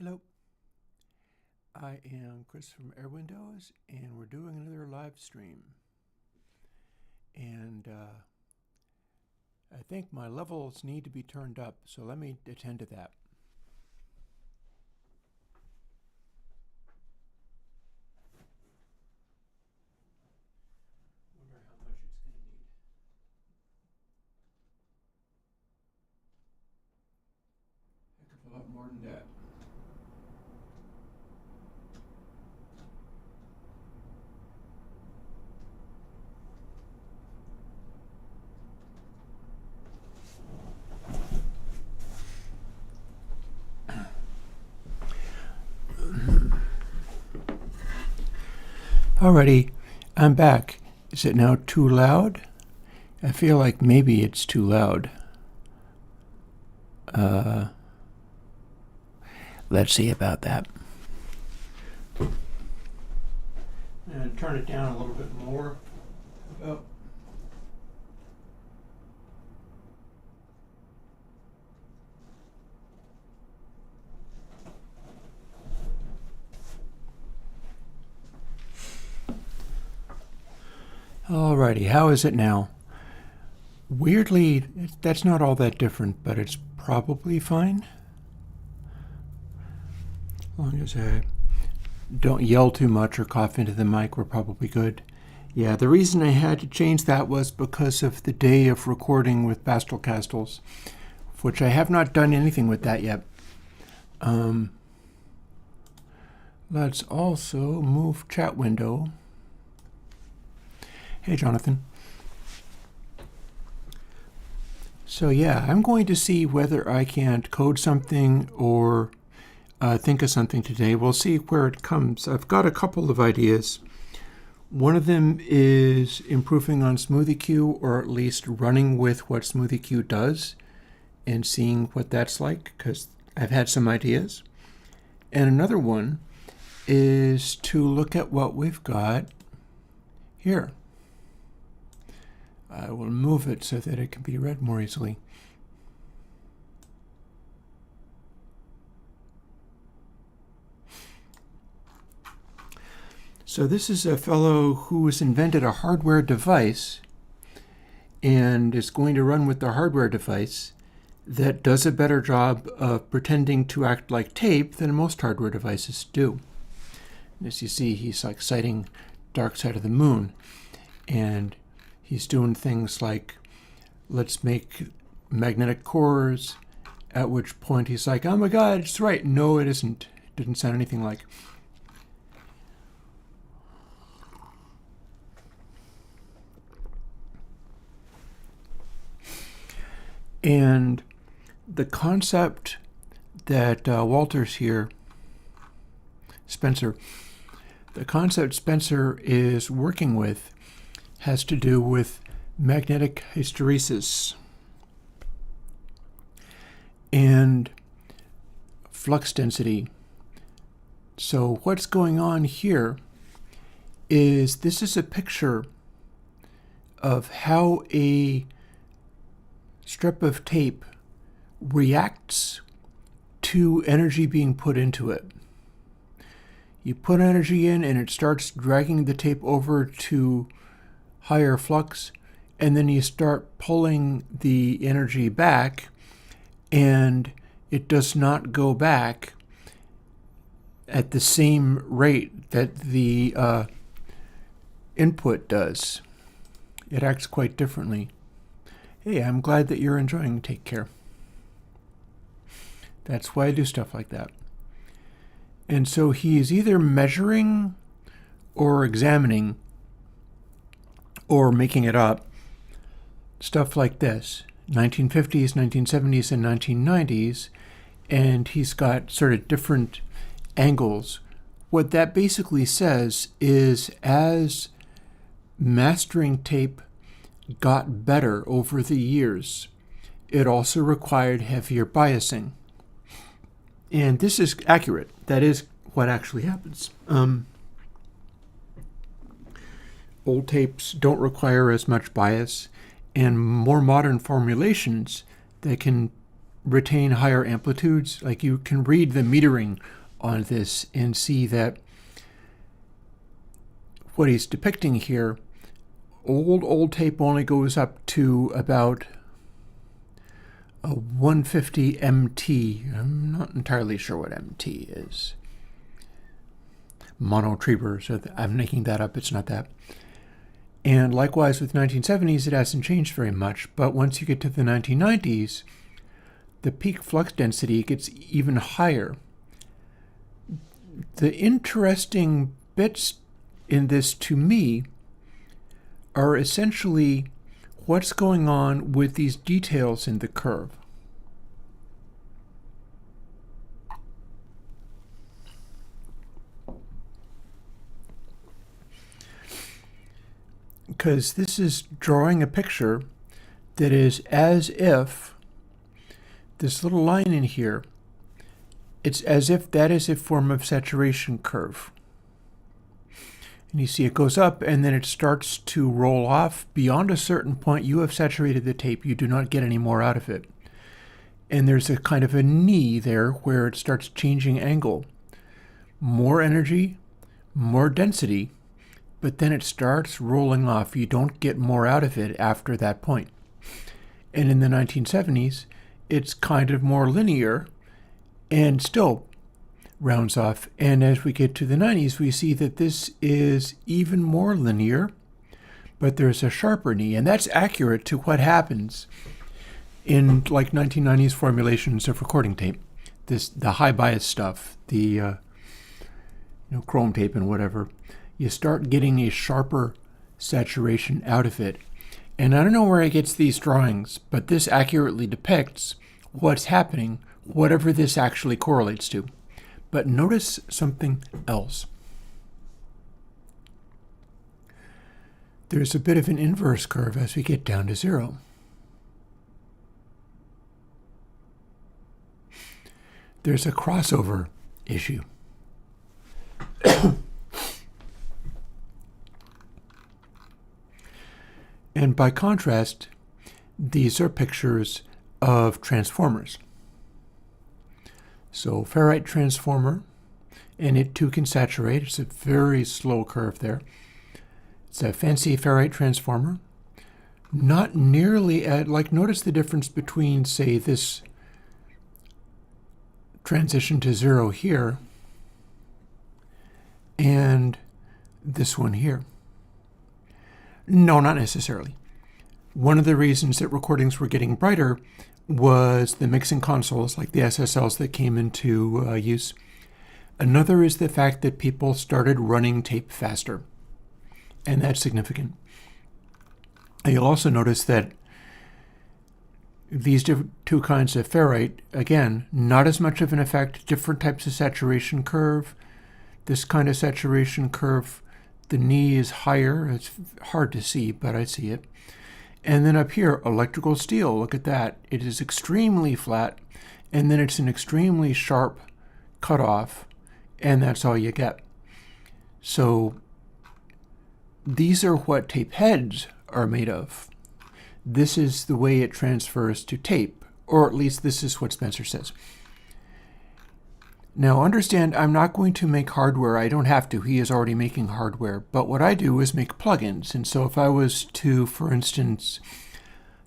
Hello, I am Chris from Airwindows, and we're doing another live stream. And I think my levels need to be turned up, so let me attend to that. Wonder how much it's going to need. Heck of a lot more than that. Alrighty, I'm back. Is it now too loud? I feel like maybe it's too loud. Let's see about that. And turn it down a little bit more. About Alrighty, how is it now? Weirdly, that's not all that different, but it's probably fine. As long as I don't yell too much or cough into the mic, we're probably good. Yeah, the reason I had to change that was because of the day of recording with Bastel Castles, which I have not done anything with that yet. Let's also move chat window. Hey, Jonathan. So yeah, I'm going to see whether I can't code something or think of something today. We'll see where it comes. I've got a couple of ideas. One of them is improving on SmoothieQ, or at least running with what SmoothieQ does and seeing what that's like, because I've had some ideas. And another one is to look at what we've got here. I will move it so that it can be read more easily. So this is a fellow who has invented a hardware device and is going to run with the hardware device that does a better job of pretending to act like tape than most hardware devices do. As you see, he's like citing Dark Side of the Moon, and he's doing things like, let's make magnetic cores, at which point he's like, oh my God, it's right. No, it isn't. It didn't sound anything like. And the concept that Walter's here, Spencer, the concept Spencer is working with has to do with magnetic hysteresis and flux density. So what's going on here is this is a picture of how a strip of tape reacts to energy being put into it. You put energy in and it starts dragging the tape over to higher flux, and then you start pulling the energy back, and it does not go back at the same rate that the input does. It acts quite differently. Hey, I'm glad that you're enjoying Take Care. That's why I do stuff like that. And so he's either measuring or examining or making it up stuff like this, 1950s, 1970s, and 1990s, and he's got sort of different angles. What that basically says is as mastering tape got better over the years, it also required heavier biasing. And this is accurate. That is what actually happens. Old tapes don't require as much bias, and more modern formulations that can retain higher amplitudes. Like you can read the metering on this and see that what he's depicting here, old tape only goes up to about a 150 MT. I'm not entirely sure what MT is. Monotrieber, so I'm making that up, it's not that. And likewise with 1970s, it hasn't changed very much, but once you get to the 1990s, the peak flux density gets even higher. The interesting bits in this to me are essentially what's going on with these details in the curve. Because this is drawing a picture that is as if this little line in here, it's as if that is a form of saturation curve. And you see it goes up and then it starts to roll off. Beyond a certain point, you have saturated the tape. You do not get any more out of it. And there's a kind of a knee there where it starts changing angle. More energy, more density, but then it starts rolling off. You don't get more out of it after that point. And in the 1970s, it's kind of more linear and still rounds off. And as we get to the 90s, we see that this is even more linear, but there's a sharper knee. And that's accurate to what happens in like 1990s formulations of recording tape. The high bias stuff, the chrome tape and whatever, you start getting a sharper saturation out of it. And I don't know where he gets these drawings, but this accurately depicts what's happening, whatever this actually correlates to. But notice something else. There's a bit of an inverse curve as we get down to 0. There's a crossover issue. And by contrast, these are pictures of transformers. So ferrite transformer, and it too can saturate. It's a very slow curve there. It's a fancy ferrite transformer. Not nearly notice the difference between, say, this transition to 0 here and this one here. No, not necessarily. One of the reasons that recordings were getting brighter was the mixing consoles, like the SSLs that came into use. Another is the fact that people started running tape faster, and that's significant. You'll also notice that these two kinds of ferrite, again, not as much of an effect, different types of saturation curve. This kind of saturation curve, the knee is higher. It's hard to see, but I see it. And then up here, electrical steel, look at that. It is extremely flat, and then it's an extremely sharp cutoff, and that's all you get. So these are what tape heads are made of. This is the way it transfers to tape, or at least this is what Spencer says. Now understand, I'm not going to make hardware. I don't have to. He is already making hardware. But what I do is make plugins. And so if I was to, for instance,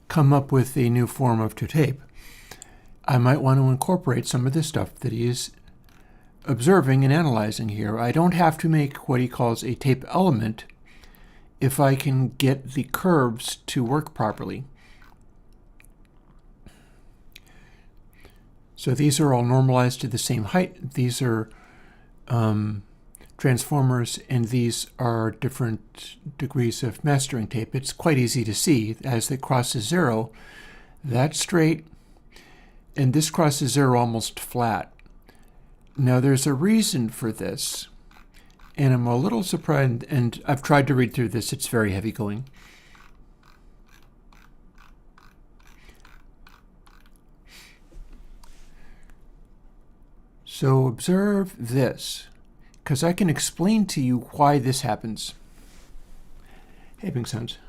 come up with a new form of tape, I might want to incorporate some of the stuff that he is observing and analyzing here. I don't have to make what he calls a tape element if I can get the curves to work properly. So these are all normalized to the same height. These are transformers, and these are different degrees of mastering tape. It's quite easy to see as it crosses 0. That's straight, and this crosses 0 almost flat. Now there's a reason for this, and I'm a little surprised, and I've tried to read through this. It's very heavy going. So observe this, because I can explain to you why this happens. Having sounds.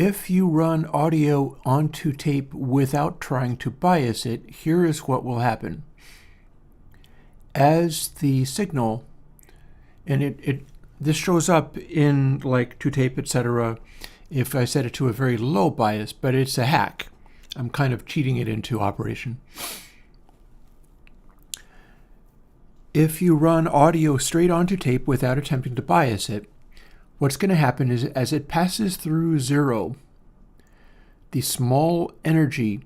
if you run audio onto tape without trying to bias it, here is what will happen. As the signal, and this shows up in like to tape, etc., if I set it to a very low bias, but it's a hack. I'm kind of cheating it into operation. If you run audio straight onto tape without attempting to bias it, what's going to happen is as it passes through 0, the small energy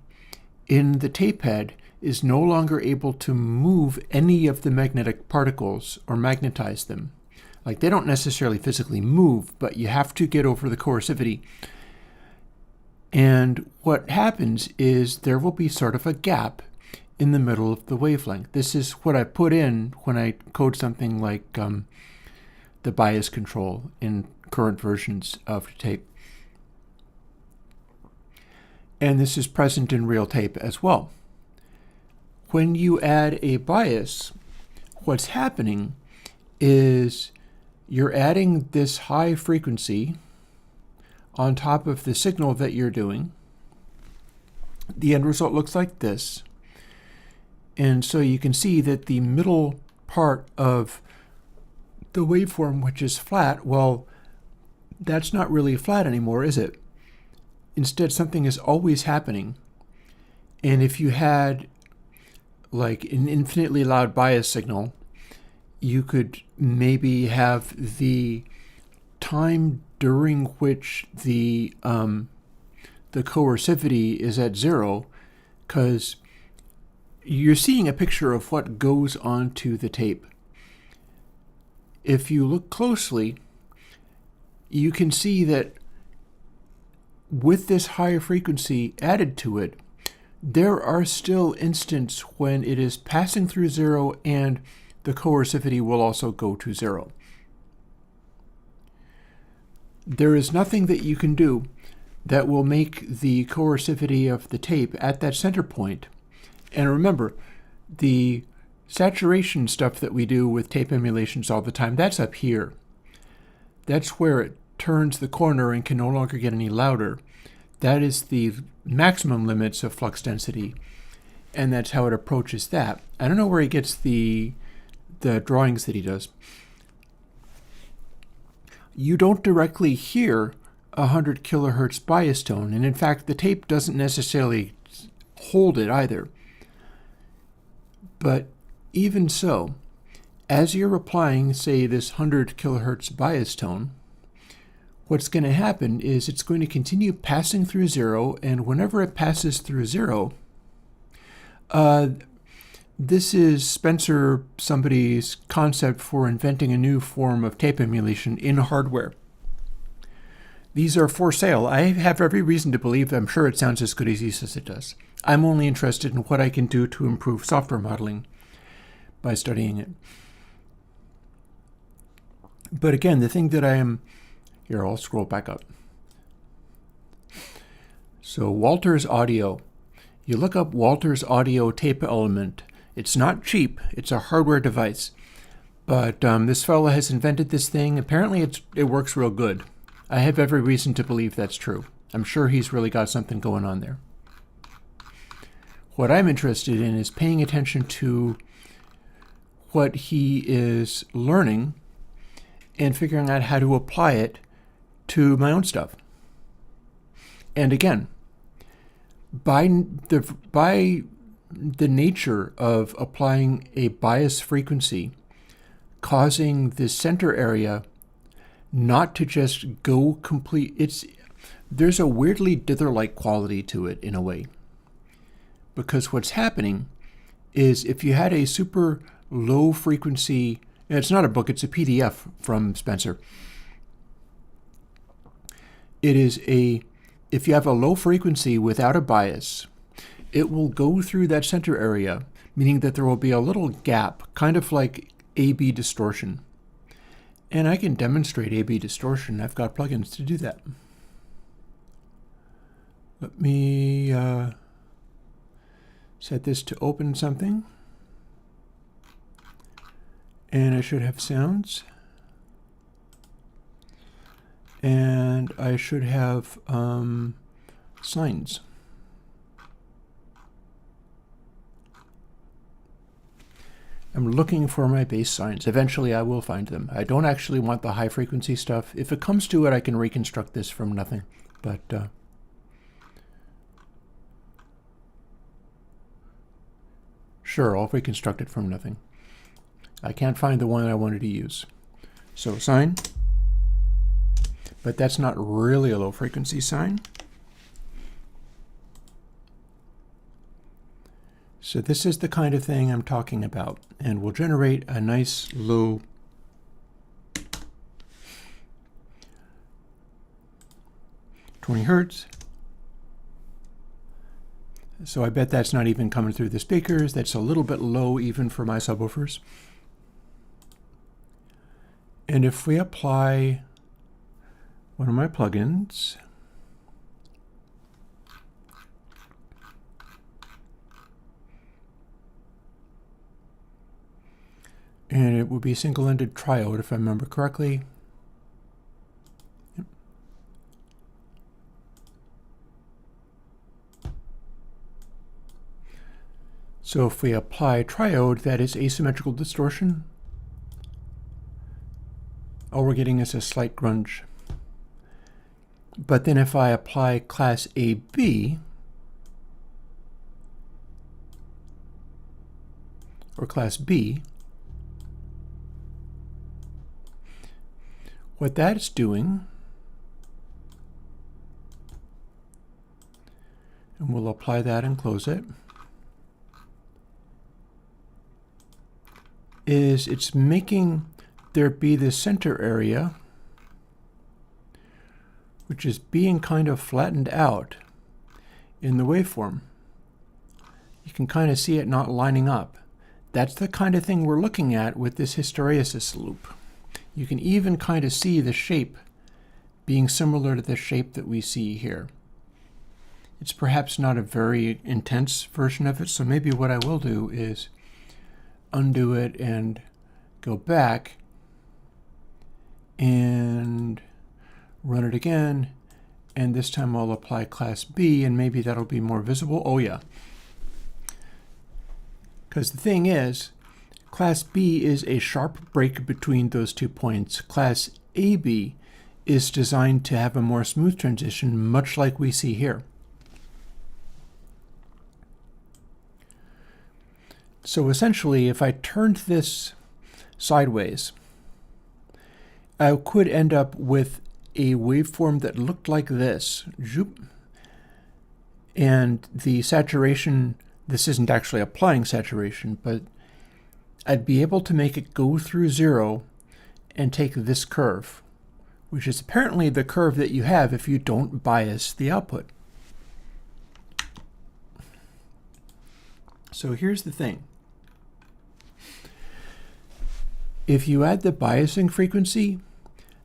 in the tape head is no longer able to move any of the magnetic particles or magnetize them. Like, they don't necessarily physically move, but you have to get over the coercivity. And what happens is there will be sort of a gap in the middle of the wavelength. This is what I put in when I code something like the bias control in current versions of tape. And this is present in real tape as well. When you add a bias, what's happening is you're adding this high frequency on top of the signal that you're doing. The end result looks like this. And so you can see that the middle part of the waveform, which is flat, well, that's not really flat anymore, is it? Instead, something is always happening. And if you had like an infinitely loud bias signal, you could maybe have the time during which the coercivity is at 0, because you're seeing a picture of what goes onto the tape. If you look closely, you can see that with this higher frequency added to it, there are still instants when it is passing through 0 and the coercivity will also go to 0. There is nothing that you can do that will make the coercivity of the tape at that center point. And remember, the saturation stuff that we do with tape emulations all the time, that's up here. That's where it turns the corner and can no longer get any louder. That is the maximum limits of flux density, and that's how it approaches that. I don't know where he gets the drawings that he does. You don't directly hear 100 kilohertz bias tone, and in fact the tape doesn't necessarily hold it either. But even so, as you're applying, say, this 100 kilohertz bias tone, what's going to happen is it's going to continue passing through 0, and whenever it passes through 0, this is Spencer, somebody's concept for inventing a new form of tape emulation in hardware. These are for sale. I have every reason to believe I'm sure it sounds as good as he says it does. I'm only interested in what I can do to improve software modeling by studying it. But again, the thing that I am... Here, I'll scroll back up. So Walters Audio. You look up Walters Audio tape element. It's not cheap. It's a hardware device. But this fellow has invented this thing. Apparently it works real good. I have every reason to believe that's true. I'm sure he's really got something going on there. What I'm interested in is paying attention to what he is learning and figuring out how to apply it to my own stuff. And again, by the nature of applying a bias frequency, causing the center area not to just go complete, there's a weirdly dither-like quality to it in a way. Because what's happening is if you had a super low frequency, and it's not a book, it's a PDF from Spencer. It is if you have a low frequency without a bias, it will go through that center area, meaning that there will be a little gap, kind of like A/B distortion. And I can demonstrate A/B distortion. I've got plugins to do that. Let me set this to open something. And I should have sounds. and I should have sines. I'm looking for my bass sines. Eventually I will find them. I don't actually want the high frequency stuff. If it comes to it, I can reconstruct this from nothing. But sure, I'll reconstruct it from nothing. I can't find the one I wanted to use. So sine, but that's not really a low frequency sine. So this is the kind of thing I'm talking about, and we'll generate a nice low Hz. So I bet that's not even coming through the speakers. That's a little bit low even for my subwoofers. And if we apply one of my plugins, and it would be single-ended triode if I remember correctly. Yep. So if we apply triode, that is asymmetrical distortion. All we're getting is a slight grunge. But then if I apply class AB, or class B, what that's doing, and we'll apply that and close it, is it's making there be this center area which is being kind of flattened out in the waveform. You can kind of see it not lining up. That's the kind of thing we're looking at with this hysteresis loop. You can even kind of see the shape being similar to the shape that we see here. It's perhaps not a very intense version of it, so maybe what I will do is undo it and go back and run it again, and this time I'll apply class B, and maybe that'll be more visible. Oh yeah. Because the thing is, class B is a sharp break between those 2 points. Class AB is designed to have a more smooth transition, much like we see here. So essentially, if I turned this sideways, I could end up with a waveform that looked like this. And the saturation, this isn't actually applying saturation, but I'd be able to make it go through 0 and take this curve, which is apparently the curve that you have if you don't bias the output. So here's the thing. If you add the biasing frequency,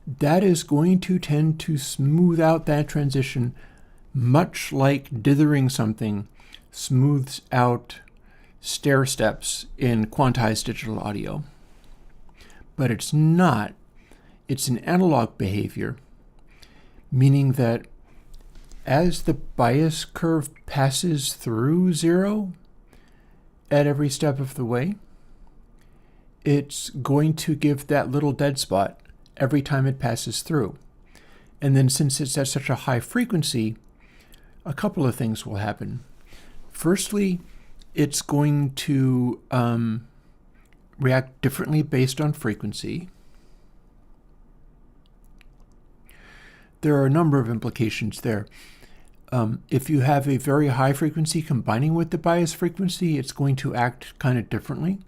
that is going to tend to smooth out that transition, much like dithering something smooths out stair steps in quantized digital audio. But it's not. It's an analog behavior, meaning that as the bias curve passes through 0 at every step of the way, it's going to give that little dead spot every time it passes through. And then since it's at such a high frequency, a couple of things will happen. Firstly, it's going to react differently based on frequency. There are a number of implications there. If you have a very high frequency combining with the bias frequency, it's going to act kind of differently.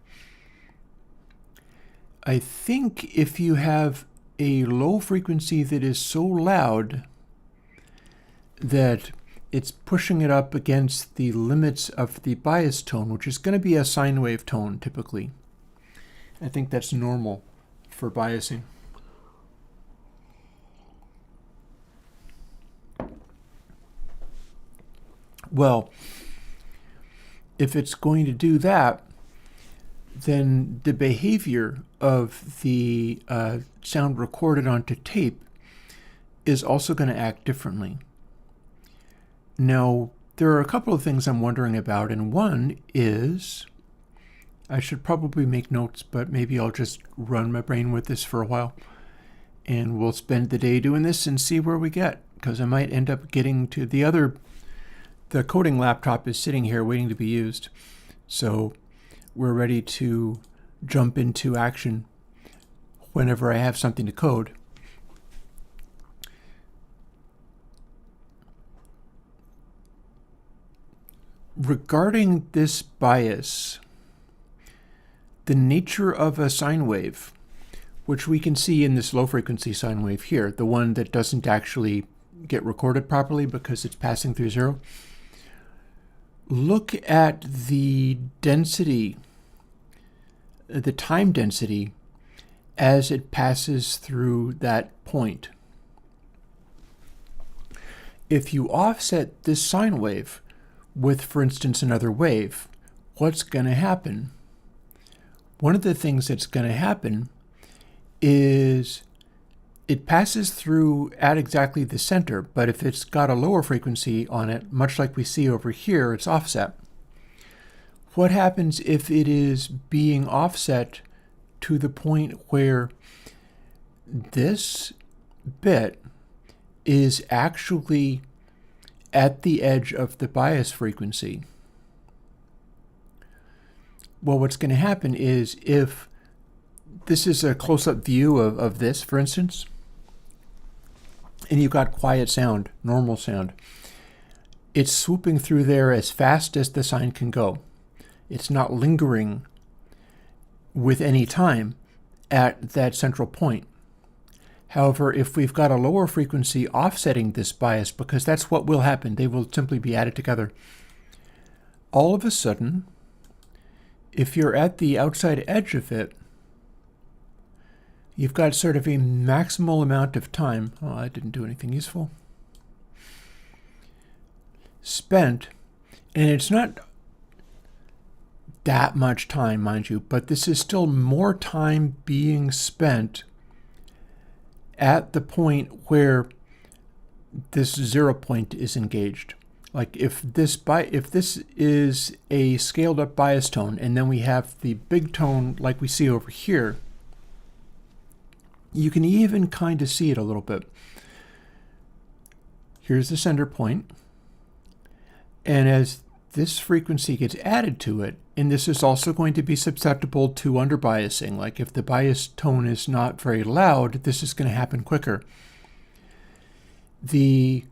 I think if you have a low frequency that is so loud that it's pushing it up against the limits of the bias tone, which is going to be a sine wave tone typically. I think that's normal for biasing. Well, if it's going to do that, then the behavior of the sound recorded onto tape is also going to act differently. Now, there are a couple of things I'm wondering about, and one is, I should probably make notes, but maybe I'll just run my brain with this for a while, and we'll spend the day doing this and see where we get, because I might end up getting to the coding laptop is sitting here waiting to be used, so we're ready to jump into action whenever I have something to code. Regarding this bias, the nature of a sine wave, which we can see in this low frequency sine wave here, the one that doesn't actually get recorded properly because it's passing through zero. Look at the density, the time density, as it passes through that point. If you offset this sine wave with, for instance, another wave, what's going to happen? One of the things that's going to happen is it passes through at exactly the center, but if it's got a lower frequency on it, much like we see over here, it's offset. What happens if it is being offset to the point where this bit is actually at the edge of the bias frequency? Well, what's going to happen is, if this is a close-up view of this, for instance, and you've got quiet sound, normal sound, it's swooping through there as fast as the sine can go. It's not lingering with any time at that central point. However, if we've got a lower frequency offsetting this bias, because that's what will happen, they will simply be added together, all of a sudden, if you're at the outside edge of it, you've got sort of a maximal amount of time, oh, I didn't do anything useful, spent, and it's not that much time, mind you, but this is still more time being spent at the point where this 0 point is engaged. Like if this is a scaled up bias tone, and then we have the big tone like we see over here, you can even kind of see it a little bit. Here's the center point, and as this frequency gets added to it, and this is also going to be susceptible to underbiasing. Like if the bias tone is not very loud, this is going to happen quicker. The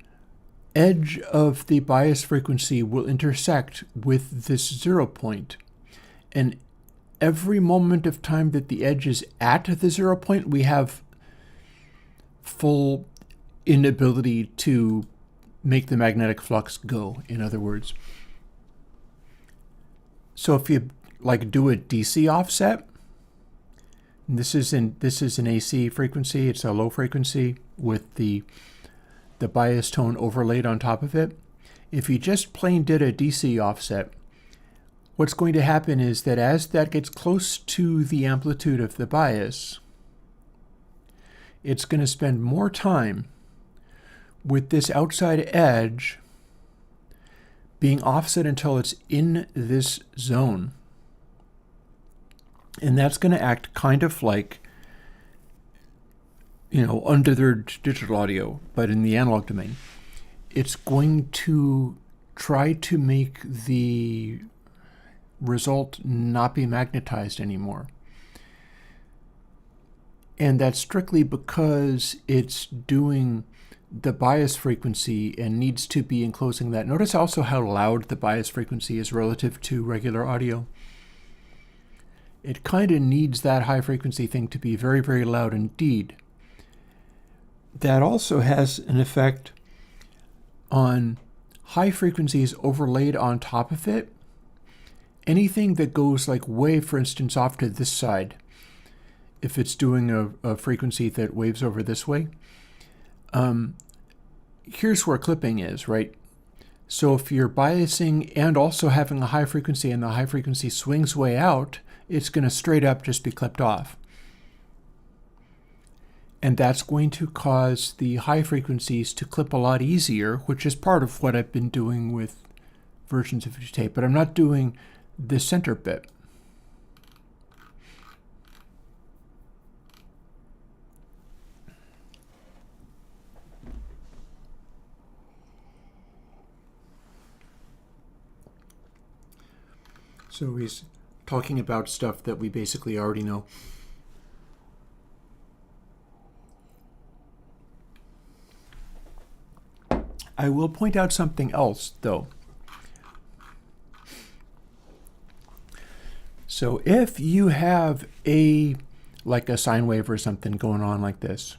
edge of the bias frequency will intersect with this 0 point. And every moment of time that the edge is at the 0 point, we have full inability to make the magnetic flux go, in other words. So if you like do a DC offset, and this is an AC frequency, it's a low frequency with the bias tone overlaid on top of it. If you just plain did a DC offset, what's going to happen is that as that gets close to the amplitude of the bias, it's going to spend more time with this outside edge being offset until it's in this zone. And that's going to act kind of like, untethered digital audio, but in the analog domain. It's going to try to make the result not be magnetized anymore. And that's strictly because it's doing the bias frequency and needs to be enclosing that. Notice also how loud the bias frequency is relative to regular audio. It kind of needs that high frequency thing to be very, very loud indeed. That also has an effect on high frequencies overlaid on top of it. Anything that goes like way, for instance, off to this side, if it's doing a frequency that waves over this way, here's where clipping is, right? So if you're biasing and also having a high frequency and the high frequency swings way out, it's going to straight up just be clipped off. And that's going to cause the high frequencies to clip a lot easier, which is part of what I've been doing with versions of tape, but I'm not doing the center bit. So he's talking about stuff that we basically already know. I will point out something else, though. So if you have like a sine wave or something going on like this,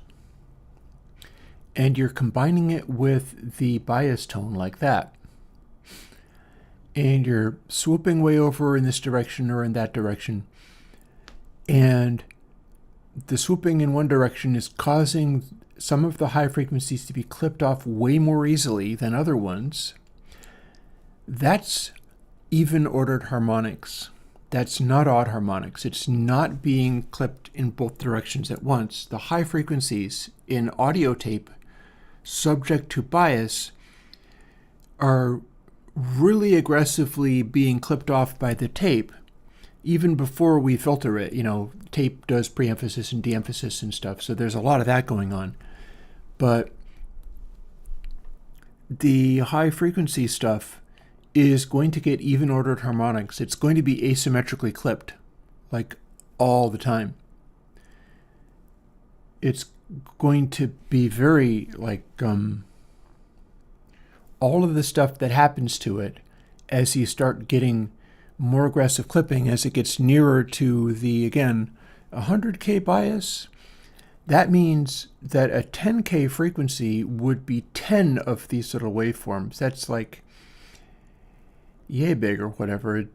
and you're combining it with the bias tone like that, and you're swooping way over in this direction or in that direction, and the swooping in one direction is causing some of the high frequencies to be clipped off way more easily than other ones, that's even ordered harmonics. That's not odd harmonics. It's not being clipped in both directions at once. The high frequencies in audio tape subject to bias are really aggressively being clipped off by the tape even before we filter it. You know, tape does pre-emphasis and de-emphasis and stuff, so there's a lot of that going on. But the high frequency stuff is going to get even ordered harmonics. It's going to be asymmetrically clipped, like all the time. It's going to be very like all of the stuff that happens to it as you start getting more aggressive clipping, as it gets nearer to the, again, 100K bias. That means that a 10K frequency would be 10 of these little waveforms. That's like yay big or whatever.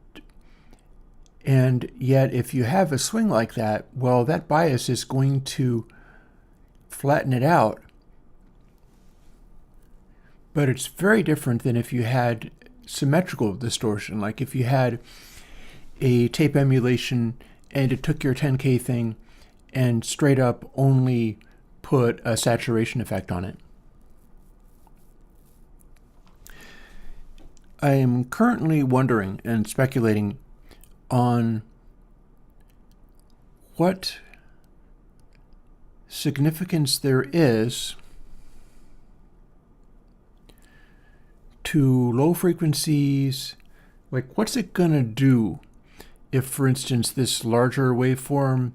And yet if you have a swing like that, well, that bias is going to flatten it out. But it's very different than if you had symmetrical distortion. Like if you had a tape emulation and it took your 10K thing and straight up only put a saturation effect on it. I am currently wondering and speculating on what significance there is to low frequencies. Like, what's it gonna do if, for instance, this larger waveform,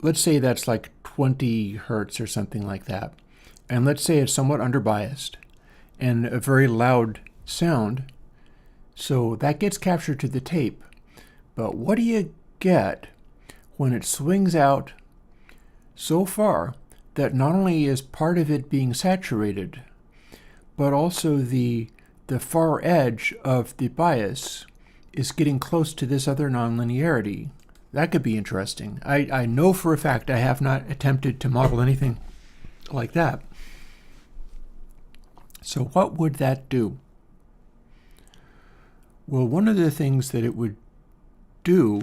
let's say that's like 20 hertz or something like that, and let's say it's somewhat underbiased and a very loud sound, so that gets captured to the tape. But what do you get when it swings out so far that not only is part of it being saturated, but also the far edge of the bias is getting close to this other nonlinearity? That could be interesting. I know for a fact I have not attempted to model anything like that. So what would that do? Well, one of the things that it would do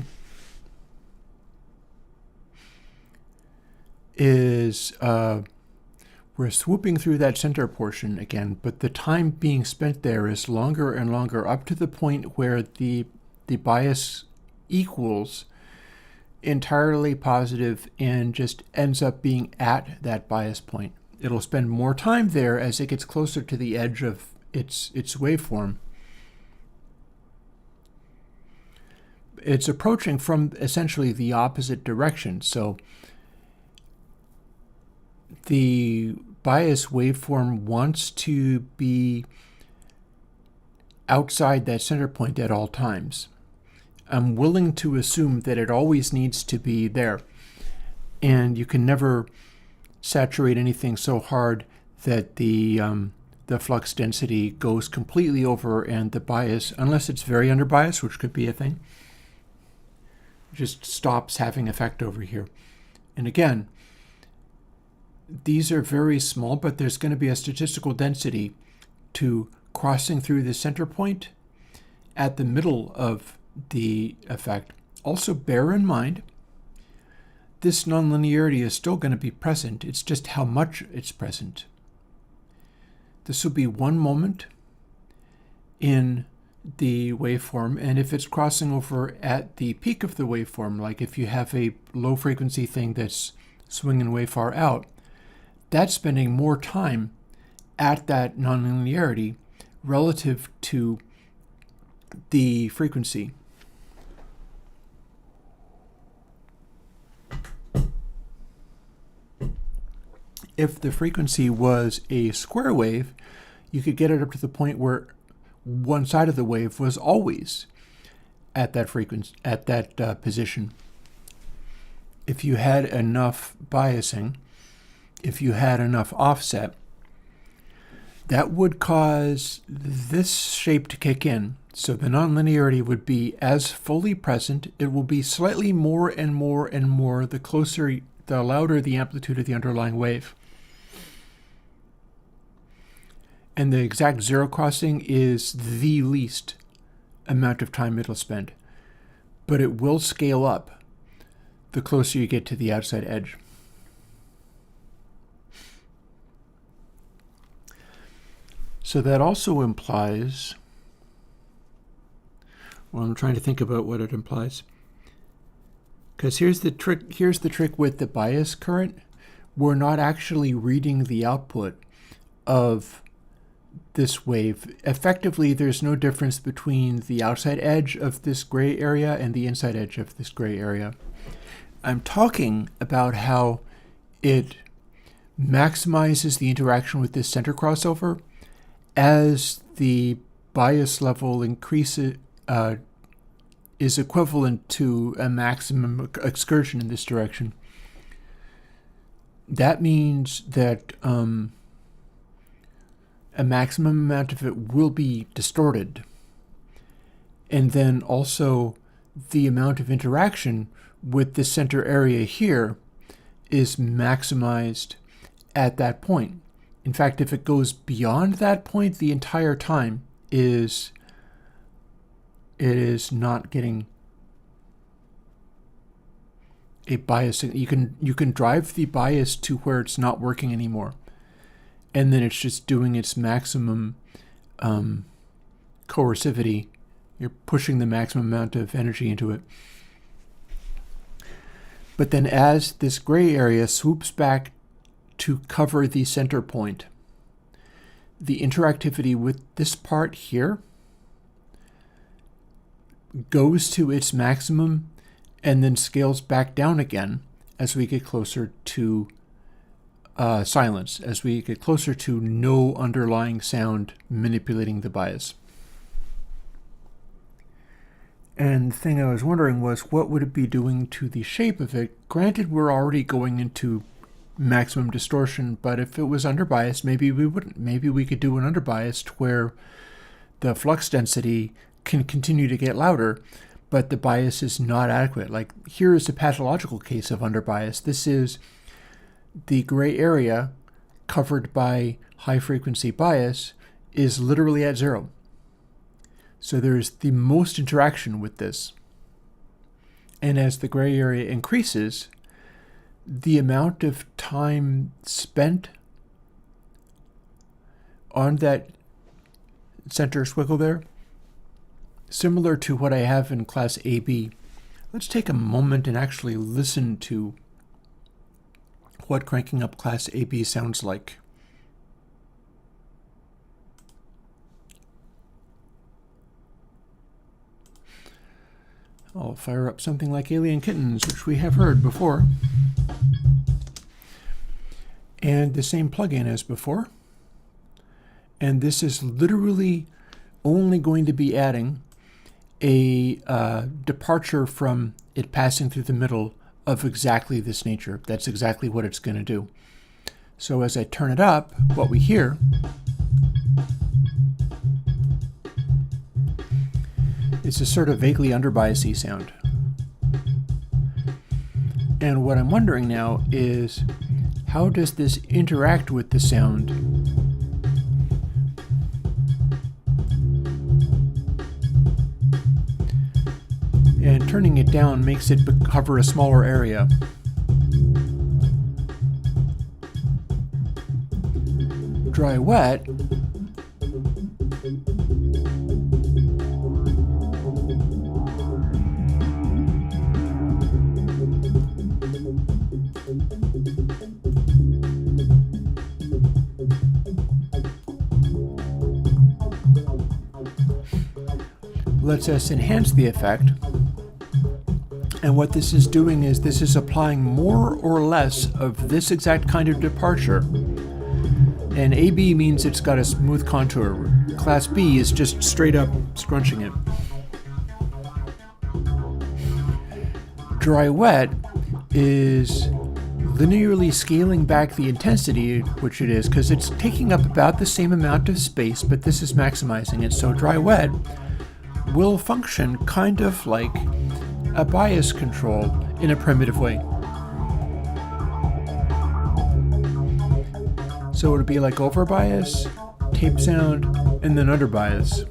is we're swooping through that center portion again, but the time being spent there is longer and longer, up to the point where the bias equals entirely positive and just ends up being at that bias point. It'll spend more time there as it gets closer to the edge of its waveform. It's approaching from essentially the opposite direction. So the bias waveform wants to be outside that center point at all times. I'm willing to assume that it always needs to be there. And you can never saturate anything so hard that the flux density goes completely over and the bias, unless it's very underbiased, which could be a thing, just stops having effect over here. And again, these are very small, but there's going to be a statistical density to crossing through the center point at the middle of the effect. Also bear in mind this nonlinearity is still going to be present. It's just how much it's present. This will be one moment in the waveform, and if it's crossing over at the peak of the waveform, like if you have a low frequency thing that's swinging way far out, that's spending more time at that nonlinearity relative to the frequency. If the frequency was a square wave, you could get it up to the point where one side of the wave was always at that frequency, at that position. If you had enough biasing, if you had enough offset, that would cause this shape to kick in. So the nonlinearity would be as fully present. It will be slightly more and more and more the louder the amplitude of the underlying wave. And the exact zero crossing is the least amount of time it'll spend. But it will scale up the closer you get to the outside edge. So that also implies, well, I'm trying to think about what it implies. Because here's the trick with the bias current. We're not actually reading the output of this wave. Effectively, there's no difference between the outside edge of this gray area and the inside edge of this gray area. I'm talking about how it maximizes the interaction with this center crossover as the bias level increases, is equivalent to a maximum excursion in this direction. That means that a maximum amount of it will be distorted. And then also the amount of interaction with the center area here is maximized at that point. In fact, if it goes beyond that point, the entire time it is not getting a bias. You can drive the bias to where it's not working anymore, and then it's just doing its maximum coercivity. You're pushing the maximum amount of energy into it. But then as this gray area swoops back to cover the center point, the interactivity with this part here goes to its maximum and then scales back down again as we get closer to silence, as we get closer to no underlying sound manipulating the bias. And the thing I was wondering was, what would it be doing to the shape of it? Granted, we're already going into maximum distortion, but if it was underbiased, maybe we wouldn't. Maybe we could do an underbiased where the flux density can continue to get louder, but the bias is not adequate. Like, here is a pathological case of underbias. This is the gray area covered by high frequency bias is literally at zero. So there's the most interaction with this. And as the gray area increases, the amount of time spent on that center squiggle there, similar to what I have in class AB. Let's take a moment and actually listen to what cranking up class AB sounds like. I'll fire up something like Alien Kittens, which we have heard before. And the same plugin as before. And this is literally only going to be adding a departure from it passing through the middle of exactly this nature. That's exactly what it's going to do. So as I turn it up, what we hear is a sort of vaguely underbiasy sound. And what I'm wondering now is, how does this interact with the sound? And turning it down makes it cover a smaller area. dry wet, lets us enhance the effect. And what this is doing is this is applying more or less of this exact kind of departure. And AB means it's got a smooth contour. Class B is just straight up scrunching it. Dry wet is linearly scaling back the intensity, which it is, because it's taking up about the same amount of space, but this is maximizing it. So dry wet will function kind of like a bias control in a primitive way. So it would be like over bias, tape sound, and then under bias.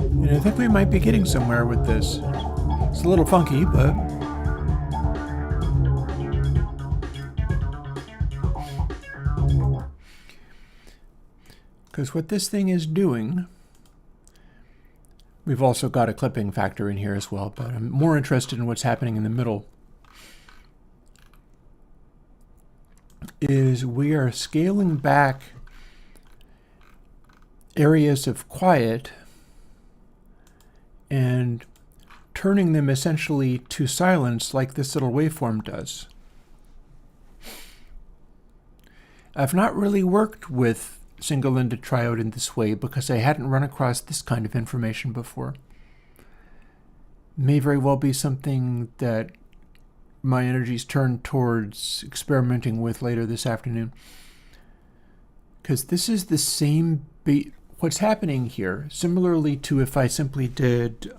And I think we might be getting somewhere with this. It's a little funky, but because what this thing is doing, we've also got a clipping factor in here as well, but I'm more interested in what's happening in the middle, is we are scaling back areas of quiet and turning them essentially to silence like this little waveform does. I've not really worked with single-ended triode in this way because I hadn't run across this kind of information before. May very well be something that my energies turn towards experimenting with later this afternoon. Because this is the same beat. What's happening here, similarly to if I simply did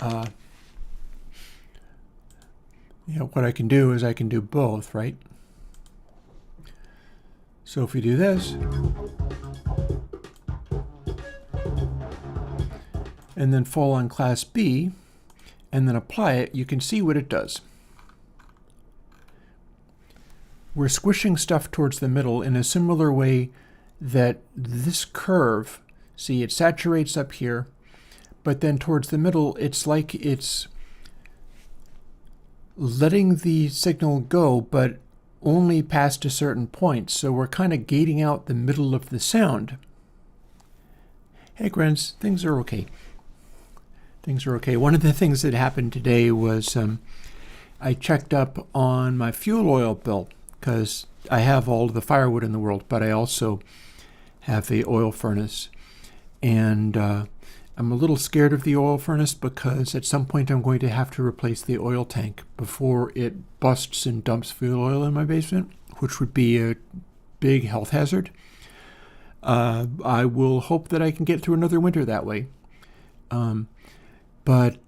what I can do is I can do both, right? So if we do this, and then fall on class B, and then apply it, you can see what it does. We're squishing stuff towards the middle in a similar way that this curve, see, it saturates up here, but then towards the middle, it's like it's letting the signal go, but only past a certain point. So we're kind of gating out the middle of the sound. Hey, Grens, things are okay. Things are okay. One of the things that happened today was I checked up on my fuel oil bill because I have all of the firewood in the world, but I also have a oil furnace. And I'm a little scared of the oil furnace because at some point I'm going to have to replace the oil tank before it busts and dumps fuel oil in my basement, which would be a big health hazard. I will hope that I can get through another winter that way. But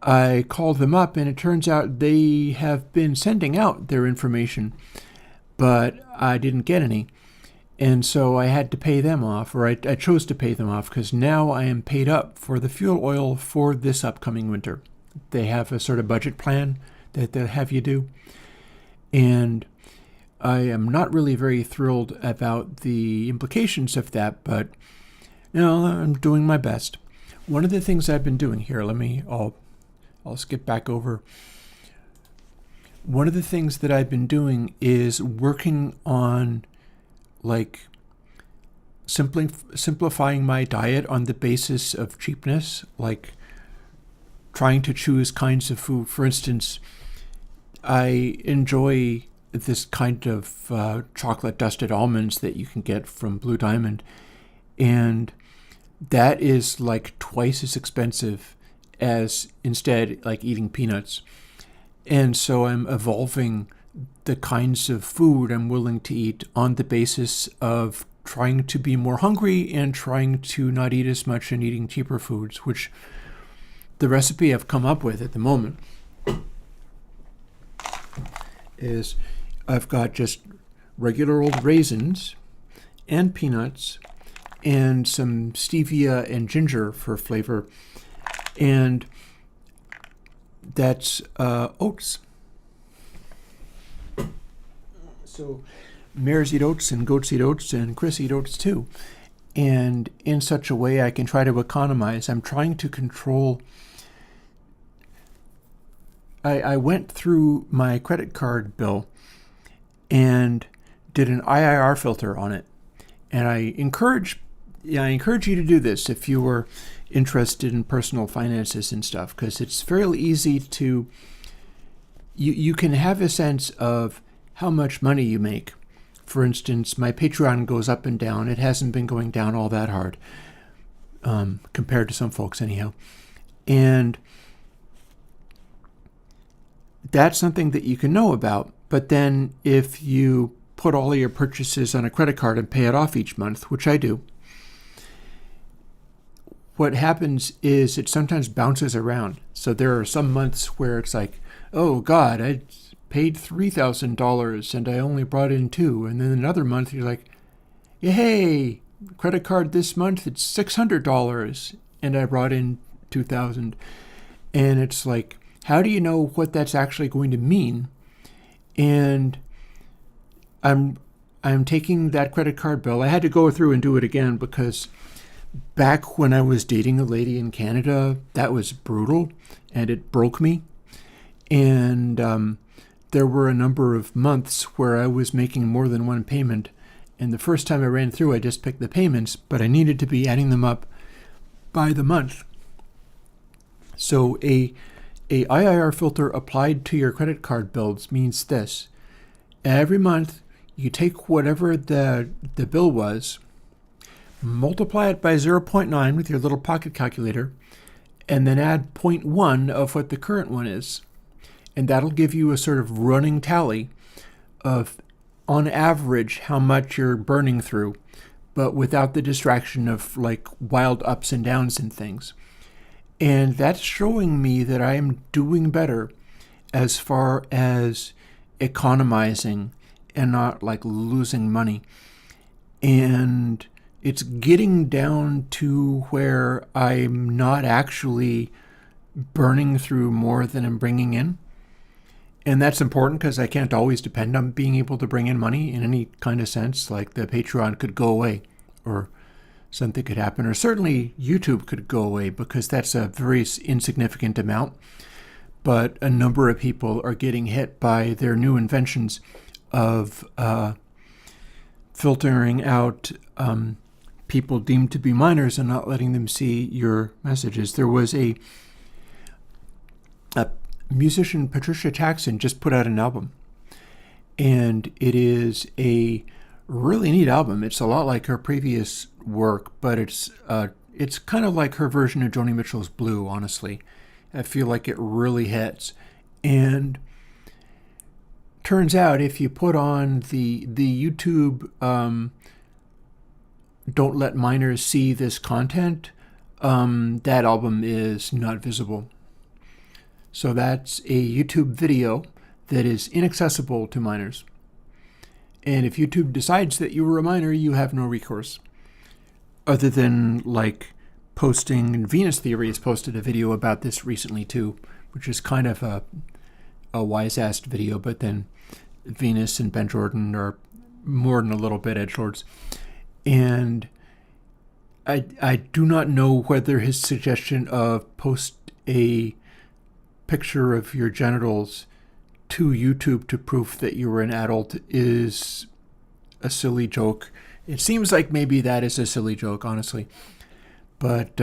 I called them up and it turns out they have been sending out their information, but I didn't get any. And so I had to pay them off, or I chose to pay them off because now I am paid up for the fuel oil for this upcoming winter. They have a sort of budget plan that they'll have you do. And I am not really very thrilled about the implications of that, but I'm doing my best. One of the things I've been doing here, I'll skip back over. One of the things that I've been doing is working on simplifying my diet on the basis of cheapness, like trying to choose kinds of food. For instance, I enjoy this kind of chocolate dusted almonds that you can get from Blue Diamond, and that is like twice as expensive as instead like eating peanuts. And so I'm evolving the kinds of food I'm willing to eat on the basis of trying to be more hungry and trying to not eat as much and eating cheaper foods, which the recipe I've come up with at the moment is I've got just regular old raisins and peanuts and some stevia and ginger for flavor. And that's oats. So mares eat oats and goats eat oats and Chris eat oats too. And in such a way I can try to economize. I'm trying to control. I went through my credit card bill and did an IIR filter on it. And I encourage you to do this if you were interested in personal finances and stuff, because it's fairly easy to, you can have a sense of how much money you make. For instance, my Patreon goes up and down. It hasn't been going down all that hard, compared to some folks anyhow. And that's something that you can know about. But then if you put all of your purchases on a credit card and pay it off each month, which I do, what happens is it sometimes bounces around. So there are some months where it's like, oh God, I paid $3,000 and I only brought in $2,000. And then another month you're like, hey, credit card this month, it's $600 and I brought in $2,000. And it's like, how do you know what that's actually going to mean? And I'm taking that credit card bill. I had to go through and do it again because back when I was dating a lady in Canada, that was brutal and it broke me. And there were a number of months where I was making more than one payment. And the first time I ran through, I just picked the payments, but I needed to be adding them up by the month. So a IIR filter applied to your credit card bills means this. Every month, you take whatever the bill was, multiply it by 0.9 with your little pocket calculator, and then add 0.1 of what the current one is. And that'll give you a sort of running tally of, on average, how much you're burning through, but without the distraction of like wild ups and downs and things. And that's showing me that I am doing better as far as economizing and not like losing money. And it's getting down to where I'm not actually burning through more than I'm bringing in. And that's important because I can't always depend on being able to bring in money in any kind of sense. Like the Patreon could go away or something could happen, or certainly YouTube could go away because that's a very insignificant amount. But a number of people are getting hit by their new inventions of filtering out people deemed to be minors and not letting them see your messages. There was a musician, Patricia Jackson, just put out an album. And it is a really neat album. It's a lot like her previous work, but it's kind of like her version of Joni Mitchell's Blue, honestly. I feel like it really hits. And turns out if you put on the YouTube Don't Let Minors See This Content, that album is not visible. So that's a YouTube video that is inaccessible to minors. And if YouTube decides that you were a minor, you have no recourse. Other than like posting, and Venus Theory has posted a video about this recently too, which is kind of a wise-assed video, but then Venus and Ben Jordan are more than a little bit edgelords. And I do not know whether his suggestion of post a picture of your genitals to YouTube to prove that you were an adult is a silly joke. It seems like maybe that is a silly joke, honestly. But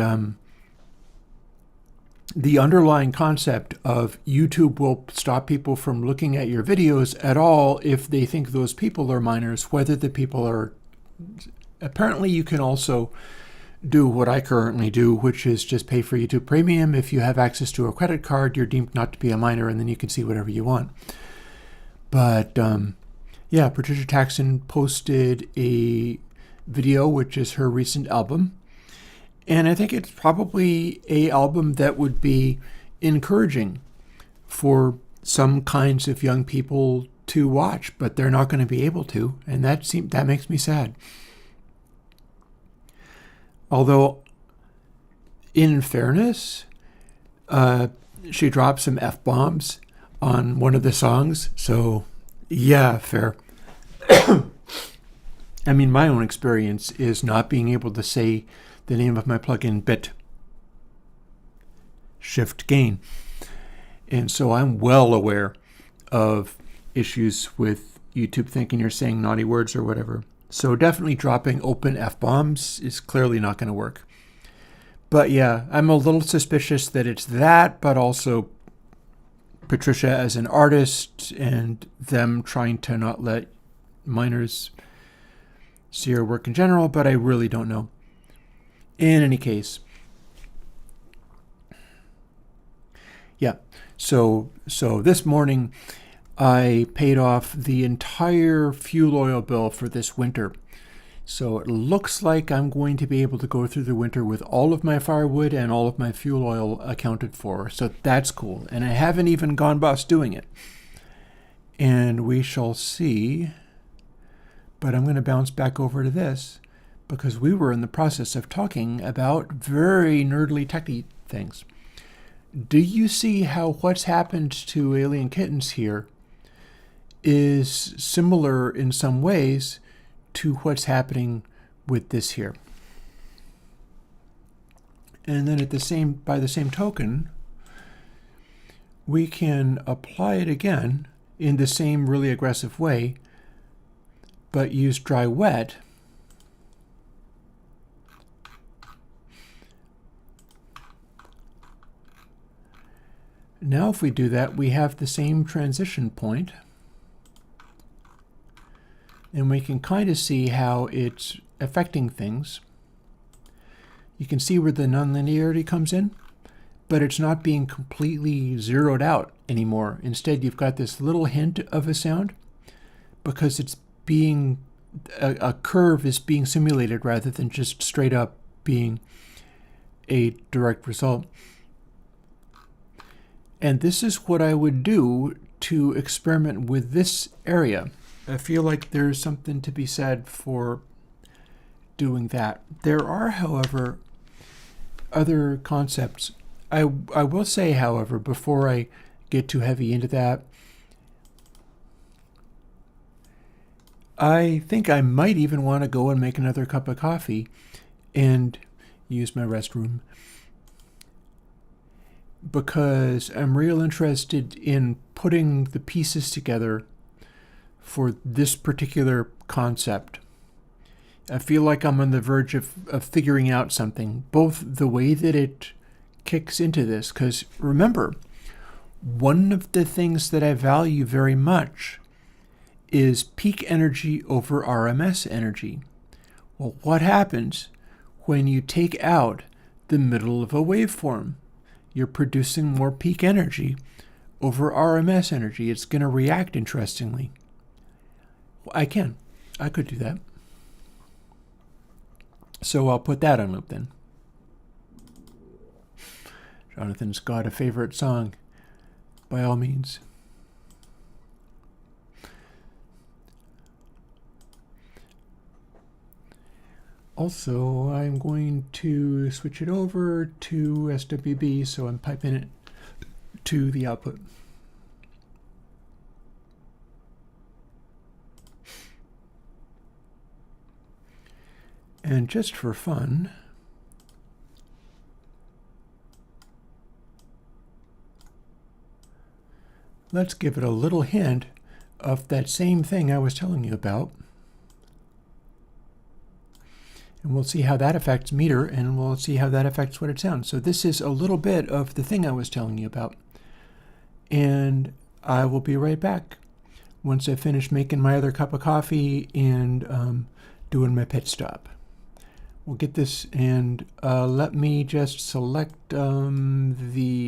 the underlying concept of YouTube will stop people from looking at your videos at all if they think those people are minors, whether the people are... Apparently you can also do what I currently do, which is just pay for YouTube Premium. If you have access to a credit card, you're deemed not to be a minor, and then you can see whatever you want. But yeah, Patricia Jackson posted a video, which is her recent album. And I think it's probably an album that would be encouraging for some kinds of young people to watch, but they're not going to be able to. And that makes me sad. Although, in fairness, she dropped some F-bombs on one of the songs, so yeah, fair. I mean, my own experience is not being able to say the name of my plugin bit shift gain. And so I'm well aware of issues with YouTube thinking you're saying naughty words or whatever. So definitely dropping open F-bombs is clearly not going to work. But yeah, I'm a little suspicious that it's that, but also Patricia as an artist and them trying to not let minors see her work in general, but I really don't know. In any case, yeah, so this morning I paid off the entire fuel oil bill for this winter. So it looks like I'm going to be able to go through the winter with all of my firewood and all of my fuel oil accounted for. So that's cool. And I haven't even gone bust doing it. And we shall see. But I'm going to bounce back over to this because we were in the process of talking about very nerdly techy things. Do you see how what's happened to Alien Kittens here is similar in some ways to what's happening with this here? And then by the same token, we can apply it again in the same really aggressive way, but use dry wet. Now if we do that, we have the same transition point. And we can kind of see how it's affecting things. You can see where the nonlinearity comes in, but it's not being completely zeroed out anymore. Instead, you've got this little hint of a sound because it's being, a curve is being simulated rather than just straight up being a direct result. And this is what I would do to experiment with this area. I feel like there's something to be said for doing that. There are, however, other concepts. I will say, however, before I get too heavy into that, I think I might even want to go and make another cup of coffee and use my restroom, because I'm real interested in putting the pieces together for this particular concept. I feel like I'm on the verge of figuring out something, both the way that it kicks into this, because remember, one of the things that I value very much is peak energy over RMS energy. Well, what happens when you take out the middle of a waveform? You're producing more peak energy over RMS energy. It's going to react interestingly. I could do that. So I'll put that on loop then. Jonathan's got a favorite song, by all means. Also, I'm going to switch it over to SWB, so I'm piping it to the output. And just for fun, let's give it a little hint of that same thing I was telling you about. And we'll see how that affects meter, and we'll see how that affects what it sounds. So this is a little bit of the thing I was telling you about. And I will be right back once I finish making my other cup of coffee and doing my pit stop. We'll get this, and let me just select the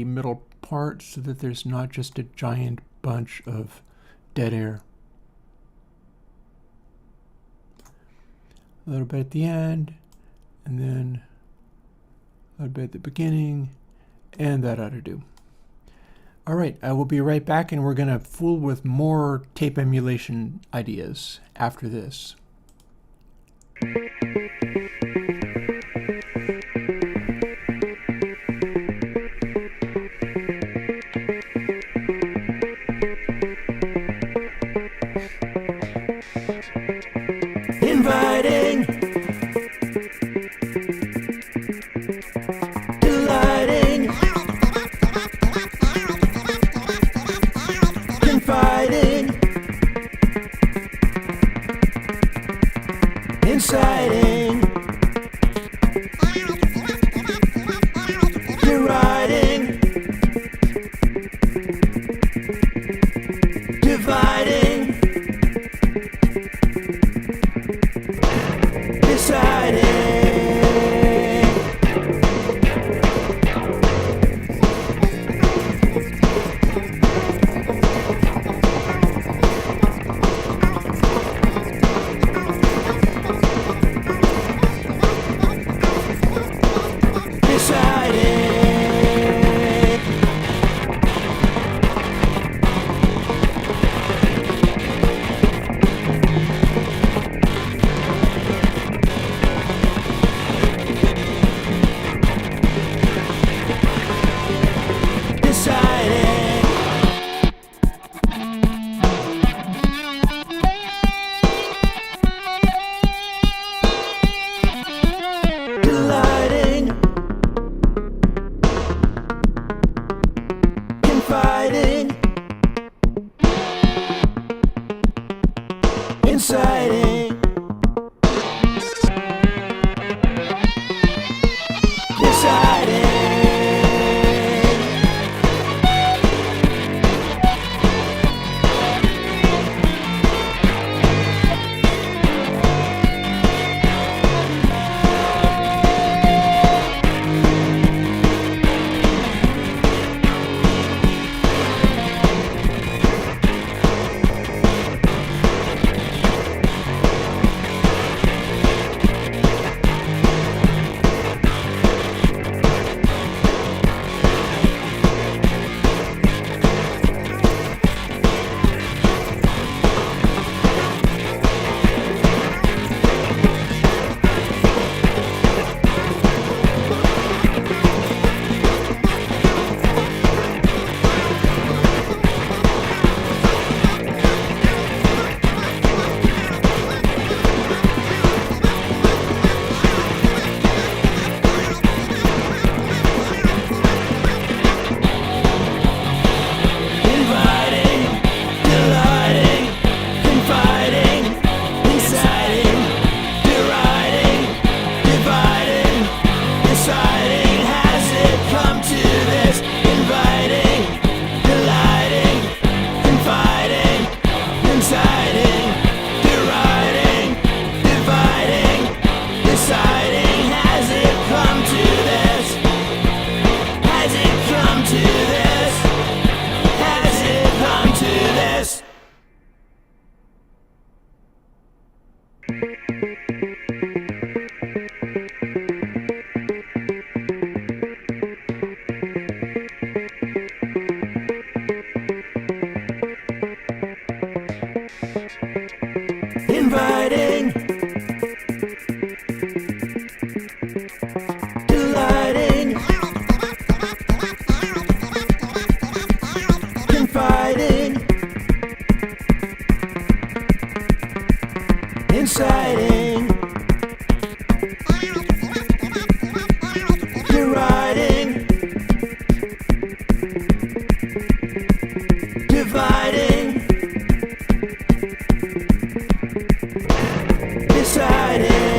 middle part so that there's not just a giant bunch of dead air. A little bit at the end, and then a little bit at the beginning, and that ought to do. All right, I will be right back, and we're going to fool with more tape emulation ideas after this. inciting, deriding, dividing, deciding. Inciting, deciding, inviting, delighting, confiding, inciting, deriding, dividing, deciding.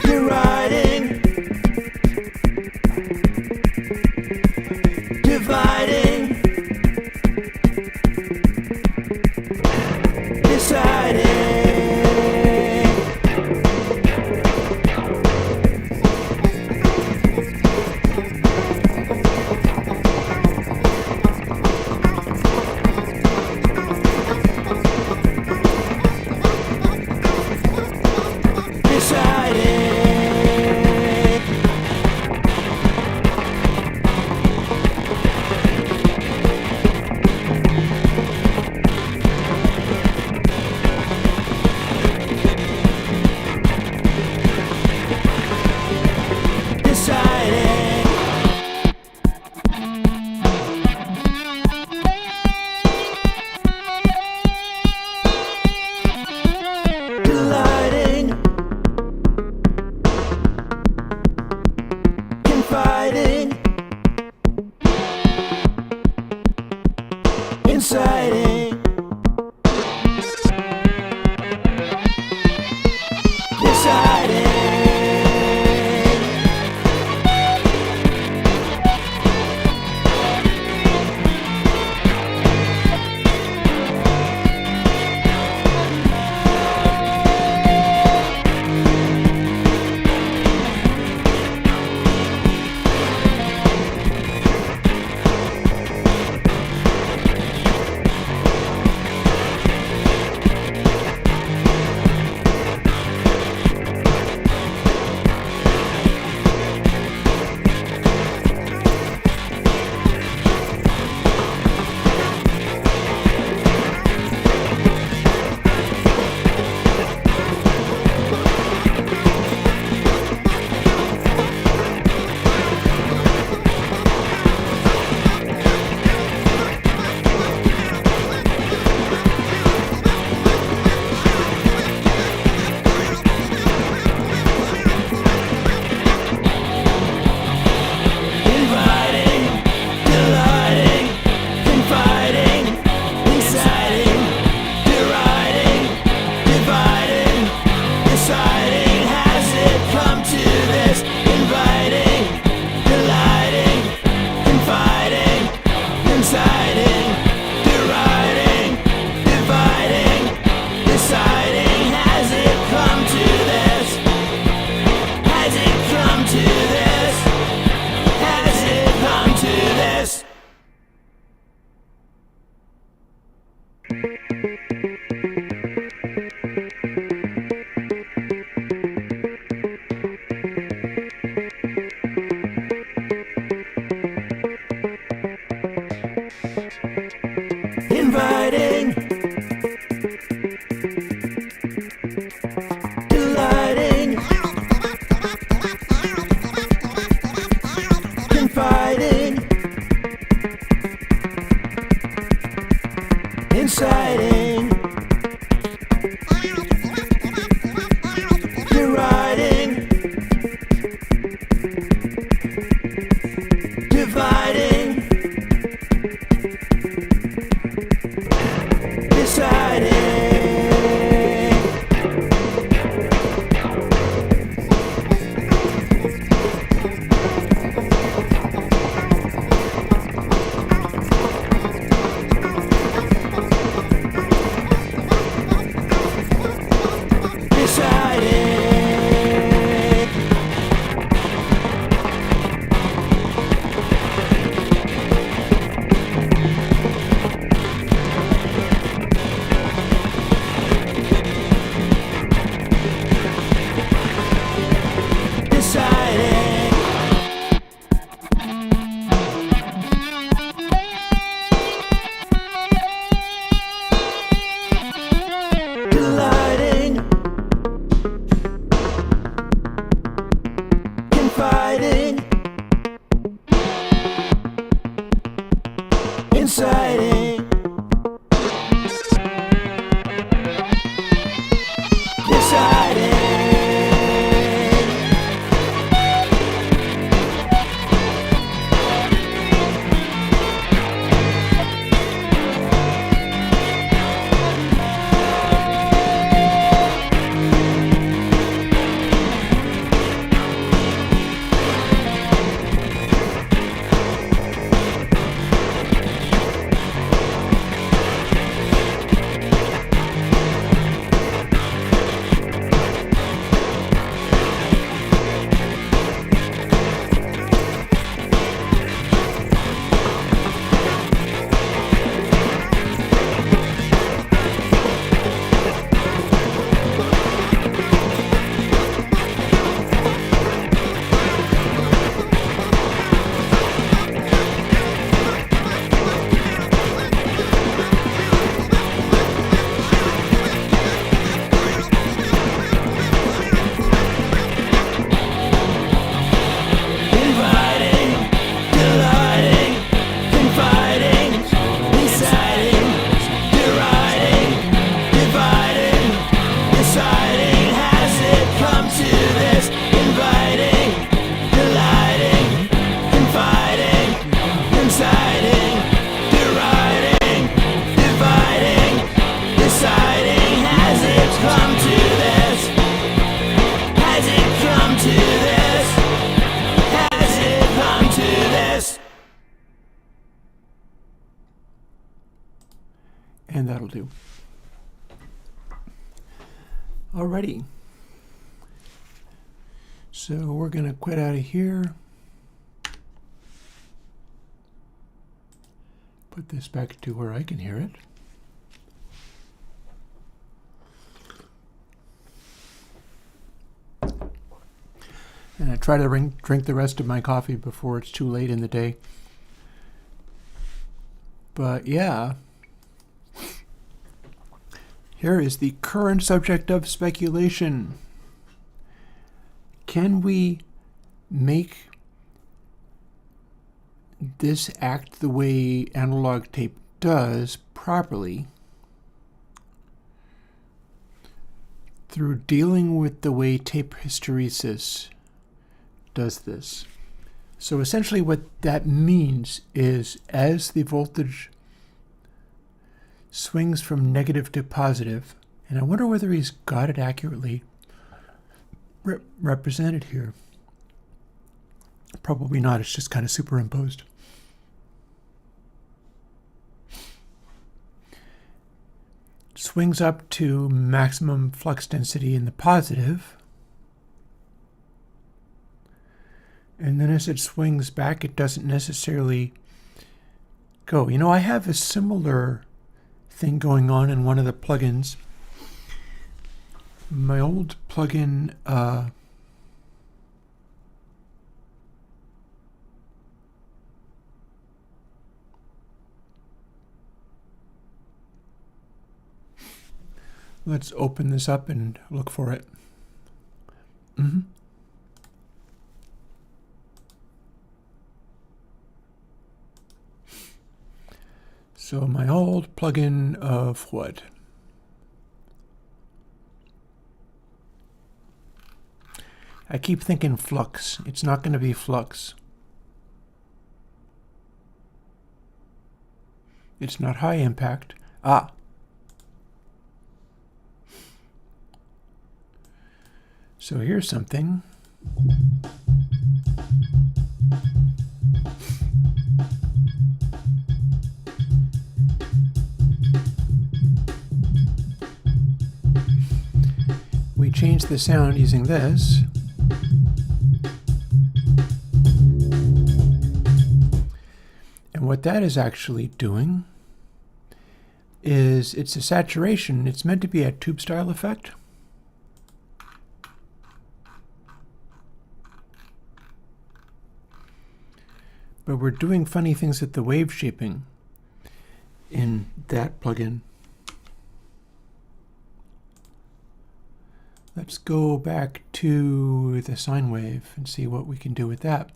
Deriding, dividing, deciding. Inciting, deciding, inviting, delighting, confiding, inciting, deriding, dividing, deciding. Confiding, inciting, deciding. will do. Alrighty. So we're going to quit out of here. Put this back to where I can hear it. And I try to drink the rest of my coffee before it's too late in the day. But yeah, here is the current subject of speculation. Can we make this act the way analog tape does properly through dealing with the way tape hysteresis does this? So essentially what that means is as the voltage swings from negative to positive, and I wonder whether he's got it accurately represented here. Probably not, it's just kind of superimposed. Swings up to maximum flux density in the positive, and then as it swings back, it doesn't necessarily go. You know, I have a similar thing going on in one of the plugins. My old plugin, let's open this up and look for it. So my old plugin of what? I keep thinking flux. It's not going to be flux. It's not high impact. Ah. So here's something. We change the sound using this. And what that is actually doing is it's a saturation. It's meant to be a tube style effect. But we're doing funny things with the wave shaping in that plugin. Let's go back to the sine wave and see what we can do with that.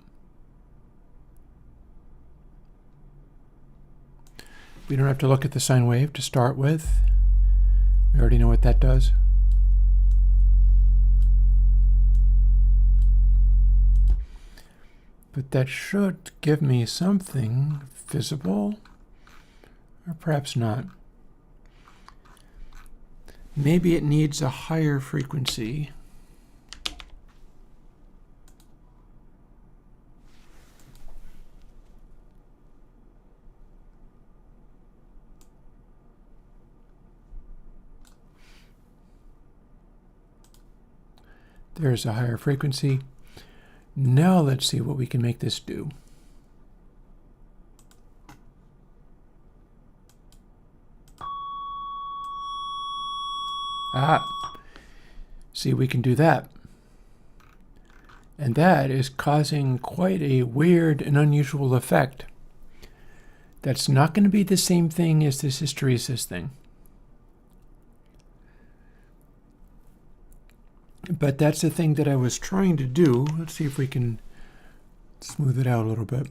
We don't have to look at the sine wave to start with. We already know what that does. But that should give me something visible, or perhaps not. Maybe it needs a higher frequency. There's a higher frequency. Now let's see what we can make this do. Ah, see, we can do that. And that is causing quite a weird and unusual effect. That's not going to be the same thing as this hysteresis thing. But that's the thing that I was trying to do. Let's see if we can smooth it out a little bit.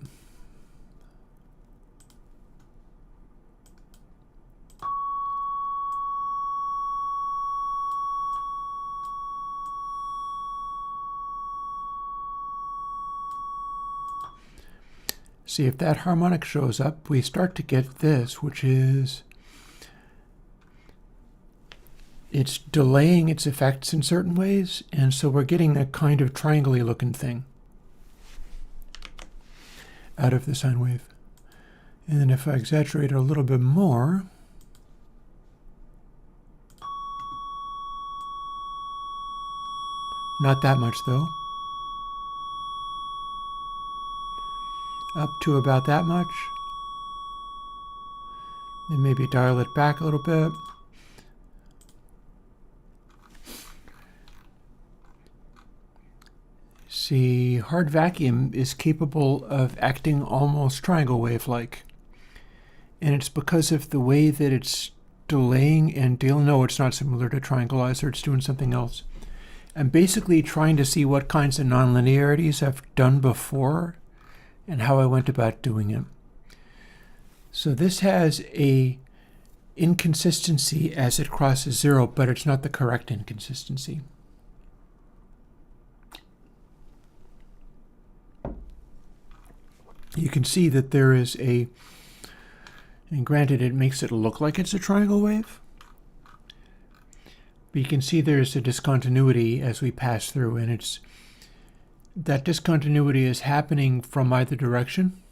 See, if that harmonic shows up, we start to get this, which is it's delaying its effects in certain ways, and so we're getting a kind of triangle-y looking thing out of the sine wave. And then if I exaggerate it a little bit more, Not that much though. Up to about that much. Then maybe dial it back a little bit. See, hard vacuum is capable of acting almost triangle wave-like. And it's because of the way that it's delaying and dealing. No, it's not similar to triangleizer, it's doing something else. I'm basically trying to see what kinds of nonlinearities I've done before and how I went about doing it. So this has a inconsistency as it crosses 0, but it's not the correct inconsistency. You can see that there is a, and granted it makes it look like it's a triangle wave, but you can see there's a discontinuity as we pass through, and that discontinuity is happening from either direction.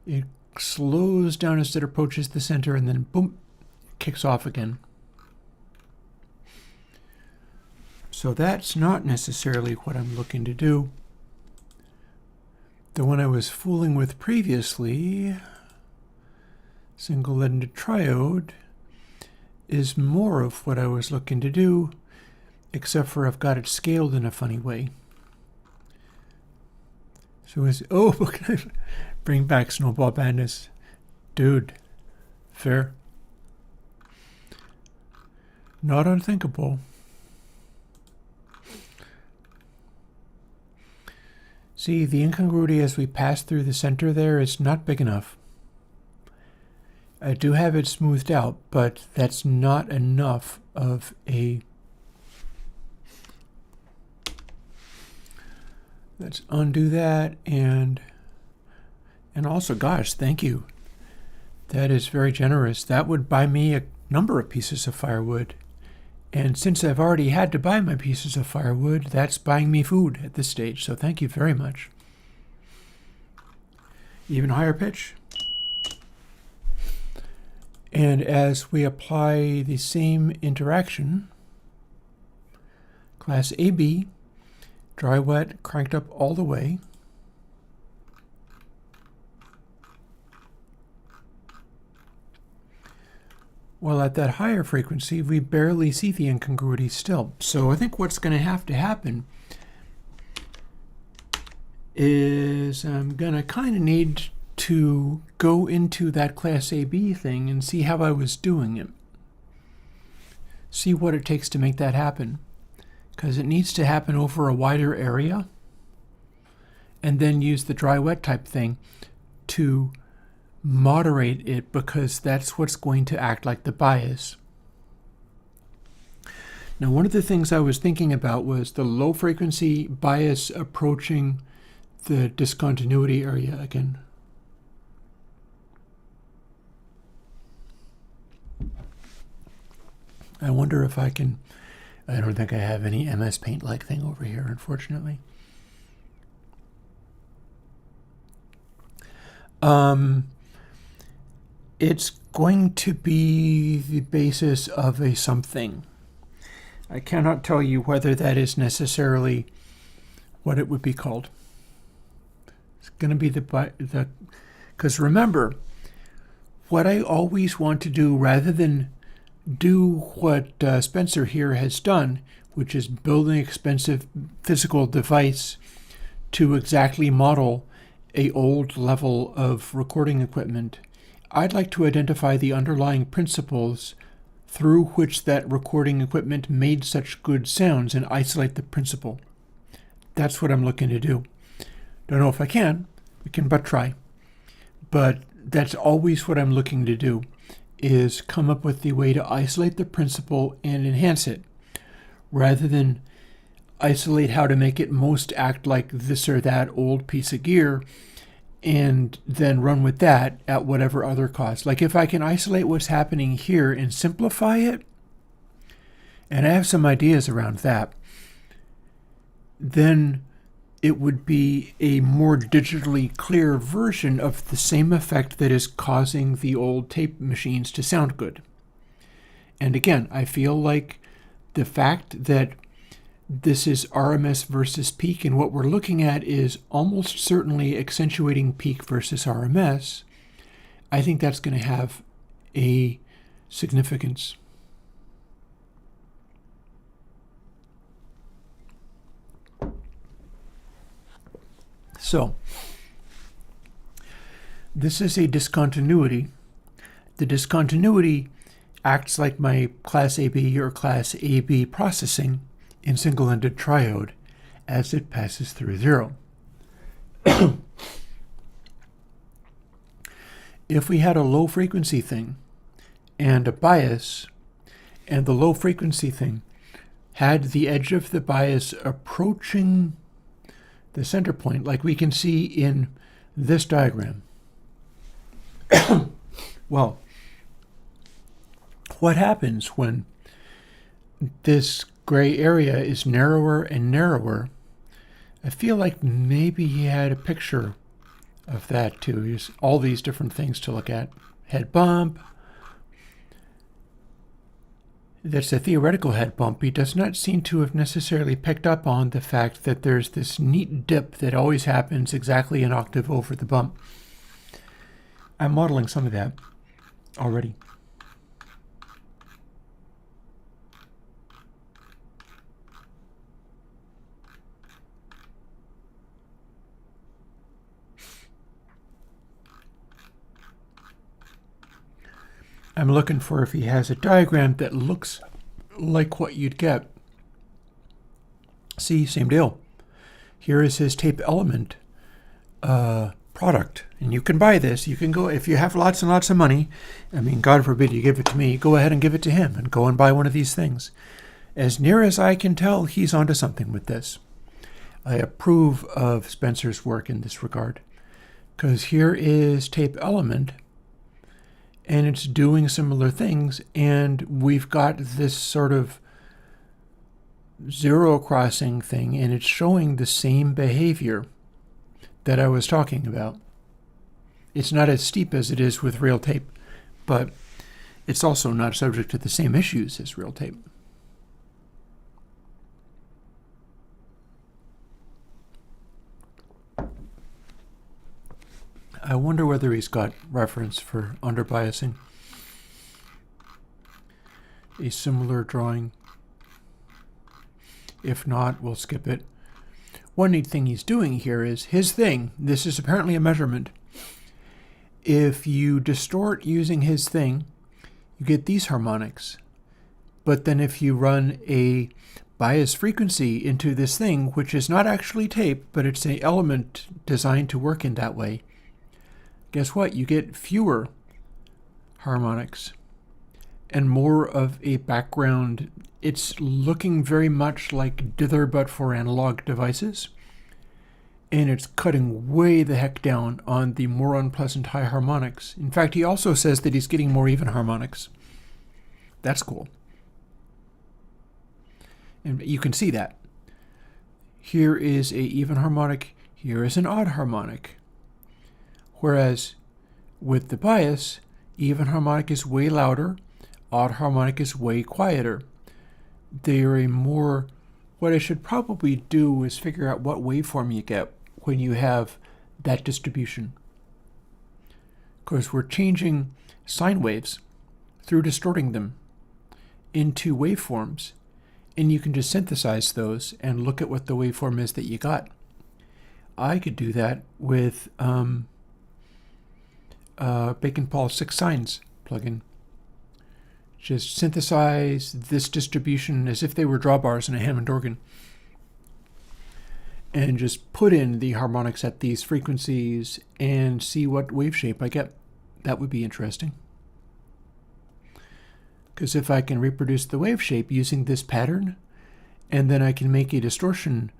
It slows down as it approaches the center and then boom, kicks off again. So that's not necessarily what I'm looking to do. The one I was fooling with previously, single-ended triode, is more of what I was looking to do, except for I've got it scaled in a funny way. So look, bring back Snowball Madness. Dude, fair. Not unthinkable. See, the incongruity as we pass through the center there is not big enough. I do have it smoothed out, but that's not enough of a... Let's undo that, and also, gosh, thank you. That is very generous. That would buy me a number of pieces of firewood. And since I've already had to buy my pieces of firewood, that's buying me food at this stage, so thank you very much. Even higher pitch. And as we apply the same interaction, class AB, dry wet cranked up all the way. Well, at that higher frequency, we barely see the incongruity still. So I think what's going to happen is I'm going to kind of need to go into that Class AB thing and see how I was doing it. See what it takes to make that happen. Because it needs to happen over a wider area. And then use the dry-wet type thing to moderate it, because that's what's going to act like the bias. Now, one of the things I was thinking about was the low frequency bias approaching the discontinuity area again. I wonder if I can... I don't think I have any MS Paint-like thing over here, unfortunately. It's going to be the basis of a something. I cannot tell you whether that is necessarily what it would be called. It's going to be the because remember, what I always want to do, rather than do what Spencer here has done, which is build an expensive physical device to exactly model a old level of recording equipment, I'd like to identify the underlying principles through which that recording equipment made such good sounds and isolate the principle. That's what I'm looking to do. Don't know if I can. We can but try. But that's always what I'm looking to do, is come up with the way to isolate the principle and enhance it, rather than isolate how to make it most act like this or that old piece of gear and then run with that at whatever other cost. Like if I can isolate what's happening here and simplify it, and I have some ideas around that, then it would be a more digitally clear version of the same effect that is causing the old tape machines to sound good. And again, I feel like the fact that This is RMS versus peak, and what we're looking at is almost certainly accentuating peak versus RMS. I think that's going to have a significance. So, this is a discontinuity. The discontinuity acts like my class AB or class AB processing in single-ended triode as it passes through zero. If we had a low frequency thing and a bias, and the low frequency thing had the edge of the bias approaching the center point, like we can see in this diagram. Well, what happens when this gray area is narrower and narrower? I feel like maybe he had a picture of that too. Here's all these different things to look at. Head bump. That's a theoretical head bump. He does not seem to have necessarily picked up on the fact that there's this neat dip that always happens exactly an octave over the bump. I'm modeling some of that already. I'm looking for if he has a diagram that looks like what you'd get. See, same deal. Here is his tape element product. And you can buy this. You can go, if you have lots and lots of money, I mean, God forbid you give it to me, go ahead and give it to him and go and buy one of these things. As near as I can tell, he's onto something with this. I approve of Spencer's work in this regard, because here is tape element, and it's doing similar things, and we've got this sort of zero crossing thing, and it's showing the same behavior that I was talking about. It's not as steep as it is with real tape, but it's also not subject to the same issues as real tape. I wonder whether he's got reference for underbiasing. A similar drawing. If not, we'll skip it. One neat thing he's doing here is his thing. This is apparently a measurement. If you distort using his thing, you get these harmonics. But then if you run a bias frequency into this thing, which is not actually tape, but it's an element designed to work in that way, guess what? You get fewer harmonics and more of a background. It's looking very much like dither, but for analog devices. And it's cutting way the heck down on the more unpleasant high harmonics. In fact, he also says that he's getting more even harmonics. That's cool. And you can see that. Here is a even harmonic. Here is an odd harmonic. Whereas with the bias, even harmonic is way louder, odd harmonic is way quieter. They are a more, what I should probably do is figure out what waveform you get when you have that distribution. Because we're changing sine waves through distorting them into waveforms, and you can just synthesize those and look at what the waveform is that you got. I could do that with Bacon-Paul 6 Sines plugin. Just synthesize this distribution as if they were drawbars in a Hammond organ, and just put in the harmonics at these frequencies and see what wave shape I get. That would be interesting. Because if I can reproduce the wave shape using this pattern, and then I can make a distortion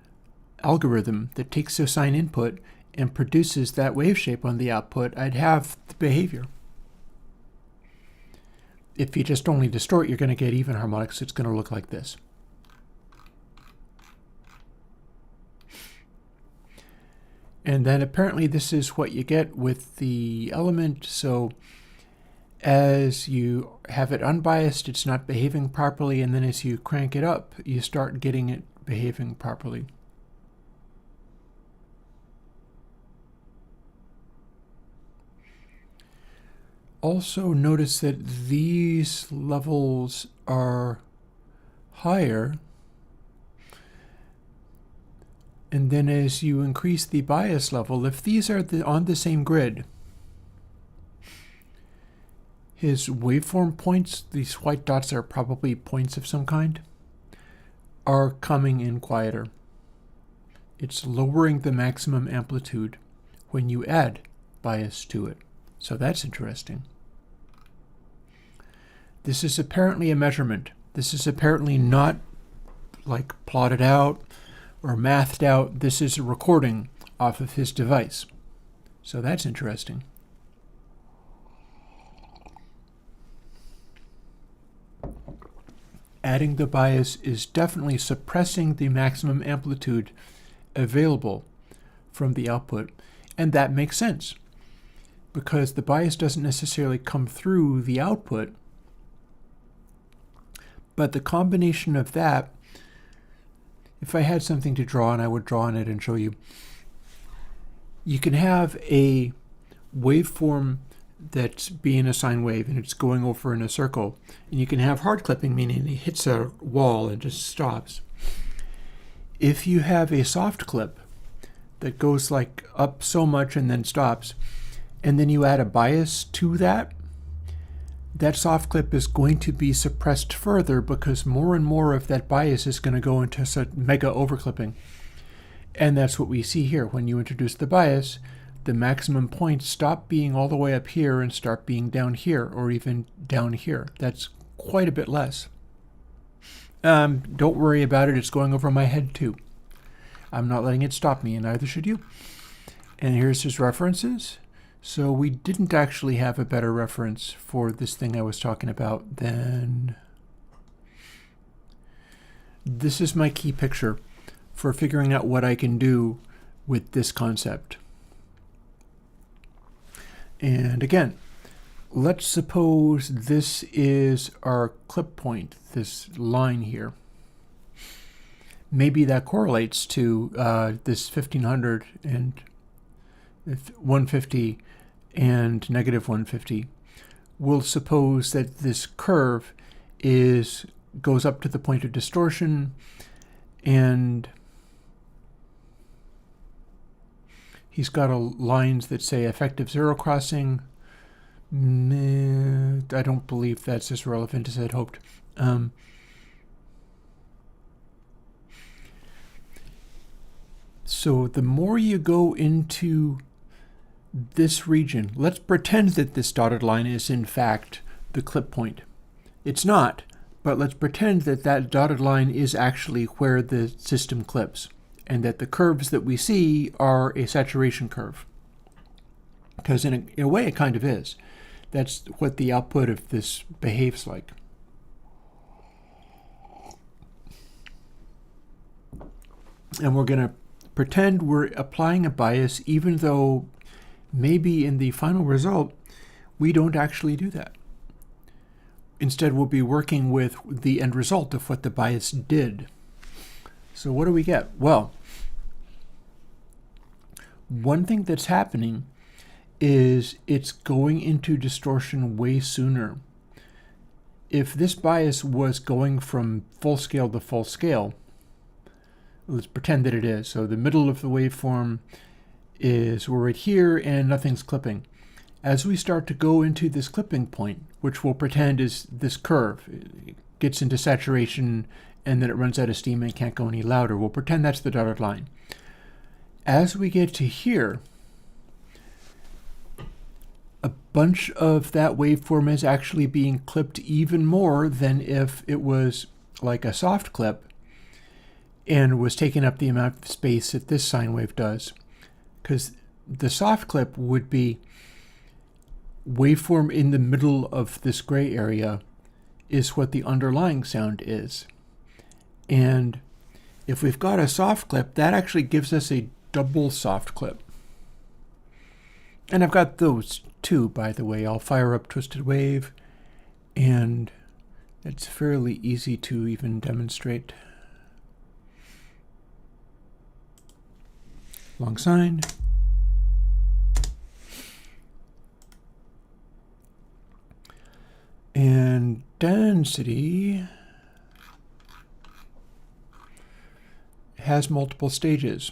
algorithm that takes a sine input and produces that wave shape on the output, I'd have the behavior. If you just only distort, you're going to get even harmonics. It's going to look like this. And then apparently this is what you get with the element. So as you have it unbiased, it's not behaving properly, and then as you crank it up, you start getting it behaving properly. Also notice that these levels are higher, and then as you increase the bias level, if these are on the same grid, his waveform points, these white dots are probably points of some kind, are coming in quieter. It's lowering the maximum amplitude when you add bias to it. So that's interesting. This is apparently a measurement. This is apparently not like plotted out or mathed out. This is a recording off of his device. So that's interesting. Adding the bias is definitely suppressing the maximum amplitude available from the output, and that makes sense because the bias doesn't necessarily come through the output, but the combination of that, if I had something to draw on, I would draw on it and show you. You can have a waveform that's being a sine wave and it's going over in a circle, and you can have hard clipping, meaning it hits a wall and just stops. If you have a soft clip that goes like up so much and then stops, and then you add a bias to that, that soft clip is going to be suppressed further because more and more of that bias is going to go into such mega overclipping. And that's what we see here. When you introduce the bias, the maximum points stop being all the way up here and start being down here or even down here. That's quite a bit less. Don't worry about it. It's going over my head too. I'm not letting it stop me, and neither should you. And here's his references. So we didn't actually have a better reference for this thing I was talking about than this is my key picture for figuring out what I can do with this concept. And again, let's suppose this is our clip point, this line here. Maybe that correlates to this 1500 and 150 and negative 150. We'll suppose that this curve goes up to the point of distortion, and he's got lines that say effective zero crossing. I don't believe that's as relevant as I'd hoped. So the more you go into this region, let's pretend that this dotted line is in fact the clip point. It's not, but let's pretend that that dotted line is actually where the system clips, and that the curves that we see are a saturation curve. Because in a way it kind of is. That's what the output of this behaves like. And we're going to pretend we're applying a bias even though maybe in the final result we don't actually do that. Instead, we'll be working with the end result of what the bias did. So what do we get? Well, one thing that's happening is it's going into distortion way sooner. If this bias was going from full scale to full scale, let's pretend that it is. So the middle of the waveform we're right here and nothing's clipping. As we start to go into this clipping point, which we'll pretend is this curve, it gets into saturation and then it runs out of steam and can't go any louder. We'll pretend that's the dotted line. As we get to here, a bunch of that waveform is actually being clipped even more than if it was like a soft clip and was taking up the amount of space that this sine wave does. Because the soft clip would be waveform in the middle of this gray area is what the underlying sound is. And if we've got a soft clip, that actually gives us a double soft clip. And I've got those too, by the way. I'll fire up Twisted Wave, and it's fairly easy to even demonstrate. long sine. And density has multiple stages.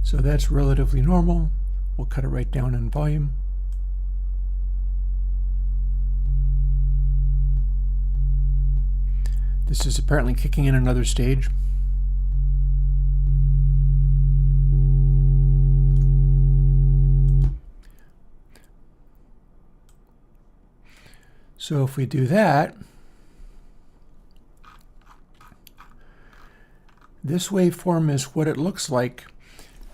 So that's relatively normal. We'll cut it right down in volume. This is apparently kicking in another stage. So if we do that, this waveform is what it looks like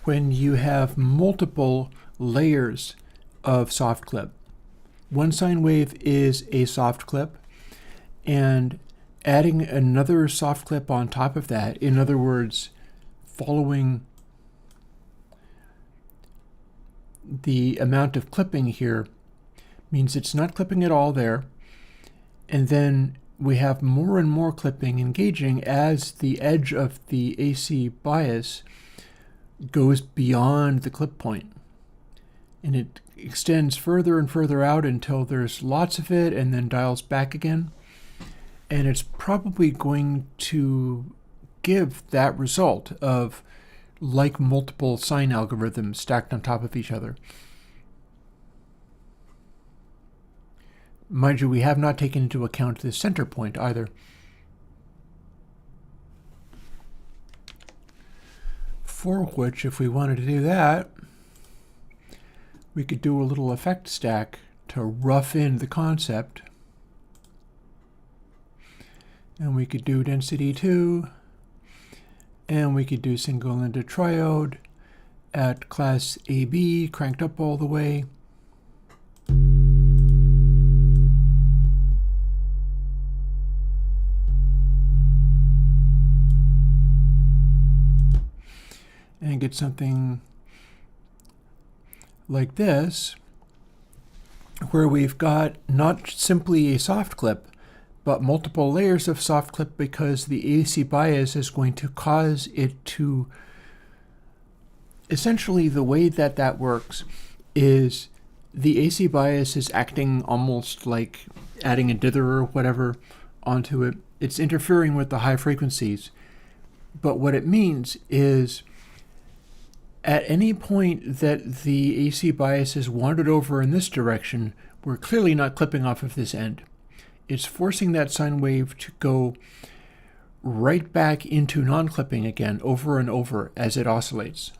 when you have multiple layers of soft clip. One sine wave is a soft clip, and adding another soft clip on top of that, in other words, following the amount of clipping here, means it's not clipping at all there. And then we have more and more clipping engaging as the edge of the AC bias goes beyond the clip point. And it extends further and further out until there's lots of it and then dials back again. And it's probably going to give that result of like multiple sine algorithms stacked on top of each other. Mind you, we have not taken into account the center point either. For which, if we wanted to do that, we could do a little effect stack to rough in the concept. And we could do density 2, and we could do single lambda triode at class AB, cranked up all the way. And get something like this, where we've got not simply a soft clip, but multiple layers of soft clip, because the AC bias is going to cause it to, essentially the way that that works is the AC bias is acting almost like adding a dither or whatever onto it. It's interfering with the high frequencies. But what it means is at any point that the AC bias is wandered over in this direction, we're clearly not clipping off of this end. It's forcing that sine wave to go right back into non-clipping again over and over as it oscillates.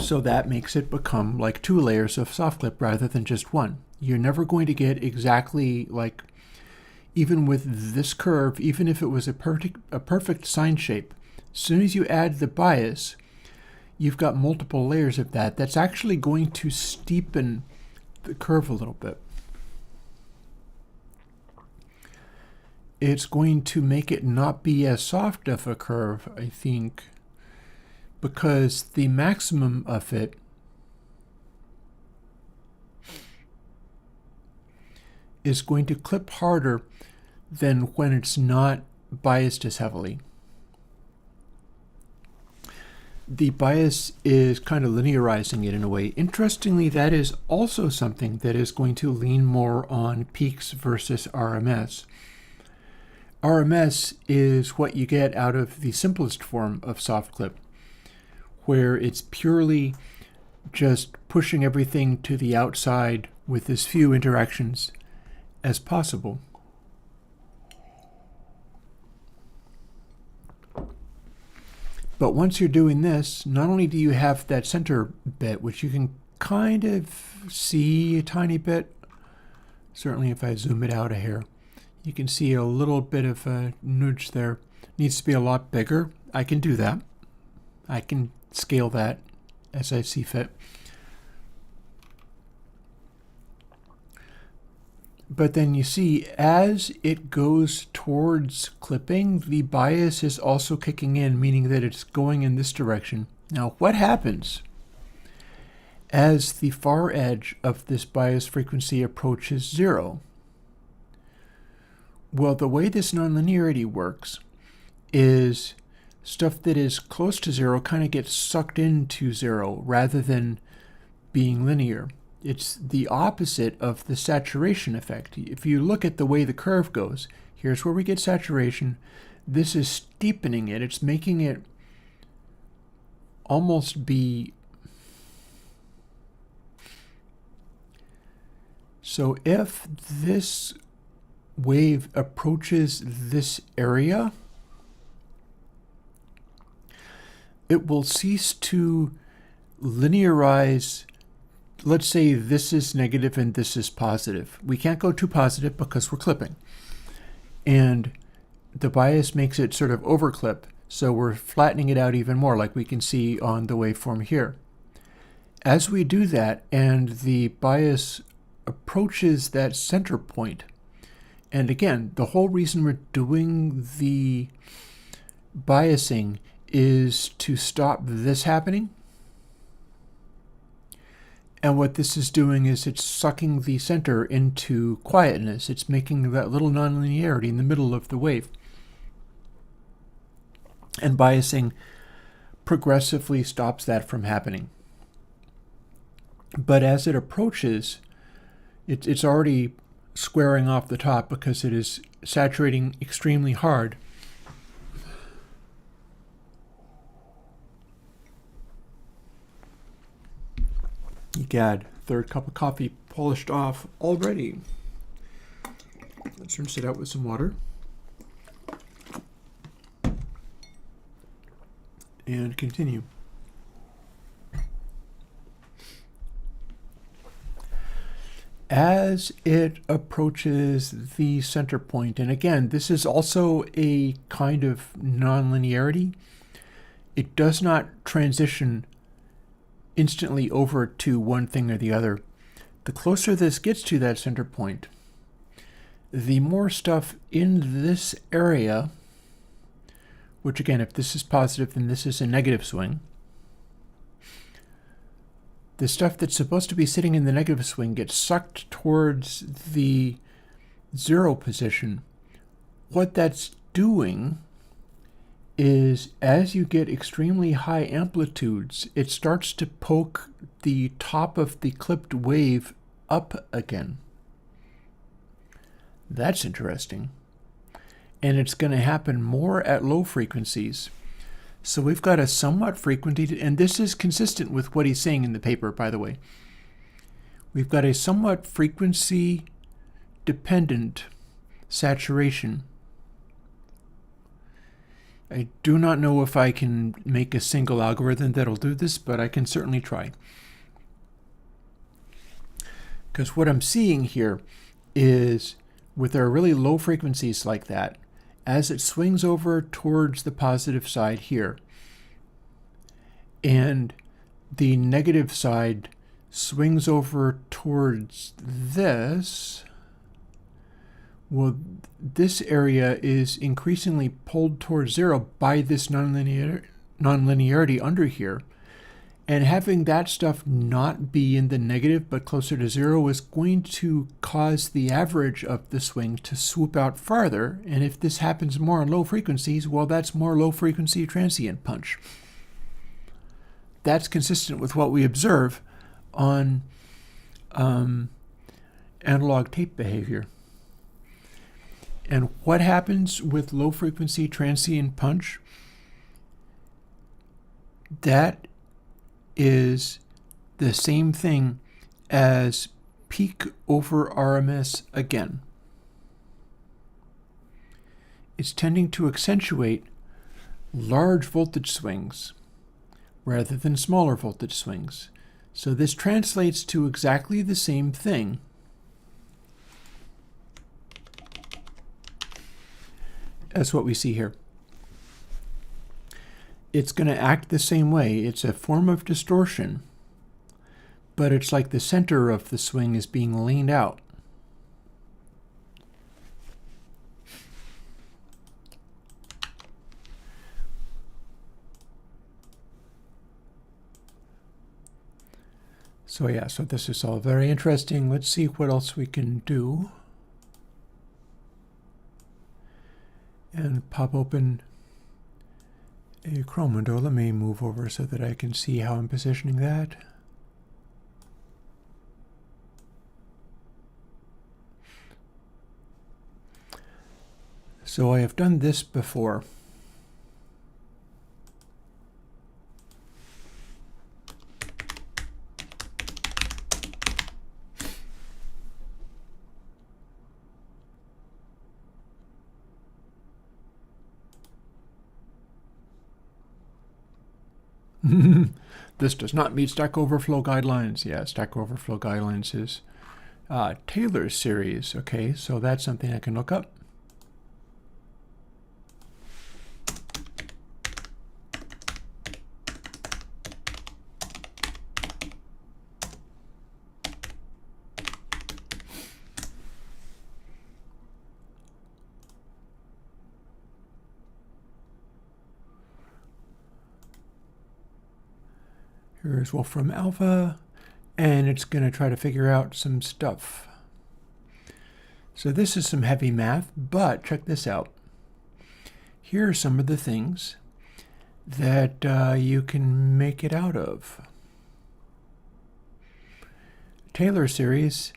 So that makes it become like 2 layers of soft clip rather than just one. You're never going to get exactly like, even with this curve, even if it was a perfect sine shape, as soon as you add the bias, you've got multiple layers of that. That's actually going to steepen the curve a little bit. It's going to make it not be as soft of a curve, I think, because the maximum of it is going to clip harder than when it's not biased as heavily. The bias is kind of linearizing it in a way. Interestingly, that is also something that is going to lean more on peaks versus RMS. RMS is what you get out of the simplest form of soft clip, where it's purely just pushing everything to the outside with as few interactions as possible. But once you're doing this, not only do you have that center bit, which you can kind of see a tiny bit, certainly if I zoom it out a hair, you can see a little bit of a nudge there. Needs to be a lot bigger. I can do that. I can scale that as I see fit. But then you see, as it goes towards clipping, the bias is also kicking in, meaning that it's going in this direction. Now, what happens as the far edge of this bias frequency approaches 0? Well, the way this nonlinearity works is stuff that is close to zero kind of gets sucked into zero rather than being linear. It's the opposite of the saturation effect. If you look at the way the curve goes, here's where we get saturation. This is steepening it. It's making it almost be... So if this wave approaches this area, it will cease to linearize. Let's say this is negative and this is positive. We can't go too positive because we're clipping. And the bias makes it sort of overclip, so we're flattening it out even more, like we can see on the waveform here. As we do that and the bias approaches that center point, and again, the whole reason we're doing the biasing is to stop this happening. And what this is doing is it's sucking the center into quietness. It's making that little nonlinearity in the middle of the wave. And biasing progressively stops that from happening. But as it approaches, it's already squaring off the top because it is saturating extremely hard. Egad, third cup of coffee polished off already. Let's rinse it out with some water. And continue. As it approaches the center point, and again, this is also a kind of nonlinearity, it does not transition instantly over to one thing or the other. The closer this gets to that center point, the more stuff in this area, which again, if this is positive, then this is a negative swing. The stuff that's supposed to be sitting in the negative swing gets sucked towards the zero position. What that's doing is, as you get extremely high amplitudes, it starts to poke the top of the clipped wave up again. That's interesting. And it's going to happen more at low frequencies. So we've got a somewhat frequency, and this is consistent with what he's saying in the paper, by the way. We've got a somewhat frequency-dependent saturation. I do not know if I can make a single algorithm that'll do this, but I can certainly try. Because what I'm seeing here is, with our really low frequencies like that, as it swings over towards the positive side here, and the negative side swings over towards this, well, this area is increasingly pulled towards zero by this nonlinearity under here. And having that stuff not be in the negative but closer to zero is going to cause the average of the swing to swoop out farther. And if this happens more on low frequencies, well, that's more low frequency transient punch. That's consistent with what we observe on analog tape behavior. And what happens with low frequency transient punch? That is the same thing as peak over RMS again. It's tending to accentuate large voltage swings rather than smaller voltage swings. So this translates to exactly the same thing as what we see here. It's going to act the same way. It's a form of distortion, but it's like the center of the swing is being leaned out. So yeah, so this is all very interesting. Let's see what else we can do. and pop open a Chrome window. Let me move over so that I can see how I'm positioning that. So I have done this before. This does not meet Stack Overflow guidelines. Yeah, Stack Overflow guidelines is Taylor's series. Okay, so that's something I can look up. Here's Wolfram Alpha, and it's going to try to figure out some stuff. So this is some heavy math, but check this out. Here are some of the things that you can make it out of. Taylor series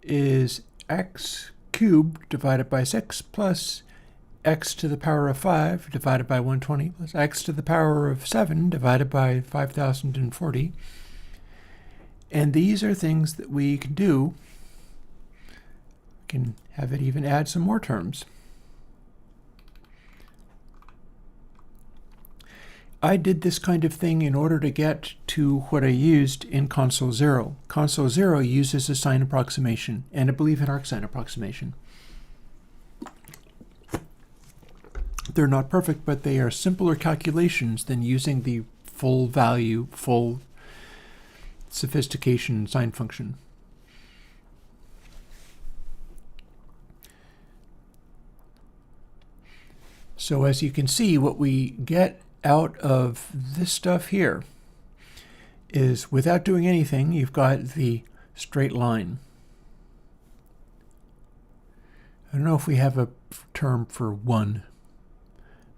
is x cubed divided by 6 plus x to the power of 5 divided by 120 plus x to the power of 7 divided by 5040. And these are things that we can do. We can have it even add some more terms. I did this kind of thing in order to get to what I used in Console 0. Console 0 uses a sign approximation, and I believe an arcsign approximation. They're not perfect, but they are simpler calculations than using the full value, full sophistication sign function. So as you can see, what we get out of this stuff here is, without doing anything, you've got the straight line. I don't know if we have a term for 1.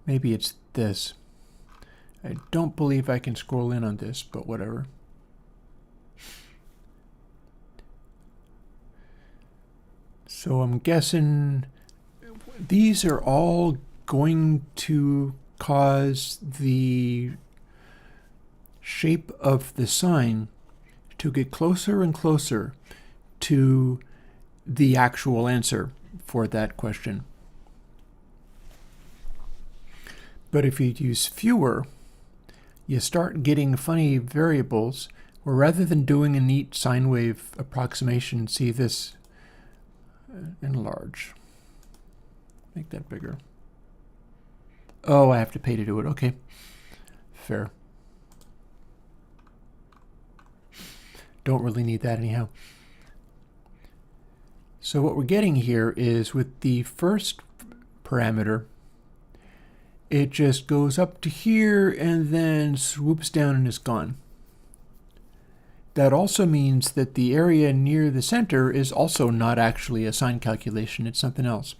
Maybe it's this. I don't believe I can scroll in on this, but whatever. So I'm guessing these are all going to cause the shape of the sign to get closer and closer to the actual answer for that question. But if you use fewer, you start getting funny variables where, rather than doing a neat sine wave approximation, see this enlarge. Make that bigger. Oh, I have to pay to do it. Okay, fair. Don't really need that anyhow. So what we're getting here is, with the first parameter, it just goes up to here and then swoops down and is gone. That also means that the area near the center is also not actually a sign calculation, it's something else.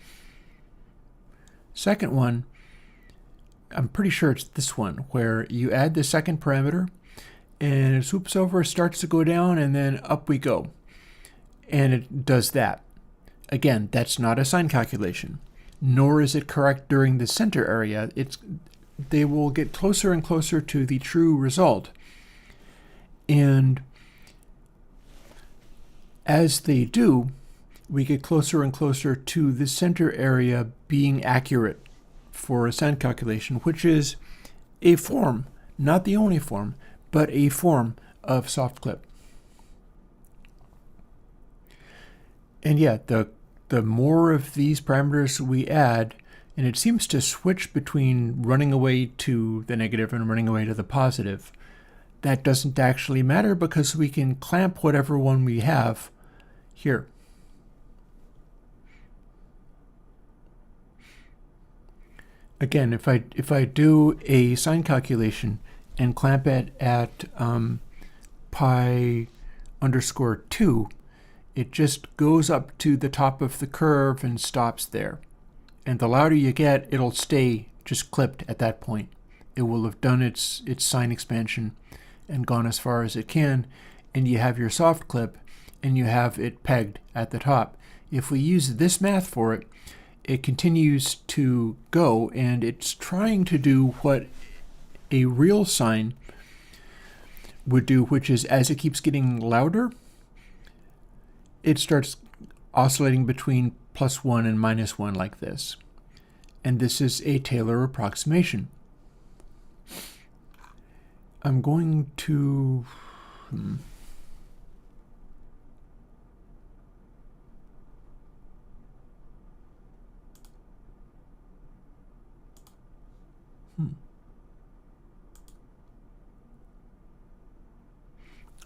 Second one, I'm pretty sure it's this one, where you add the second parameter and it swoops over, starts to go down, and then up we go. And it does that. Again, that's not a sign calculation, nor is it correct during the center area. They will get closer and closer to the true result. And as they do, we get closer and closer to the center area being accurate for a sign calculation, which is a form, not the only form, but a form of soft clip. And yeah, the more of these parameters we add, and it seems to switch between running away to the negative and running away to the positive. That doesn't actually matter because we can clamp whatever one we have here. Again, if I do a sign calculation and clamp it at pi underscore 2, it just goes up to the top of the curve and stops there. And the louder you get, it'll stay just clipped at that point. It will have done its sign expansion and gone as far as it can, and you have your soft clip, and you have it pegged at the top. If we use this math for it, it continues to go, and it's trying to do what a real sine would do, which is as it keeps getting louder, it starts oscillating between +1 and -1 like this. And this is a Taylor approximation. I'm going to...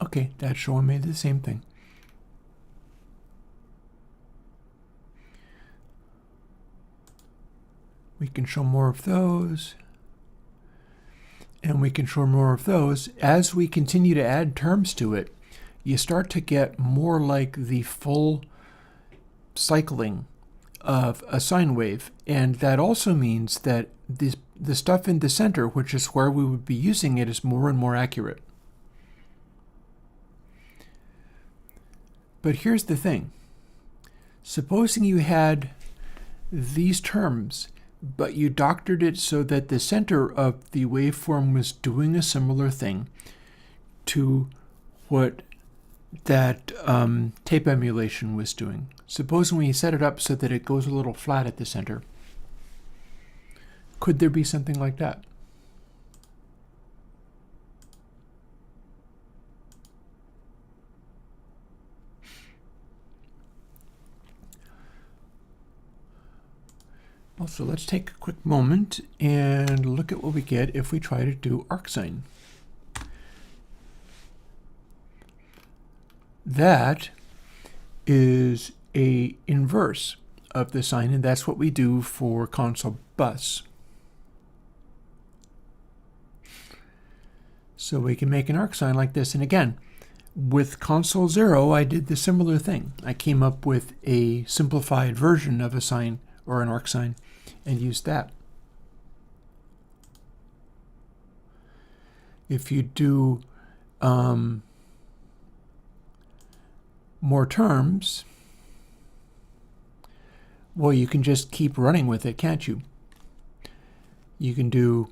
Okay, that's showing me the same thing. We can show more of those. And we can show more of those. As we continue to add terms to it, you start to get more like the full cycling of a sine wave. And that also means that the stuff in the center, which is where we would be using it, is more and more accurate. But here's the thing. Supposing you had these terms, but you doctored it so that the center of the waveform was doing a similar thing to what that tape emulation was doing. Supposing we set it up so that it goes a little flat at the center. Could there be something like that? Also, let's take a quick moment and look at what we get if we try to do arcsine. That is a inverse of the sine, and that's what we do for console bus. So we can make an arcsine like this, and again, with console 0, I did the similar thing. I came up with a simplified version of a sine or an arcsine and used that. If you do more terms, well, you can just keep running with it, can't you? You can do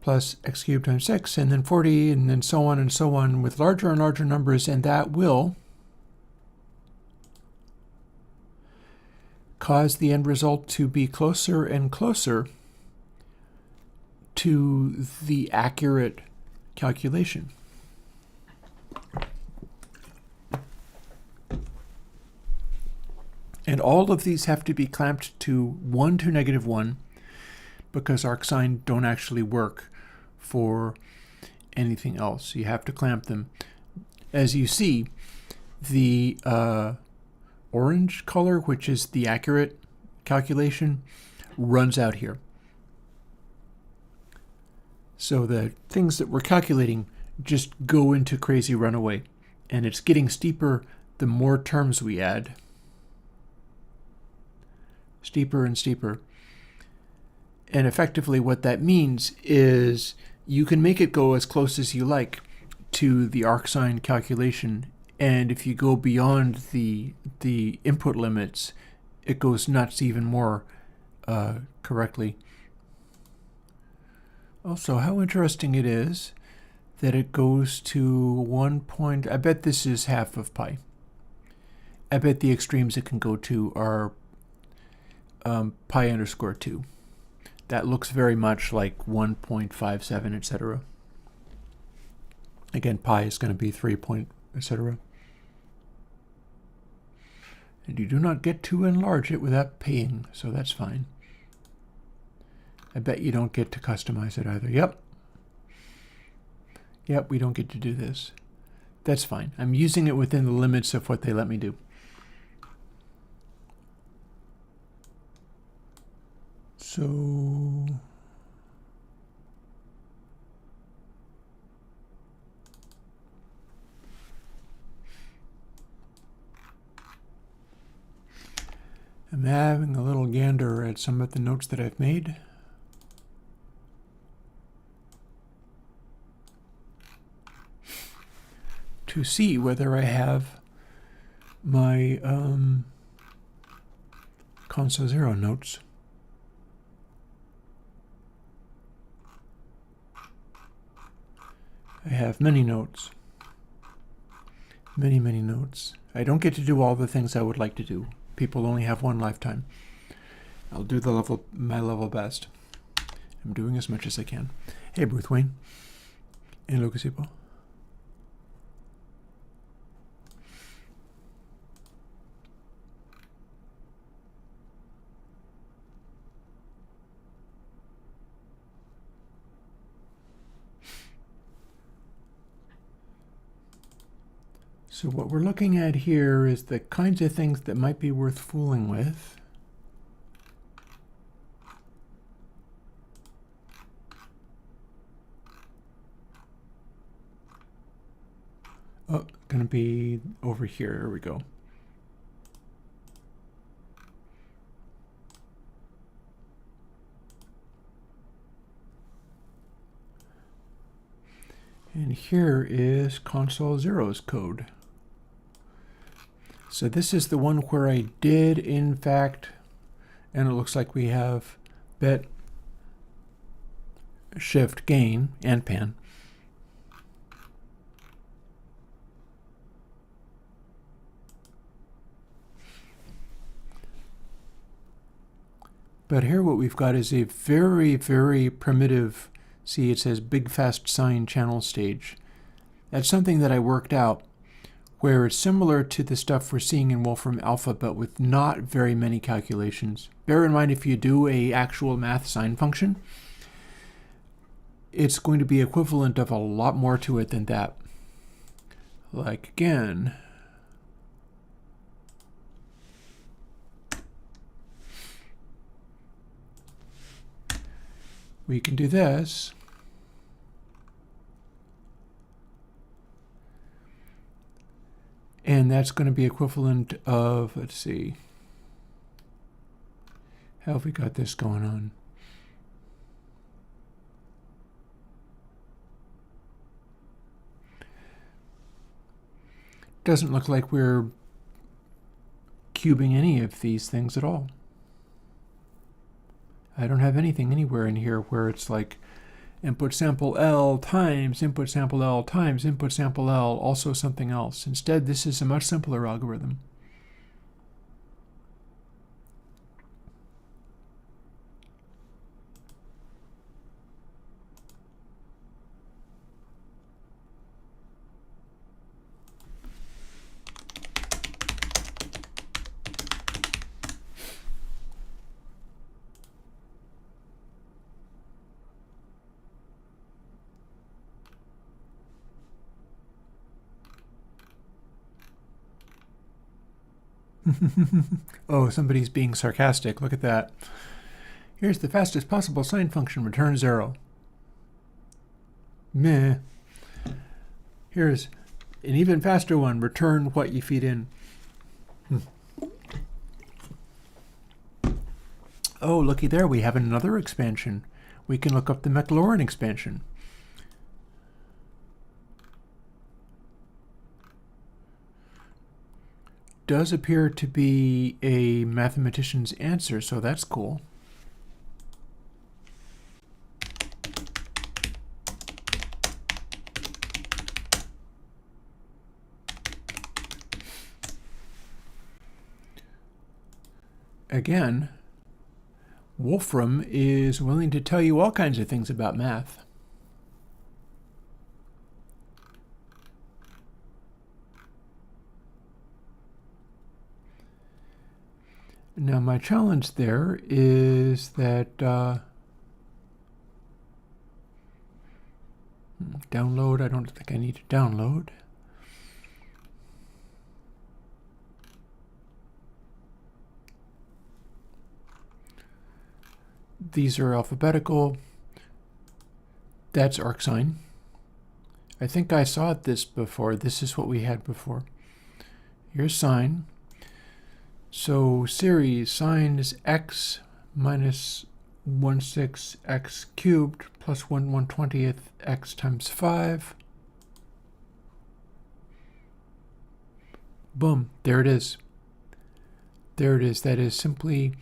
plus x cubed times 6, and then 40, and then so on with larger and larger numbers, and that will cause the end result to be closer and closer to the accurate calculation. And all of these have to be clamped to 1 to -1 because arcsine don't actually work for anything else. You have to clamp them. As you see, the orange color, which is the accurate calculation, runs out here. So the things that we're calculating just go into crazy runaway. And it's getting steeper the more terms we add. Steeper and steeper. And effectively what that means is you can make it go as close as you like to the arcsine calculation, and if you go beyond the input limits, it goes nuts even more correctly. Also, how interesting it is that it goes to 1 point. I bet this is half of pi. I bet the extremes it can go to are pi underscore 2. That looks very much like 1.57, etc. Again, pi is going to be 3 point, etc. And you do not get to enlarge it without paying, so that's fine. I bet you don't get to customize it either. Yep, we don't get to do this. That's fine. I'm using it within the limits of what they let me do. So I'm having a little gander at some of the notes that I've made. To see whether I have my console 0 notes. I have many notes. Many notes. I don't get to do all the things I would like to do. People only have one lifetime. I'll do my level best. I'm doing as much as I can. Hey, Bruce Wayne. And Lucas Ipo. So what we're looking at here is the kinds of things that might be worth fooling with. Oh, gonna be over here. Here we go. And here is console 0's code. So this is the one where I did, in fact, and it looks like we have bet, shift, gain, and pan. But here what we've got is a very primitive, see it says big fast sine channel stage. That's something that I worked out where it's similar to the stuff we're seeing in Wolfram Alpha, but with not very many calculations. Bear in mind, if you do a actual math sine function, it's going to be equivalent of a lot more to it than that. Like again, we can do this. And that's going to be equivalent of, let's see, how have we got this going on? Doesn't look like we're cubing any of these things at all. I don't have anything anywhere in here where it's like input sample L times input sample L times input sample L, also something else. Instead, this is a much simpler algorithm. Oh, somebody's being sarcastic. Look at that. Here's the fastest possible sine function, return 0. Meh. Here's an even faster one, return what you feed in. Oh, looky there, we have another expansion. We can look up the Maclaurin expansion. Does appear to be a mathematician's answer, so that's cool. Again, Wolfram is willing to tell you all kinds of things about math. Now my challenge there is that download, I don't think I need to download. These are alphabetical. That's arcsine. I think I saw this before. This is what we had before. Here's sine. So series sine is x minus 1/6 x cubed plus 1/120th x times 5. Boom, there it is. There it is. That is simply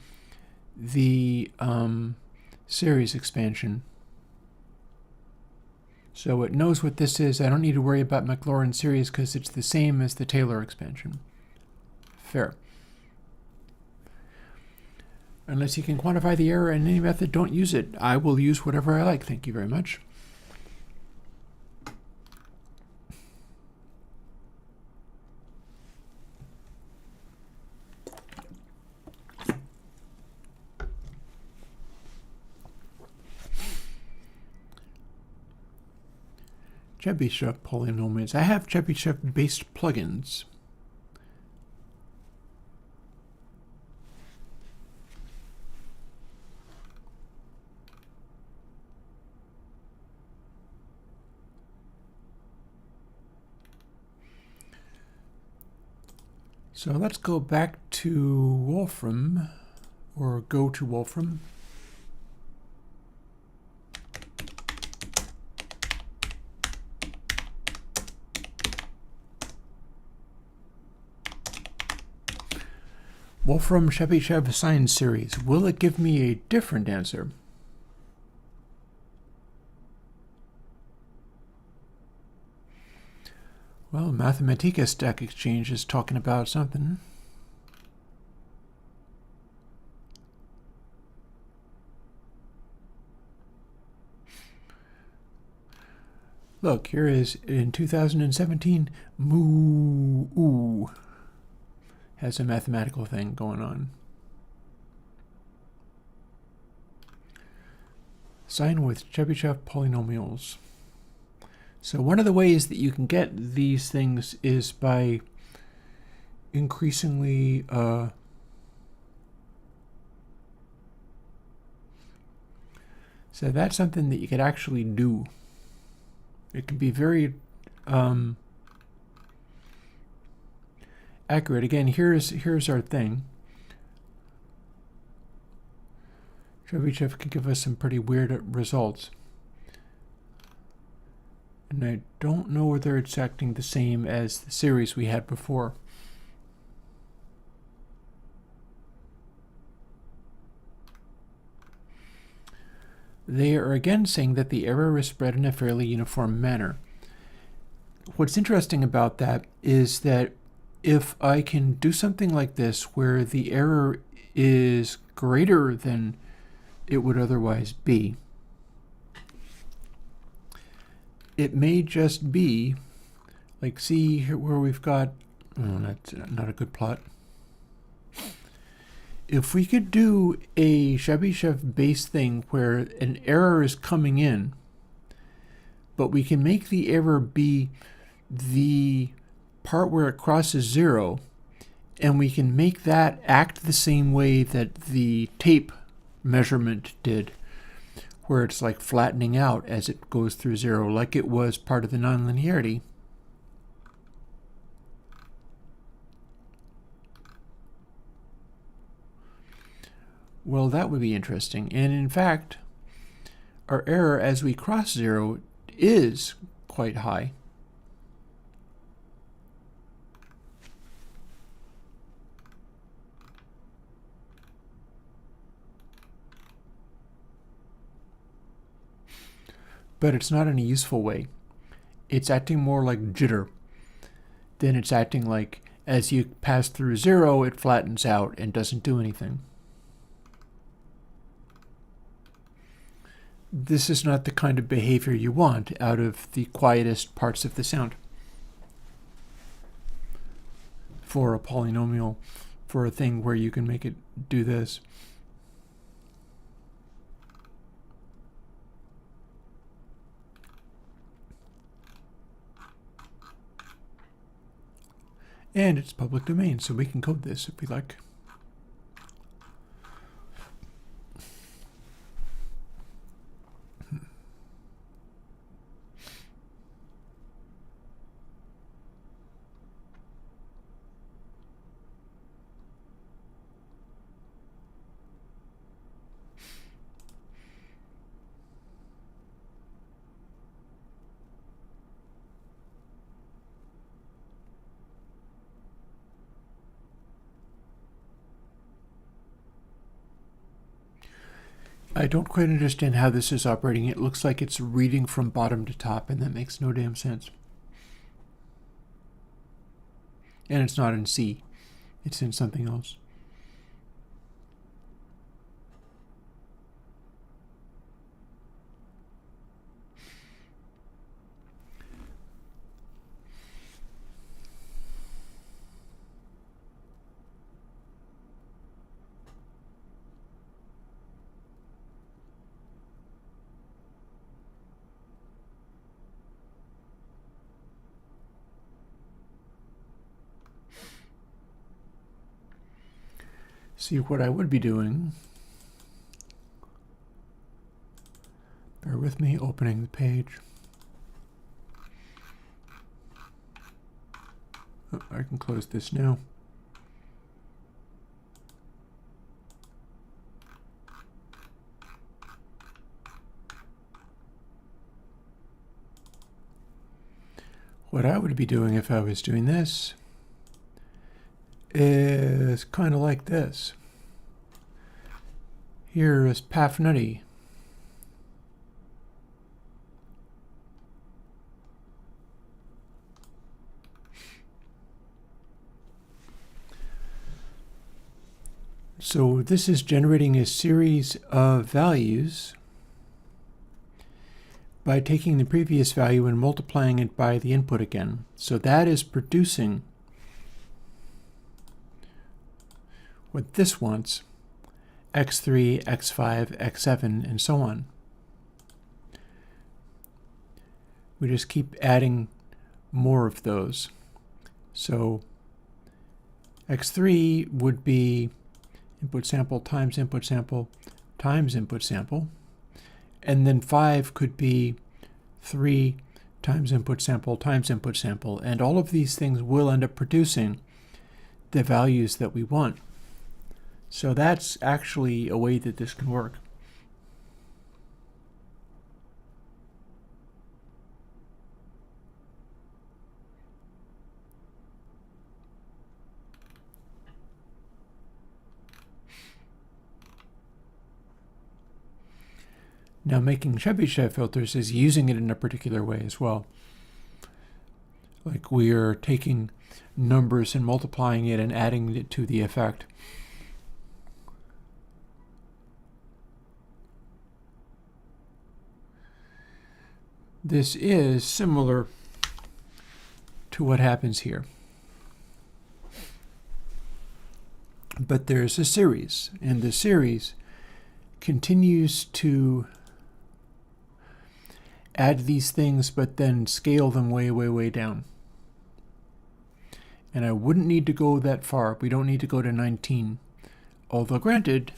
the series expansion. So it knows what this is. I don't need to worry about Maclaurin series because it's the same as the Taylor expansion. Fair. Unless you can quantify the error in any method, don't use it. I will use whatever I like. Thank you very much. Chebyshev polynomials. I have Chebyshev-based plugins. So let's go back to Wolfram, or go to Wolfram. Wolfram Chebyshev sine series. Will it give me a different answer? Well, Mathematica Stack Exchange is talking about something. Look, here is in 2017, Moo has a mathematical thing going on. Sine with Chebyshev polynomials. So one of the ways that you can get these things is by increasingly so that's something that you could actually do. It can be very accurate. Again, here's our thing. Chebyshev can give us some pretty weird results. And I don't know whether it's acting the same as the series we had before. They are again saying that the error is spread in a fairly uniform manner. What's interesting about that is that if I can do something like this where the error is greater than it would otherwise be, it may just be, like, see here where we've got, oh, that's not a good plot. If we could do a Chebyshev-based thing where an error is coming in, but we can make the error be the part where it crosses 0, and we can make that act the same way that the tape measurement did, where it's like flattening out as it goes through 0, like it was part of the nonlinearity. Well, that would be interesting. And in fact, our error as we cross 0 is quite high. But it's not in a useful way. It's acting more like jitter than it's acting like as you pass through 0, it flattens out and doesn't do anything. This is not the kind of behavior you want out of the quietest parts of the sound for a polynomial, for a thing where you can make it do this. And it's public domain, so we can code this if we like. I don't quite understand how this is operating. It looks like it's reading from bottom to top, and that makes no damn sense. And it's not in C. It's in something else. See, what I would be doing, bear with me, opening the page. Oh, I can close this now. What I would be doing if I was doing this is kind of like this. Here is Pafnutty. So this is generating a series of values by taking the previous value and multiplying it by the input again. So that is producing what this wants, x3, x5, x7, and so on. We just keep adding more of those. So x3 would be input sample times input sample times input sample. And then 5 could be 3 times input sample times input sample. And all of these things will end up producing the values that we want. So that's actually a way that this can work. Now, making Chebyshev filters is using it in a particular way as well. Like we are taking numbers and multiplying it and adding it to the effect. This is similar to what happens here. But there's a series, and the series continues to add these things, but then scale them way, way, way down. And I wouldn't need to go that far. We don't need to go to 19. Although granted,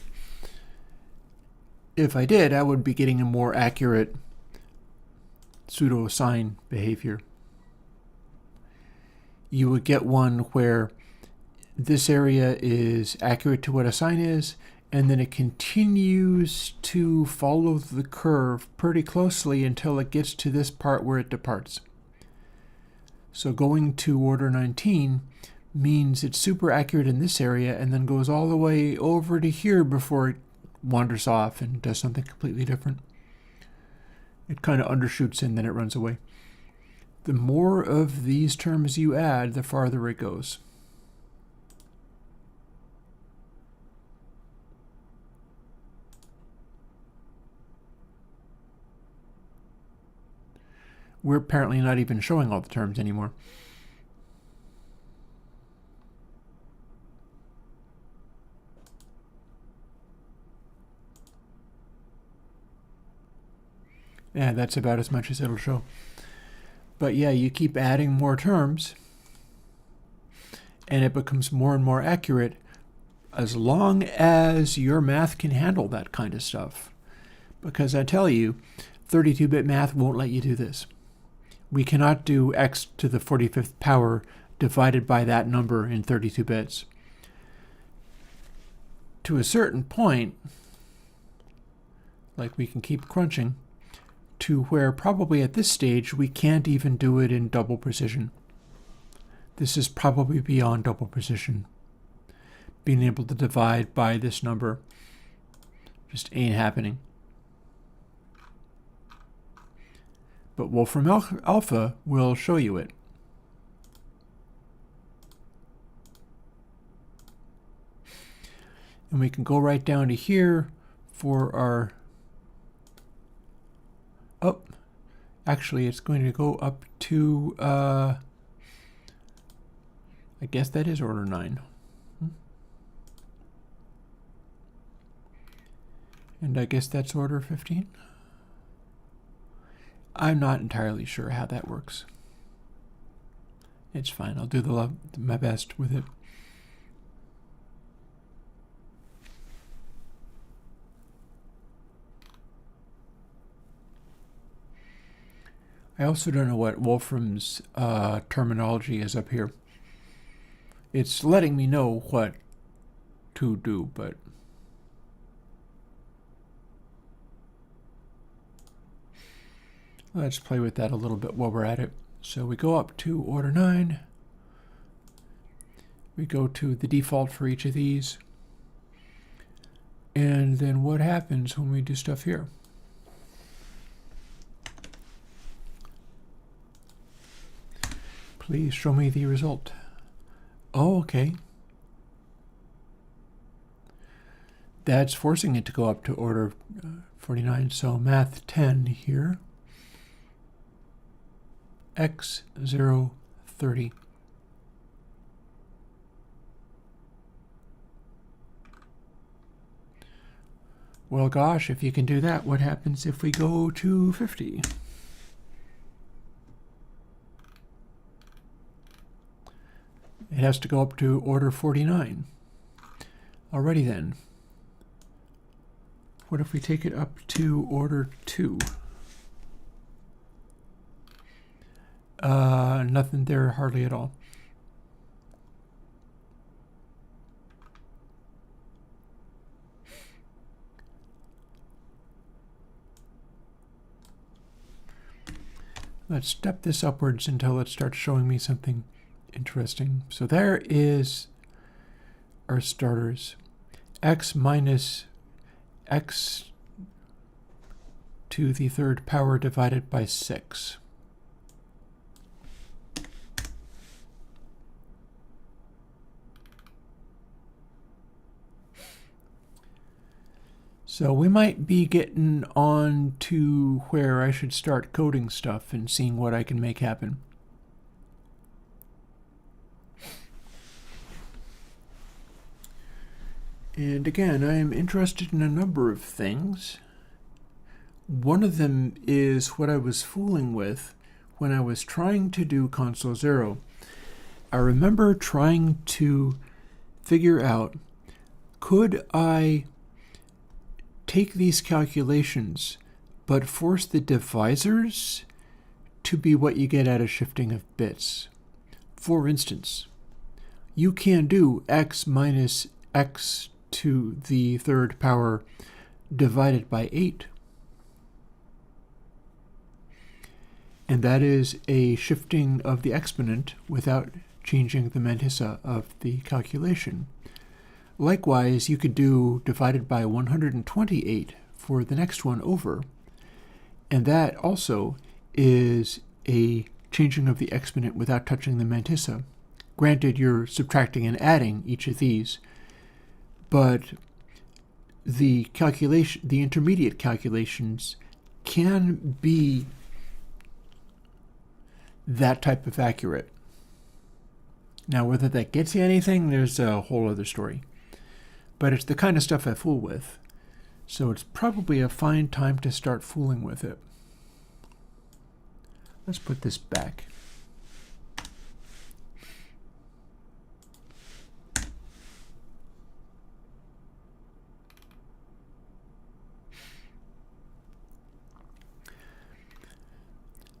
if I did, I would be getting a more accurate pseudo-sign behavior. You would get one where this area is accurate to what a sign is, and then it continues to follow the curve pretty closely until it gets to this part where it departs. So going to order 19 means it's super accurate in this area and then goes all the way over to here before it wanders off and does something completely different. It kind of undershoots and then it runs away. The more of these terms you add, the farther it goes. We're apparently not even showing all the terms anymore. Yeah, that's about as much as it'll show. But yeah, you keep adding more terms, and it becomes more and more accurate as long as your math can handle that kind of stuff. Because I tell you, 32-bit math won't let you do this. We cannot do x to the 45th power divided by that number in 32 bits. To a certain point, like we can keep crunching, to where probably at this stage we can't even do it in double precision. This is probably beyond double precision. Being able to divide by this number. Just ain't happening. But Wolfram Alpha will show you it. And we can go right down to here for our, oh, actually it's going to go up to, I guess that is order 9. And I guess that's order 15. I'm not entirely sure how that works. It's fine. I'll do my best with it. I also don't know what Wolfram's terminology is up here. It's letting me know what to do, but let's play with that a little bit while we're at it. So we go up to order 9. We go to the default for each of these. And then what happens when we do stuff here? Please show me the result. Oh, okay. That's forcing it to go up to order 49. So math 10 here. X0 30. Well, gosh, if you can do that, what happens if we go to 50? It has to go up to order 49. Alrighty then. What if we take it up to order 2? Nothing there hardly at all. Let's step this upwards until it starts showing me something interesting. So there is our starters. X minus x to the third power divided by 6. So we might be getting on to where I should start coding stuff and seeing what I can make happen. And again, I am interested in a number of things. One of them is what I was fooling with when I was trying to do console 0. I remember trying to figure out, could I take these calculations but force the divisors to be what you get out of shifting of bits? For instance, you can do x minus x to the third power divided by 8. And that is a shifting of the exponent without changing the mantissa of the calculation. Likewise, you could do divided by 128 for the next one over, and that also is a changing of the exponent without touching the mantissa. Granted, you're subtracting and adding each of these, but the intermediate calculations can be that type of accurate. Now, whether that gets you anything, there's a whole other story. But it's the kind of stuff I fool with, so it's probably a fine time to start fooling with it. Let's put this back.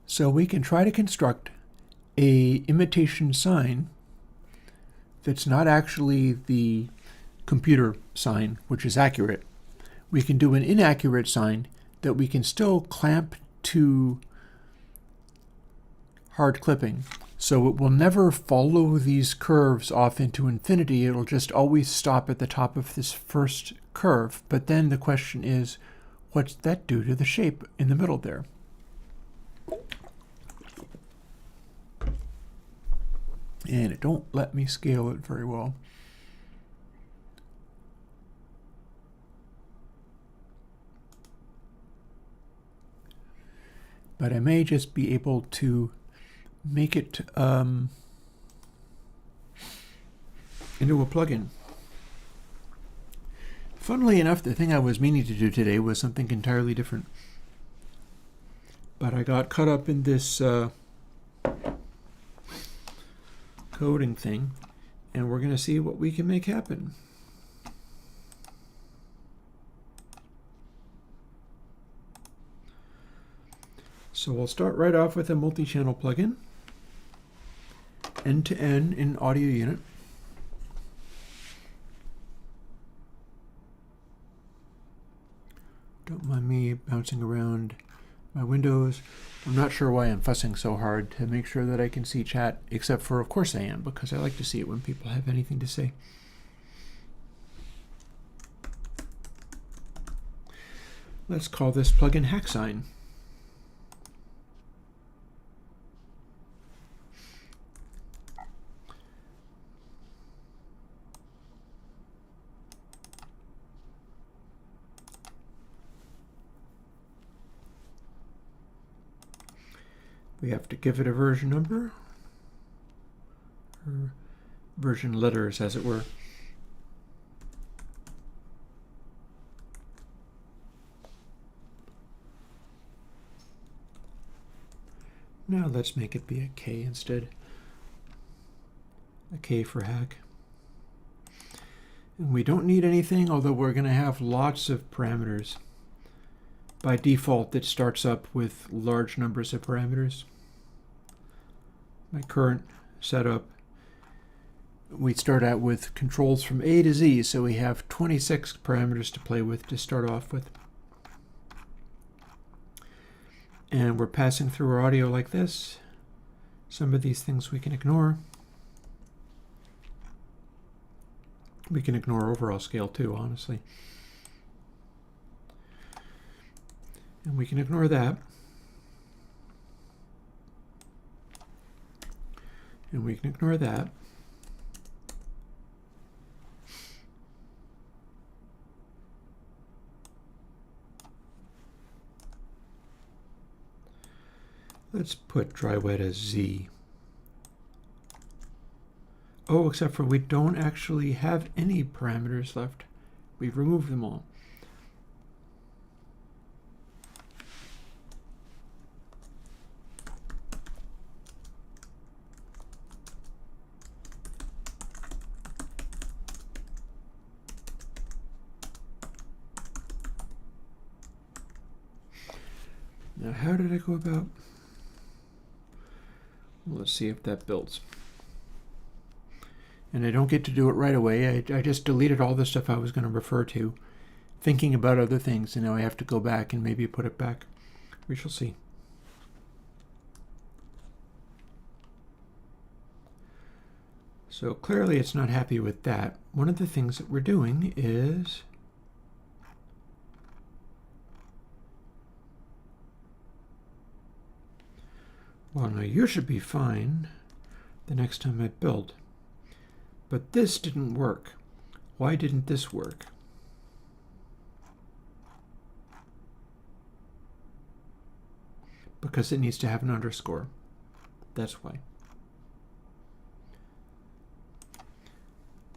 So we can try to construct an imitation sign that's not actually the computer sign, which is accurate. We can do an inaccurate sign that we can still clamp to hard clipping. So it will never follow these curves off into infinity. It'll just always stop at the top of this first curve. But then the question is, what's that do to the shape in the middle there? And it don't let me scale it very well. But I may just be able to make it into a plugin. Funnily enough, the thing I was meaning to do today was something entirely different. But I got caught up in this coding thing, and we're going to see what we can make happen. So we'll start right off with a multi-channel plugin, end-to-end in audio unit. Don't mind me bouncing around my windows. I'm not sure why I'm fussing so hard to make sure that I can see chat, except for, of course I am, because I like to see it when people have anything to say. Let's call this plugin HackSign. We have to give it a version number, or version letters, as it were. Now let's make it be a K instead. A K for hack. And we don't need anything, although we're going to have lots of parameters. By default, it starts up with large numbers of parameters. My current setup, we start out with controls from A to Z, so we have 26 parameters to play with to start off with. And we're passing through our audio like this. Some of these things we can ignore. We can ignore overall scale too, honestly. And we can ignore that. And we can ignore that. Let's put dry wet as Z. Oh, except for we don't actually have any parameters left. We've removed them all. Now, how did I go about? Well, let's see if that builds. And I don't get to do it right away. I just deleted all the stuff I was going to refer to, thinking about other things, and now I have to go back and maybe put it back. We shall see. So clearly it's not happy with that. One of the things that we're doing is well, now you should be fine the next time I build. But this didn't work. Why didn't this work? Because it needs to have an underscore. That's why.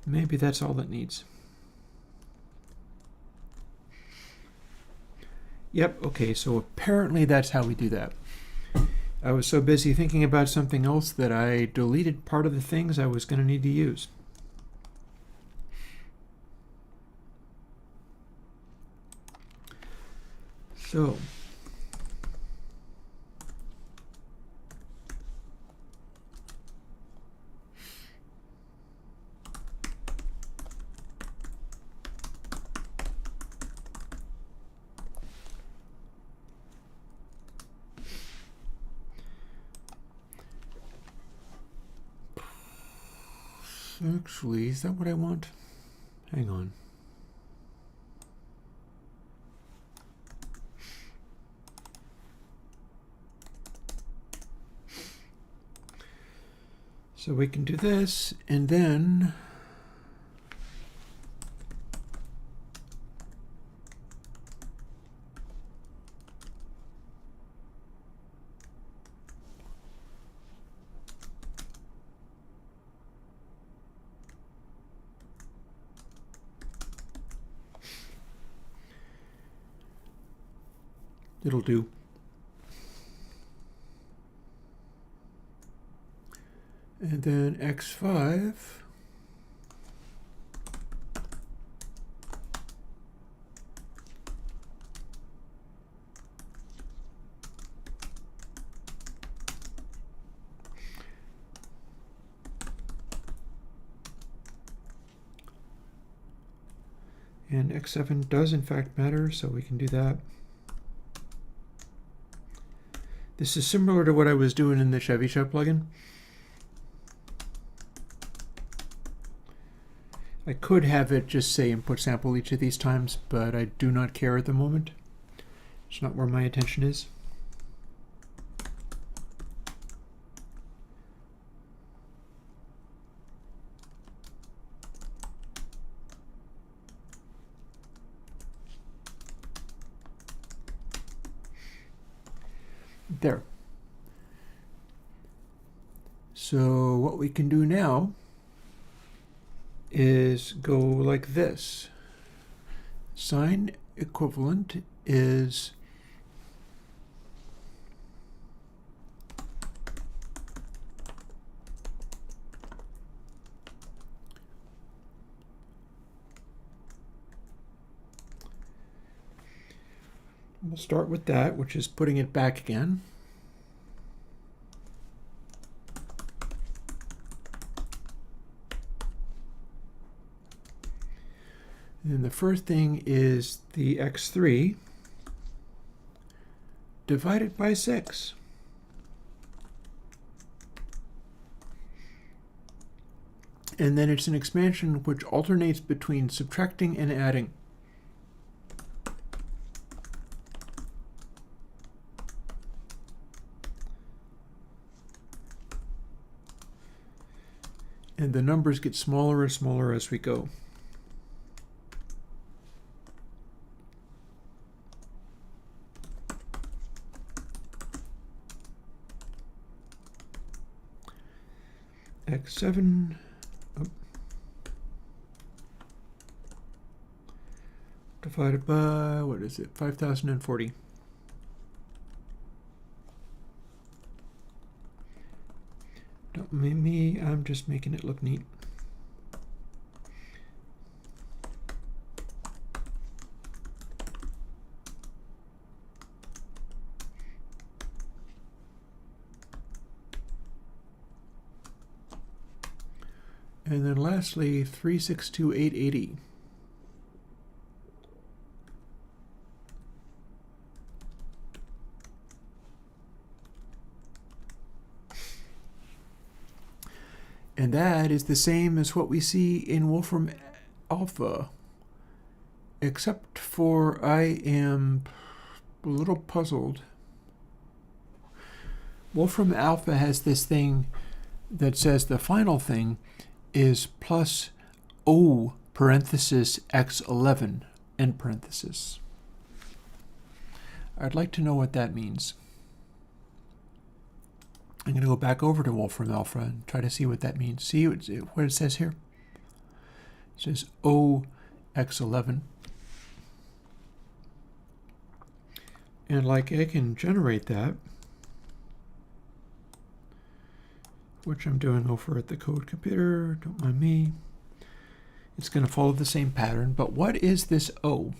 Maybe that's all it needs. Yep, okay, so apparently that's how we do that. I was so busy thinking about something else that I deleted part of the things I was going to need to use. So, Actually, is that what I want? Hang on. So we can do this, and then it'll do. And then x5. And x7 does in fact matter, so we can do that. This is similar to what I was doing in the Chevy Shop plugin. I could have it just say input sample each of these times, but I do not care at the moment. It's not where my attention is. There. So what we can do now is go like this. Sine equivalent is we'll start with that, which is putting it back again. And the first thing is the x3 divided by 6. And then it's an expansion which alternates between subtracting and adding. And the numbers get smaller and smaller as we go. X7, divided by, what is it, 5040. Don't mind me, I'm just making it look neat. And then lastly, 362880. And that is the same as what we see in Wolfram Alpha, except for I am a little puzzled. Wolfram Alpha has this thing that says the final thing is plus O parenthesis x11 end parenthesis. I'd like to know what that means. I'm going to go back over to Wolfram Alpha and try to see what that means. See what it says here? It says O x11. And like I can generate that, which I'm doing over at the code computer, don't mind me. It's going to follow the same pattern, but what is this O?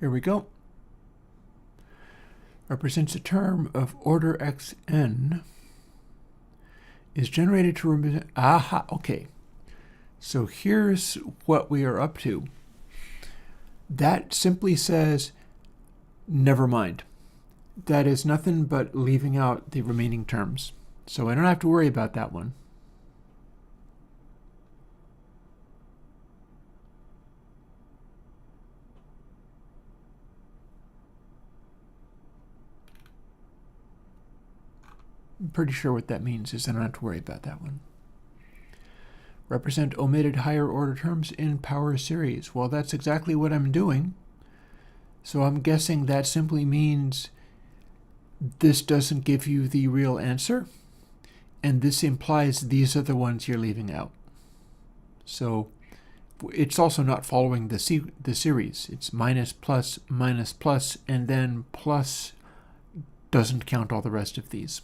Here we go. Represents a term of order xn is generated to aha, okay. So here's what we are up to. that simply says, never mind. That is nothing but leaving out the remaining terms. So I don't have to worry about that one. I'm pretty sure what that means is I don't have to worry about that one. Represent omitted higher order terms in power series. Well, that's exactly what I'm doing. So I'm guessing that simply means this doesn't give you the real answer, and this implies these are the ones you're leaving out. So it's also not following the series. It's minus, plus, and then plus doesn't count all the rest of these.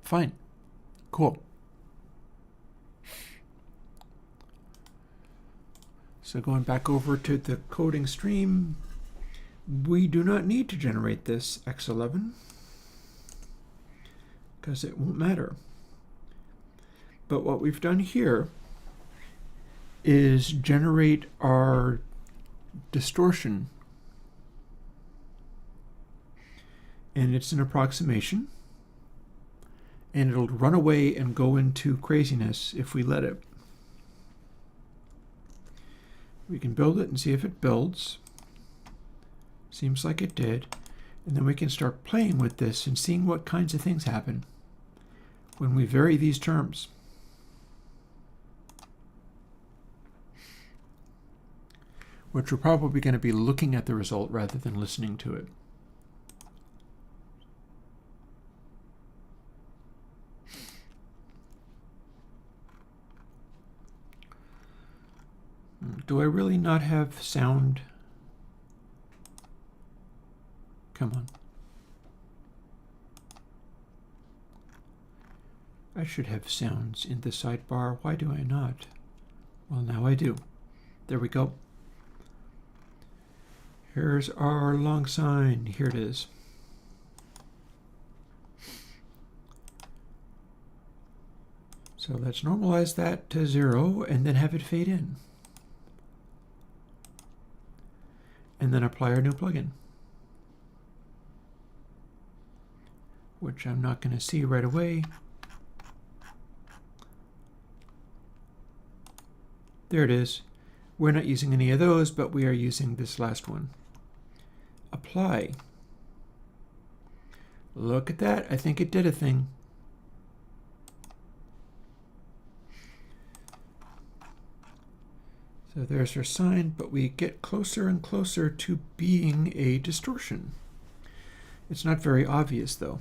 Fine. Cool. So going back over to the coding stream, we do not need to generate this X11 because it won't matter. But what we've done here is generate our distortion. And it's an approximation. And it'll run away and go into craziness if we let it. We can build it and see if it builds. Seems like it did. And then we can start playing with this and seeing what kinds of things happen when we vary these terms. Which we're probably going to be looking at the result rather than listening to it. Do I really not have sound? Come on. I should have sounds in the sidebar. Why do I not? Well, now I do. There we go. Here's our long sign. Here it is. So let's normalize that to 0 and then have it fade in. And then apply our new plugin, which I'm not going to see right away. There it is. We're not using any of those, but we are using this last one. Apply. Look at that. I think it did a thing. So there's our sign, but we get closer and closer to being a distortion. It's not very obvious, though.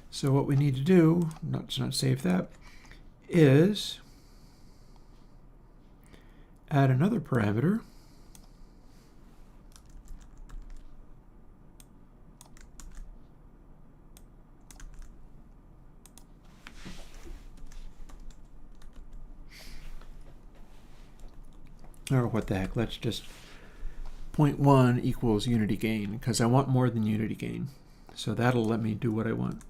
So what we need to do, let's not save that, is add another parameter. Or what the heck, let's just 0.1 equals unity gain, because I want more than unity gain. So that'll let me do what I want.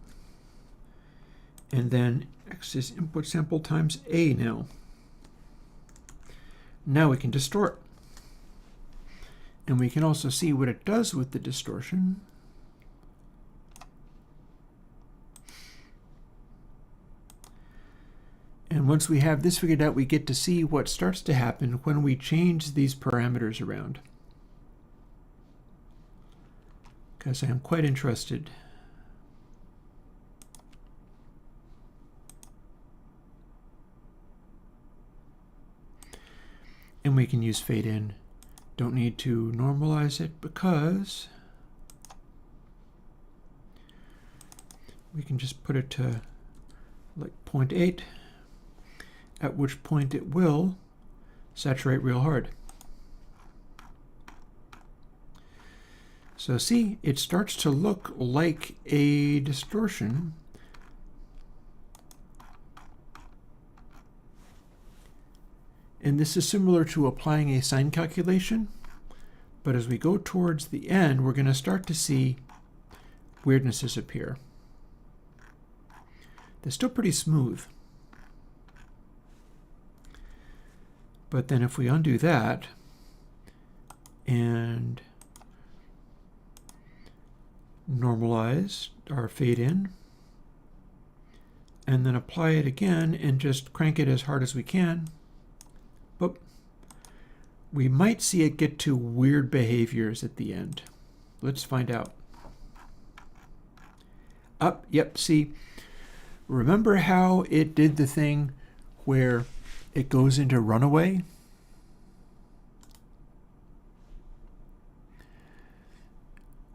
And then X is input sample times A now. Now we can distort. And we can also see what it does with the distortion. And once we have this figured out, we get to see what starts to happen when we change these parameters around. Because I am quite interested. And we can use fade in. Don't need to normalize it because we can just put it to like 0.8. At which point it will saturate real hard. So see, it starts to look like a distortion. And this is similar to applying a sine calculation, but as we go towards the end, we're going to start to see weirdnesses appear. They're still pretty smooth. But then if we undo that and normalize our fade in, and then apply it again and just crank it as hard as we can, boop, we might see it get to weird behaviors at the end. Let's find out. Yep, see, remember how it did the thing where it goes into runaway?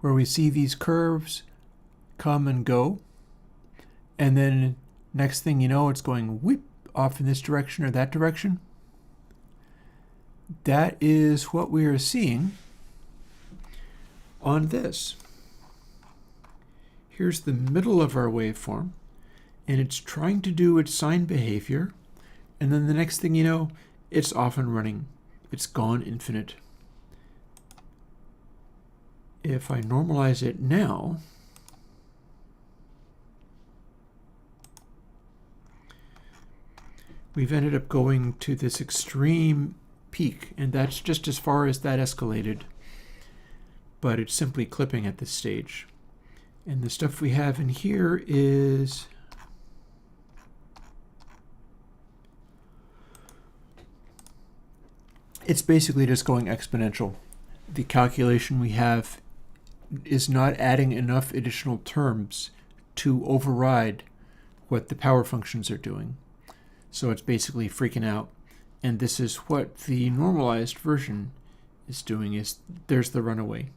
Where we see these curves come and go, and then next thing you know, it's going whoop off in this direction or that direction. That is what we are seeing on this. Here's the middle of our waveform, and it's trying to do its sine behavior, and then the next thing you know, it's off and running. It's gone infinite. If I normalize it now, we've ended up going to this extreme peak, and that's just as far as that escalated, but it's simply clipping at this stage. And the stuff we have in here is it's basically just going exponential. The calculation we have is not adding enough additional terms to override what the power functions are doing. So it's basically freaking out. And this is what the normalized version is doing, is there's the runaway.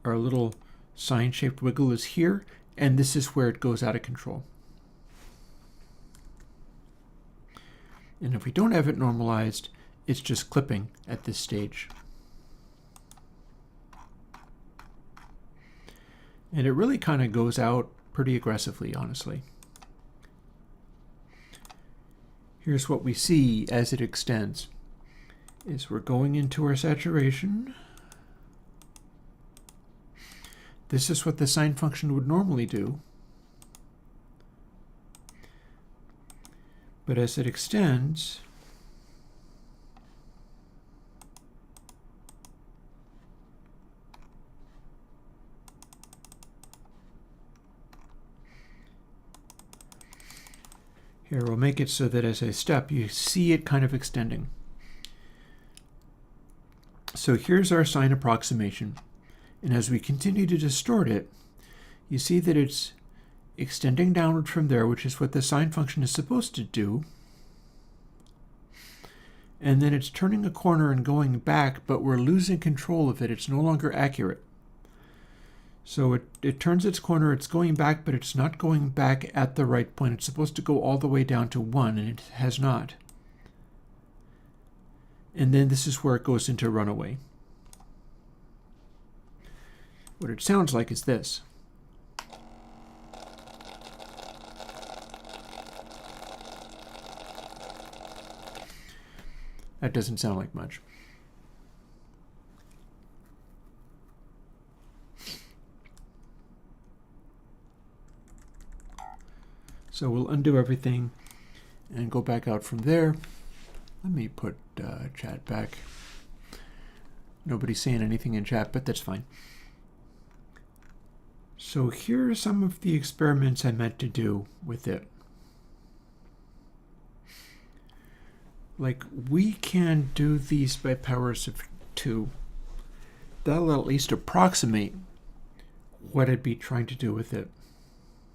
Our little sine-shaped wiggle is here, and this is where it goes out of control. And if we don't have it normalized, it's just clipping at this stage. And it really kind of goes out pretty aggressively, honestly. Here's what we see as it extends. Is we're going into our saturation. This is what the sine function would normally do. But as it extends, here we'll make it so that as I step, you see it kind of extending. So here's our sine approximation. And as we continue to distort it, you see that it's extending downward from there, which is what the sine function is supposed to do. And then it's turning a corner and going back, but we're losing control of it. It's no longer accurate. So it turns its corner, it's going back, but it's not going back at the right point. It's supposed to go all the way down to 1, and it has not. And then this is where it goes into runaway. What it sounds like is this. That doesn't sound like much. So we'll undo everything and go back out from there. Let me put chat back. Nobody's saying anything in chat, but that's fine. So here are some of the experiments I meant to do with it. Like, we can do these by powers of 2. That'll at least approximate what I'd be trying to do with it.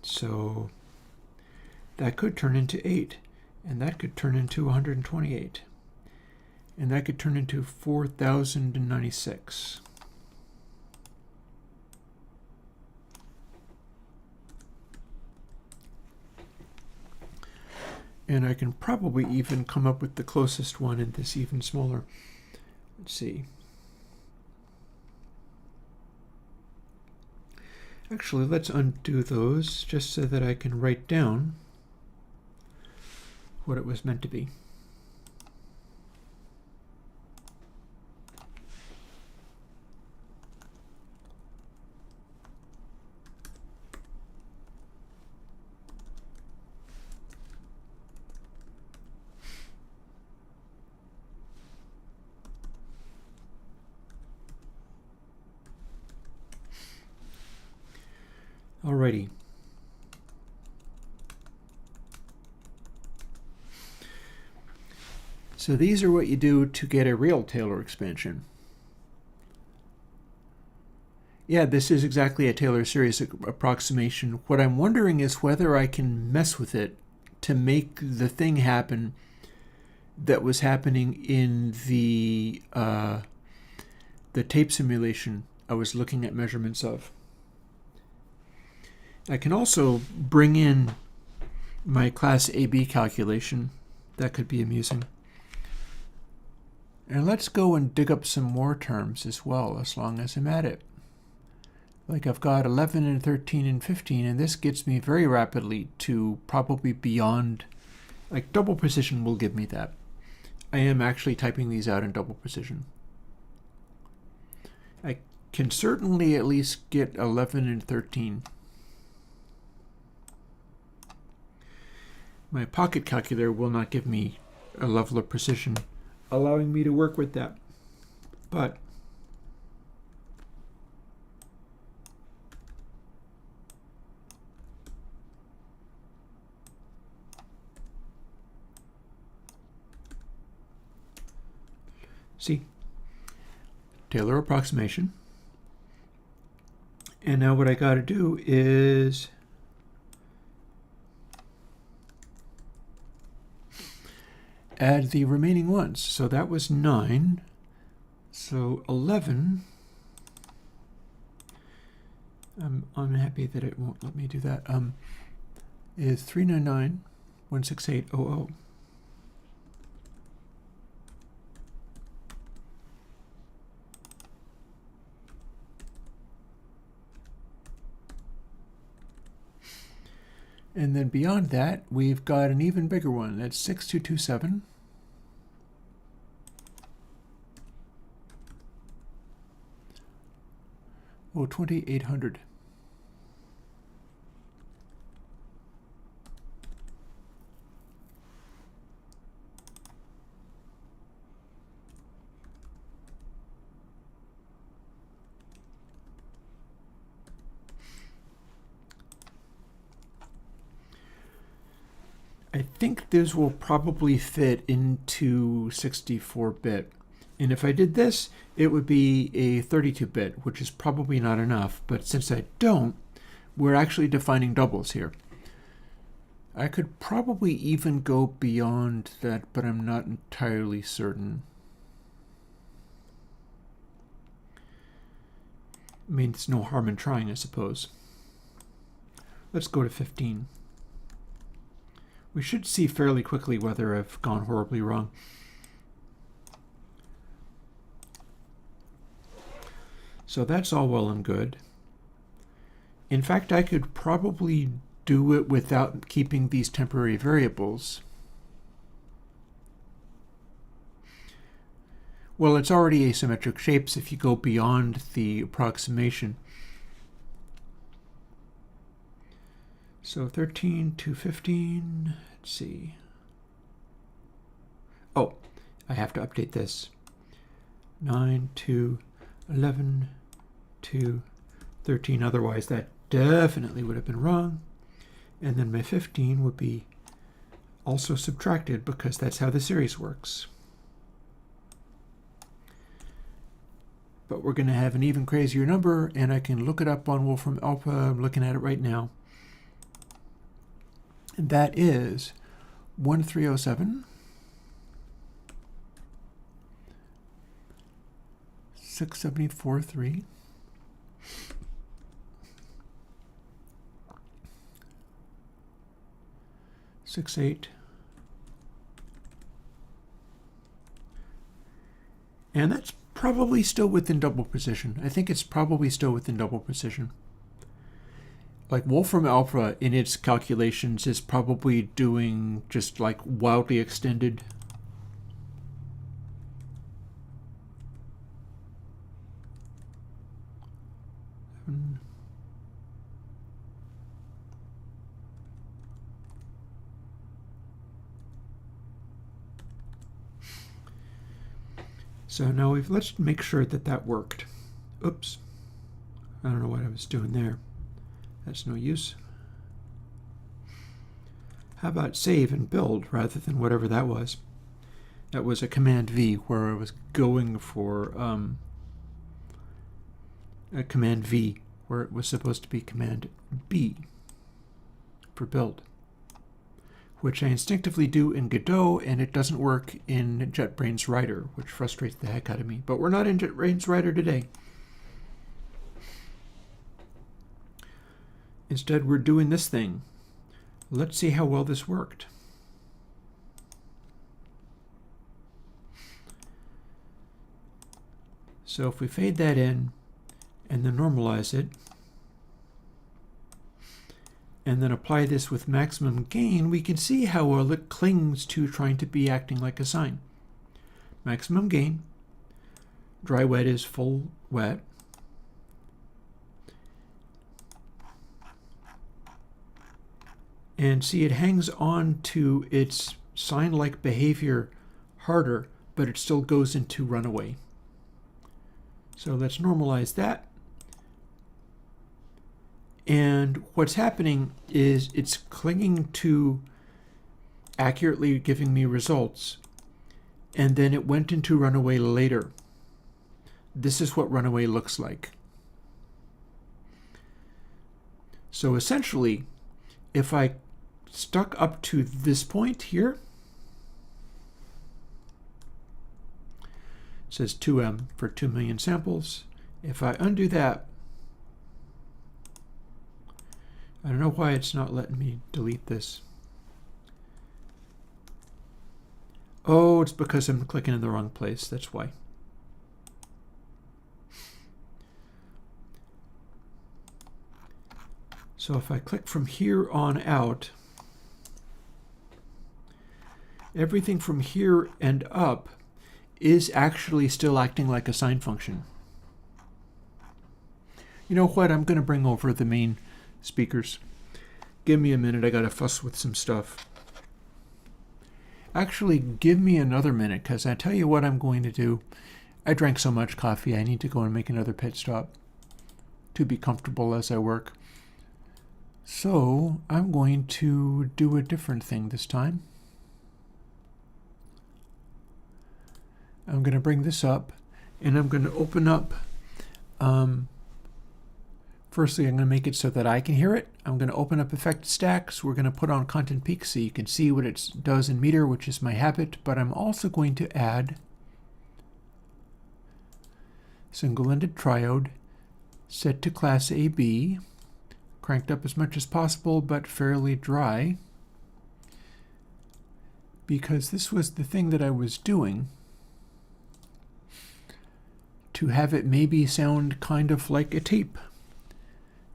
So that could turn into 8, and that could turn into 128, and that could turn into 4096. And I can probably even come up with the closest one in this even smaller. Let's see. Actually, let's undo those just so that I can write down what it was meant to be. Alrighty. So these are what you do to get a real Taylor expansion. Yeah, this is exactly a Taylor series approximation. What I'm wondering is whether I can mess with it to make the thing happen that was happening in the tape simulation I was looking at measurements of. I can also bring in my class AB calculation. That could be amusing. And let's go and dig up some more terms as well, as long as I'm at it. Like I've got 11 and 13 and 15, and this gets me very rapidly to probably beyond, like double precision will give me that. I am actually typing these out in double precision. I can certainly at least get 11 and 13. My pocket calculator will not give me a level of precision allowing me to work with that. But see, Taylor approximation. And now what I got to do is add the remaining ones. So that was 9. So 11. I'm unhappy that it won't let me do that. Is 399.168.00. And then beyond that, we've got an even bigger one. That's 6227. Oh, 2800. I think this will probably fit into 64-bit. And if I did this, it would be a 32-bit, which is probably not enough. But since I don't, we're actually defining doubles here. I could probably even go beyond that, but I'm not entirely certain. I mean, it's no harm in trying, I suppose. Let's go to 15. We should see fairly quickly whether I've gone horribly wrong. So that's all well and good. In fact, I could probably do it without keeping these temporary variables. Well, it's already asymmetric shapes if you go beyond the approximation. So 13 to 15, let's see. Oh, I have to update this. 9 to 11 to 13, otherwise that definitely would have been wrong. And then my 15 would be also subtracted because that's how the series works. But we're going to have an even crazier number, and I can look it up on Wolfram Alpha. I'm looking at it right now. And that is 1307 674.3 68, and that's probably still within double precision. I think it's probably still within double precision. Like Wolfram Alpha in its calculations is probably doing just like wildly extended. So now let's make sure that that worked. Oops. I don't know what I was doing there. That's no use. How about save and build rather than whatever that was? That was a Command V where I was going for a Command V where it was supposed to be Command B for build, which I instinctively do in Godot, and it doesn't work in JetBrains Writer, which frustrates the heck out of me. But we're not in JetBrains Writer today. Instead, we're doing this thing. Let's see how well this worked. So if we fade that in and then normalize it, and then apply this with maximum gain, we can see how well it clings to trying to be acting like a sine. Maximum gain, dry wet is full wet. And see, it hangs on to its sine-like behavior harder, but it still goes into runaway. So let's normalize that. And what's happening is it's clinging to accurately giving me results, and then it went into runaway later. This is what runaway looks like. So essentially, if I stuck up to this point here, it says 2M for 2 million samples. If I undo that, I don't know why it's not letting me delete this. Oh, it's because I'm clicking in the wrong place. That's why. So if I click from here on out, everything from here and up is actually still acting like a sine function. You know what? I'm going to bring over the main speakers. Give me a minute. I got to fuss with some stuff. Actually, give me another minute, because I tell you what I'm going to do. I drank so much coffee, I need to go and make another pit stop to be comfortable as I work. So I'm going to do a different thing this time. I'm going to bring this up, and I'm going to open up. Firstly, I'm going to make it so that I can hear it. I'm going to open up effect stacks. We're going to put on content peak so you can see what it does in meter, which is my habit. But I'm also going to add single-ended triode set to class AB, cranked up as much as possible, but fairly dry, because this was the thing that I was doing to have it maybe sound kind of like a tape.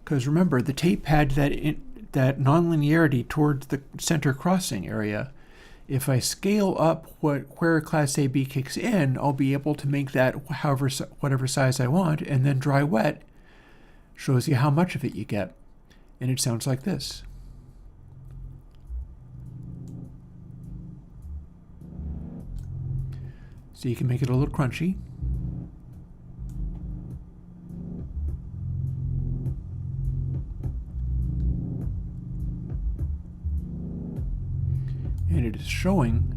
Because remember, the tape had that nonlinearity towards the center crossing area. If I scale up where class AB kicks in, I'll be able to make that whatever size I want, and then dry wet shows you how much of it you get. And it sounds like this. So you can make it a little crunchy. And it is showing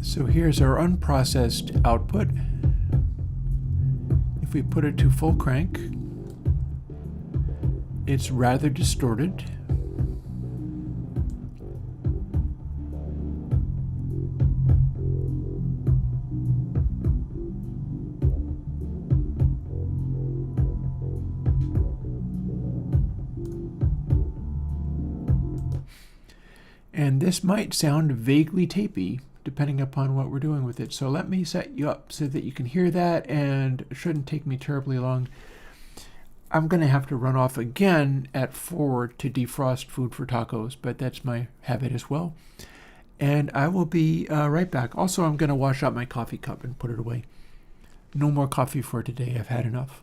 so here's our unprocessed output. If we put it to full crank, it's rather distorted. And this might sound vaguely tapey, depending upon what we're doing with it. So let me set you up so that you can hear that, and it shouldn't take me terribly long. I'm going to have to run off again at 4 to defrost food for tacos, but that's my habit as well. And I will be right back. Also, I'm going to wash out my coffee cup and put it away. No more coffee for today. I've had enough.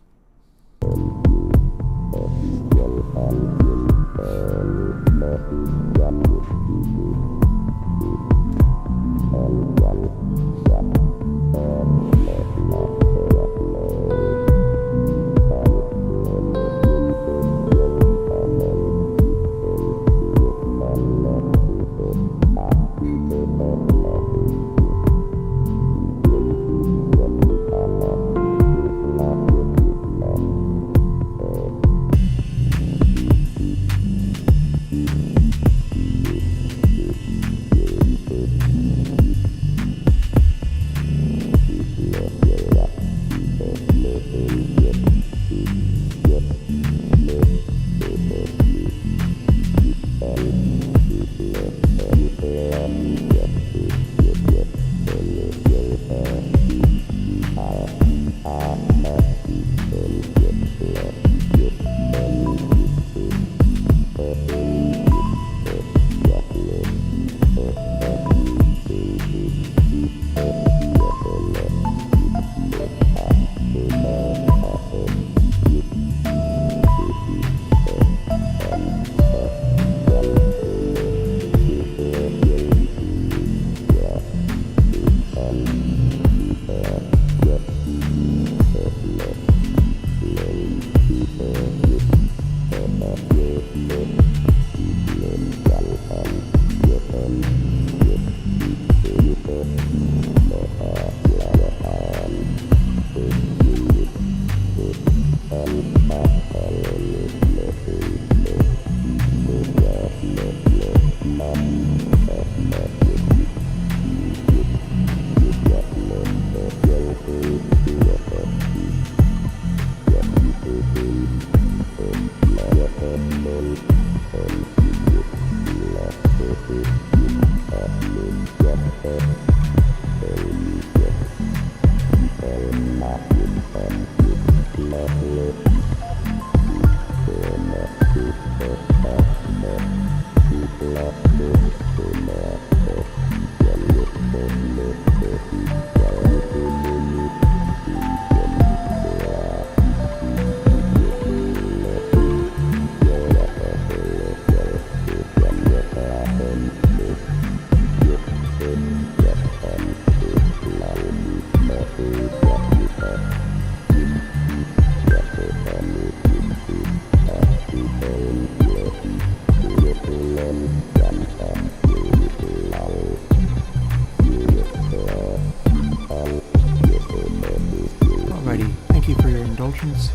Alrighty, thank you for your indulgence.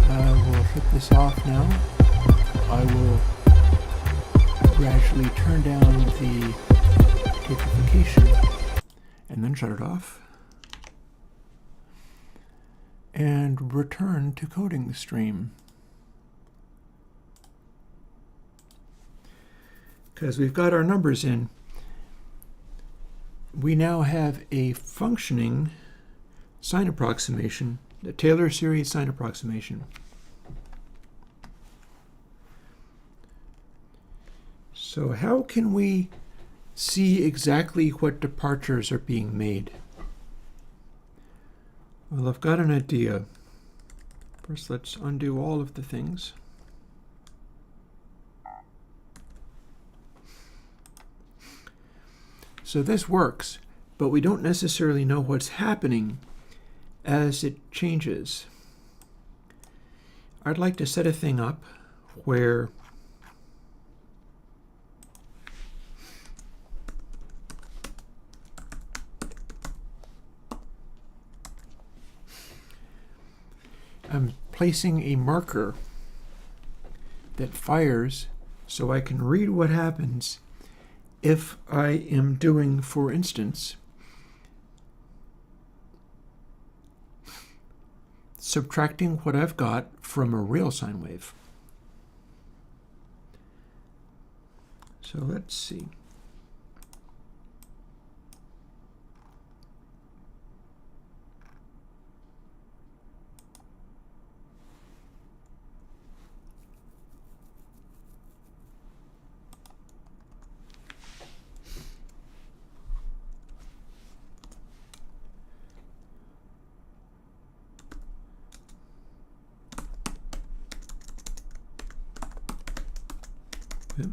I will shut this off now. I will gradually turn down the tapification and then shut it off and return to coding the stream. Because we've got our numbers in. We now have a functioning sign approximation, the Taylor series sign approximation. So how can we see exactly what departures are being made? Well, I've got an idea. First, let's undo all of the things. So this works, but we don't necessarily know what's happening as it changes. I'd like to set a thing up where I'm placing a marker that fires so I can read what happens if I am doing, for instance, subtracting what I've got from a real sine wave. So let's see. Okay.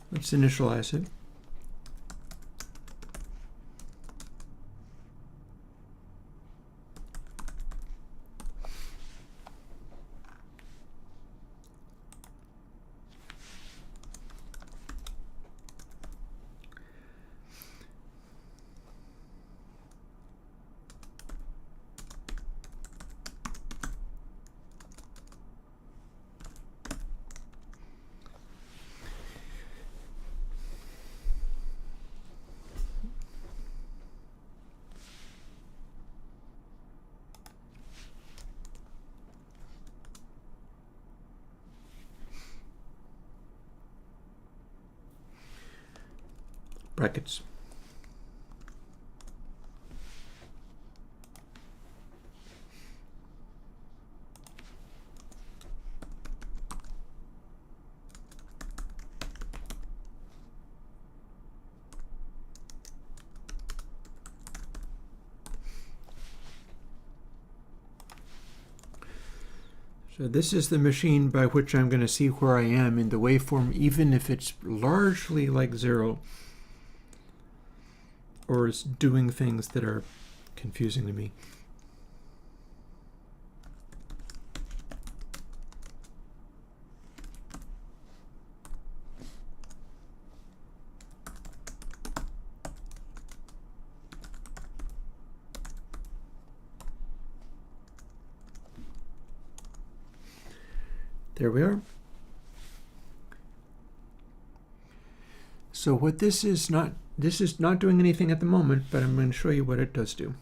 Let's initialize it. Brackets. So this is the machine by which I'm going to see where I am in the waveform, even if it's largely like zero. or is doing things that are confusing to me. There we are. So what this is not doing anything at the moment, but I'm going to show you what it does do.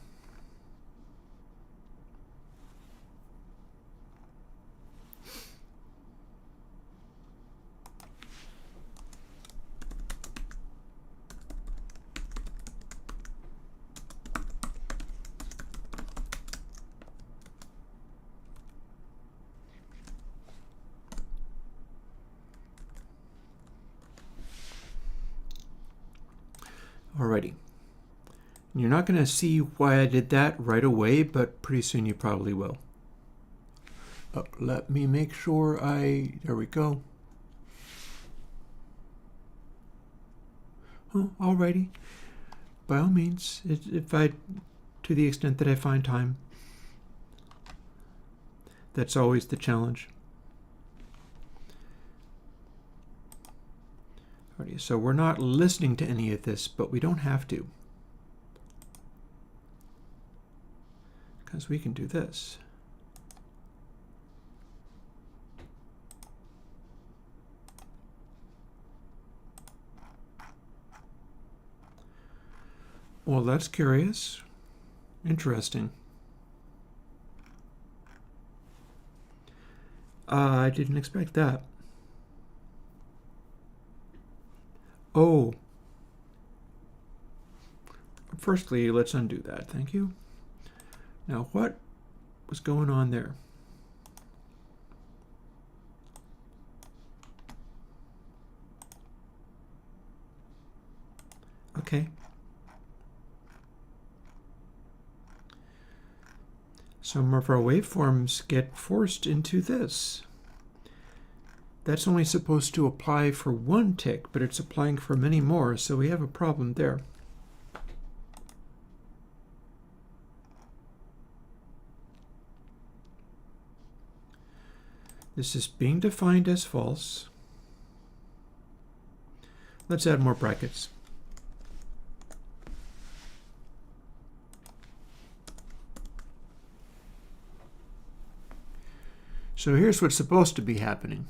Alrighty. You're not going to see why I did that right away, but pretty soon you probably will. Let me make sure there we go. Oh, alrighty. By all means, to the extent that I find time. That's always the challenge. Alrighty, so we're not listening to any of this, but we don't have to, because we can do this. Well, that's curious. Interesting. I didn't expect that. Oh. Firstly, let's undo that. Thank you. Now, what was going on there? Okay. Some of our waveforms get forced into this. That's only supposed to apply for one tick, but it's applying for many more, so we have a problem there. This is being defined as false. Let's add more brackets. So here's what's supposed to be happening.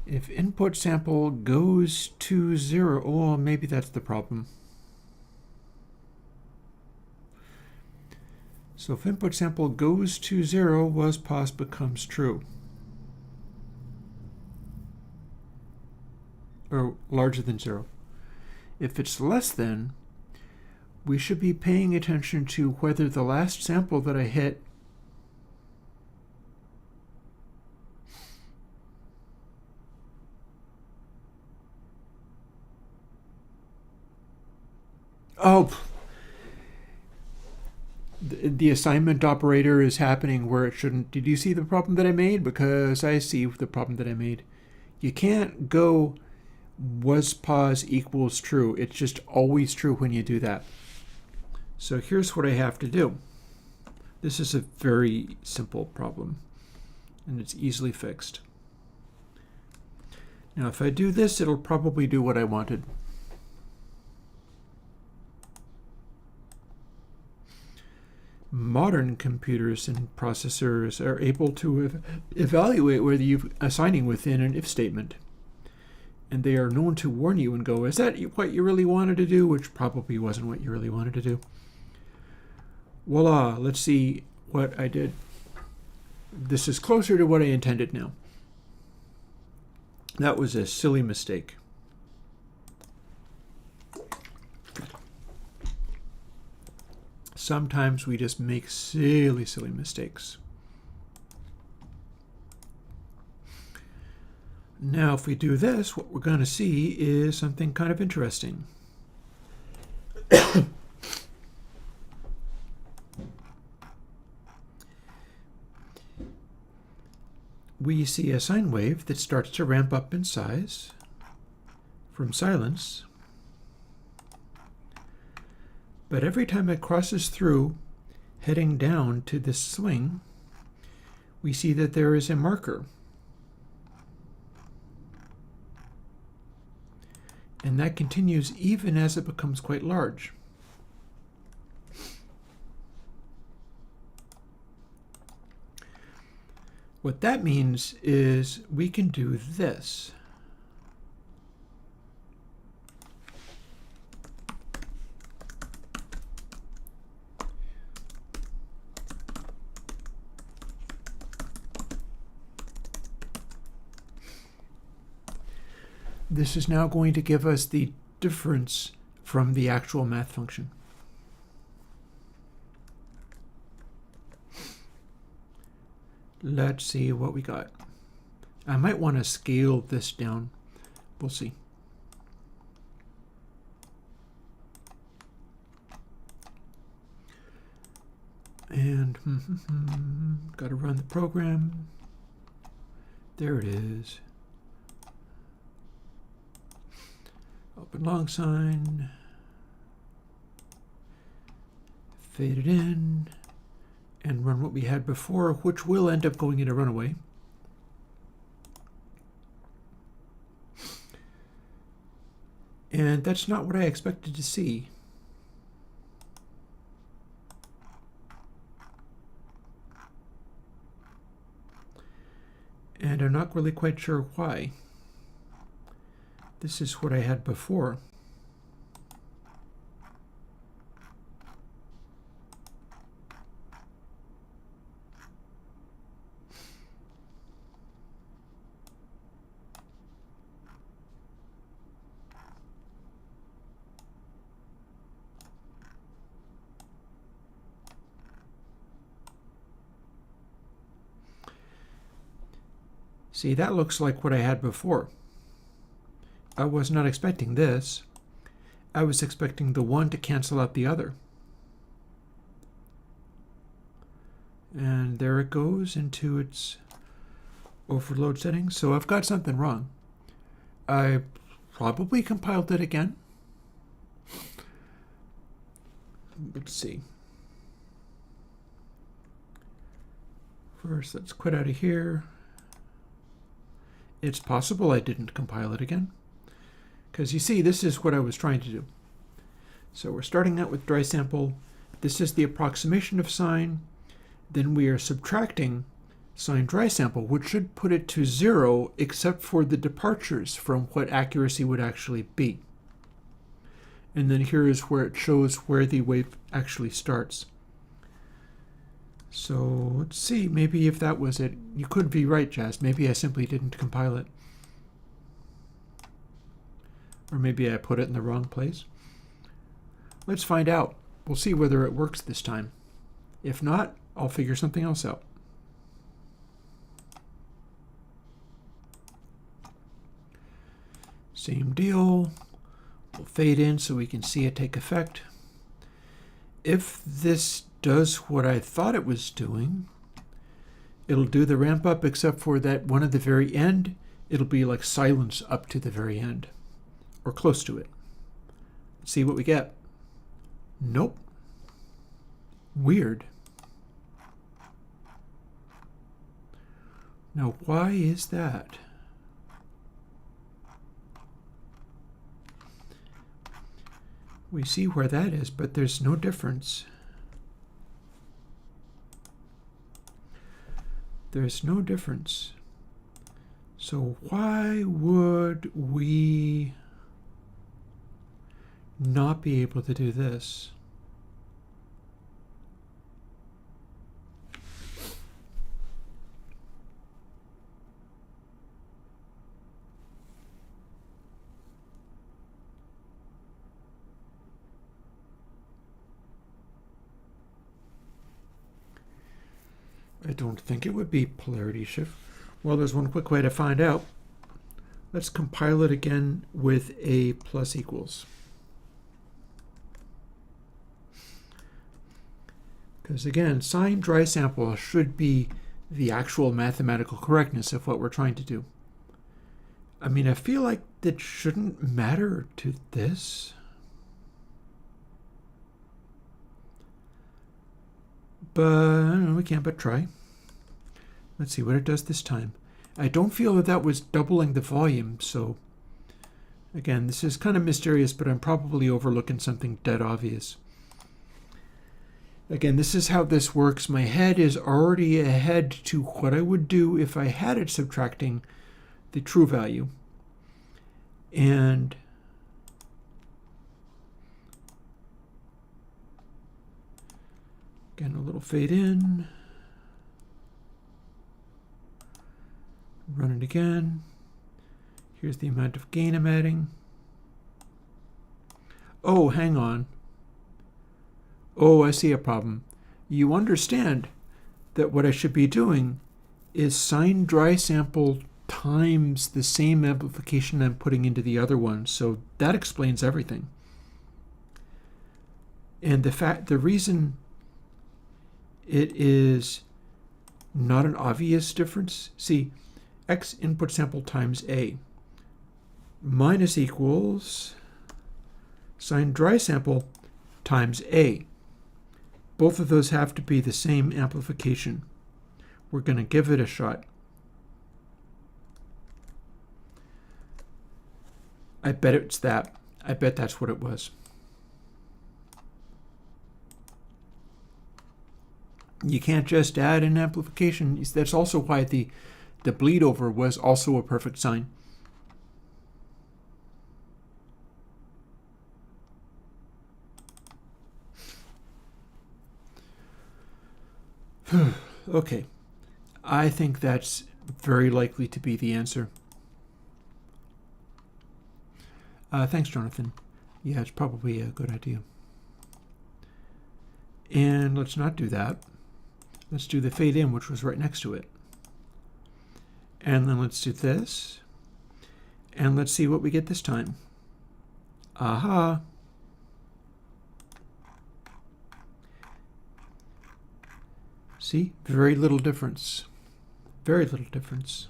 If input sample goes to 0, oh, maybe that's the problem. So if input sample goes to 0, was pos becomes true. Or larger than 0. If it's less than, we should be paying attention to whether the last sample that I hit the assignment operator is happening where it shouldn't. Did you see the problem that I made? Because I see the problem that I made. You can't go was pos equals true. It's just always true when you do that. So here's what I have to do. This is a very simple problem, and it's easily fixed. Now if I do this, it'll probably do what I wanted. Modern computers and processors are able to evaluate whether you're assigning within an if statement. And they are known to warn you and go, is that what you really wanted to do? Which probably wasn't what you really wanted to do. Voila, let's see what I did. This is closer to what I intended now. That was a silly mistake. Sometimes we just make silly mistakes. Now, if we do this, what we're going to see is something kind of interesting. we see a sine wave that starts to ramp up in size from silence. But every time it crosses through, heading down to this swing, we see that there is a marker. And that continues even as it becomes quite large. What that means is we can do this. This is now going to give us the difference from the actual math function. Let's see what we got. I might want to scale this down. We'll see. And got to run the program. There it is. Open long sign. Fade it in. And run what we had before, which will end up going into runaway. And that's not what I expected to see. And I'm not really quite sure why. This is what I had before. See, that looks like what I had before. I was not expecting this. I was expecting the one to cancel out the other. And there it goes into its overload settings. So I've got something wrong. I probably compiled it again. Let's see. First, let's quit out of here. It's possible I didn't compile it again. Because you see, this is what I was trying to do. So we're starting out with dry sample. This is the approximation of sine. Then we are subtracting sine dry sample, which should put it to 0, except for the departures from what accuracy would actually be. And then here is where it shows where the wave actually starts. So let's see, maybe if that was it. You could be right, Jazz. Maybe I simply didn't compile it. Or maybe I put it in the wrong place. Let's find out. We'll see whether it works this time. If not, I'll figure something else out. Same deal. We'll fade in so we can see it take effect. If this does what I thought it was doing, it'll do the ramp up, except for that one at the very end, it'll be like silence up to the very end, or close to it. Let's see what we get. Nope. Weird. Now, why is that? We see where that is, but there's no difference. There's no difference. So why would we not be able to do this? I don't think it would be polarity shift. Well, there's one quick way to find out. Let's compile it again with a plus equals. Because again, sine dry sample should be the actual mathematical correctness of what we're trying to do. I mean, I feel like that shouldn't matter to this. But we can't but try. Let's see what it does this time. I don't feel that was doubling the volume, so again, this is kind of mysterious, but I'm probably overlooking something dead obvious. Again, this is how this works. My head is already ahead to what I would do if I had it subtracting the true value. And again, a little fade in. Run it again. Here's the amount of gain I'm adding. Oh, hang on. Oh, I see a problem. You understand that what I should be doing is sine dry sample times the same amplification I'm putting into the other one. So that explains everything. And the reason it is not an obvious difference, see, x input sample times a minus equals sine dry sample times a. Both of those have to be the same amplification. We're going to give it a shot. I bet it's that. I bet that's what it was. You can't just add an amplification. That's also why the bleed over was also a perfect sine. Okay, I think that's very likely to be the answer. Thanks, Jonathan. Yeah, it's probably a good idea. And let's not do that. Let's do the fade in, which was right next to it. And then let's do this. And let's see what we get this time. Aha! See? Very little difference. Very little difference.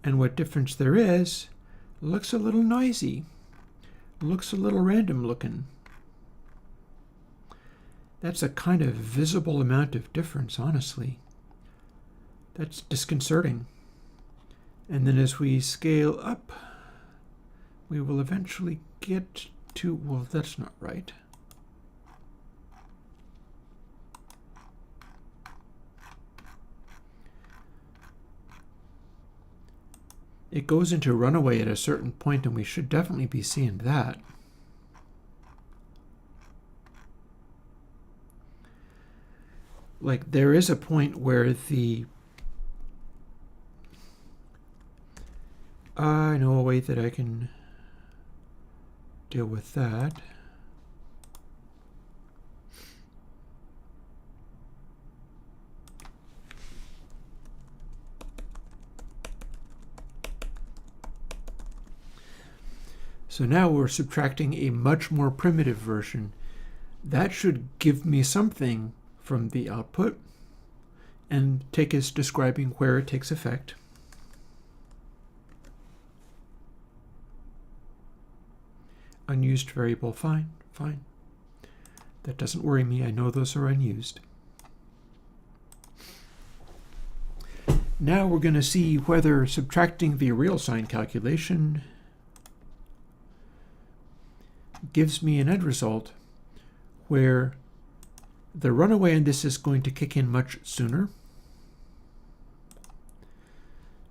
And what difference there is, looks a little noisy. Looks a little random looking. That's a kind of visible amount of difference, honestly. That's disconcerting. And then as we scale up, we will eventually get to, well, that's not right. It goes into runaway at a certain point, and we should definitely be seeing that. Like, there is a point where I know a way that I can deal with that. So now we're subtracting a much more primitive version. That should give me something from the output and take us describing where it takes effect. Unused variable, fine, fine. That doesn't worry me, I know those are unused. Now we're going to see whether subtracting the real sign calculation gives me an end result where the runaway in this is going to kick in much sooner.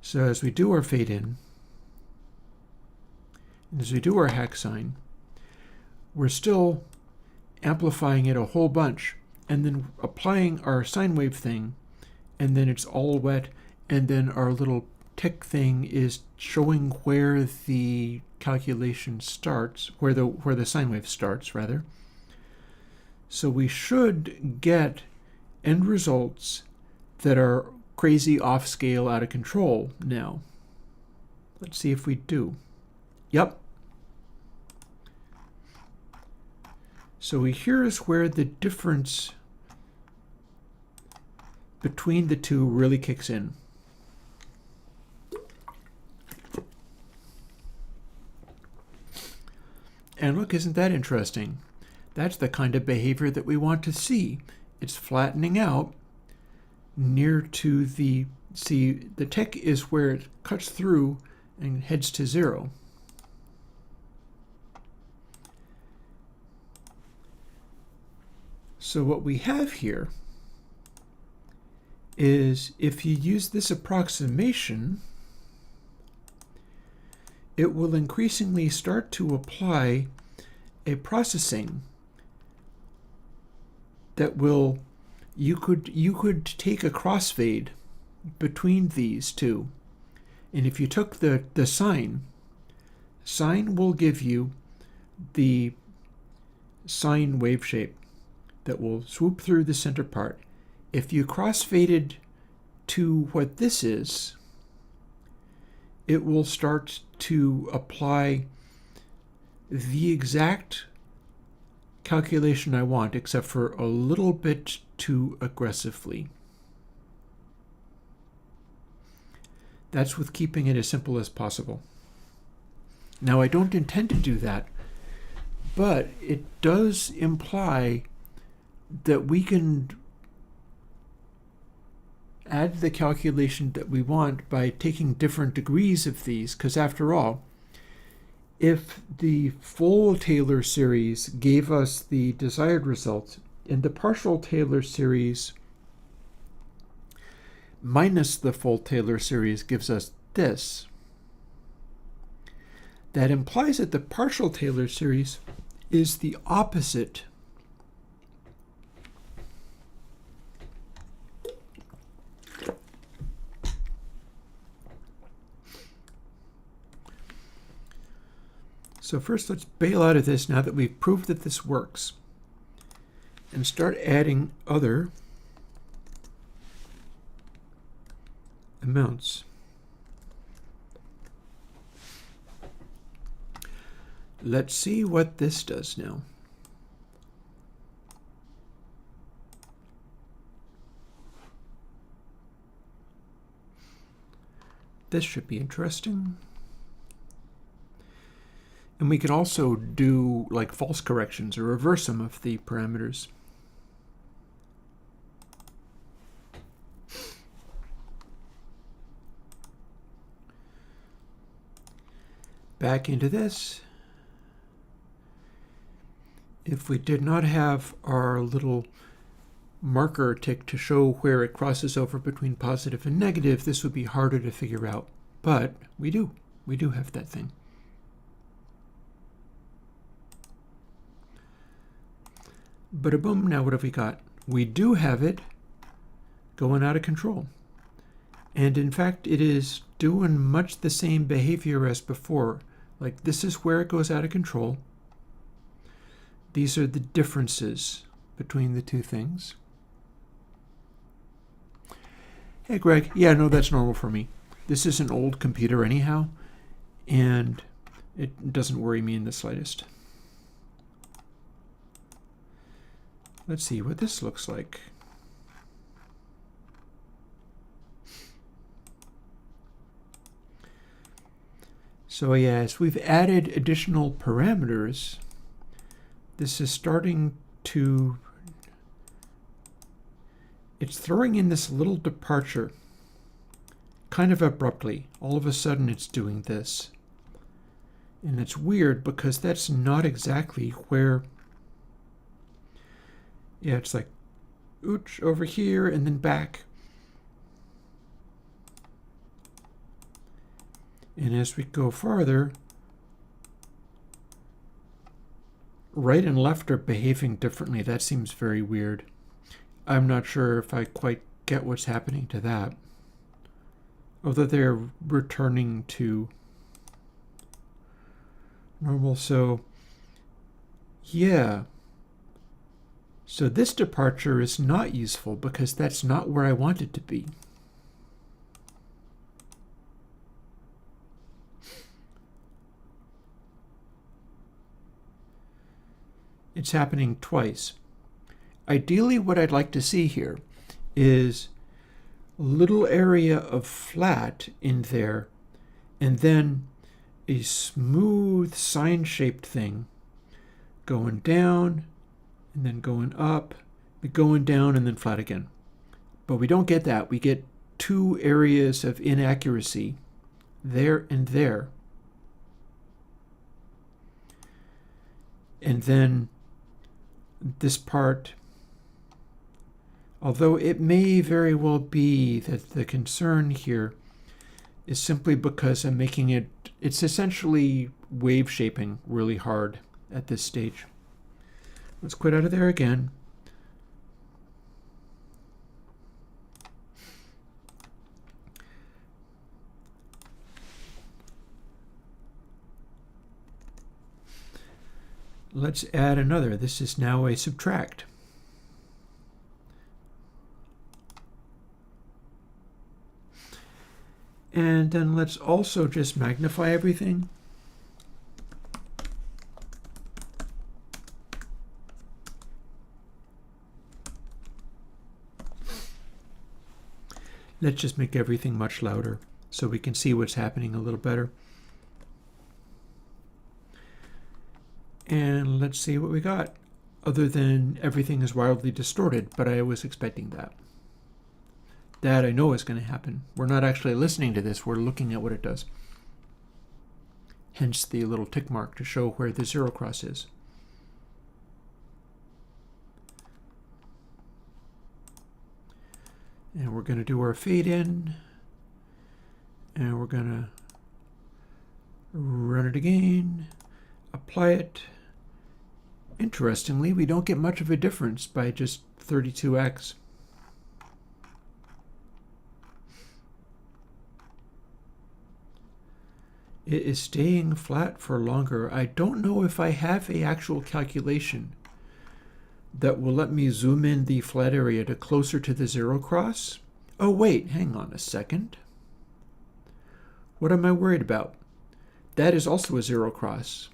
So as we do our fade in, and as we do our hack sign, we're still amplifying it a whole bunch and then applying our sine wave thing, and then it's all wet, and then our little tick thing is showing where the calculation starts, where the sine wave starts, rather. So we should get end results that are crazy, off scale, out of control now. Let's see if we do. Yep. So here's where the difference between the two really kicks in. And look, isn't that interesting? That's the kind of behavior that we want to see. It's flattening out near to the, see, the tick is where it cuts through and heads to 0. So what we have here is, if you use this approximation, it will increasingly start to apply a processing that will, you could take a crossfade between these two. And if you took the sine will give you the sine wave shape that will swoop through the center part. If you crossfaded to what this is, it will start to apply the exact calculation I want, except for a little bit too aggressively. That's with keeping it as simple as possible. Now, I don't intend to do that, but it does imply that we can add the calculation that we want by taking different degrees of these, because after all, if the full Taylor series gave us the desired result, and the partial Taylor series minus the full Taylor series gives us this, that implies that the partial Taylor series is the opposite So first, let's bail out of this now that we've proved that this works, and start adding other amounts. Let's see what this does now. This should be interesting. And we can also do like false corrections or reverse some of the parameters. Back into this. If we did not have our little marker tick to show where it crosses over between positive and negative, this would be harder to figure out. But we do. We do have that thing. Bada-boom, now what have we got? We do have it going out of control. And in fact, it is doing much the same behavior as before. Like, this is where it goes out of control. These are the differences between the two things. Hey, Greg. Yeah, no, that's normal for me. This is an old computer anyhow, and it doesn't worry me in the slightest. Let's see what this looks like. So yes, we've added additional parameters. This is starting to, it's throwing in this little departure kind of abruptly. All of a sudden it's doing this. And it's weird because that's not exactly where, yeah, it's like, ooch, over here and then back. And as we go farther, right and left are behaving differently. That seems very weird. I'm not sure if I quite get what's happening to that. Although they're returning to normal. So, yeah. So this departure is not useful because that's not where I want it to be. It's happening twice. Ideally, what I'd like to see here is little area of flat in there, and then a smooth sine-shaped thing going down and then going up, going down and then flat again. But we don't get that. We get two areas of inaccuracy, there and there. And then this part, although it may very well be that the concern here is simply because I'm making it's essentially wave shaping really hard at this stage. Let's quit out of there again. Let's add another. This is now a subtract. And then let's also just magnify everything. Let's just make everything much louder so we can see what's happening a little better. And let's see what we got, other than everything is wildly distorted, but I was expecting that. That I know is going to happen. We're not actually listening to this, we're looking at what it does. Hence the little tick mark to show where the zero cross is. And we're going to do our fade in, and we're going to run it again, apply it. Interestingly, we don't get much of a difference by just 32x. It is staying flat for longer. I don't know if I have an actual calculation that will let me zoom in the flat area to closer to the zero cross. Oh wait, hang on a second. What am I worried about? That is also a zero cross.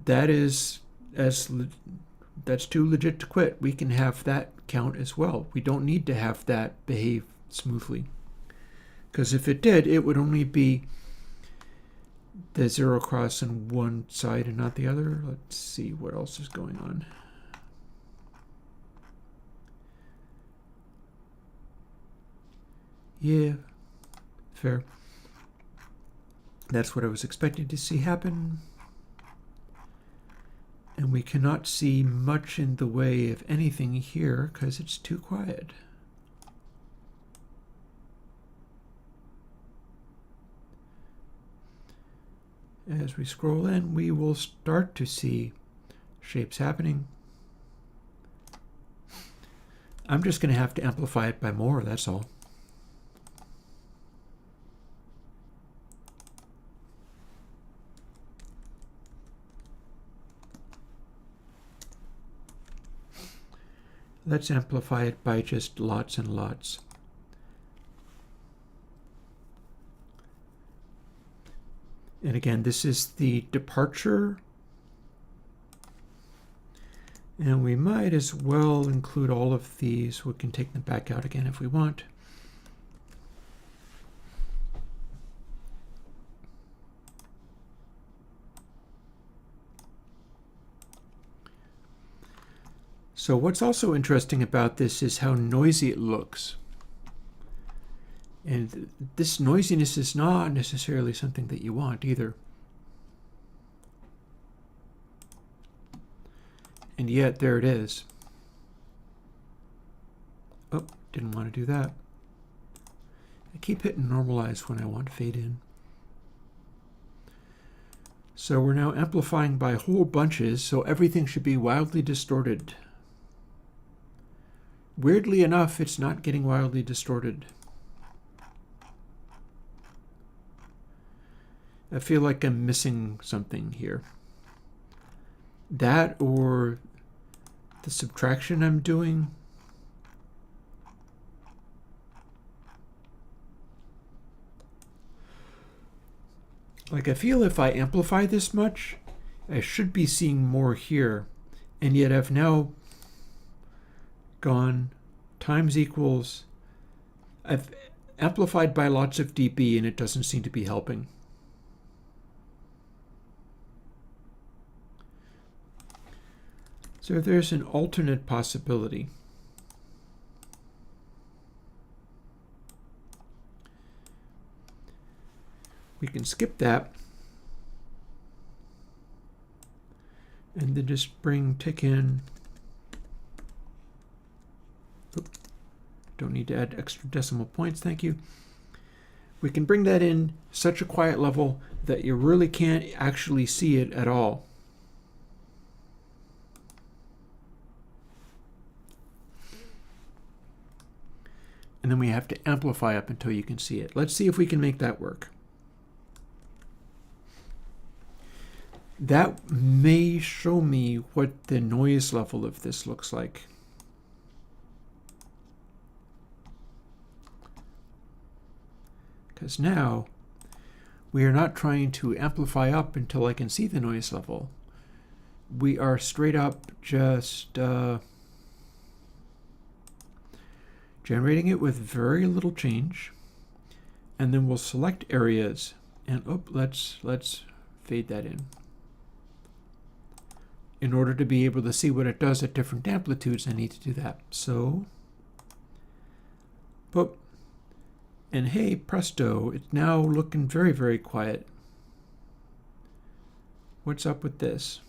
That's too legit to quit. We can have that count as well. We don't need to have that behave smoothly. Because if it did, it would only be the zero cross on one side and not the other. Let's see what else is going on. Yeah, fair. That's what I was expecting to see happen. And we cannot see much in the way of anything here because it's too quiet. As we scroll in, we will start to see shapes happening. I'm just going to have to amplify it by more, that's all. Let's amplify it by just lots and lots. And again, this is the departure. And we might as well include all of these. We can take them back out again if we want. So what's also interesting about this is how noisy it looks. And this noisiness is not necessarily something that you want either. And yet there it is. Oh, didn't want to do that. I keep hitting normalize when I want to fade in. So we're now amplifying by whole bunches, so everything should be wildly distorted. Weirdly enough, it's not getting wildly distorted. I feel like I'm missing something here. That or the subtraction I'm doing. Like I feel if I amplify this much, I should be seeing more here. And yet I've now gone times equals, I've amplified by lots of dB and it doesn't seem to be helping. So there's an alternate possibility. We can skip that and then just bring tick in. Oop. Don't need to add extra decimal points, thank you. We can bring that in such a quiet level that you really can't actually see it at all. And then we have to amplify up until you can see it. Let's see if we can make that work. That may show me what the noise level of this looks like. Because now we are not trying to amplify up until I can see the noise level. We are straight up just generating it with very little change, and then we'll select areas and let's fade that in. In order to be able to see what it does at different amplitudes, I need to do that. So, boop. And hey, presto, it's now looking very, very quiet. What's up with this?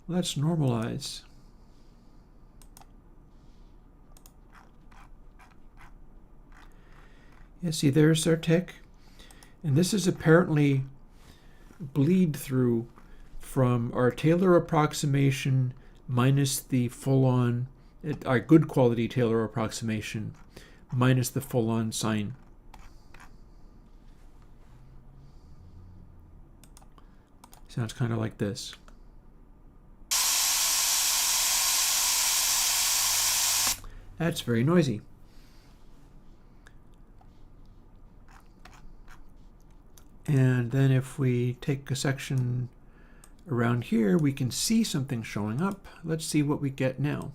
Let's normalize. Yeah, see, there's our tick. And this is apparently bleed through from our Taylor approximation minus the full-on, our good quality Taylor approximation minus the full-on sine. Sounds kind of like this. That's very noisy. And then if we take a section around here, we can see something showing up. Let's see what we get now.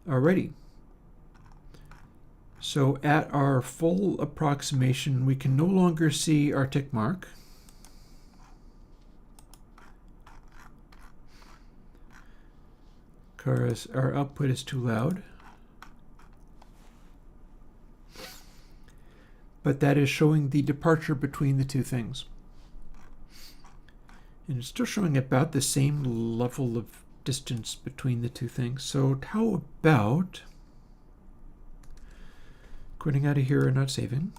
Alrighty. So at our full approximation, we can no longer see our tick mark. Because our output is too loud. But that is showing the departure between the two things. And it's still showing about the same level of distance between the two things. So how about quitting out of here and not saving?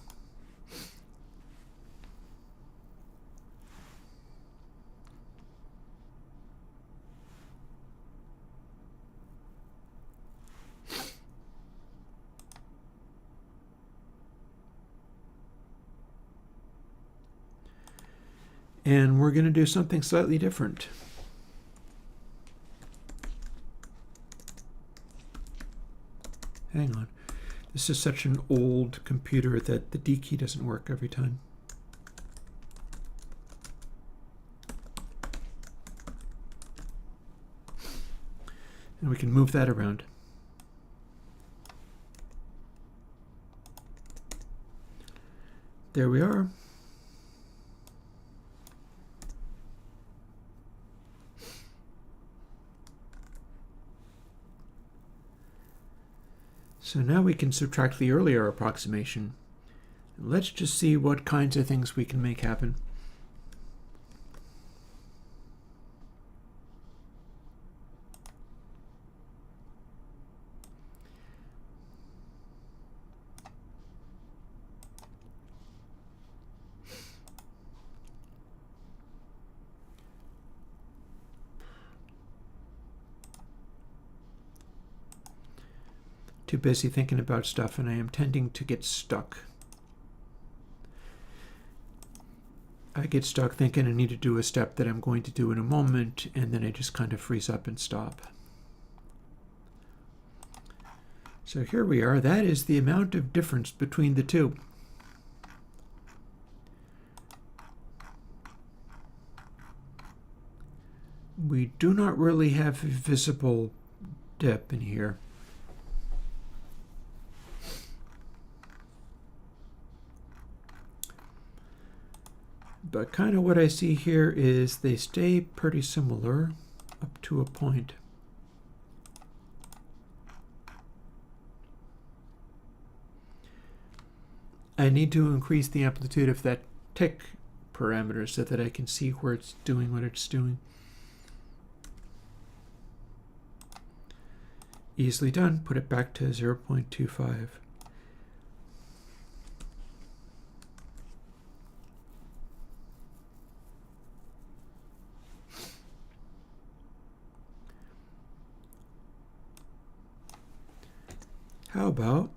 And we're going to do something slightly different. Hang on. This is such an old computer that the D key doesn't work every time. And we can move that around. There we are. So now we can subtract the earlier approximation. Let's just see what kinds of things we can make happen. Too busy thinking about stuff, and I am tending to get stuck. I get stuck thinking I need to do a step that I'm going to do in a moment, and then I just kind of freeze up and stop. So here we are. That is the amount of difference between the two. we do not really have a visible dip in here. But kind of what I see here is they stay pretty similar up to a point. I need to increase the amplitude of that tick parameter so that I can see where it's doing what it's doing. Easily done. Put it back to 0.25. How about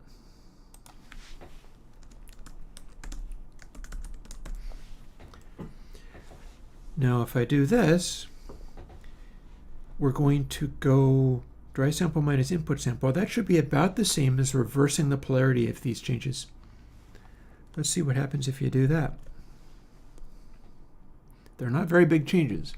now if I do this, we're going to go dry sample minus input sample. That should be about the same as reversing the polarity of these changes. Let's see what happens if you do that. They're not very big changes.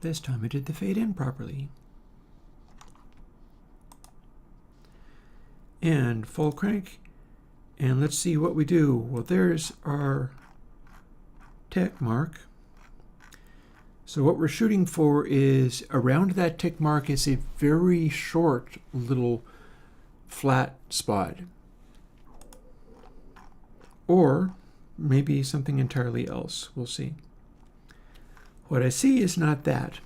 This time I did the fade in properly. And full crank. And let's see what we do. Well, there's our tick mark. So what we're shooting for is around that tick mark is a very short little flat spot. Or maybe something entirely else. We'll see. What I see is not that.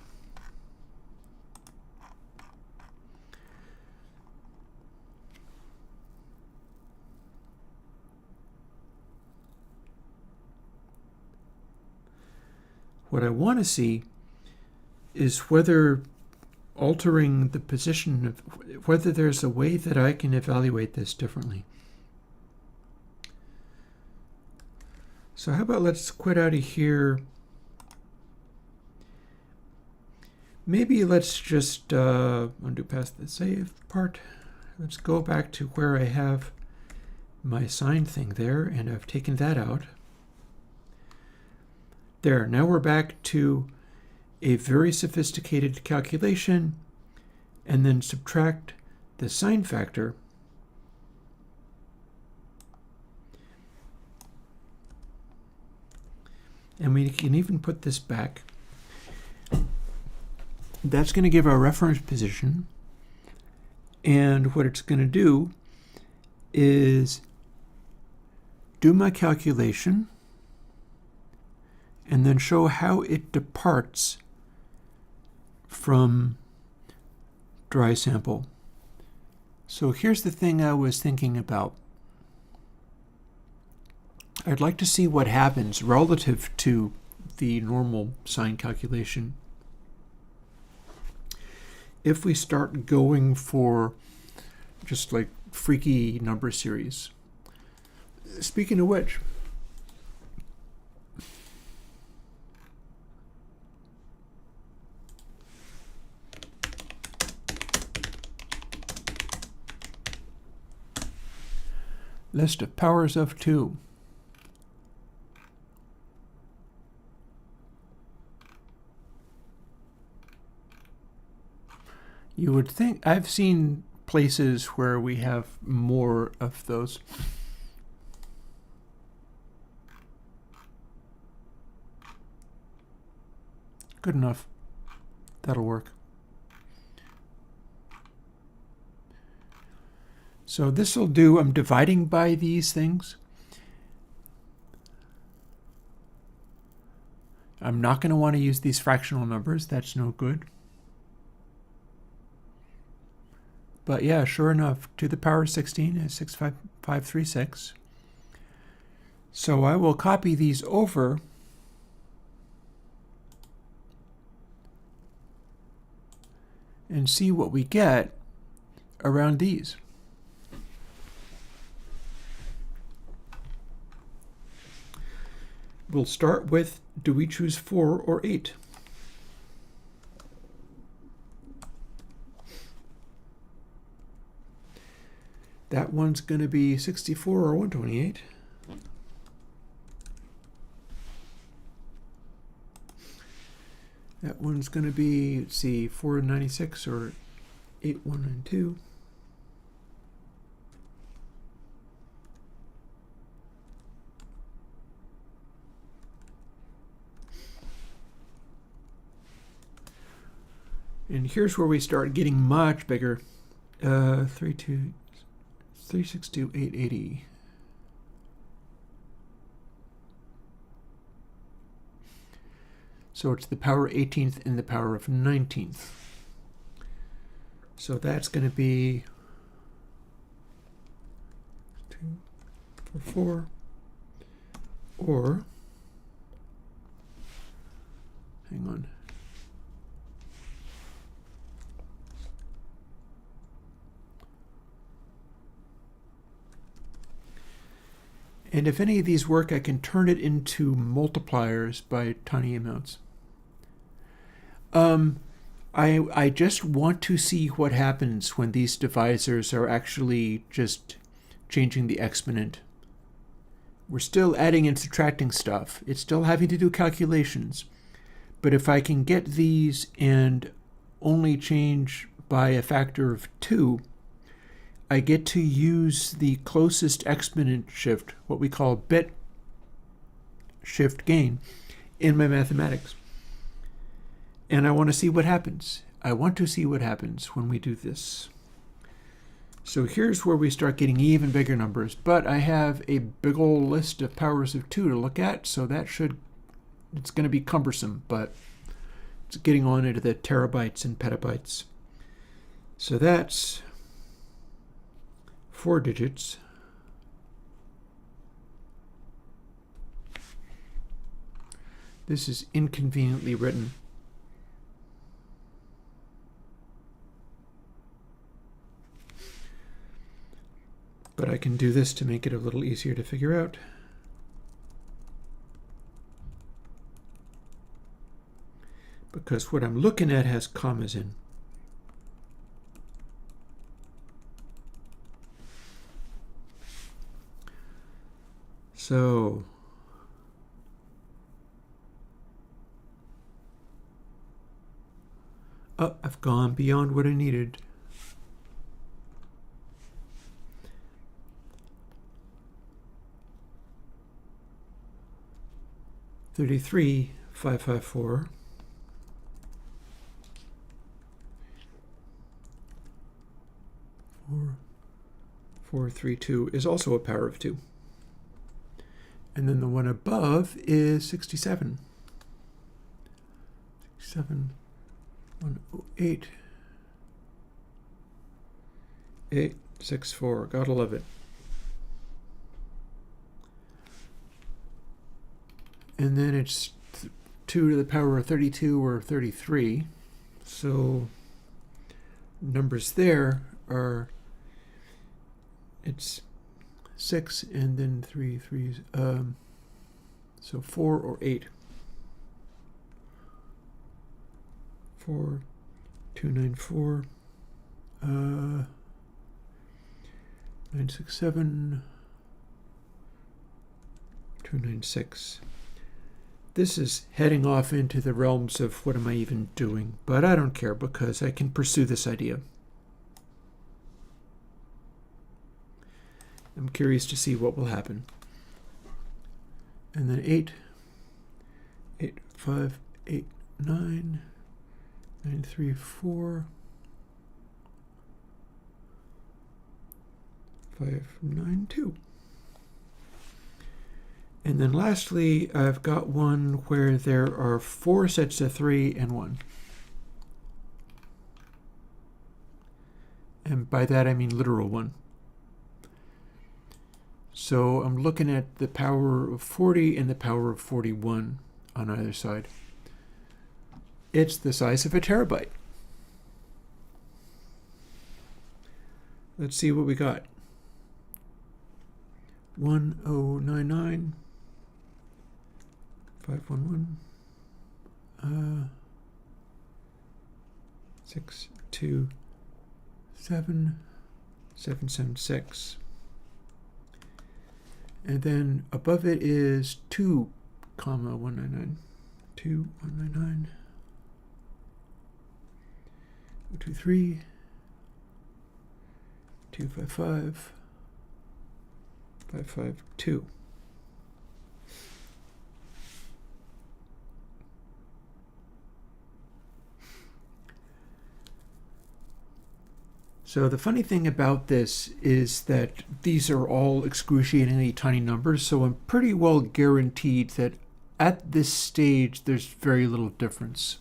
What I want to see is whether altering the position of whether there's a way that I can evaluate this differently. So how about let's quit out of here. Maybe let's just undo past the save part. Let's go back to where I have my sine thing there, and I've taken that out. There, now we're back to a very sophisticated calculation, and then subtract the sine factor. And we can even put this back. That's going to give our reference position. And what it's going to do is do my calculation and then show how it departs from dry sample. So here's the thing I was thinking about. I'd like to see what happens relative to the normal sine calculation if we start going for just like freaky number series. Speaking of which, list of powers of 2. You would think, I've seen places where we have more of those. Good enough. That'll work. So this will do, I'm dividing by these things. I'm not going to want to use these fractional numbers. That's no good. But yeah, sure enough, to the power of 16 is 65536. So I will copy these over and see what we get around these. We'll start with, do we choose 4 or 8? That one's going to be 64 or 128. That one's going to be, let's see, 496 or 8192. And here's where we start getting much bigger. 362, 880. So it's the power 18th and the power of 19th. So that's going to be 2, 4, 4, or, hang on. And if any of these work, I can turn it into multipliers by tiny amounts. I just want to see what happens when these divisors are actually just changing the exponent. We're still adding and subtracting stuff. It's still having to do calculations. But if I can get these and only change by a factor of 2, I get to use the closest exponent shift, what we call bit shift gain, in my mathematics. And I want to see what happens. I want to see what happens when we do this. So here's where we start getting even bigger numbers, but I have a big old list of powers of 2 to look at, so that it's going to be cumbersome, but it's getting on into the terabytes and petabytes. So that's 4 digits. This is inconveniently written. But I can do this to make it a little easier to figure out. Because what I'm looking at has commas in. So I've gone beyond what I needed. $33,554. 432 is also a power of 2. And then the one above is 67. 67, 108, 864. Gotta love it. And then it's 2 to the power of 32 or 33. So numbers there are, it's 6 and then 3 threes. So 4 or 8. 4, 294, 967, 296. This is heading off into the realms of what am I even doing, but I don't care because I can pursue this idea. I'm curious to see what will happen. And then 8, 8, 5, 8, 9, 9, 3, 4, 5, 9, 2. And then lastly, I've got one where there are 4 sets of 3 and 1. And by that I mean literal 1. So I'm looking at the power of 40 and the power of 41 on either side. It's the size of a terabyte. Let's see what we got. 1099, 511 627 776, and then above it is 2, 199 2 199 023 255 552. So the funny thing about this is that these are all excruciatingly tiny numbers, so I'm pretty well guaranteed that at this stage there's very little difference.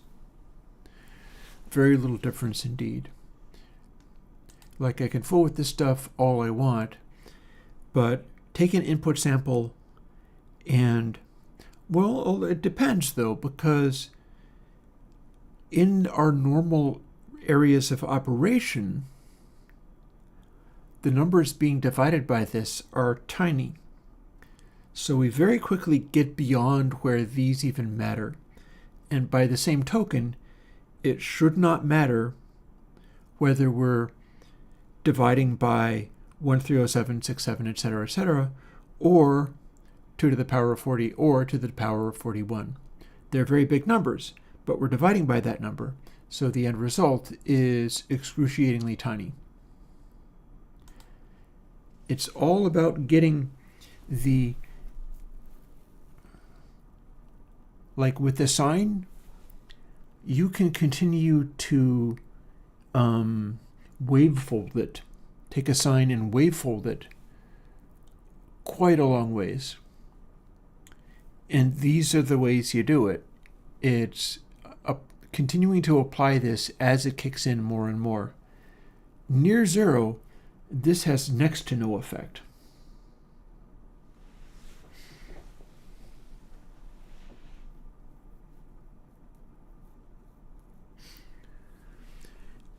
Very little difference indeed. Like, I can fool with this stuff all I want, but take an input sample and, well, it depends though, because in our normal areas of operation, the numbers being divided by this are tiny. So we very quickly get beyond where these even matter. And by the same token, it should not matter whether we're dividing by 1, 307, 67, etc., or 2 to the power of 40, or 2 to the power of 41. They're very big numbers, but we're dividing by that number, so the end result is excruciatingly tiny. It's all about getting the, like with the sign, you can continue to wavefold it. Take a sign and wavefold it quite a long ways. And these are the ways you do it. It's continuing to apply this as it kicks in more and more. Near zero, this has next to no effect.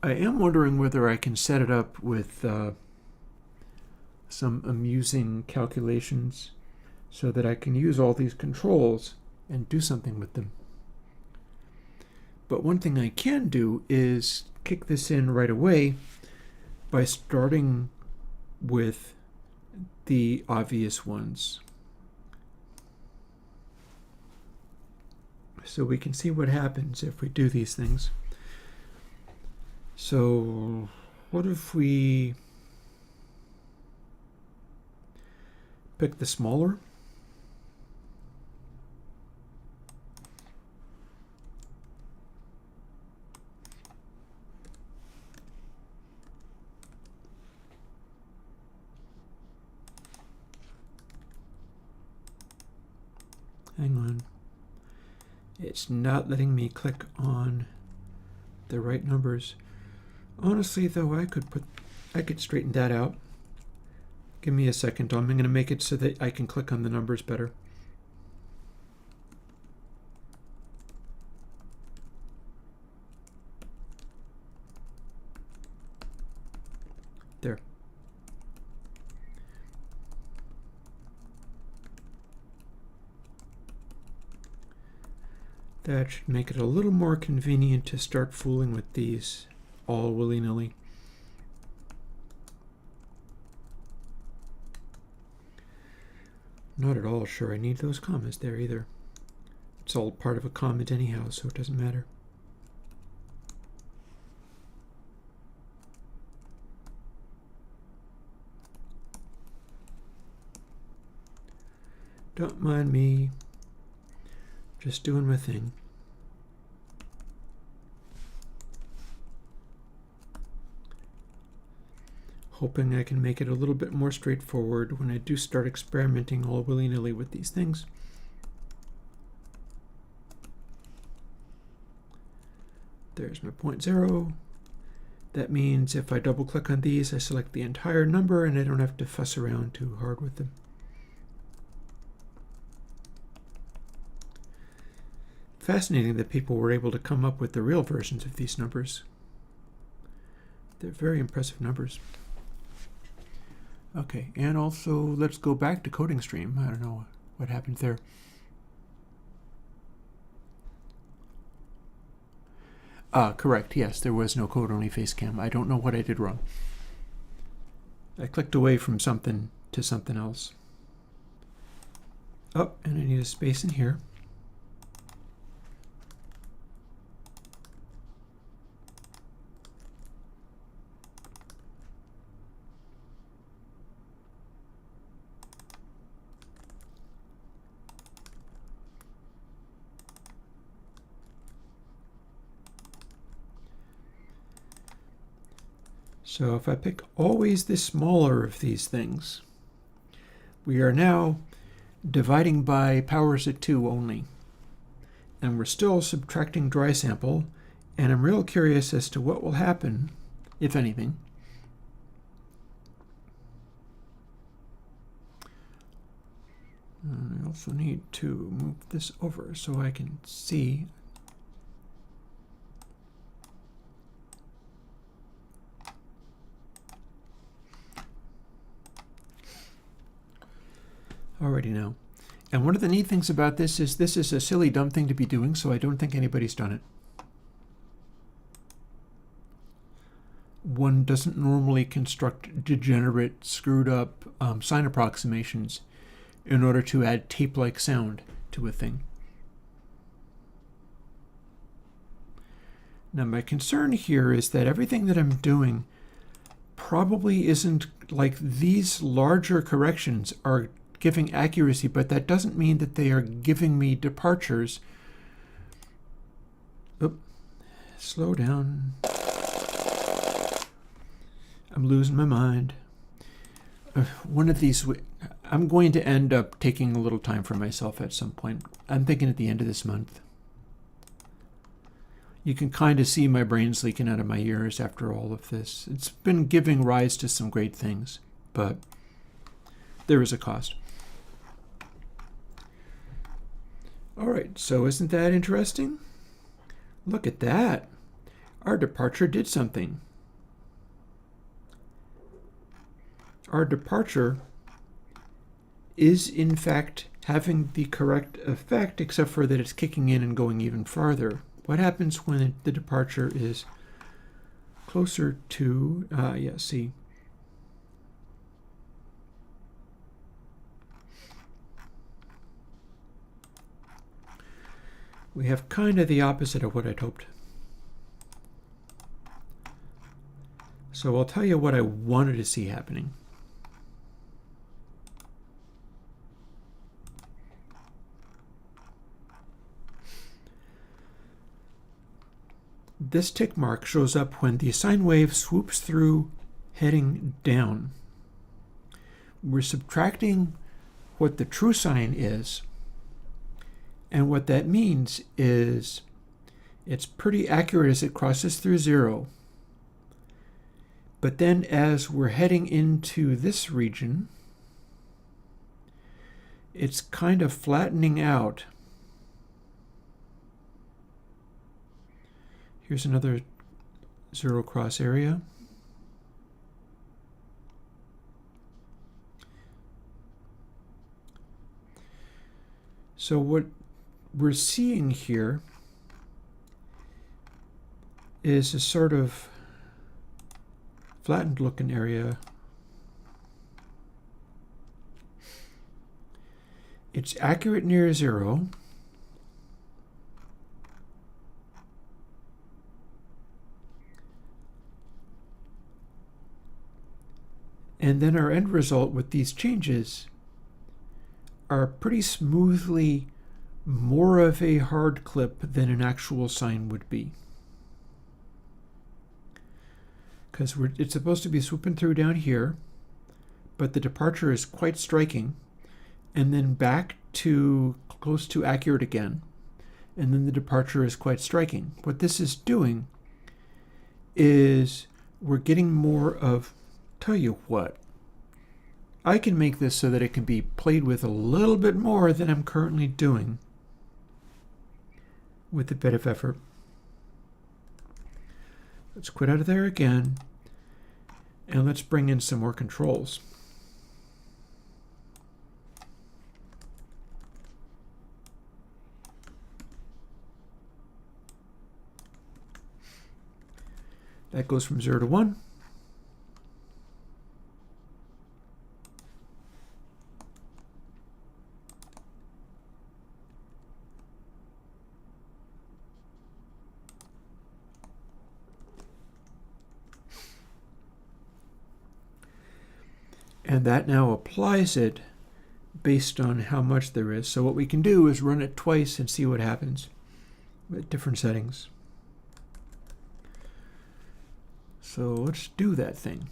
I am wondering whether I can set it up with some amusing calculations so that I can use all these controls and do something with them. But one thing I can do is kick this in right away by starting with the obvious ones. So we can see what happens if we do these things. So what if we pick the smaller? Hang on. It's not letting me click on the right numbers. Honestly, though, I could straighten that out. Give me a second. I'm going to make it so that I can click on the numbers better. There. That should make it a little more convenient to start fooling with these all willy-nilly. Not at all sure I need those commas there either. It's all part of a comment anyhow, so it doesn't matter. Don't mind me. Just doing my thing. Hoping I can make it a little bit more straightforward when I do start experimenting all willy-nilly with these things. There's my 0.0. That means if I double click on these, I select the entire number and I don't have to fuss around too hard with them. Fascinating that people were able to come up with the real versions of these numbers. They're very impressive numbers. Okay, and also let's go back to coding stream. I don't know what happened there. Correct. Yes, there was no code-only face cam. I don't know what I did wrong. I clicked away from something to something else. Oh, and I need a space in here. So if I pick always the smaller of these things, we are now dividing by powers of 2 only. And we're still subtracting dry sample, and I'm real curious as to what will happen, if anything. And I also need to move this over so I can see. Alrighty now. And one of the neat things about this is a silly, dumb thing to be doing, so I don't think anybody's done it. One doesn't normally construct degenerate, screwed up sign approximations in order to add tape-like sound to a thing. Now my concern here is that everything that I'm doing probably isn't, like, these larger corrections are giving accuracy, but that doesn't mean that they are giving me departures. Oop, slow down. I'm losing my mind. One of these, I'm going to end up taking a little time for myself at some point. I'm thinking at the end of this month. You can kind of see my brains leaking out of my ears after all of this. It's been giving rise to some great things, but there is a cost. All right, so isn't that interesting? Look at that. Our departure did something. Our departure is in fact having the correct effect, except for that it's kicking in and going even farther. What happens when the departure is closer to, see. We have kind of the opposite of what I'd hoped. So I'll tell you what I wanted to see happening. This tick mark shows up when the sine wave swoops through heading down. We're subtracting what the true sine is, and what that means is it's pretty accurate as it crosses through 0. But then as we're heading into this region, it's kind of flattening out. Here's another 0 cross area. So what we're seeing here is a sort of flattened looking area. It's accurate near 0. And then our end result with these changes are pretty smoothly more of a hard clip than an actual sine would be. Because it's supposed to be swooping through down here, but the departure is quite striking, and then back to close to accurate again, and then the departure is quite striking. What this is doing is we're getting more of, tell you what, I can make this so that it can be played with a little bit more than I'm currently doing with a bit of effort. Let's quit out of there again, and let's bring in some more controls. That goes from 0 to 1. And that now applies it based on how much there is. So what we can do is run it twice and see what happens with different settings. So let's do that thing.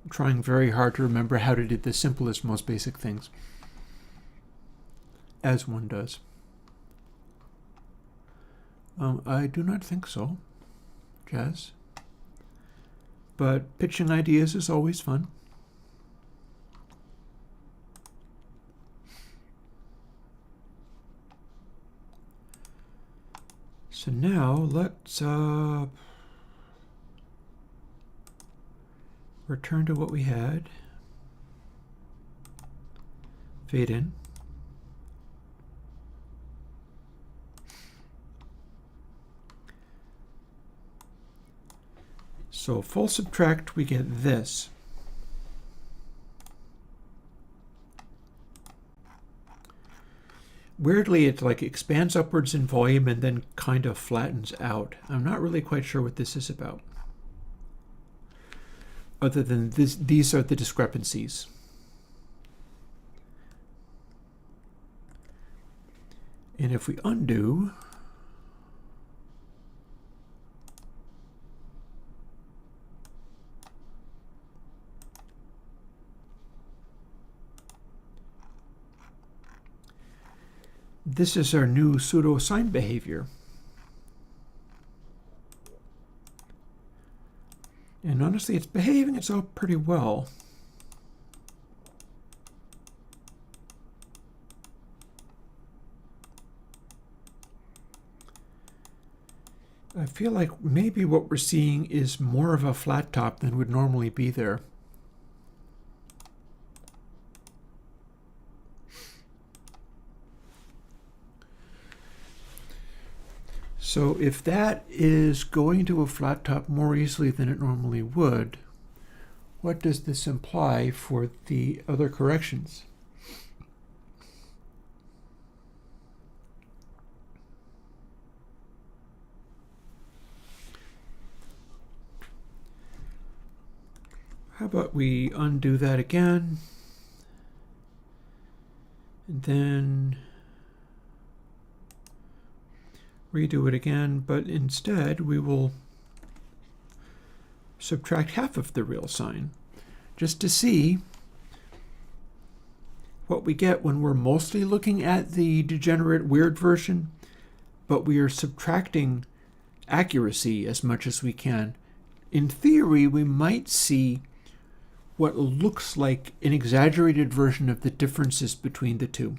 I'm trying very hard to remember how to do the simplest, most basic things, as one does. I do not think so, Jazz. But pitching ideas is always fun. So now let's return to what we had. Fade in. So full subtract, we get this. Weirdly, it like expands upwards in volume and then kind of flattens out. I'm not really quite sure what this is about. Other than this, these are the discrepancies. And if we undo, this is our new pseudo-sine behavior. And honestly, it's behaving itself pretty well. I feel like maybe what we're seeing is more of a flat top than would normally be there. So if that is going to a flat top more easily than it normally would, what does this imply for the other corrections? How about we undo that again, and then redo it again, but instead we will subtract half of the real sign, just to see what we get when we're mostly looking at the degenerate weird version, but we are subtracting accuracy as much as we can. In theory, we might see what looks like an exaggerated version of the differences between the two,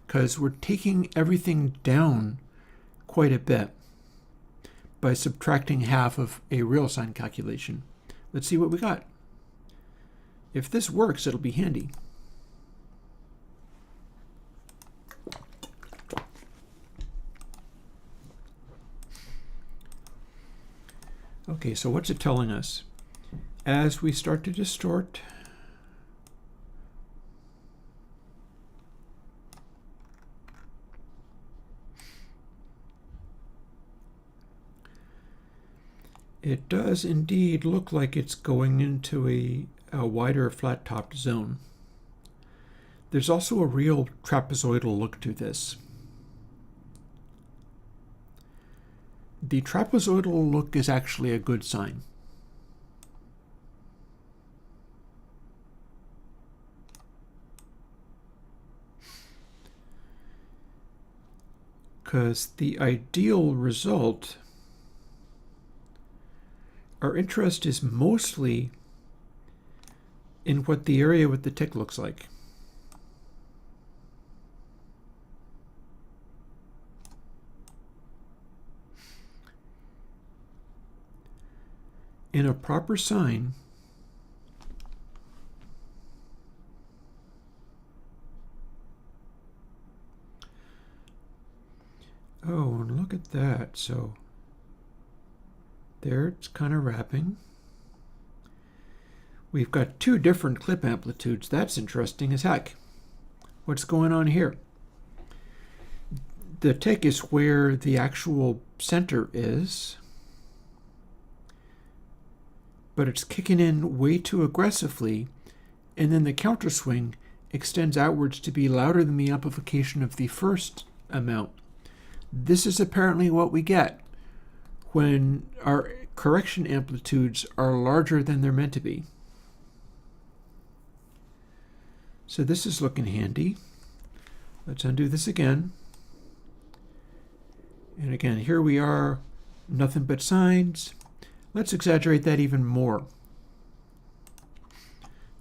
because we're taking everything down quite a bit by subtracting half of a real sign calculation. Let's see what we got. If this works, it'll be handy. Okay, so what's it telling us? As we start to distort, it does indeed look like it's going into a wider flat-topped zone. There's also a real trapezoidal look to this. The trapezoidal look is actually a good sign. Because the ideal result, our interest is mostly in what the area with the tick looks like. In a proper sine, Oh, and look at that. So there it's kind of wrapping. We've got two different clip amplitudes. That's interesting as heck. What's going on here? The tick is where the actual center is, but it's kicking in way too aggressively, and then the counter swing extends outwards to be louder than the amplification of the first amount. This is apparently what we get when our correction amplitudes are larger than they're meant to be. So this is looking handy. Let's undo this again. And again, here we are, nothing but sines. Let's exaggerate that even more.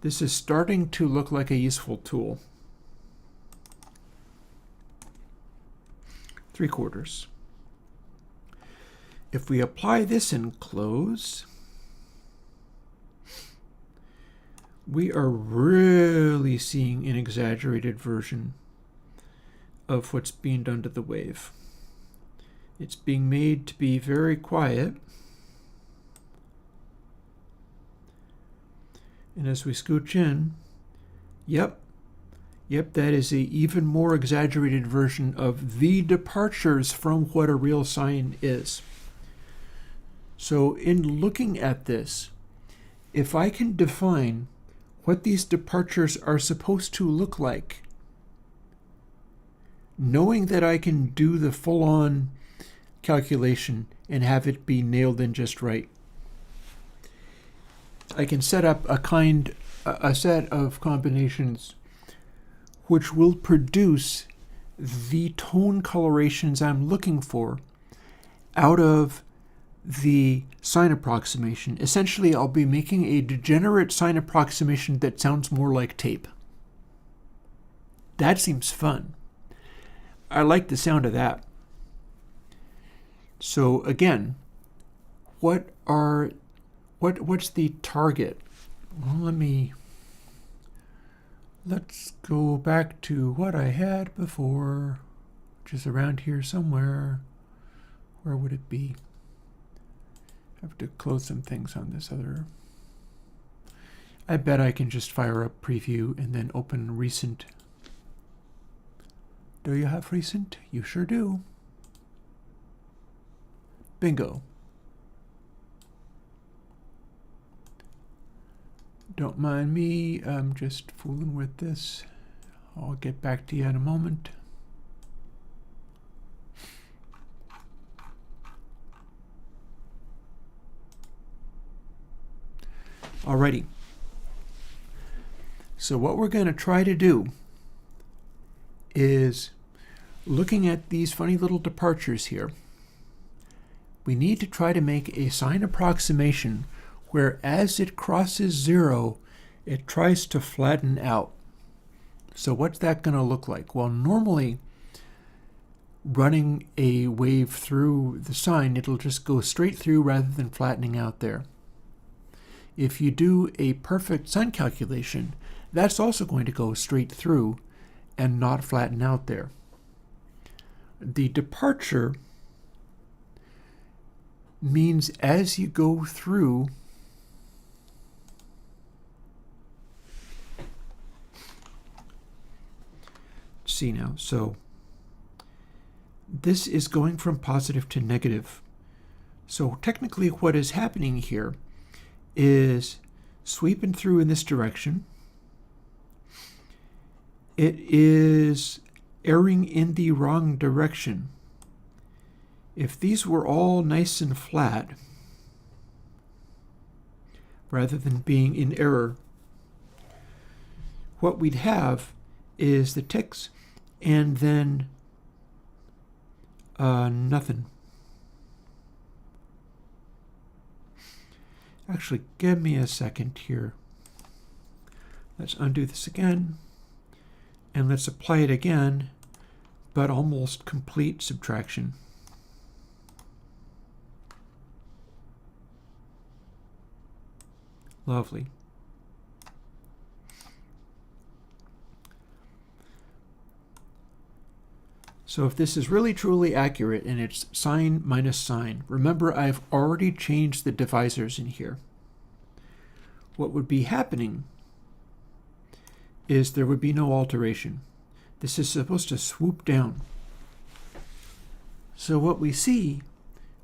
This is starting to look like a useful tool. 3/4. If we apply this and close, we are really seeing an exaggerated version of what's being done to the wave. It's being made to be very quiet. And as we scooch in, yep, that is an even more exaggerated version of the departures from what a real sine is. So in looking at this, if I can define what these departures are supposed to look like, knowing that I can do the full-on calculation and have it be nailed in just right, I can set up a set of combinations which will produce the tone colorations I'm looking for out of the sine approximation. Essentially, I'll be making a degenerate sine approximation that sounds more like tape. That seems fun. I like the sound of that. So again, what's the target? Well, let's go back to what I had before, which is around here somewhere. Where would it be? I have to close some things on this other. I bet I can just fire up preview and then open recent. Do you have recent? You sure do. Bingo. Don't mind me, I'm just fooling with this. I'll get back to you in a moment. Alrighty. So what we're going to try to do is, looking at these funny little departures here, we need to try to make a sine approximation where as it crosses 0, it tries to flatten out. So what's that going to look like? Well, normally running a wave through the sine, it'll just go straight through rather than flattening out there. If you do a perfect sine calculation, that's also going to go straight through and not flatten out there. The departure means as you go through, see now, so this is going from positive to negative. So technically what is happening here is sweeping through in this direction. It is erring in the wrong direction. If these were all nice and flat, rather than being in error, what we'd have is the ticks and then nothing. Actually, give me a second here. Let's undo this again, and let's apply it again, but almost complete subtraction. Lovely. So if this is really truly accurate and it's sine minus sine, remember I've already changed the divisors in here. What would be happening is there would be no alteration. This is supposed to swoop down. So what we see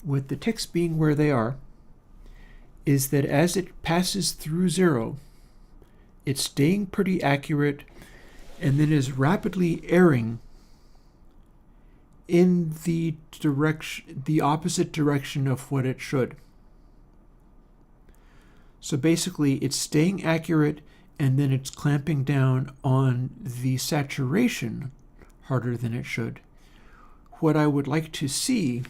with the ticks being where they are is that as it passes through 0, it's staying pretty accurate and then is rapidly erring in the opposite direction of what it should. So basically it's staying accurate and then it's clamping down on the saturation harder than it should. What I would like to see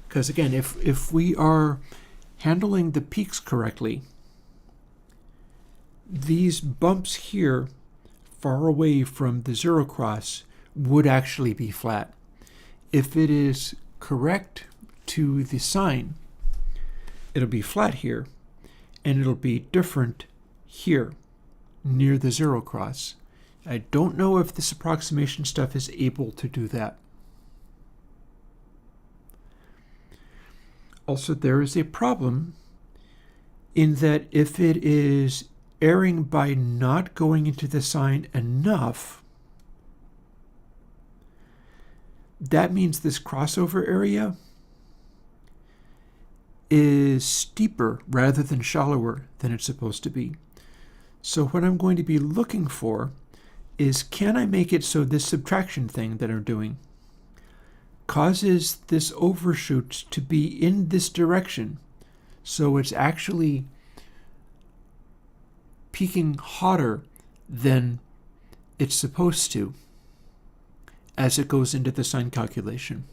because again, if we are handling the peaks correctly, these bumps here far away from the 0 cross would actually be flat. If it is correct to the sine, it'll be flat here, and it'll be different here near the 0 cross. I don't know if this approximation stuff is able to do that. Also, there is a problem in that if it is erring by not going into the sine enough, that means this crossover area is steeper rather than shallower than it's supposed to be. So what I'm going to be looking for is, can I make it so this subtraction thing that I'm doing causes this overshoot to be in this direction, so it's actually peaking hotter than it's supposed to as it goes into the sine calculation.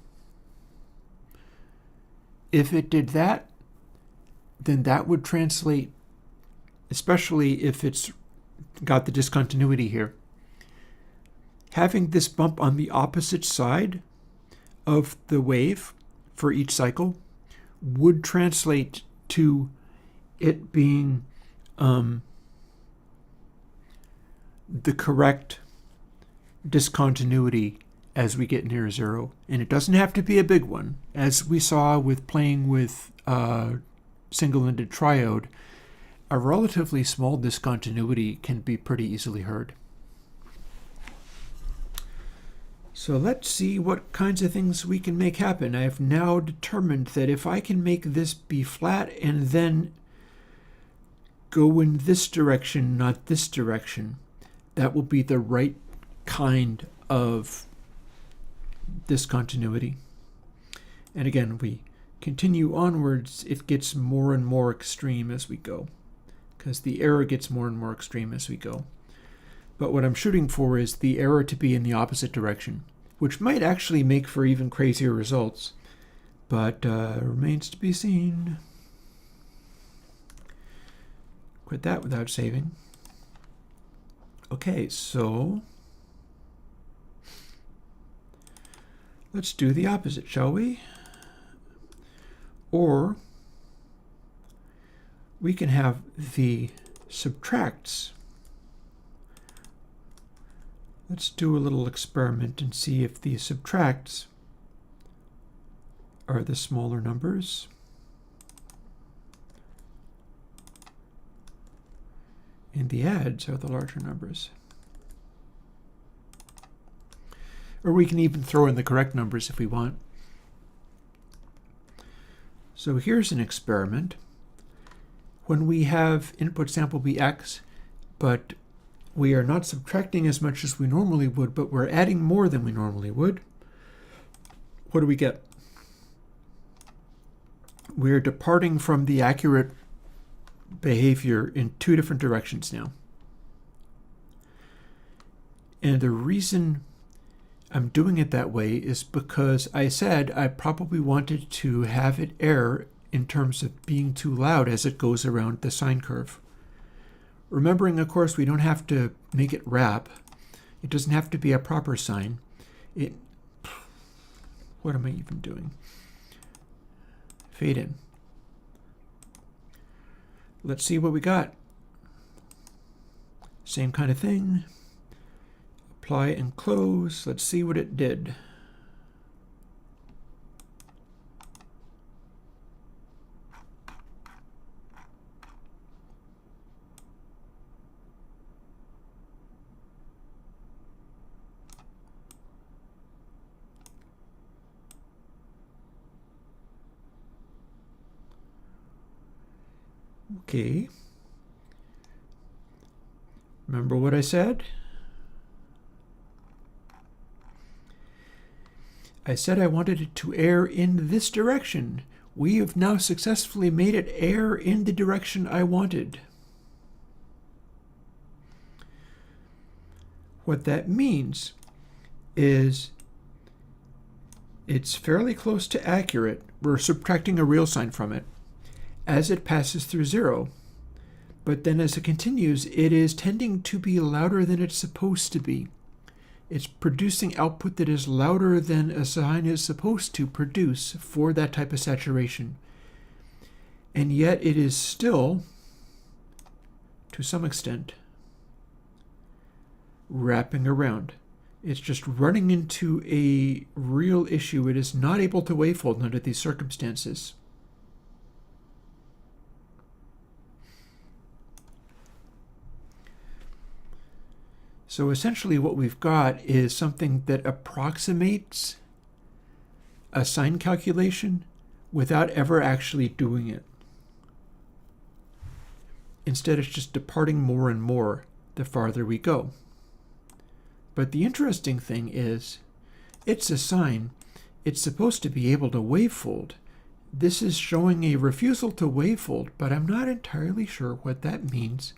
If it did that, then that would translate, especially if it's got the discontinuity here. Having this bump on the opposite side of the wave for each cycle would translate to it being the correct discontinuity as we get near 0. And it doesn't have to be a big one. As we saw with playing with single-ended triode, a relatively small discontinuity can be pretty easily heard. So let's see what kinds of things we can make happen. I have now determined that if I can make this be flat and then go in this direction, not this direction, that will be the right kind of discontinuity. And again, we continue onwards, it gets more and more extreme as we go, because the error gets more and more extreme as we go. But what I'm shooting for is the error to be in the opposite direction, which might actually make for even crazier results, but remains to be seen. Quit that without saving. Okay, so let's do the opposite, shall we? Or we can have the subtracts. Let's do a little experiment and see if the subtracts are the smaller numbers. And the adds are the larger numbers. Or we can even throw in the correct numbers if we want. So here's an experiment. When we have input sample be x, but we are not subtracting as much as we normally would, but we're adding more than we normally would, what do we get? We're departing from the accurate behavior in two different directions now. And the reason I'm doing it that way is because I said I probably wanted to have it err in terms of being too loud as it goes around the sine curve. Remembering, of course, we don't have to make it wrap. It doesn't have to be a proper sine. What am I even doing? Fade in. Let's see what we got. Same kind of thing. Apply and close. Let's see what it did. Okay. Remember what I said? I said I wanted it to err in this direction. We have now successfully made it err in the direction I wanted. What that means is it's fairly close to accurate. We're subtracting a real sign from it as it passes through 0. But then as it continues, it is tending to be louder than it's supposed to be. It's producing output that is louder than a sign is supposed to produce for that type of saturation. And yet it is still, to some extent, wrapping around. It's just running into a real issue. It is not able to wavefold under these circumstances. So essentially what we've got is something that approximates a sign calculation without ever actually doing it. Instead, it's just departing more and more the farther we go. But the interesting thing is, it's a sine. It's supposed to be able to wavefold. This is showing a refusal to wavefold, but I'm not entirely sure what that means,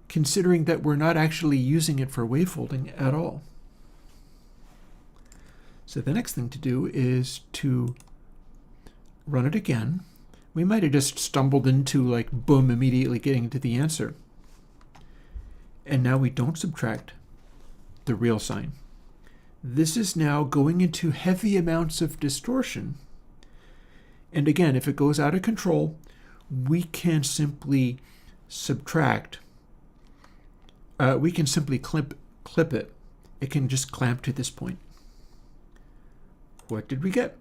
considering that we're not actually using it for wavefolding at all. So the next thing to do is to run it again. We might have just stumbled into, like, boom, immediately getting to the answer. And now we don't subtract the real sign. This is now going into heavy amounts of distortion. And again, if it goes out of control, we can simply subtract. We can simply clip it. It can just clamp to this point. What did we get?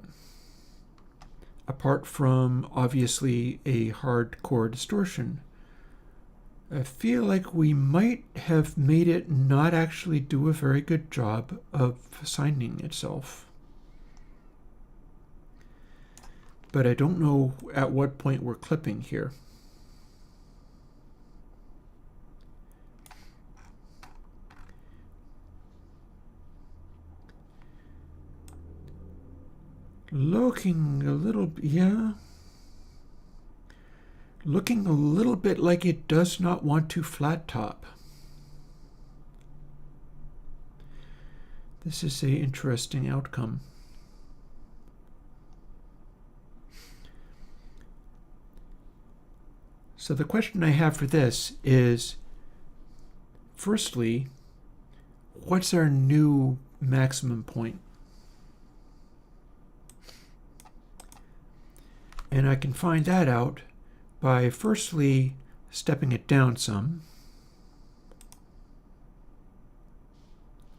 Apart from, obviously, a hardcore distortion, I feel like we might have made it not actually do a very good job of signing itself. But I don't know at what point we're clipping here. Looking a little, yeah. Looking a little bit like it does not want to flat top. This is an interesting outcome. So the question I have for this is, firstly, what's our new maximum point? And I can find that out by firstly stepping it down some.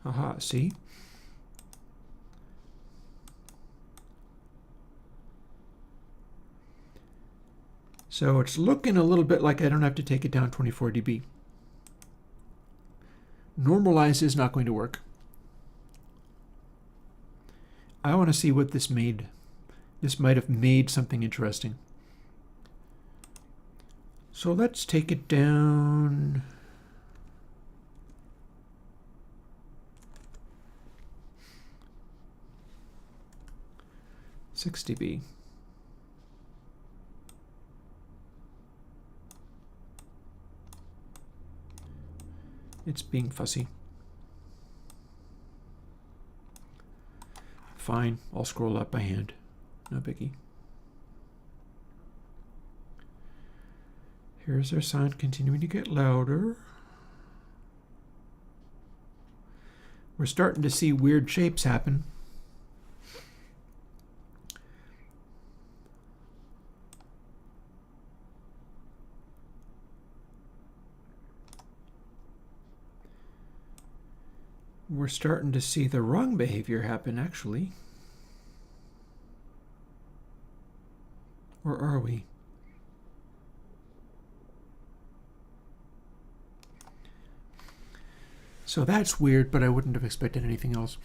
Aha, see? So it's looking a little bit like I don't have to take it down 24 dB. Normalize is not going to work. I want to see what this made. This might have made something interesting. So let's take it down. Six dB. It's being fussy. Fine, I'll scroll up by hand. No biggie. Here's our sound continuing to get louder. We're starting to see weird shapes happen. we're starting to see the wrong behavior happen, actually. Or are we? So that's weird, but I wouldn't have expected anything else.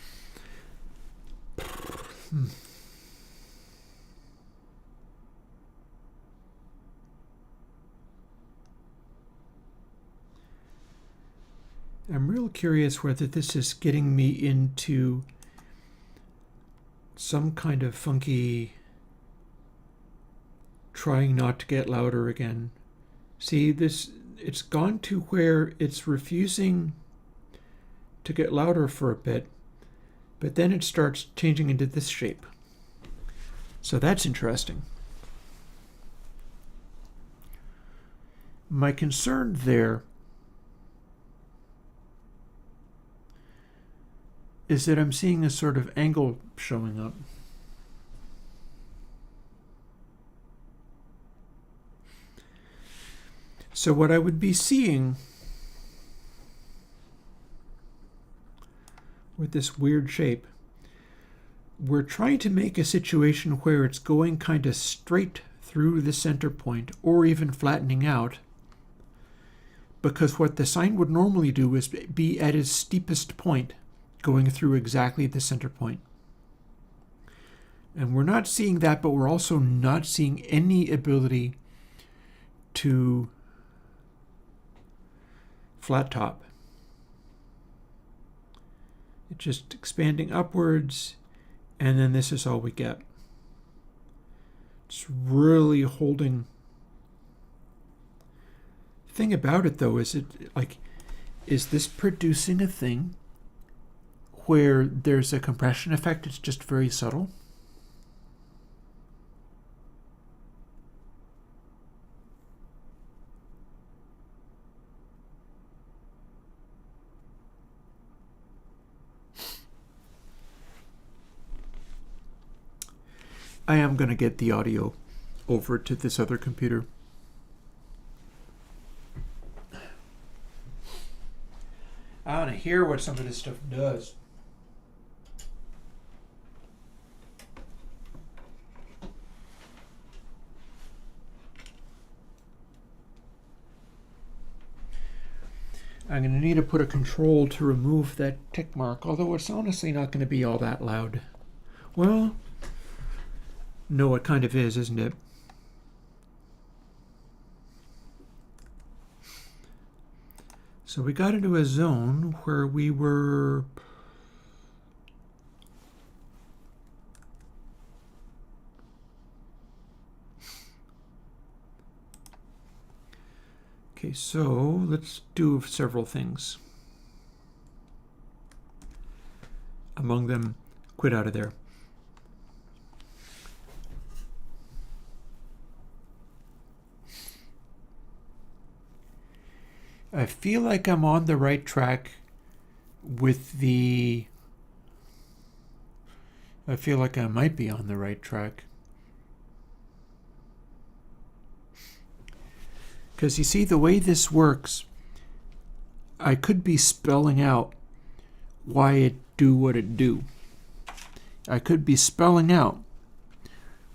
I'm real curious whether this is getting me into some kind of funky trying not to get louder again. See, it's gone to where it's refusing to get louder for a bit, but then it starts changing into this shape. So that's interesting. My concern there is that I'm seeing a sort of angle showing up. So what I would be seeing with this weird shape, we're trying to make a situation where it's going kind of straight through the center point or even flattening out, because what the sine would normally do is be at its steepest point, going through exactly the center point. And we're not seeing that, but we're also not seeing any ability to flat top. It's just expanding upwards, and then this is all we get. It's really holding. The thing about it, though, is is this producing a thing where there's a compression effect? It's just very subtle. I am going to get the audio over to this other computer. I want to hear what some of this stuff does. I'm going to need to put a control to remove that tick mark, although it's honestly not going to be all that loud. Well, no, it kind of is, isn't it? So we got into a zone where we were okay, so let's do several things. Among them, quit out of there. I feel like I'm on the right track with the... I feel like I might be on the right track. Because you see, the way this works, I could be spelling out why it do what it do. I could be spelling out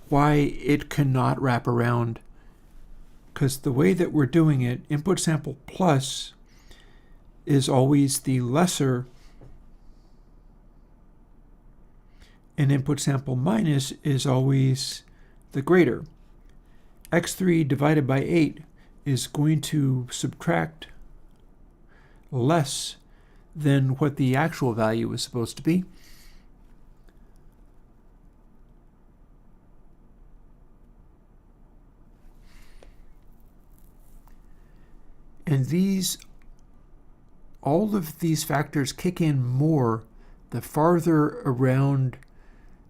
why it cannot wrap around. Because the way that we're doing it, input sample plus is always the lesser, and input sample minus is always the greater. X3 divided by 8 is going to subtract less than what the actual value is supposed to be. And all of these factors kick in more the farther around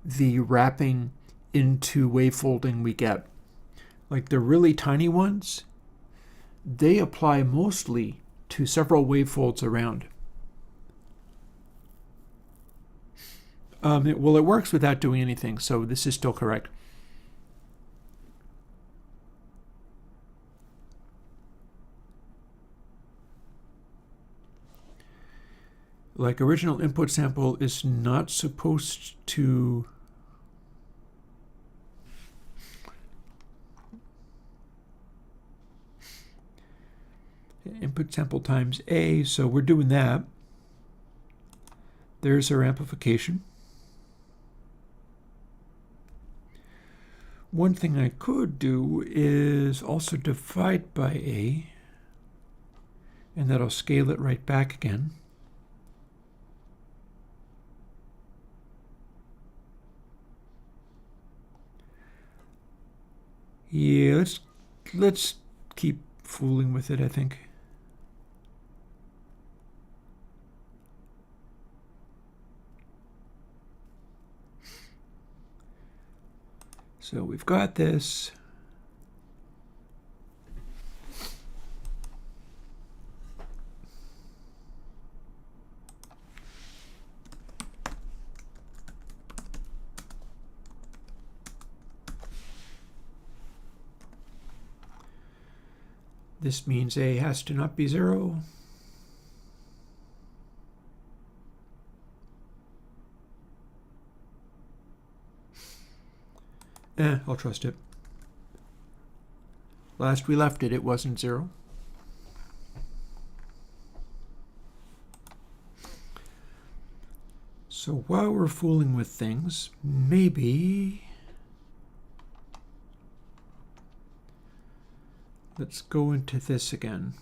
the wrapping into wavefolding we get. Like the really tiny ones, they apply mostly to several wavefolds around. It works without doing anything, so this is still correct. Like original input sample is not supposed to input sample times A, so we're doing that. There's our amplification. One thing I could do is also divide by A, and that'll scale it right back again. Yeah, let's keep fooling with it, I think. So we've got this. This means A has to not be 0. I'll trust it. Last we left it, it wasn't 0. So while we're fooling with things, maybe let's go into this again.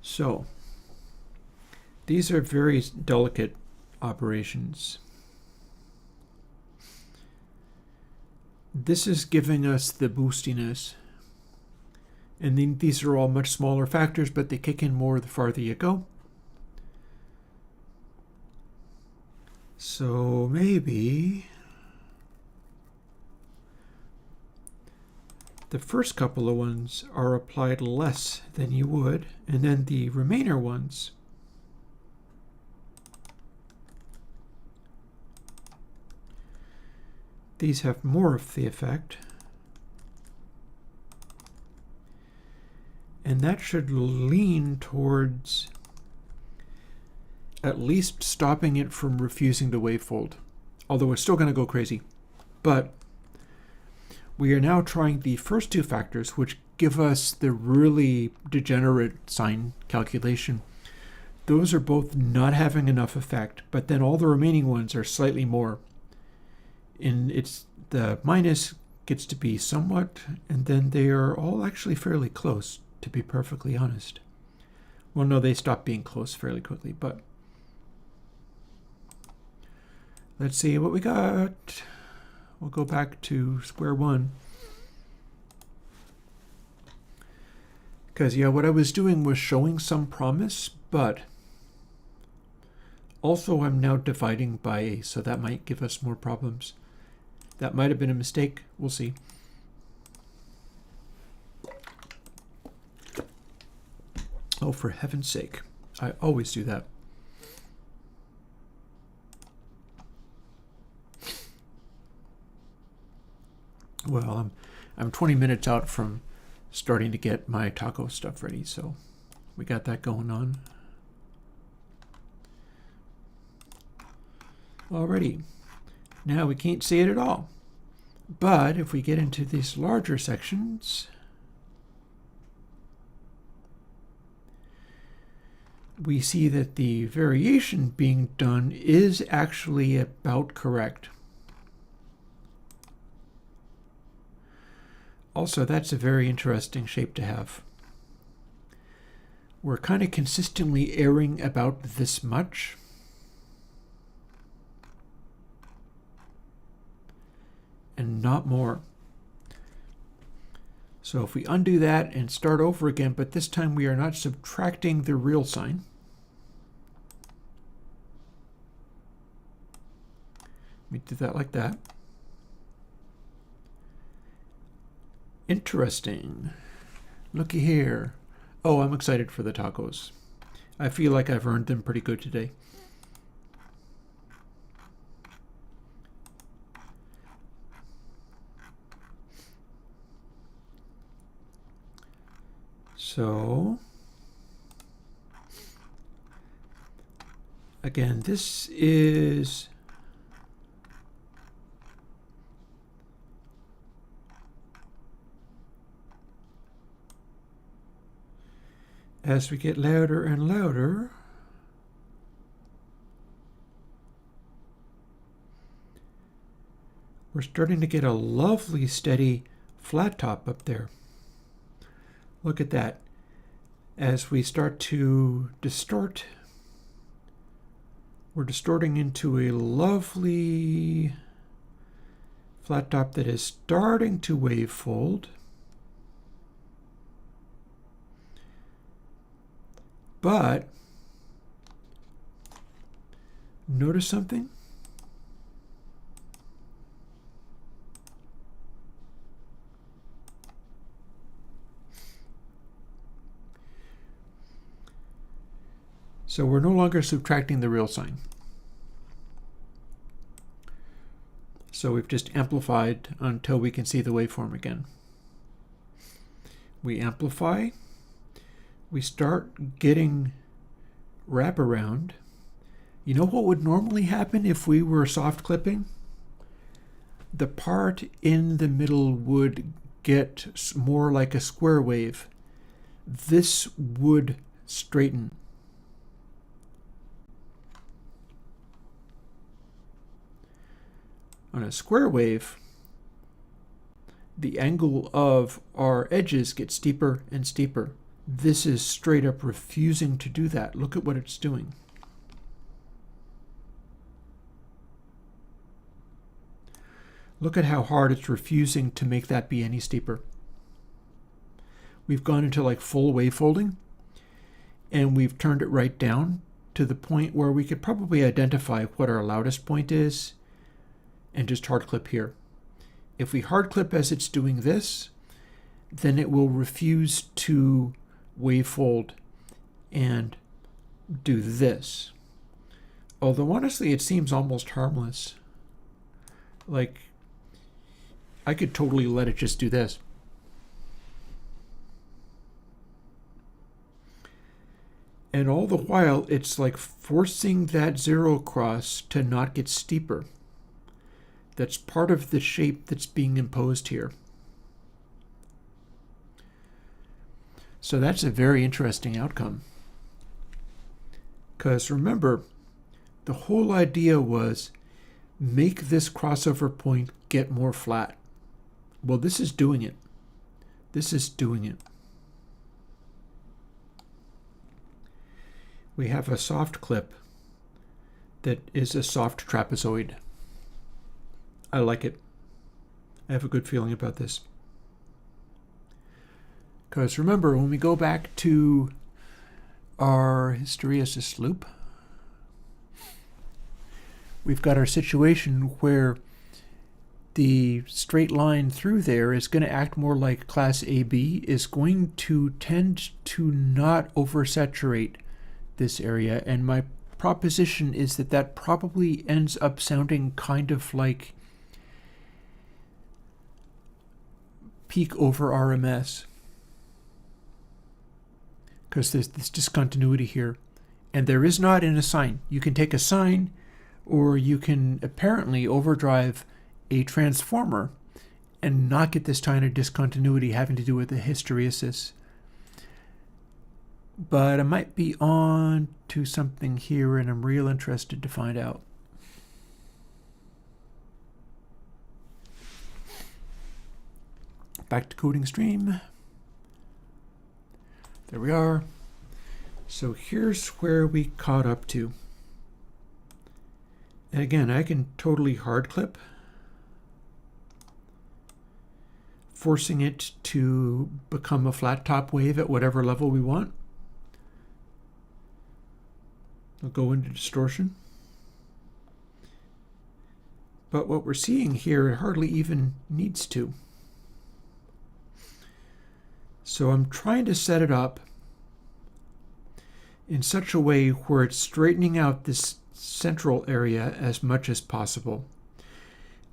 So these are very delicate operations. This is giving us the boostiness. And then these are all much smaller factors, but they kick in more the farther you go. So maybe the first couple of ones are applied less than you would, and then the remainder ones these have more of the effect. And that should lean towards at least stopping it from refusing to wavefold. Although it's still going to go crazy. But we are now trying the first two factors, which give us the really degenerate sign calculation. Those are both not having enough effect, but then all the remaining ones are slightly more. And it's the minus gets to be somewhat, and then they are all actually fairly close, to be perfectly honest. Well, no, they stop being close fairly quickly, but let's see what we got. We'll go back to square one. Because, yeah, what I was doing was showing some promise, but also I'm now dividing by A, so that might give us more problems. That might have been a mistake. We'll see. Oh, for heaven's sake. I always do that. Well, I'm 20 minutes out from starting to get my taco stuff ready, so we got that going on. Alrighty. Now we can't see it at all. But if we get into these larger sections, we see that the variation being done is actually about correct. Also, that's a very interesting shape to have. We're kind of consistently erring about this much. And not more. So if we undo that and start over again, but this time we are not subtracting the real sign. Let me do that like that. Interesting. Looky here. Oh, I'm excited for the tacos. I feel like I've earned them pretty good today. So Again, this is as we get louder and louder, we're starting to get a lovely steady flat top up there. Look at that. As we start to distort, we're distorting into a lovely flat top that is starting to wave fold. But notice something? So we're no longer subtracting the real sign. So we've just amplified until we can see the waveform again. We amplify. We start getting wraparound. You know what would normally happen if we were soft clipping? The part in the middle would get more like a square wave. This would straighten. On a square wave, the angle of our edges gets steeper and steeper. This is straight up refusing to do that. Look at what it's doing. Look at how hard it's refusing to make that be any steeper. We've gone into like full wave folding, and we've turned it right down to the point where we could probably identify what our loudest point is and just hard clip here. If we hard clip as it's doing this, then it will refuse to wavefold and do this. Although honestly, it seems almost harmless. Like, I could totally let it just do this. And all the while, it's like forcing that zero cross to not get steeper. That's part of the shape that's being imposed here. So that's a very interesting outcome. Because remember, the whole idea was make this crossover point get more flat. Well, this is doing it. This is doing it. We have a soft clip that is a soft trapezoid. I like it. I have a good feeling about this. Because remember, when we go back to our hysteresis loop, we've got our situation where the straight line through there is going to act more like class AB, is going to tend to not oversaturate this area. And my proposition is that that probably ends up sounding kind of like peak over RMS. Because there's this discontinuity here. And there is not in a sine. You can take a sine, or you can apparently overdrive a transformer and not get this kind of discontinuity having to do with the hysteresis. But I might be on to something here, and I'm real interested to find out. Back to coding stream. There we are. So here's where we caught up to. And again, I can totally hard clip, forcing it to become a flat top wave at whatever level we want. I'll go into distortion. But what we're seeing here, it hardly even needs to. So I'm trying to set it up in such a way where it's straightening out this central area as much as possible.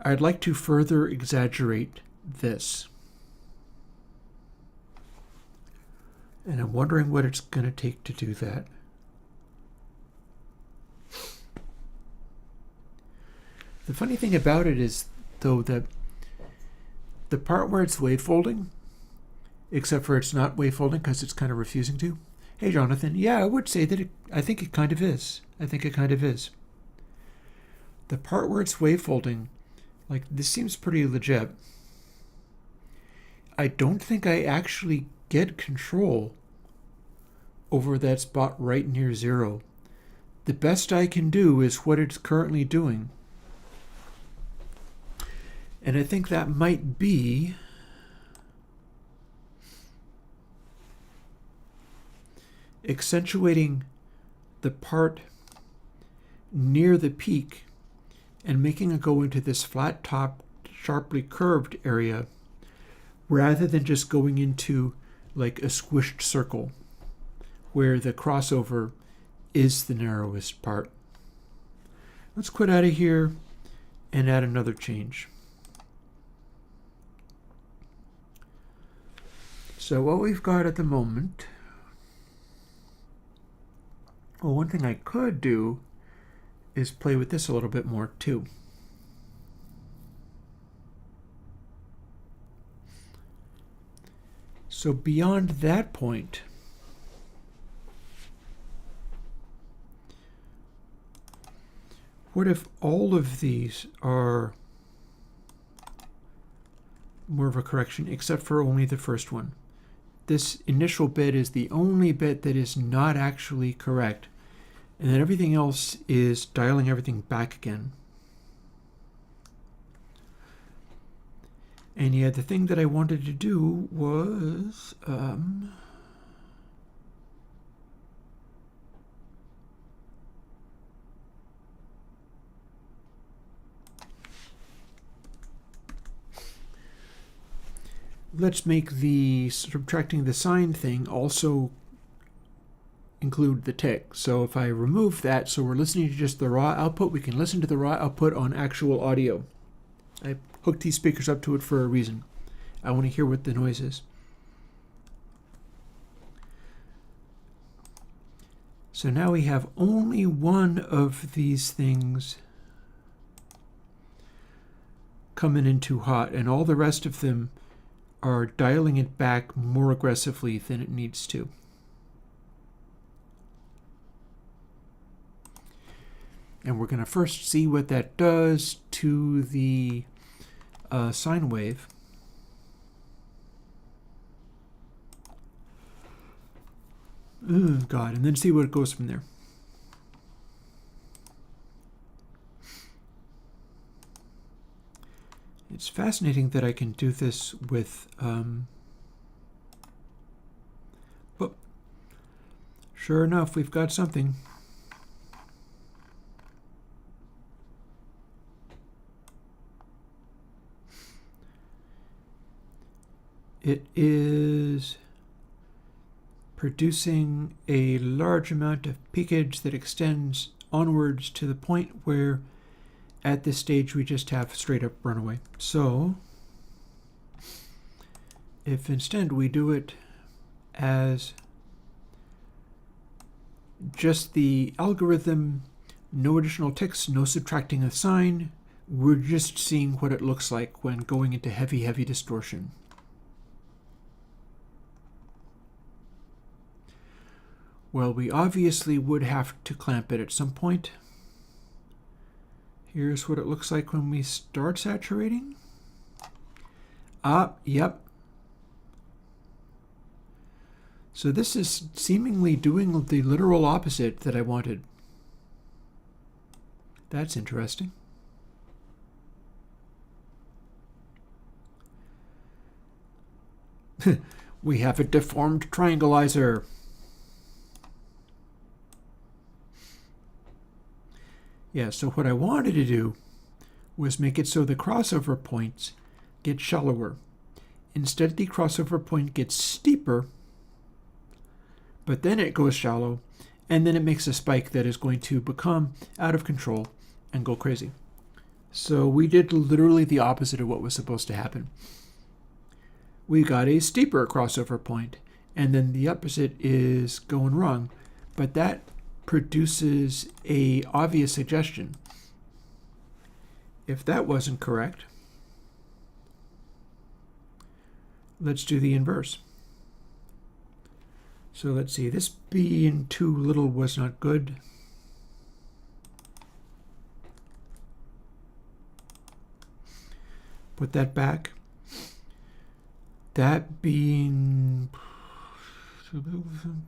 I'd like to further exaggerate this. And I'm wondering what it's going to take to do that. The funny thing about it is, though, that the part where it's wavefolding, except for it's not wavefolding because it's kind of refusing to. Hey, Jonathan. Yeah, I would say that I think it kind of is. I think it kind of is. The part where it's wavefolding, like, this seems pretty legit. I don't think I actually get control over that spot right near 0. The best I can do is what it's currently doing. And I think that might be accentuating the part near the peak and making it go into this flat top, sharply curved area rather than just going into like a squished circle where the crossover is the narrowest part. Let's quit out of here and add another change. So what we've got at the moment, well, one thing I could do is play with this a little bit more too. So beyond that point, what if all of these are more of a correction except for only the first one? This initial bit is the only bit that is not actually correct, and then everything else is dialing everything back again. And yeah, the thing that I wanted to do was let's make the subtracting the sign thing also include the tick. So if I remove that, so we're listening to just the raw output, we can listen to the raw output on actual audio. I hooked these speakers up to it for a reason. I want to hear what the noise is. So now we have only one of these things coming in too hot, and all the rest of them are dialing it back more aggressively than it needs to. And we're going to first see what that does to the sine wave. Oh, God, and then see what it goes from there. It's fascinating that I can do this with, but sure enough, we've got something. It is producing a large amount of peakage that extends onwards to the point where at this stage we just have straight up runaway. So if instead we do it as just the algorithm, no additional ticks, no subtracting a sign, we're just seeing what it looks like when going into heavy, heavy distortion. Well, we obviously would have to clamp it at some point. Here's what it looks like when we start saturating. Yep. So this is seemingly doing the literal opposite that I wanted. That's interesting. We have a deformed triangleizer. Yeah, so what I wanted to do was make it so the crossover points get shallower. Instead, the crossover point gets steeper, but then it goes shallow, and then it makes a spike that is going to become out of control and go crazy. So we did literally the opposite of what was supposed to happen. We got a steeper crossover point, and then the opposite is going wrong, but that produces a obvious suggestion. if that wasn't correct, let's do the inverse. So let's see, this being too little was not good. Put that back. That being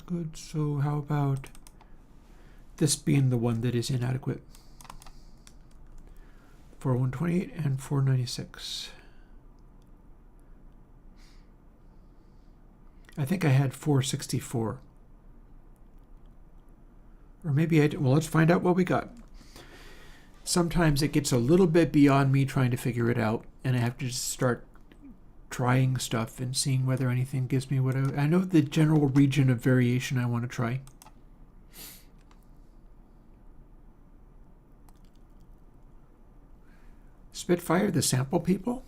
good, so how about this being the one that is inadequate? 4128 and 496. I think I had 464. Or maybe I did. Well, let's find out what we got. Sometimes it gets a little bit beyond me trying to figure it out, and I have to just start trying stuff and seeing whether anything gives me what I know the general region of variation I want to try. Spitfire, the sample people?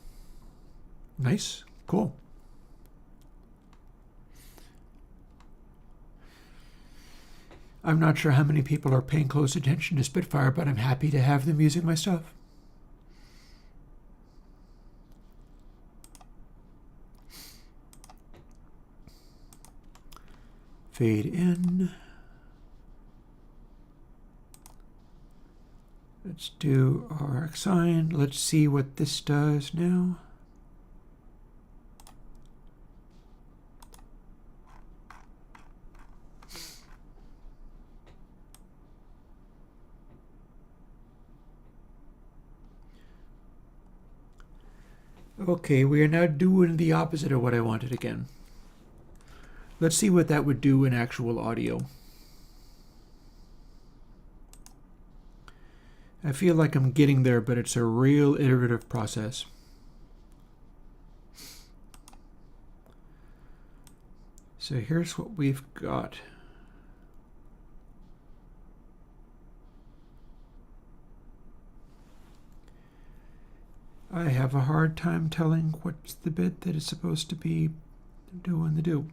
Nice, cool. I'm not sure how many people are paying close attention to Spitfire, but I'm happy to have them using my stuff. Fade in. Let's do our sign. Let's see what this does now. Okay, we are now doing the opposite of what I wanted again. Let's see what that would do in actual audio. I feel like I'm getting there, but it's a real iterative process. So here's what we've got. I have a hard time telling what's the bit that is supposed to be doing the do.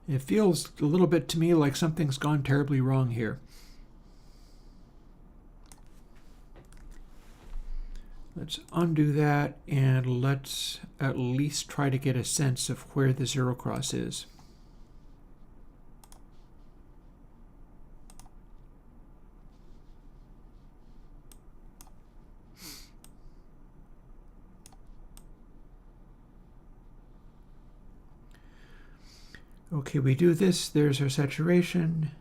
It feels a little bit to me like something's gone terribly wrong here. Let's undo that, and let's at least try to get a sense of where the zero cross is. Okay, we do this, there's our saturation,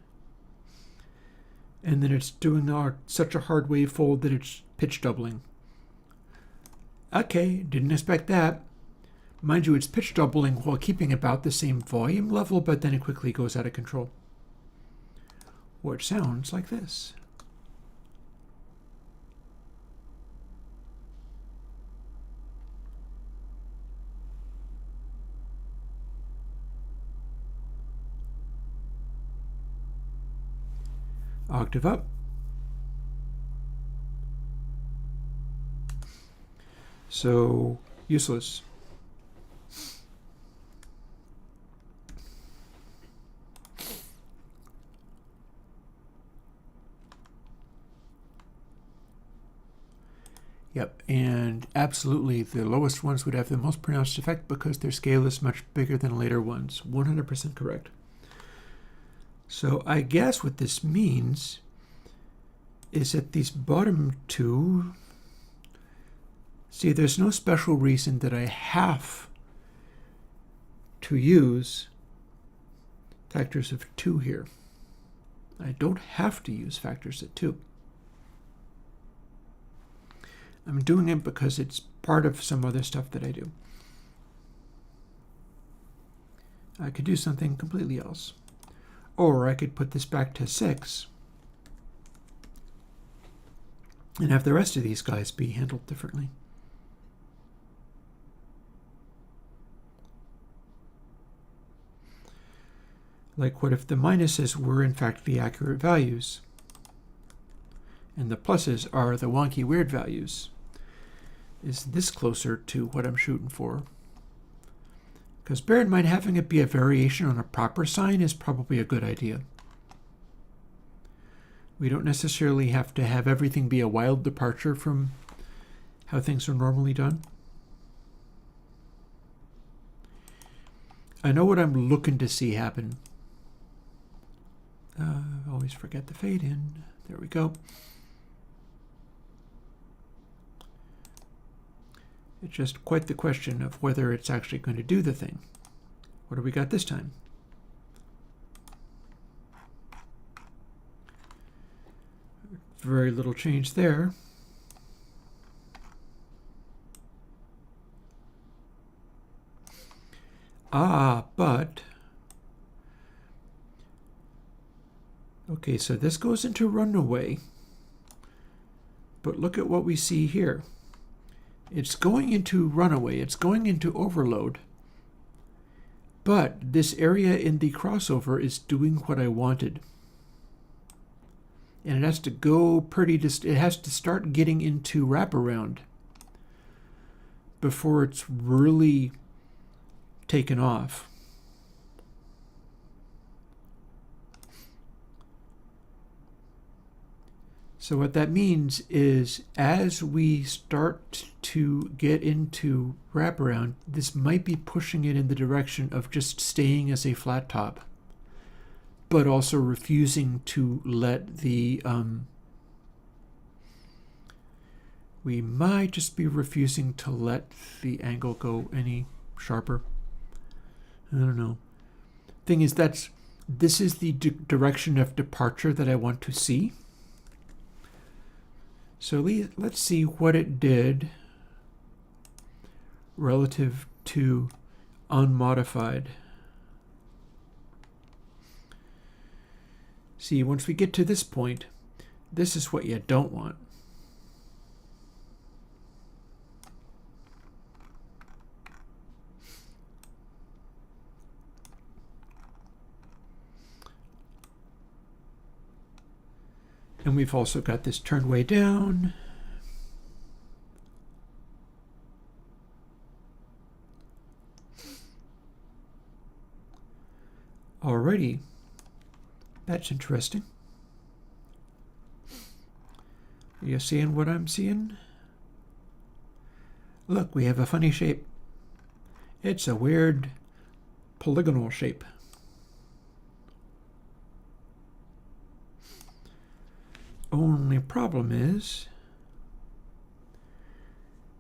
and then it's doing such a hard wavefold that it's pitch doubling. Okay, didn't expect that. Mind you, it's pitch doubling while keeping about the same volume level, but then it quickly goes out of control. Which sounds like this. Octave up. So, useless. Yep, and absolutely the lowest ones would have the most pronounced effect because their scale is much bigger than later ones. 100% correct. So I guess what this means is that these bottom two, see, there's no special reason that I have to use factors of 2 here. I don't have to use factors of 2. I'm doing it because it's part of some other stuff that I do. I could do something completely else. Or I could put this back to 6 and have the rest of these guys be handled differently. Like, what if the minuses were in fact the accurate values and the pluses are the wonky weird values? Is this closer to what I'm shooting for? Because bear in mind, having it be a variation on a proper sign is probably a good idea. We don't necessarily have to have everything be a wild departure from how things are normally done. I know what I'm looking to see happen. Always forget the fade in. There we go. It's just quite the question of whether it's actually going to do the thing. What do we got this time? Very little change there. But okay, so this goes into runaway. But look at what we see here. It's going into runaway, it's going into overload. But this area in the crossover is doing what I wanted. And it has to go it has to start getting into wraparound before it's really taken off. So what that means is as we start to get into wraparound, this might be pushing it in the direction of just staying as a flat top, but also refusing to let the, we might just be refusing to let the angle go any sharper. I don't know. Thing is, this is the direction of departure that I want to see. So let's see what it did relative to unmodified. See, once we get to this point, this is what you don't want. And we've also got this turned way down. Alrighty, that's interesting. Are you seeing what I'm seeing? Look, we have a funny shape. It's a weird polygonal shape. Only problem is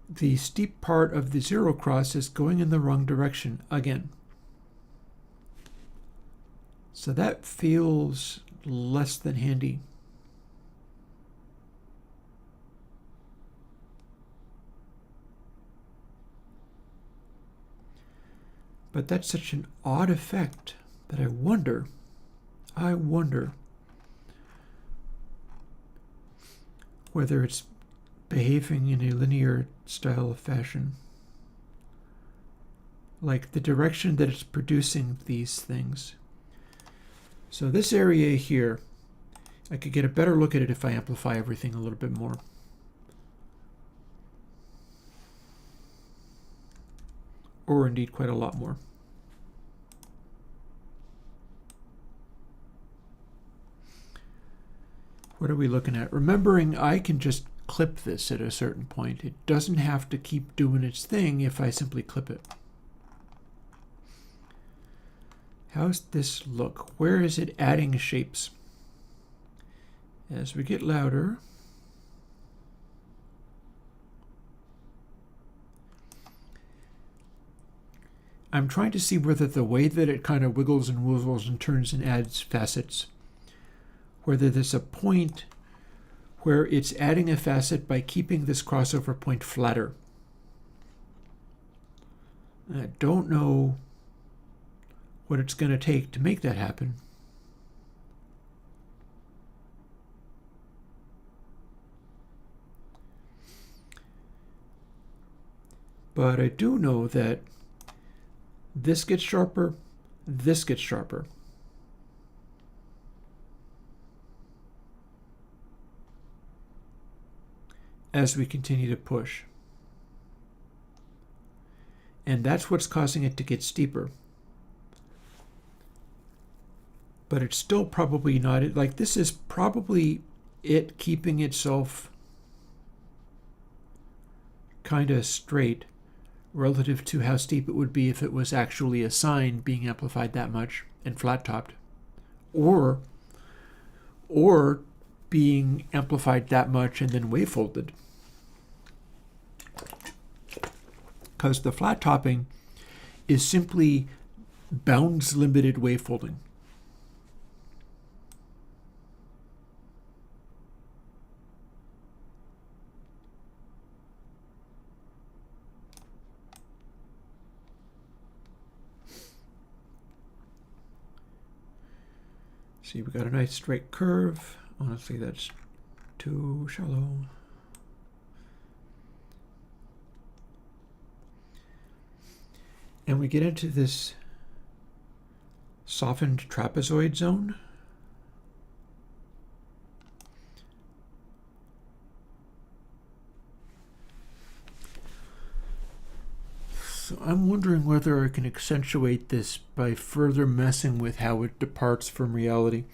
the steep part of the zero cross is going in the wrong direction again. So that feels less than handy. But that's such an odd effect that I wonder whether it's behaving in a linear style of fashion. Like the direction that it's producing these things. So this area here, I could get a better look at it if I amplify everything a little bit more. Or indeed quite a lot more. What are we looking at? Remembering I can just clip this at a certain point. It doesn't have to keep doing its thing if I simply clip it. How's this look? Where is it adding shapes? As we get louder, I'm trying to see whether the way that it kind of wiggles and woozles and turns and adds facets, whether there's a point where it's adding a facet by keeping this crossover point flatter. I don't know what it's going to take to make that happen. But I do know that this gets sharper, this gets sharper. As we continue to push. And that's what's causing it to get steeper. but it's still probably not it. Like, this is probably it keeping itself kind of straight relative to how steep it would be if it was actually a sine being amplified that much and flat-topped, or being amplified that much and then wavefolded. Because the flat topping is simply bounds limited wavefolding. See, we got a nice straight curve. Honestly, that's too shallow. And we get into this softened trapezoid zone. So I'm wondering whether I can accentuate this by further messing with how it departs from reality.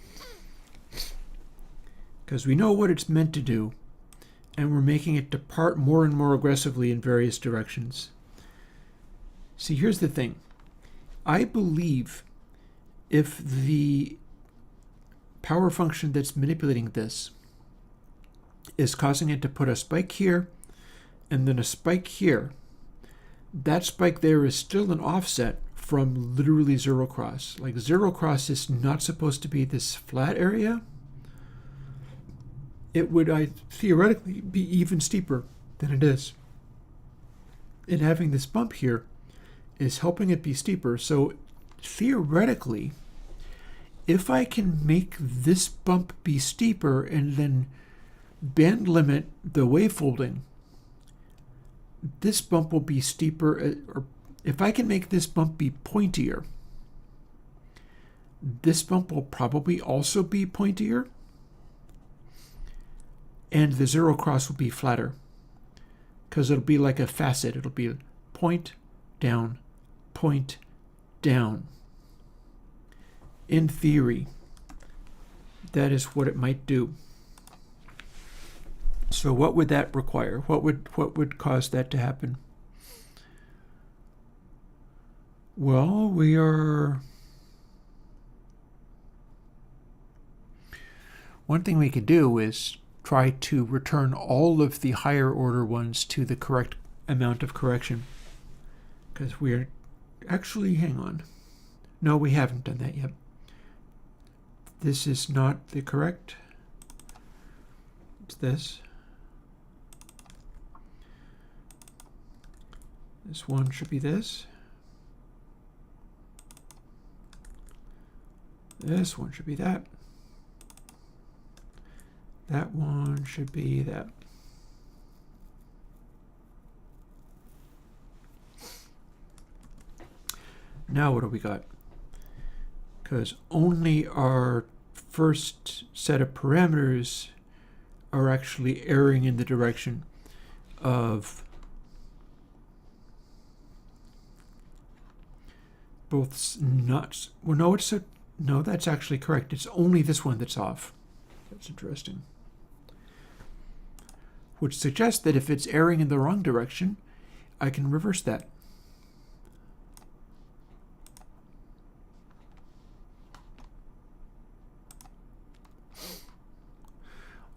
Because we know what it's meant to do, and we're making it depart more and more aggressively in various directions. See, here's the thing. I believe if the power function that's manipulating this is causing it to put a spike here and then a spike here, that spike there is still an offset from literally zero cross. Like, zero cross is not supposed to be this flat area. It would theoretically be even steeper than it is. And having this bump here is helping it be steeper. So theoretically, if I can make this bump be steeper and then band limit the wavefolding, this bump will be steeper. Or if I can make this bump be pointier, this bump will probably also be pointier, and the zero cross will be flatter because it'll be like a facet. It'll be point down, point down. In theory, that is what it might do. So what would that require? What would cause that to happen? Well, one thing we could do is try to return all of the higher order ones to the correct amount of correction. Because we're actually, hang on. No, we haven't done that yet. This is not the correct. It's this. This one should be this. This one should be that. That one should be that. Now what do we got? Because only our first set of parameters are actually erring in the direction of both nuts. Well, no, no, that's actually correct. It's only this one that's off. That's interesting. Which suggests that if it's erring in the wrong direction, I can reverse that.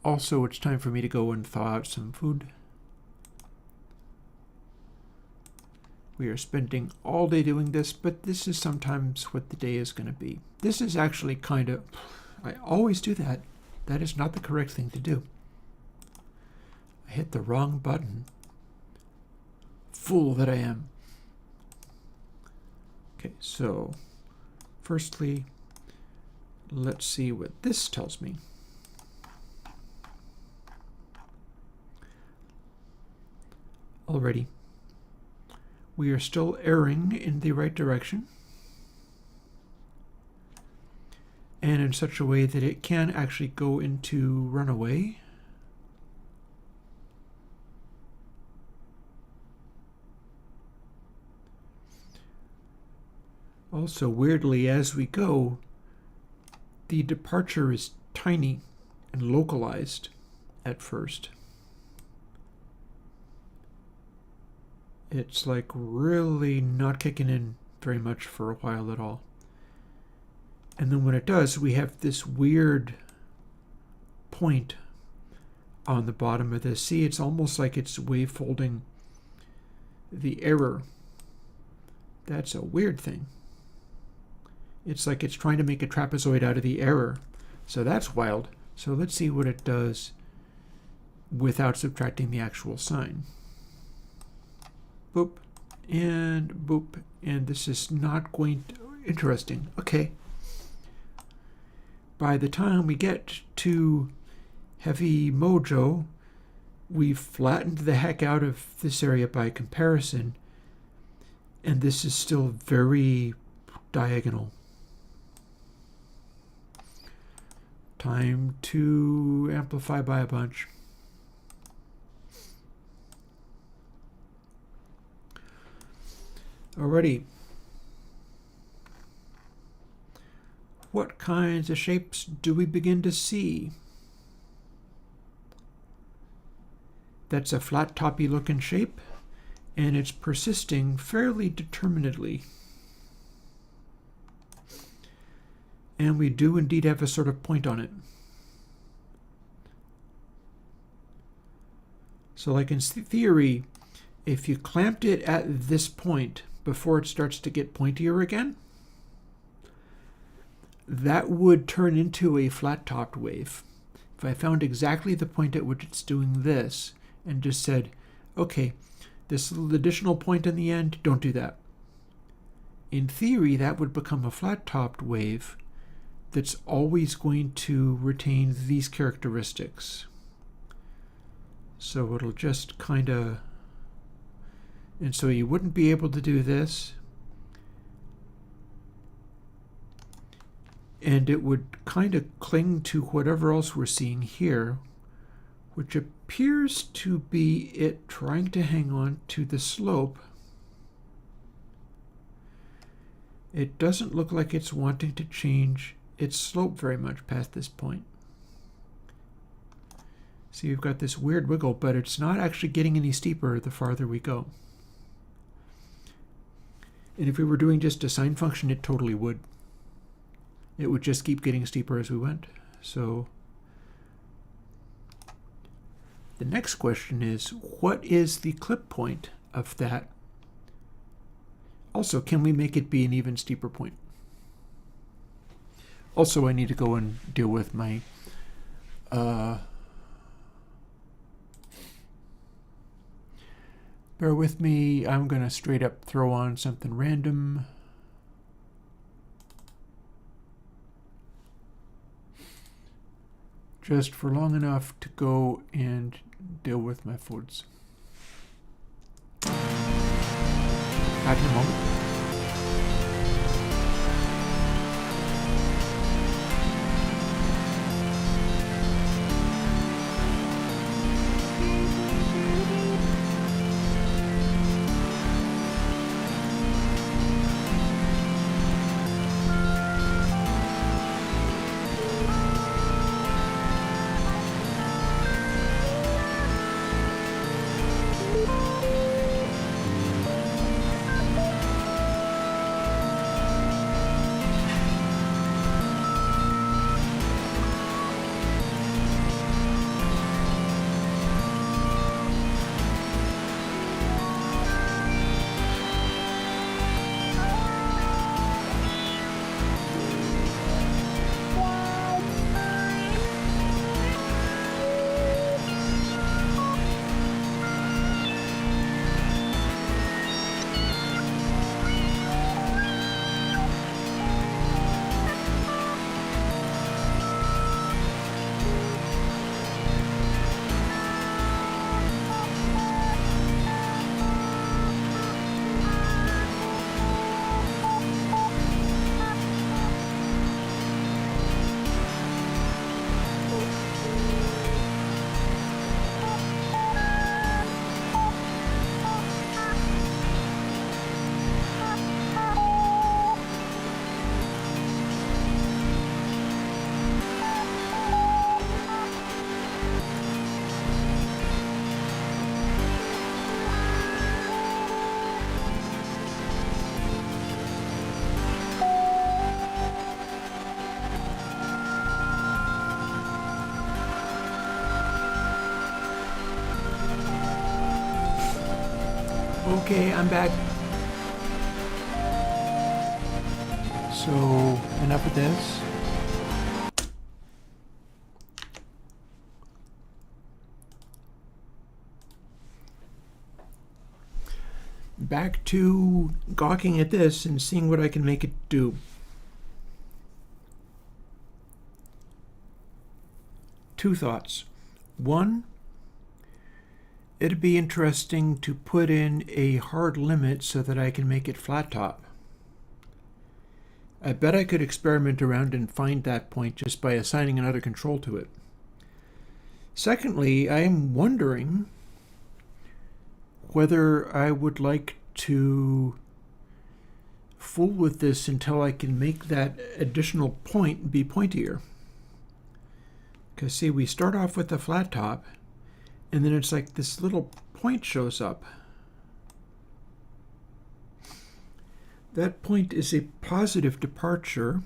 Also, it's time for me to go and thaw out some food. We are spending all day doing this, but this is sometimes what the day is going to be. This is actually kind of... I always do that. That is not the correct thing to do. I hit the wrong button. Fool that I am. Okay, so firstly, let's see what this tells me. Already, we are still erring in the right direction, and in such a way that it can actually go into runaway. Also, weirdly, as we go, the departure is tiny and localized at first. It's like really not kicking in very much for a while at all. And then when it does, we have this weird point on the bottom of this. See, it's almost like it's wavefolding the error. That's a weird thing. It's like it's trying to make a trapezoid out of the error. So that's wild. So let's see what it does without subtracting the actual sign. Boop, and boop, and this is not going to... Interesting. Okay. By the time we get to Heavy Mojo, we've flattened the heck out of this area by comparison, and this is still very diagonal. Time to amplify by a bunch. Alrighty. What kinds of shapes do we begin to see? That's a flat toppy looking shape, and it's persisting fairly determinedly. And we do indeed have a sort of point on it. So like in theory, if you clamped it at this point before it starts to get pointier again, that would turn into a flat-topped wave. If I found exactly the point at which it's doing this and just said, okay, this little additional point in the end, don't do that. In theory, that would become a flat-topped wave that's always going to retain these characteristics. So it'll just kind of... And so you wouldn't be able to do this. And it would kind of cling to whatever else we're seeing here, which appears to be it trying to hang on to the slope. It doesn't look like it's wanting to change its slope very much past this point. See, we've got this weird wiggle, but it's not actually getting any steeper the farther we go. And if we were doing just a sine function, it totally would. It would just keep getting steeper as we went. So the next question is, what is the clip point of that? Also, can we make it be an even steeper point? Also, I need to go and deal with my bear with me. I'm going to straight up throw on something random. Just for long enough to go and deal with my foods. Back in a moment. Okay, I'm back. So, enough of this. Back to gawking at this and seeing what I can make it do. Two thoughts. One, it'd be interesting to put in a hard limit so that I can make it flat top. I bet I could experiment around and find that point just by assigning another control to it. Secondly, I am wondering whether I would like to fool with this until I can make that additional point be pointier. Because see, we start off with the flat top, and then it's like this little point shows up. That point is a positive departure.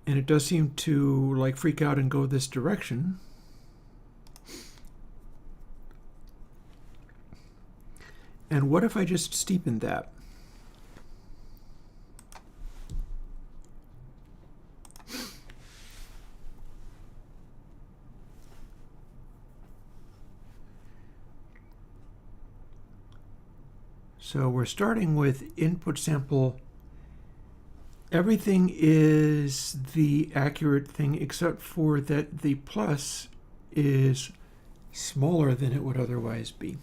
And it does seem to like freak out and go this direction. And what if I just steepened that? So we're starting with input sample. Everything is the accurate thing except for that the plus is smaller than it would otherwise be.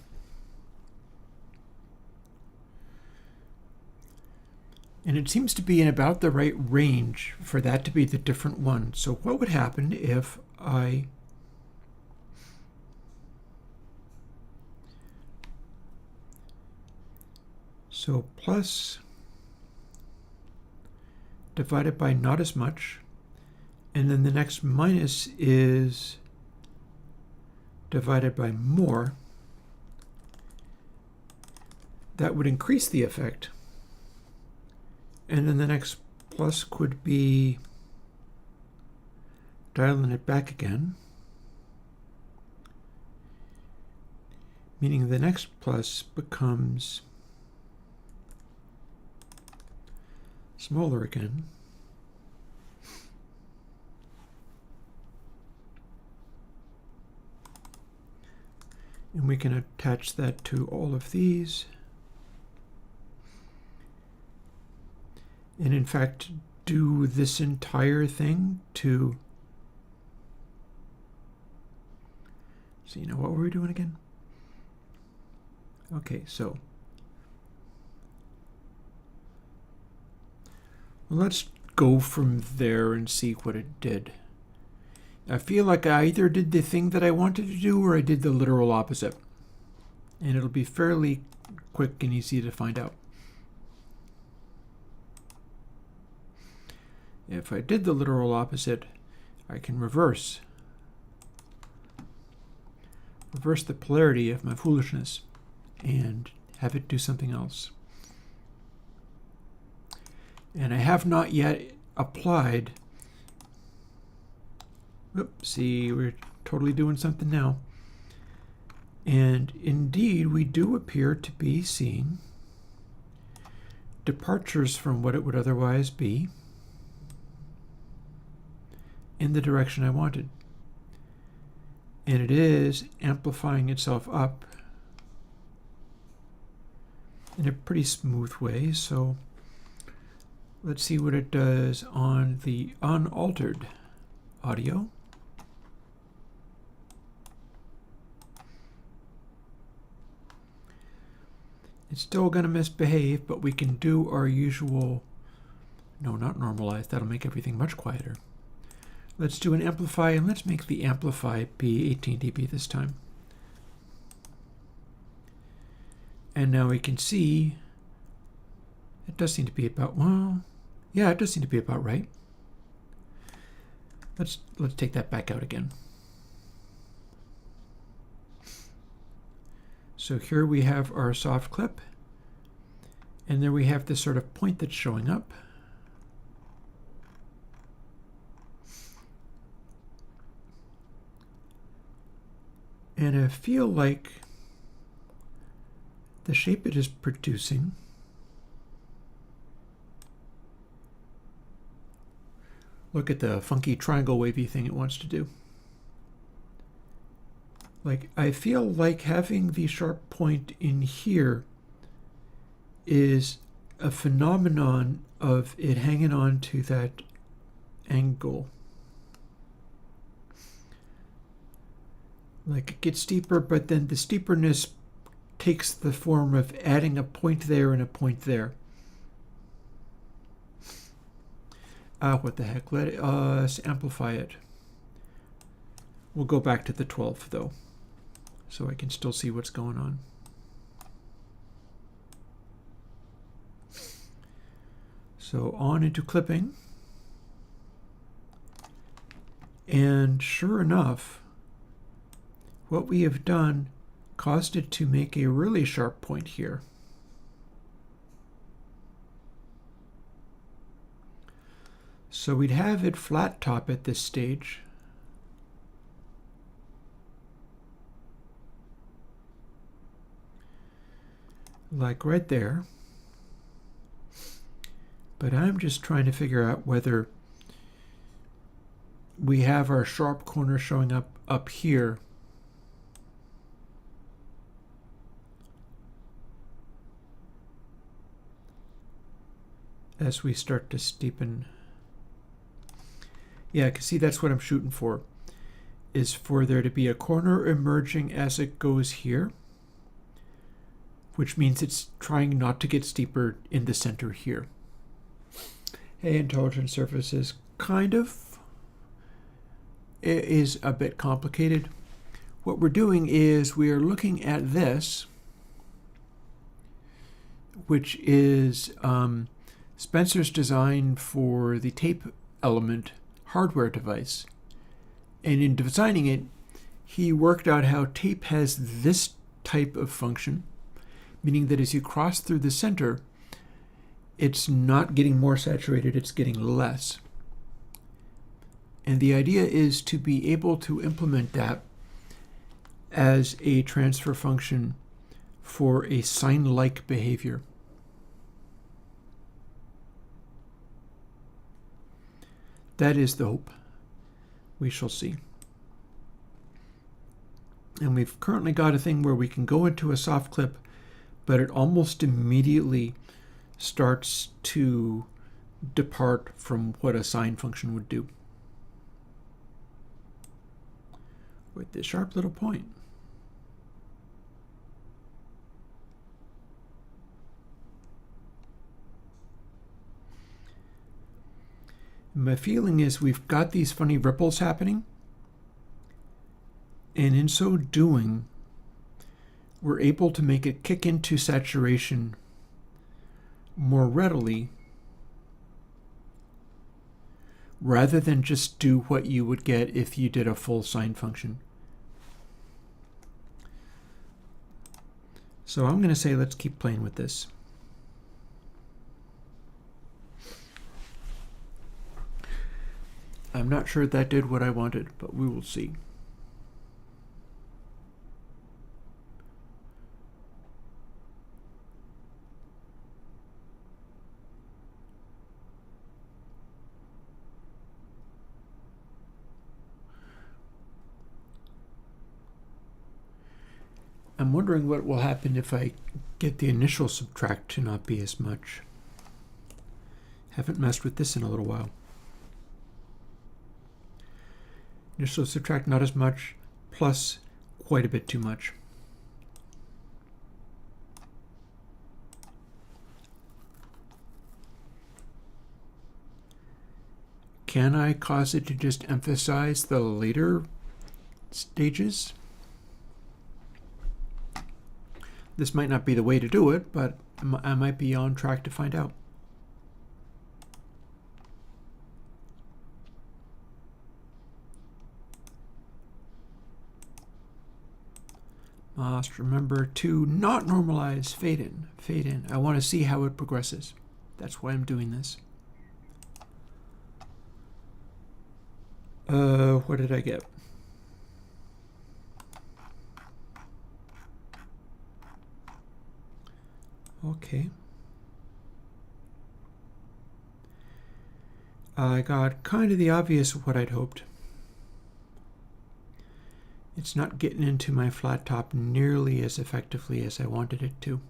And it seems to be in about the right range for that to be the different one. So what would happen if I so plus divided by not as much, and then the next minus is divided by more. That would increase the effect. And then the next plus could be dialing it back again, meaning the next plus becomes smaller again. And we can attach that to all of these. And in fact, do this entire thing to, so you know, what were we doing again? Okay, so let's go from there and see what it did. I feel like I either did the thing that I wanted to do or I did the literal opposite. And it'll be fairly quick and easy to find out. If I did the literal opposite, I can reverse the polarity of my foolishness and have it do something else. And I have not yet applied. Oops, see, we're totally doing something now. And indeed, we do appear to be seeing departures from what it would otherwise be in the direction I wanted. And it is amplifying itself up in a pretty smooth way. So let's see what it does on the unaltered audio. It's still going to misbehave, but we can do our usual, no, not normalize, that'll make everything much quieter. Let's do an amplify, and let's make the amplify be 18 dB this time. And now we can see it does seem to be about, well, yeah, it does seem to be about right. Let's take that back out again. So here we have our soft clip, and there we have this sort of point that's showing up. And I feel like the shape it is producing look at the funky triangle wavy thing it wants to do. Like, I feel like having the sharp point in here is a phenomenon of it hanging on to that angle. Like, it gets steeper, but then the steeperness takes the form of adding a point there and a point there. What the heck? Let us amplify it. We'll go back to the 12th, though, so I can still see what's going on. So on into clipping. And sure enough, what we have done caused it to make a really sharp point here. So we'd have it flat top at this stage. Like right there. But I'm just trying to figure out whether we have our sharp corner showing up here. As we start to steepen. Yeah, I can see that's what I'm shooting for, is for there to be a corner emerging as it goes here, which means it's trying not to get steeper in the center here. Hey, intelligent surfaces, kind of. It is a bit complicated. What we're doing is we are looking at this, which is Spencer's design for the tape element hardware device. And in designing it, he worked out how tape has this type of function, meaning that as you cross through the center, it's not getting more saturated, it's getting less. And the idea is to be able to implement that as a transfer function for a sine-like behavior. That is the hope. We shall see. And we've currently got a thing where we can go into a soft clip, but it almost immediately starts to depart from what a sine function would do with this sharp little point. My feeling is we've got these funny ripples happening, and in so doing, we're able to make it kick into saturation more readily rather than just do what you would get if you did a full sine function. So I'm going to say let's keep playing with this. I'm not sure that did what I wanted, but we will see. I'm wondering what will happen if I get the initial subtract to not be as much. Haven't messed with this in a little while. Initial subtract not as much, plus quite a bit too much. Can I cause it to just emphasize the later stages? This might not be the way to do it, but I might be on track to find out. Must remember to not normalize, fade in, fade in. I want to see how it progresses. That's why I'm doing this. What did I get? Okay. I got kind of the obvious of what I'd hoped. It's not getting into my flat top nearly as effectively as I wanted it to.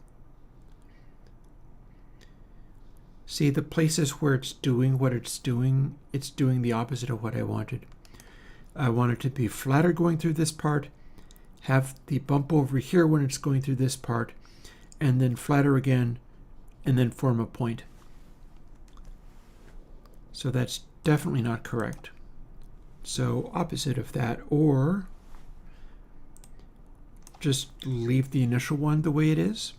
See, the places where it's doing what it's doing the opposite of what I wanted. I want it to be flatter going through this part, have the bump over here when it's going through this part, and then flatter again, and then form a point. So that's definitely not correct. So opposite of that, or just leave the initial one the way it is.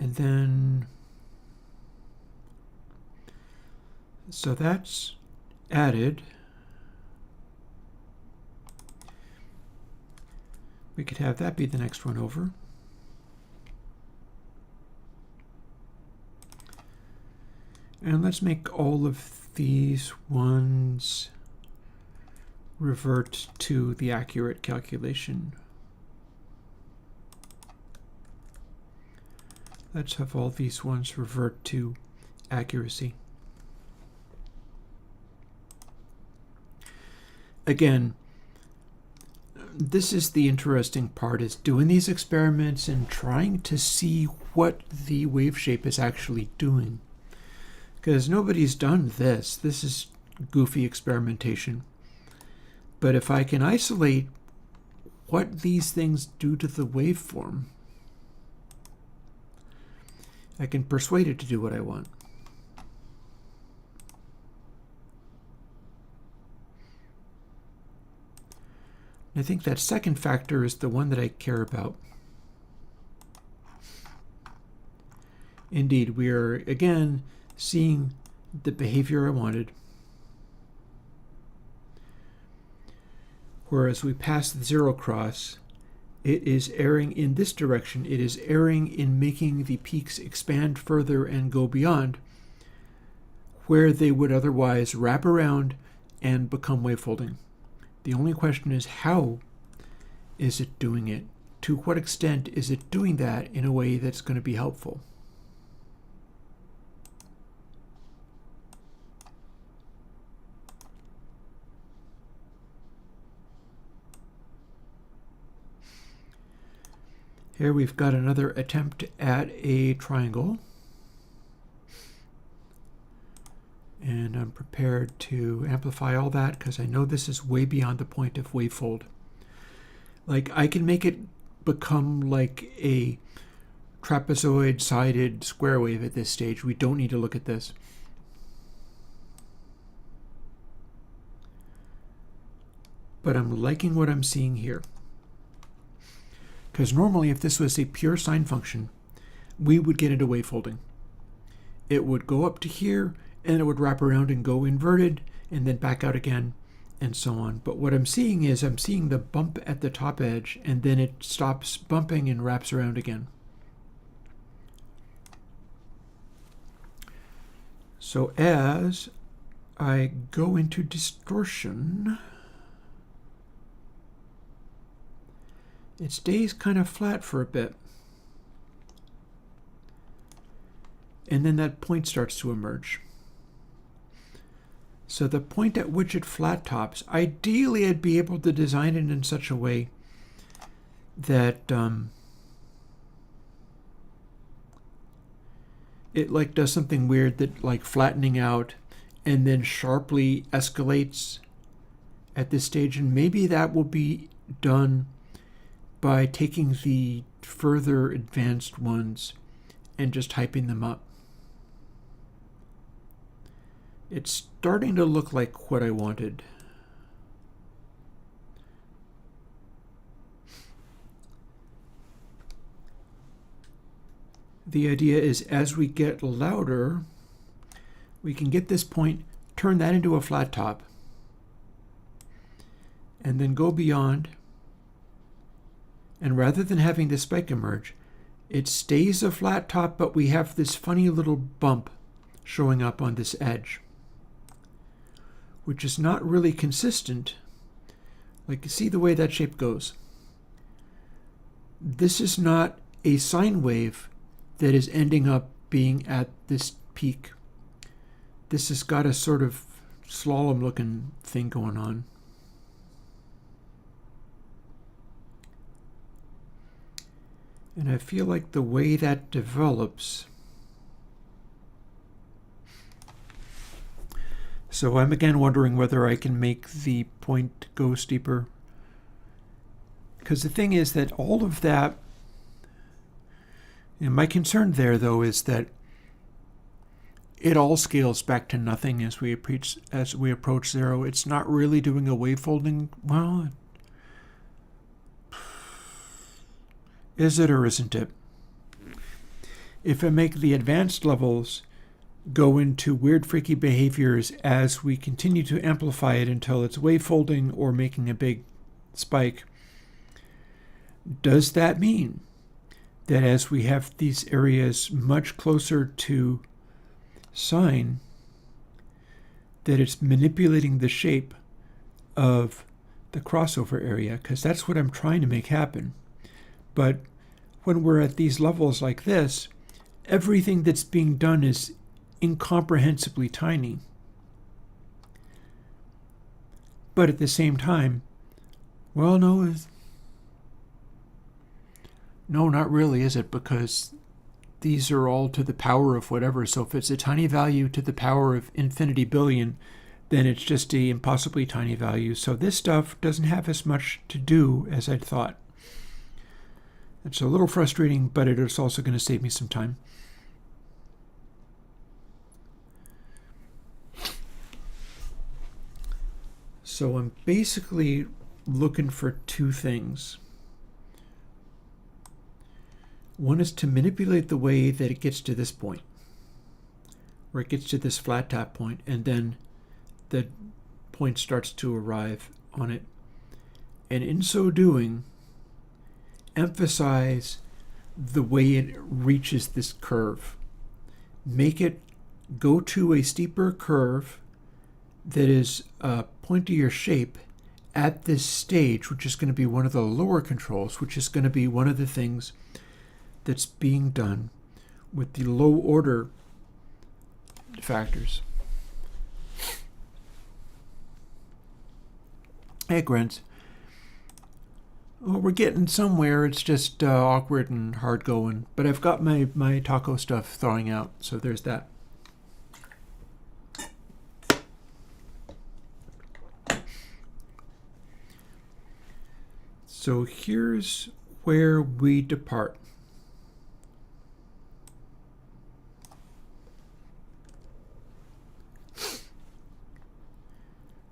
And then, so that's added. We could have that be the next one over. And let's make all of these ones revert to the accurate calculation. Let's have all these ones revert to accuracy. Again, this is the interesting part, is doing these experiments and trying to see what the wave shape is actually doing. Because nobody's done this. This is goofy experimentation. But if I can isolate what these things do to the waveform, I can persuade it to do what I want. I think that second factor is the one that I care about. Indeed, we are, again, seeing the behavior I wanted. Whereas we pass the zero cross, it is erring in this direction. It is erring in making the peaks expand further and go beyond, where they would otherwise wrap around and become wavefolding. The only question is, how is it doing it? To what extent is it doing that in a way that's going to be helpful? Here we've got another attempt at a triangle. And I'm prepared to amplify all that because I know this is way beyond the point of wavefold. Like, I can make it become like a trapezoid-sided square wave at this stage. We don't need to look at this. But I'm liking what I'm seeing here. Because normally, if this was a pure sine function, we would get into wavefolding. It would go up to here, and it would wrap around and go inverted, and then back out again, and so on. But what I'm seeing is I'm seeing the bump at the top edge, and then it stops bumping and wraps around again. So as I go into distortion, it stays kind of flat for a bit. And then that point starts to emerge. So the point at which it flat tops, ideally I'd be able to design it in such a way that it like does something weird, that like flattening out and then sharply escalates at this stage. And maybe that will be done by taking the further advanced ones and just hyping them up. It's starting to look like what I wanted. The idea is, as we get louder, we can get this point, turn that into a flat top, and then go beyond. And rather than having this spike emerge, it stays a flat top, but we have this funny little bump showing up on this edge, which is not really consistent. Like, you see the way that shape goes. this is not a sine wave that is ending up being at this peak. This has got a sort of slalom looking thing going on. And I feel like the way that develops, so I'm again wondering whether I can make the point go steeper. Because the thing is that all of that, and my concern there though is that it all scales back to nothing as we approach zero. It's not really doing a wave folding. Well, is it or isn't it? If I make the advanced levels go into weird freaky behaviors as we continue to amplify it until it's wave folding or making a big spike, does that mean that as we have these areas much closer to sine, that it's manipulating the shape of the crossover area? Because that's what I'm trying to make happen. But when we're at these levels like this, everything that's being done is incomprehensibly tiny. But at the same time, well, no, not really, is it? Because these are all to the power of whatever. So if it's a tiny value to the power of infinity billion, then it's just a impossibly tiny value. So this stuff doesn't have as much to do as I'd thought. It's a little frustrating, but it is also going to save me some time. So I'm basically looking for two things. One is to manipulate the way that it gets to this point, where it gets to this flat top point, and then the point starts to arrive on it. And in so doing, emphasize the way it reaches this curve. Make it go to a steeper curve that is a pointier shape at this stage, which is going to be one of the lower controls, which is going to be one of the things that's being done with the low order factors. Hey, Grant. Well, we're getting somewhere. It's just awkward and hard going. But I've got my taco stuff thawing out, so there's that. So here's where we depart.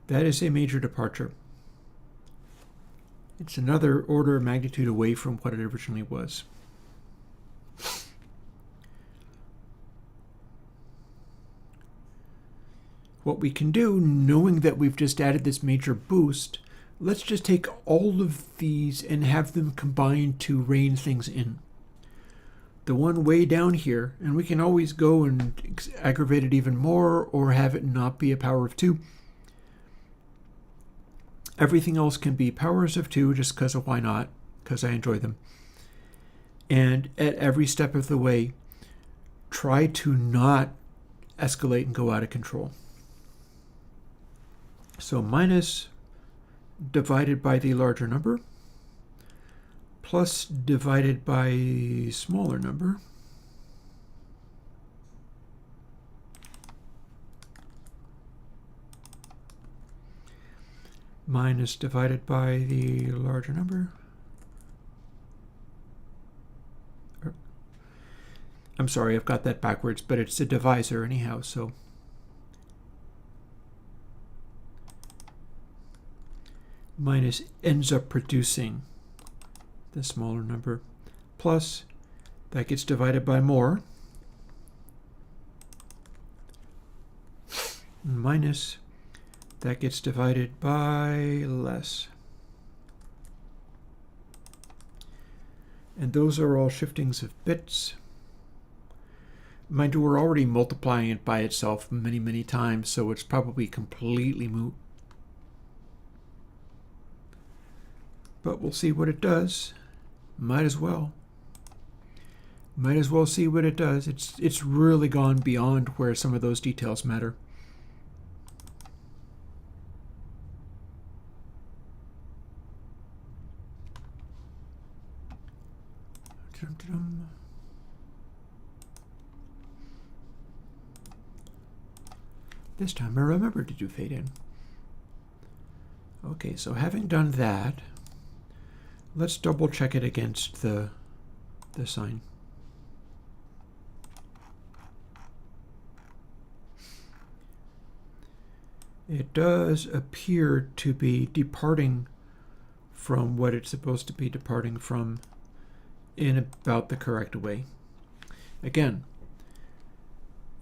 That is a major departure. It's another order of magnitude away from what it originally was. What we can do, knowing that we've just added this major boost, let's just take all of these and have them combine to rein things in. The one way down here, and we can always go and aggravate it even more or have it not be a power of 2. Everything else can be powers of 2 just because of why not, because I enjoy them. And at every step of the way, try to not escalate and go out of control. So minus divided by the larger number plus divided by smaller number minus divided by the larger number. I'm sorry, I've got that backwards, but it's a divisor anyhow, so minus ends up producing the smaller number, plus that gets divided by more, minus that gets divided by less. And those are all shiftings of bits. Mind you, we're already multiplying it by itself many, many times, so it's probably completely moot. But we'll see what it does. Might as well. Might as well see what it does. It's really gone beyond where some of those details matter. This time I remembered to do fade in. Okay, so having done that, let's double check it against the sign. It does appear to be departing from what it's supposed to be departing from in about the correct way. Again,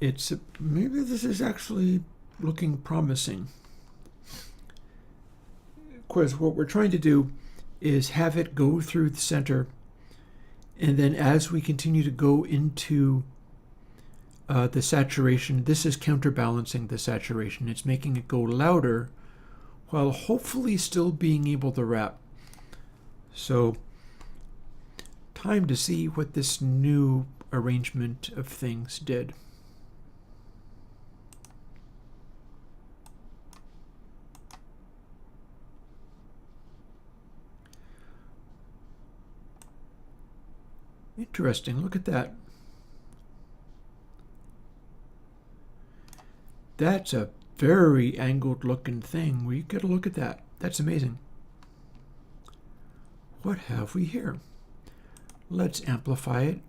maybe this is actually looking promising. Of course, what we're trying to do is have it go through the center, and then as we continue to go into the saturation, this is counterbalancing the saturation. It's making it go louder while hopefully still being able to wrap. So, time to see what this new arrangement of things did. Interesting, look at that. That's a very angled looking thing. We get a look at that. That's amazing. What have we here? Let's amplify it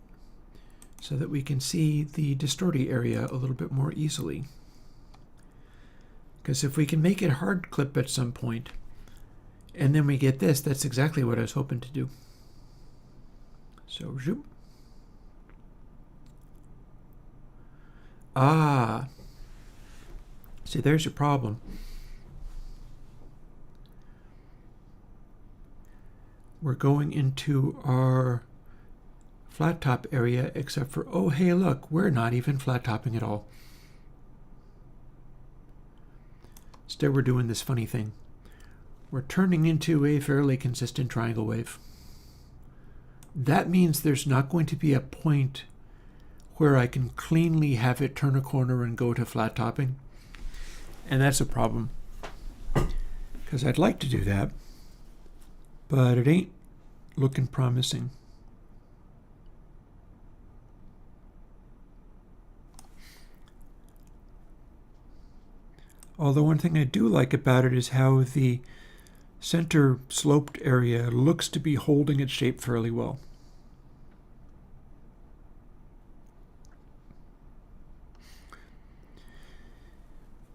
so that we can see the distorty area a little bit more easily. Because if we can make it hard clip at some point, and then we get this, that's exactly what I was hoping to do. So, zoom. Ah, see, there's your problem. We're going into our flat top area, except for, oh, hey, look, we're not even flat topping at all. Instead, we're doing this funny thing. We're turning into a fairly consistent triangle wave. That means there's not going to be a point where I can cleanly have it turn a corner and go to flat topping. And that's a problem, because I'd like to do that, but it ain't looking promising. Although one thing I do like about it is how the center sloped area looks to be holding its shape fairly well.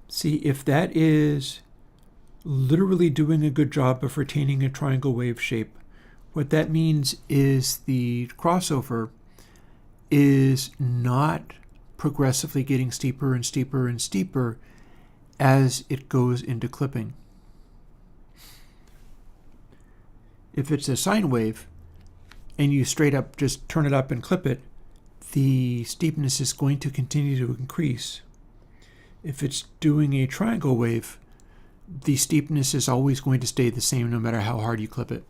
See, if that is literally doing a good job of retaining a triangle wave shape, what that means is the crossover is not progressively getting steeper and steeper and steeper as it goes into clipping. If it's a sine wave and you straight up just turn it up and clip it, the steepness is going to continue to increase. If it's doing a triangle wave, the steepness is always going to stay the same no matter how hard you clip it.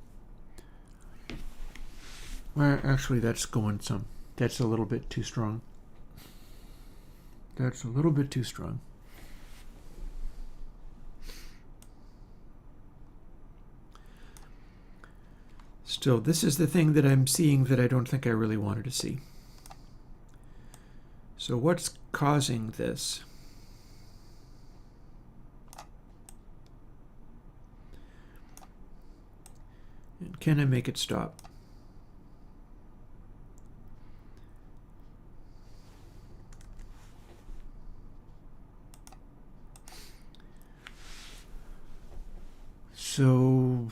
Well, actually, that's going some. That's a little bit too strong. That's a little bit too strong. Still, this is the thing that I'm seeing that I don't think I really wanted to see. So what's causing this? And can I make it stop? So,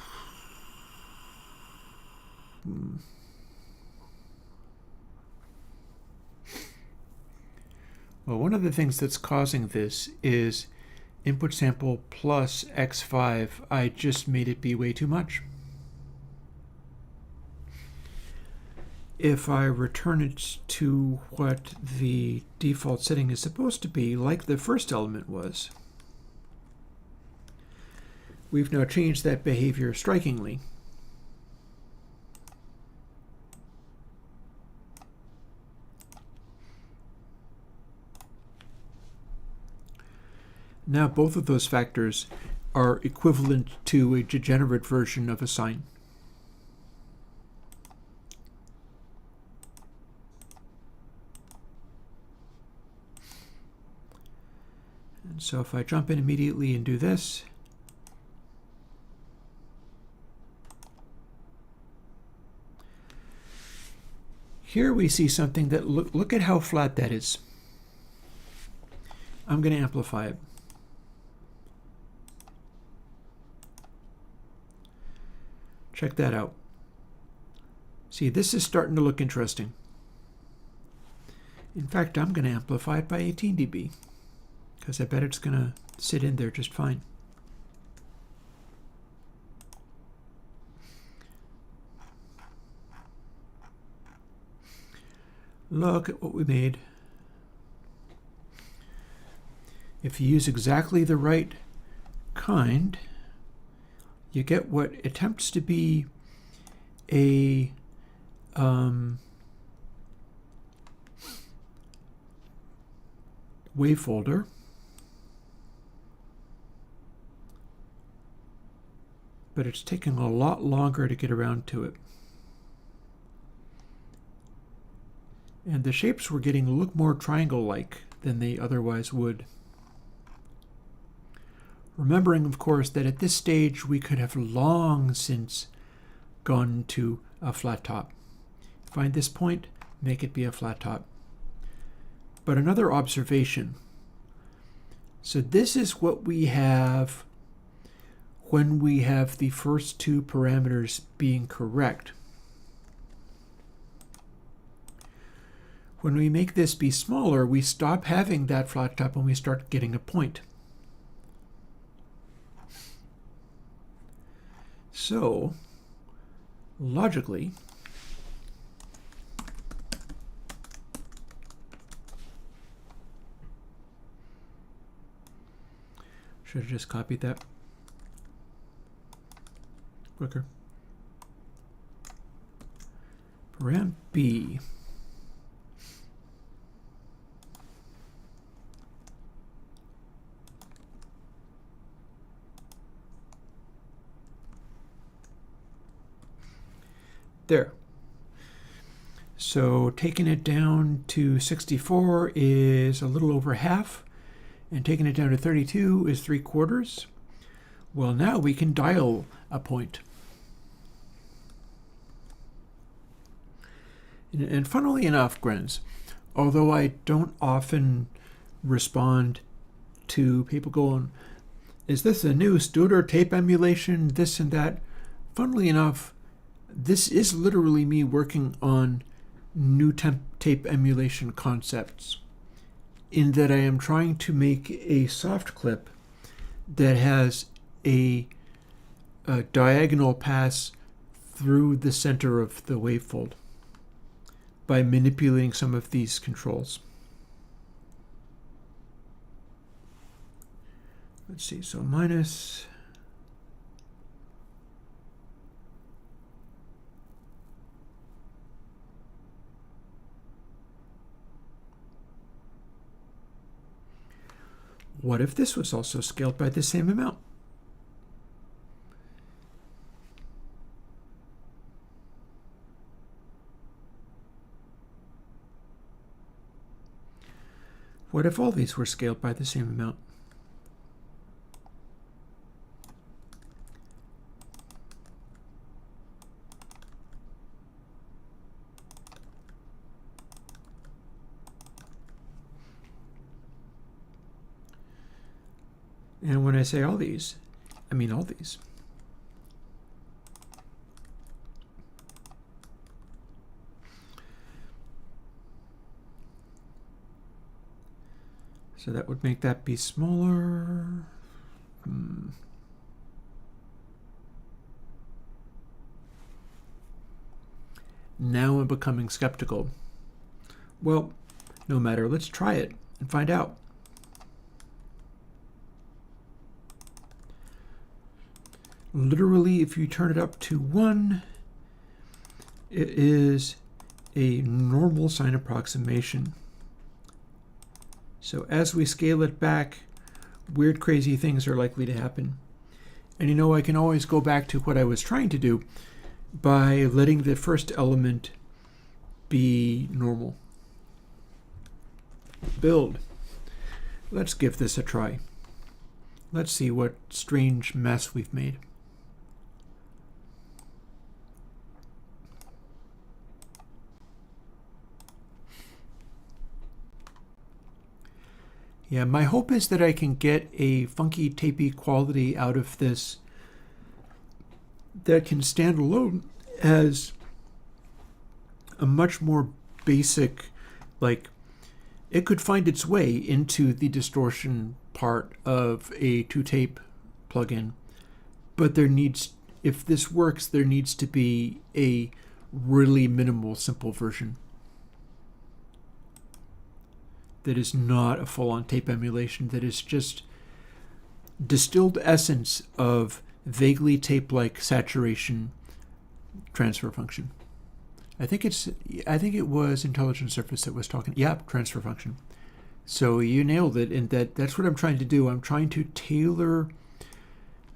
well, one of the things that's causing this is input sample plus x5. I just made it be way too much. If I return it to what the default setting is supposed to be, like the first element was, we've now changed that behavior strikingly. Now both of those factors are equivalent to a degenerate version of a sine. And so if I jump in immediately and do this, here we see something that, look at how flat that is. I'm going to amplify it. Check that out. See, this is starting to look interesting. In fact, I'm going to amplify it by 18 dB, because I bet it's going to sit in there just fine. Look at what we made. If you use exactly the right kind, you get what attempts to be a wavefolder, but it's taking a lot longer to get around to it. And the shapes we're getting look more triangle-like than they otherwise would. Remembering, of course, that at this stage we could have long since gone to a flat top. Find this point, make it be a flat top. But another observation. So this is what we have when we have the first two parameters being correct. When we make this be smaller, we stop having that flat top and we start getting a point. So, logically, should have just copied that quicker. Param B. There. So taking it down to 64 is a little over half, and taking it down to 32 is 3/4. Well, now we can dial a point. And funnily enough, Grins, although I don't often respond to people going, is this a new Studer tape emulation, this and that? Funnily enough, this is literally me working on new tape emulation concepts, in that I am trying to make a soft clip that has a diagonal pass through the center of the wavefold by manipulating some of these controls. Let's see, so minus. What if this was also scaled by the same amount? What if all these were scaled by the same amount? And when I say all these, I mean all these. So that would make that be smaller. Now I'm becoming skeptical. Well, no matter, let's try it and find out. Literally, if you turn it up to 1, it is a normal sine approximation. So as we scale it back, weird, crazy things are likely to happen. And you know, I can always go back to what I was trying to do by letting the first element be normal. Build. Let's give this a try. Let's see what strange mess we've made. Yeah, my hope is that I can get a funky, tapey quality out of this that can stand alone as a much more basic, like, it could find its way into the distortion part of a 2-tape plugin. But there needs, if this works, there needs to be a really minimal, simple version that is not a full-on tape emulation, that is just distilled essence of vaguely tape-like saturation transfer function. I think it was Intelligent Surface that was talking. Yeah, transfer function. So you nailed it, and that's what I'm trying to do. I'm trying to tailor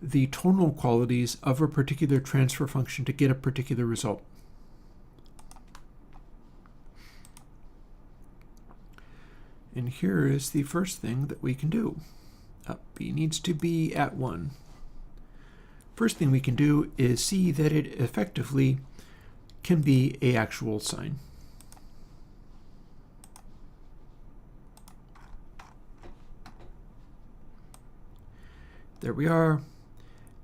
the tonal qualities of a particular transfer function to get a particular result. And here is the first thing that we can do. B needs to be at 1. First thing we can do is see that it effectively can be an actual sine. There we are.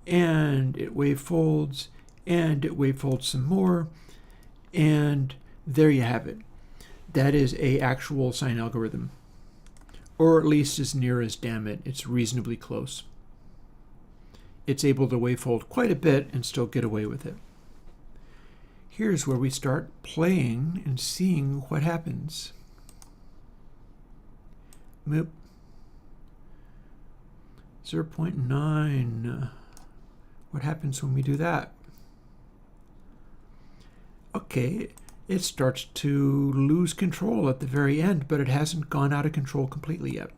And it wavefolds, and it wavefolds some more, and there you have it. That is an actual sine algorithm. Or at least as near as, damn it, it's reasonably close. It's able to wavefold quite a bit and still get away with it. Here's where we start playing and seeing what happens. Moop. 0.9. What happens when we do that? Okay, it starts to lose control at the very end, but it hasn't gone out of control completely yet.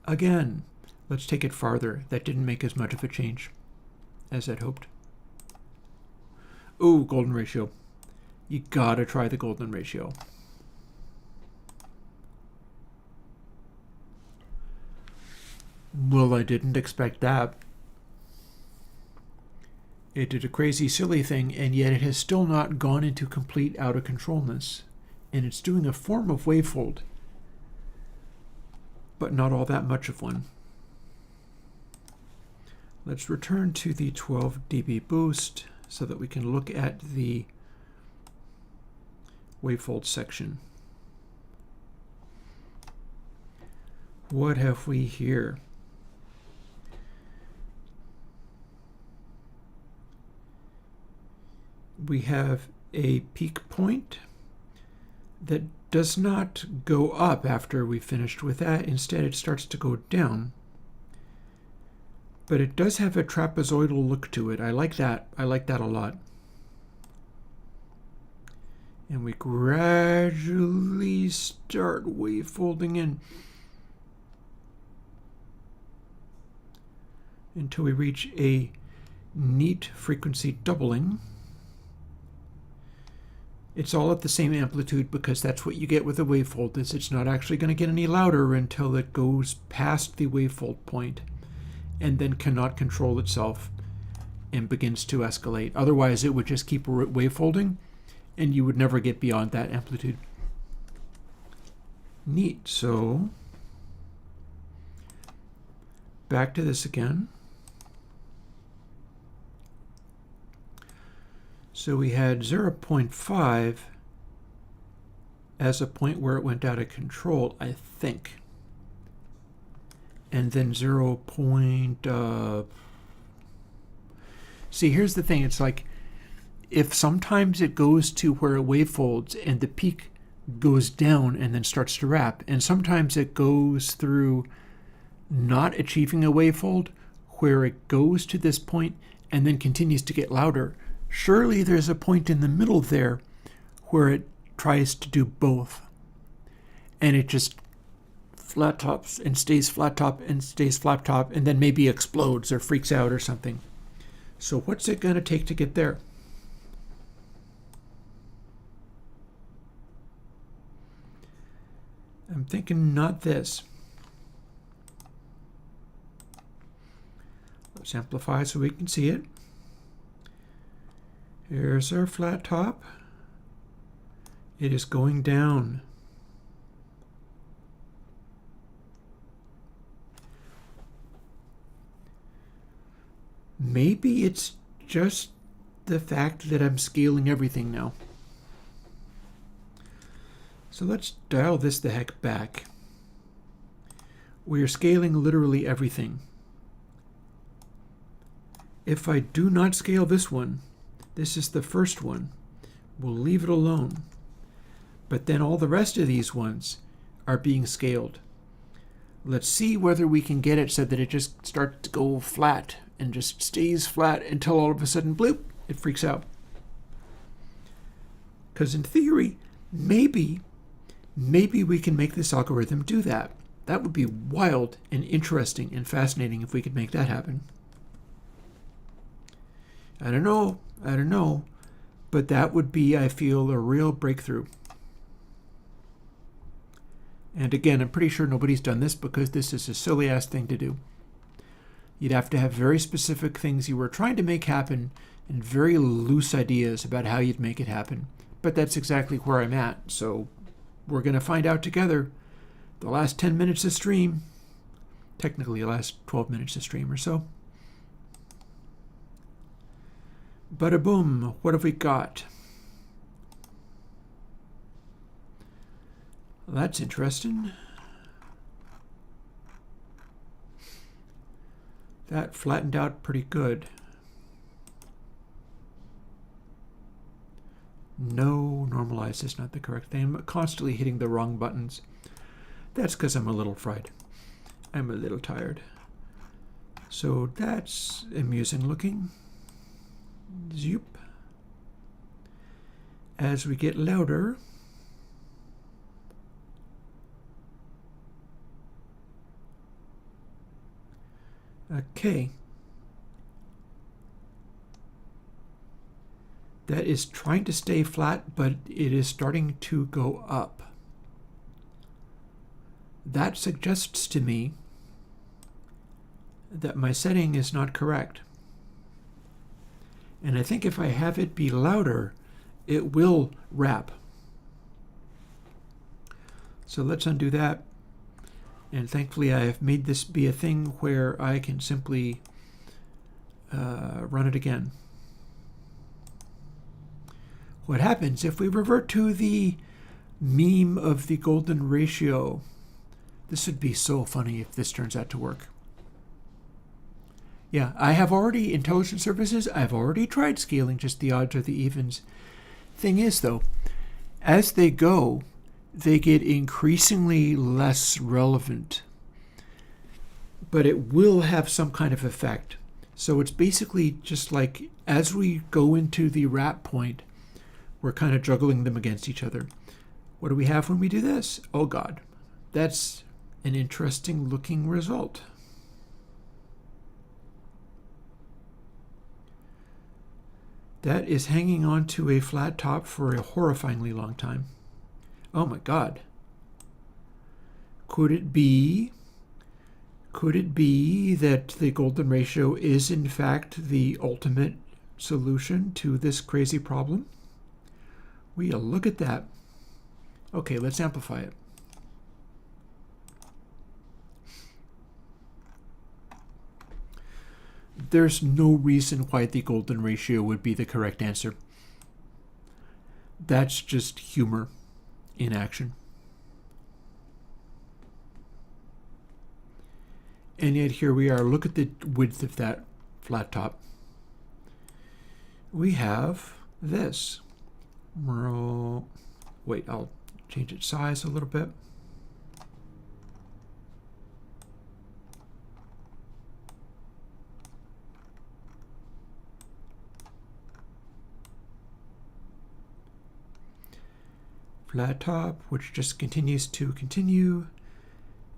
Again, let's take it farther. That didn't make as much of a change as I'd hoped. Ooh, golden ratio. You gotta try the golden ratio. Well, I didn't expect that. It did a crazy, silly thing, and yet it has still not gone into complete out-of-controlness. And it's doing a form of wavefold, but not all that much of one. Let's return to the 12 dB boost so that we can look at the wavefold section. What have we here? We have a peak point that does not go up after we finished with that. Instead, it starts to go down. But it does have a trapezoidal look to it. I like that. I like that a lot. And we gradually start wavefolding in until we reach a neat frequency doubling. It's all at the same amplitude because that's what you get with a wavefold. It's not actually going to get any louder until it goes past the wavefold point and then cannot control itself and begins to escalate. Otherwise, it would just keep wavefolding and you would never get beyond that amplitude. Neat. So back to this again. So we had 0.5 as a point where it went out of control, I think. And then 0. See, here's the thing. It's like if sometimes it goes to where it wavefolds and the peak goes down and then starts to wrap, and sometimes it goes through not achieving a wavefold where it goes to this point and then continues to get louder. Surely there's a point in the middle there where it tries to do both, and it just flat tops and stays flat top and stays flat top, and then maybe explodes or freaks out or something. So what's it going to take to get there? I'm thinking not this. Let's amplify so we can see it. Here's our flat top. It is going down. Maybe it's just the fact that I'm scaling everything now. So let's dial this the heck back. We are scaling literally everything. If I do not scale this one, this is the first one, we'll leave it alone. But then all the rest of these ones are being scaled. Let's see whether we can get it so that it just starts to go flat and just stays flat until all of a sudden, bloop, it freaks out. Because in theory, maybe we can make this algorithm do that. That would be wild and interesting and fascinating if we could make that happen. I don't know, but that would be, I feel, a real breakthrough. And again, I'm pretty sure nobody's done this because this is a silly-ass thing to do. You'd have to have very specific things you were trying to make happen and very loose ideas about how you'd make it happen. But that's exactly where I'm at, so we're going to find out together. The last 10 minutes of stream, technically the last 12 minutes of stream or so. Bada boom, what have we got? Well, that's interesting. That flattened out pretty good. No, normalize is not the correct thing. I'm constantly hitting the wrong buttons. That's because I'm a little fried. I'm a little tired. So that's amusing looking. Zoop. As we get louder, okay. That is trying to stay flat, but it is starting to go up. That suggests to me that my setting is not correct. And I think if I have it be louder, it will wrap. So let's undo that. And thankfully I have made this be a thing where I can simply run it again. What happens if we revert to the meme of the golden ratio? This would be so funny if this turns out to work. Yeah, I have already, intelligent services, I've already tried scaling just the odds or the evens. Thing is, though, as they go, they get increasingly less relevant. But it will have some kind of effect. So it's basically just like, as we go into the wrap point, we're kind of juggling them against each other. What do we have when we do this? Oh God, that's an interesting looking result. That is hanging on to a flat top for a horrifyingly long time. Oh my God. Could it be that the golden ratio is in fact the ultimate solution to this crazy problem? We'll look at that. Okay, let's amplify it. There's no reason why the golden ratio would be the correct answer. That's just humor in action. And yet here we are. Look at the width of that flat top. We have this. Wait, I'll change its size a little bit. flat top, which just continues to continue,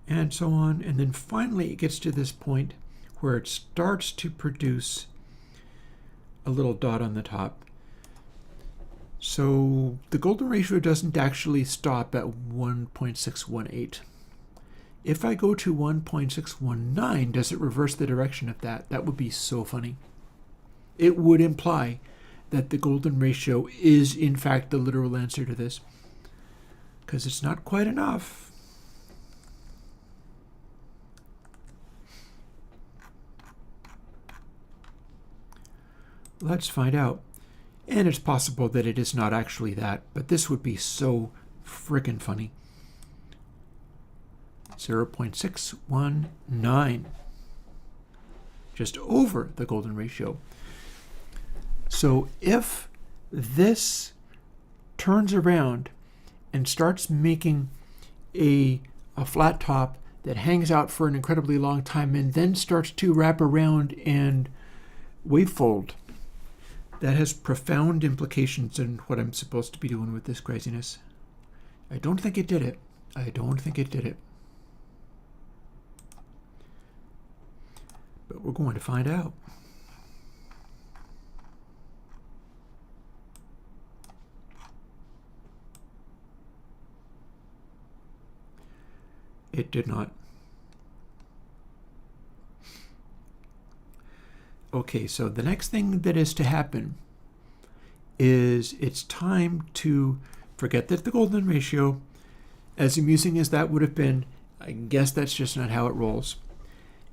and so on. And then finally it gets to this point where it starts to produce a little dot on the top. So the golden ratio doesn't actually stop at 1.618. If I go to 1.619, does it reverse the direction of that? That would be so funny. It would imply that the golden ratio is in fact the literal answer to this, because it's not quite enough. Let's find out. And it's possible that it is not actually that, but this would be so frickin' funny. 0.619. Just over the golden ratio. So if this turns around and starts making a flat top that hangs out for an incredibly long time and then starts to wrap around and wavefold, that has profound implications in what I'm supposed to be doing with this craziness. I don't think it did it. I don't think it did it. But we're going to find out. It did not. Okay, so the next thing that is to happen is it's time to forget that the golden ratio, as amusing as that would have been, I guess that's just not how it rolls.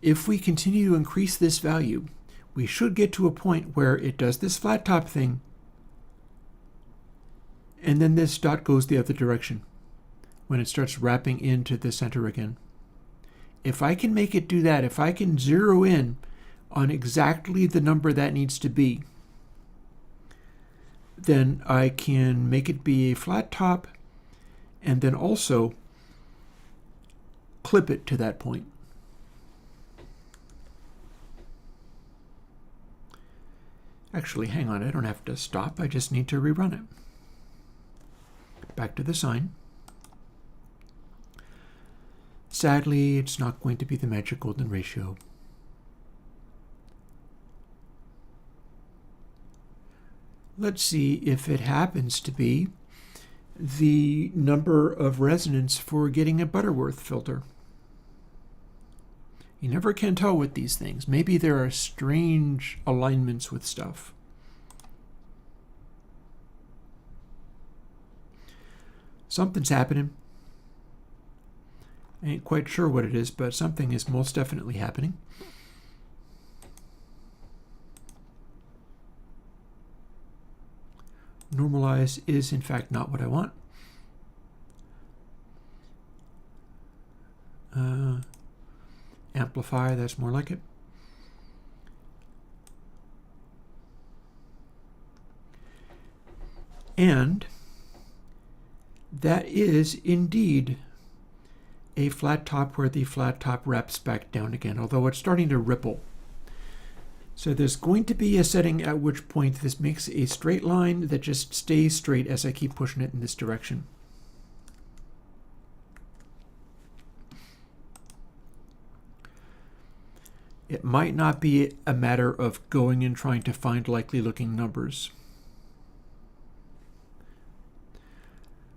If we continue to increase this value, we should get to a point where it does this flat top thing, and then this dot goes the other direction when it starts wrapping into the center again. If I can make it do that, if I can zero in on exactly the number that needs to be, then I can make it be a flat top and then also clip it to that point. Actually, hang on, I don't have to stop, I just need to rerun it. Back to the sign. Sadly, it's not going to be the magic golden ratio. Let's see if it happens to be the number of resonance for getting a Butterworth filter. You never can tell with these things. Maybe there are strange alignments with stuff. Something's happening. I ain't quite sure what it is, but something is most definitely happening. Normalize is in fact not what I want. Amplify, that's more like it. And that is indeed a flat top where the flat top wraps back down again, although it's starting to ripple. So there's going to be a setting at which point this makes a straight line that just stays straight as I keep pushing it in this direction. It might not be a matter of going and trying to find likely looking numbers.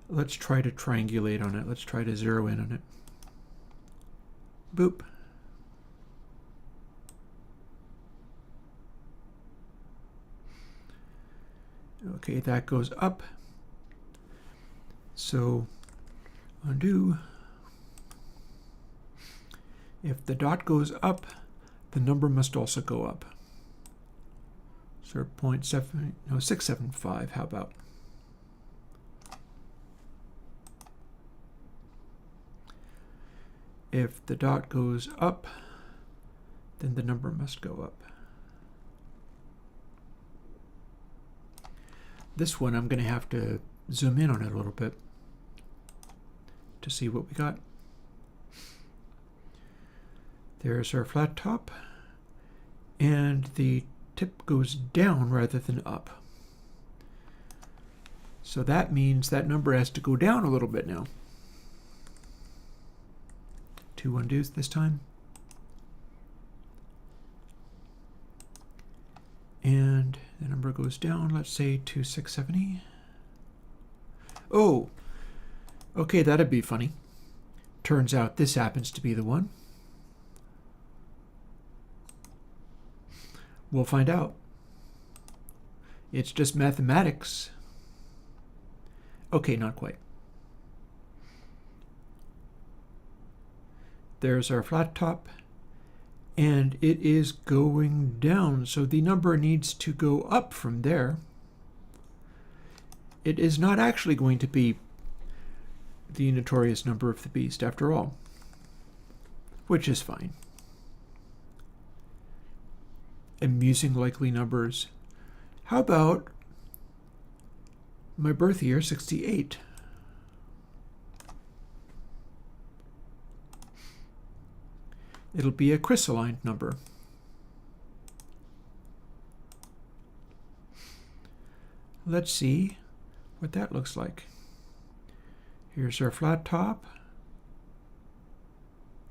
Let's try to triangulate on it. Let's try to zero in on it. Boop. Okay, that goes up. So undo. If the dot goes up, the number must also go up. So 675, how about? If the dot goes up, then the number must go up. This one I'm going to have to zoom in on it a little bit to see what we got. There's our flat top, and the tip goes down rather than up. So that means that number has to go down a little bit now. 2 undos this time. And the number goes down, let's say to 670. Oh, okay, that'd be funny. Turns out this happens to be the one. We'll find out. It's just mathematics. Okay, not quite. There's our flat top, and it is going down, so the number needs to go up from there. It is not actually going to be the notorious number of the beast after all, which is fine. Amusing likely numbers. How about my birth year, 68? It'll be a chrysalined number. Let's see what that looks like. Here's our flat top.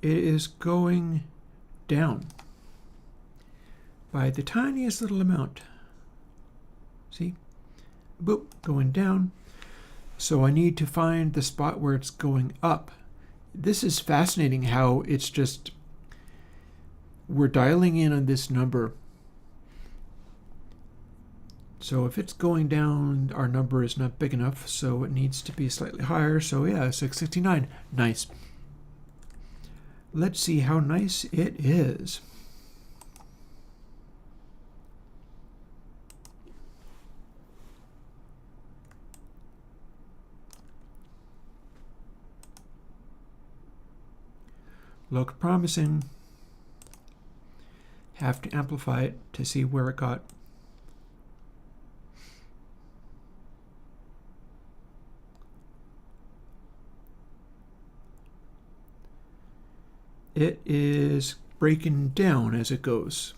It is going down by the tiniest little amount. See? Boop, going down. So I need to find the spot where it's going up. This is fascinating how it's just, we're dialing in on this number. So if it's going down, our number is not big enough, so it needs to be slightly higher. So yeah, 669. Nice. Let's see how nice it is. Look promising. Have to amplify it to see where it got. It is breaking down as it goes.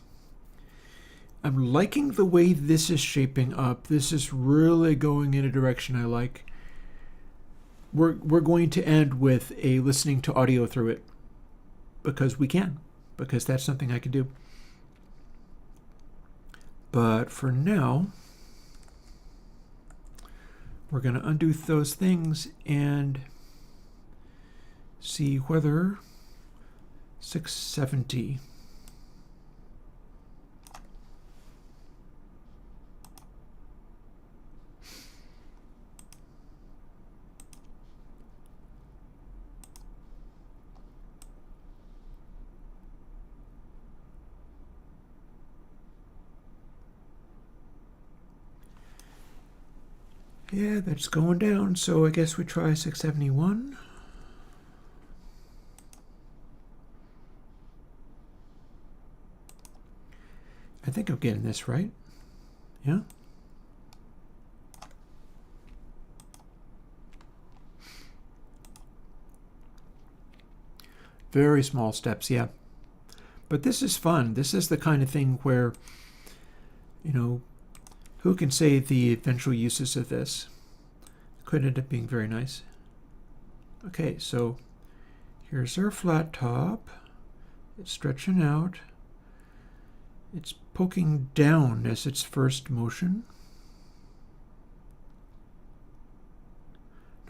I'm liking the way this is shaping up. This is really going in a direction I like. We're going to end with a listening to audio through it because we can, because that's something I can do. But for now, we're going to undo those things and see whether 670. Yeah, that's going down, so I guess we try 671. I think I'm getting this right. Yeah. Very small steps, yeah. But this is fun. This is the kind of thing where, you know, who can say the eventual uses of this? Could end up being very nice. Okay, so here's our flat top. It's stretching out. It's poking down as its first motion.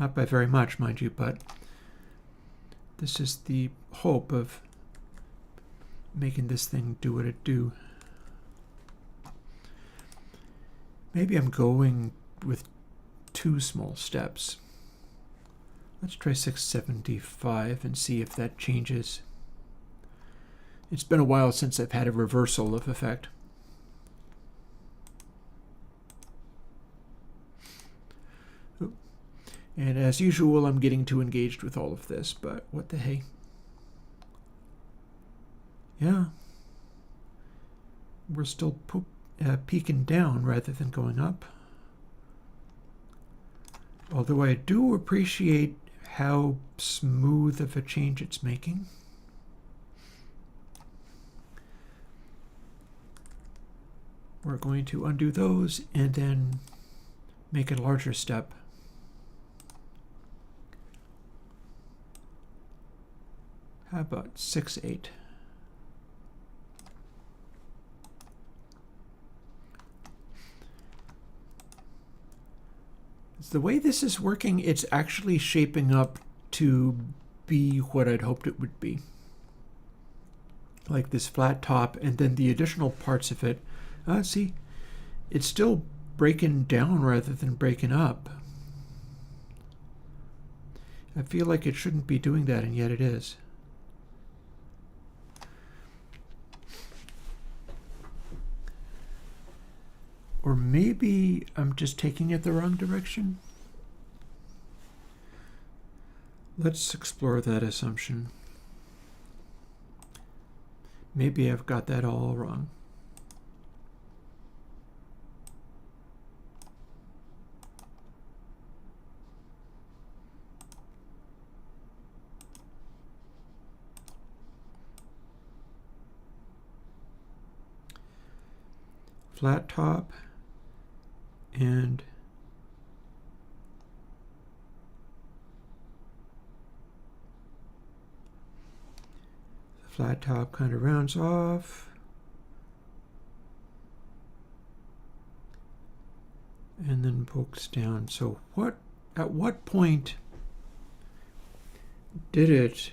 Not by very much, mind you, but this is the hope of making this thing do what it do. Maybe I'm going with too small steps. Let's try 675 and see if that changes. It's been a while since I've had a reversal of effect. Ooh. And as usual, I'm getting too engaged with all of this, but what the hey? Yeah. We're still peeking down rather than going up. Although I do appreciate how smooth of a change it's making. We're going to undo those and then make a larger step. How about 6/8? The way this is working, it's actually shaping up to be what I'd hoped it would be. Like this flat top, and then the additional parts of it. See, it's still breaking down rather than breaking up. I feel like it shouldn't be doing that, and yet it is. Or maybe I'm just taking it the wrong direction. Let's explore that assumption. Maybe I've got that all wrong. Flat top and the flat top kind of rounds off, and then pokes down. So at what point did it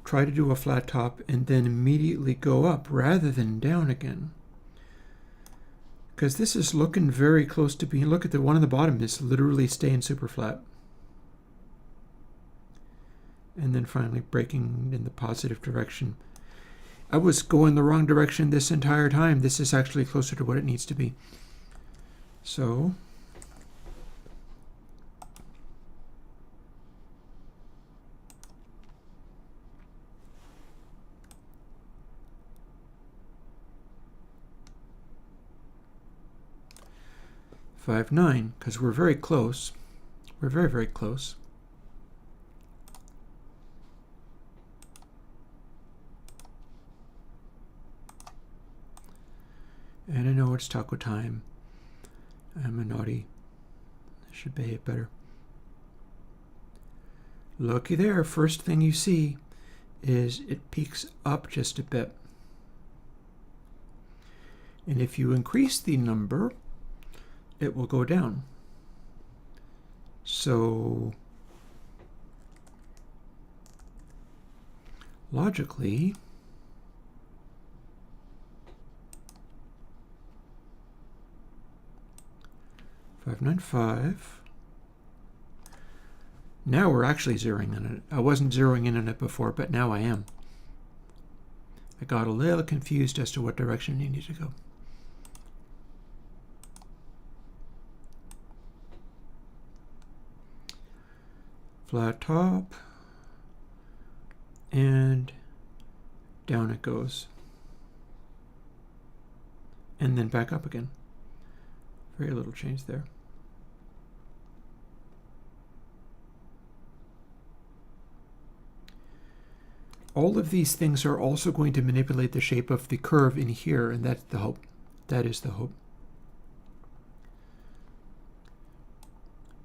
try to do a flat top and then immediately go up rather than down again? Because this is looking very close to being, look at the one on the bottom is literally staying super flat. And then finally breaking in the positive direction. I was going the wrong direction this entire time. This is actually closer to what it needs to be. So five, 9, because we're very close. We're very, very close. And I know it's taco time. I'm a naughty. I should behave better. Looky there. First thing you see is it peaks up just a bit. And if you increase the number, it will go down. So logically, $595. Now we're actually zeroing in on it. I wasn't zeroing in on it before, but now I am. I got a little confused as to what direction you need to go. Flat top, and down it goes. And then back up again. Very little change there. All of these things are also going to manipulate the shape of the curve in here, and that's the hope. That is the hope.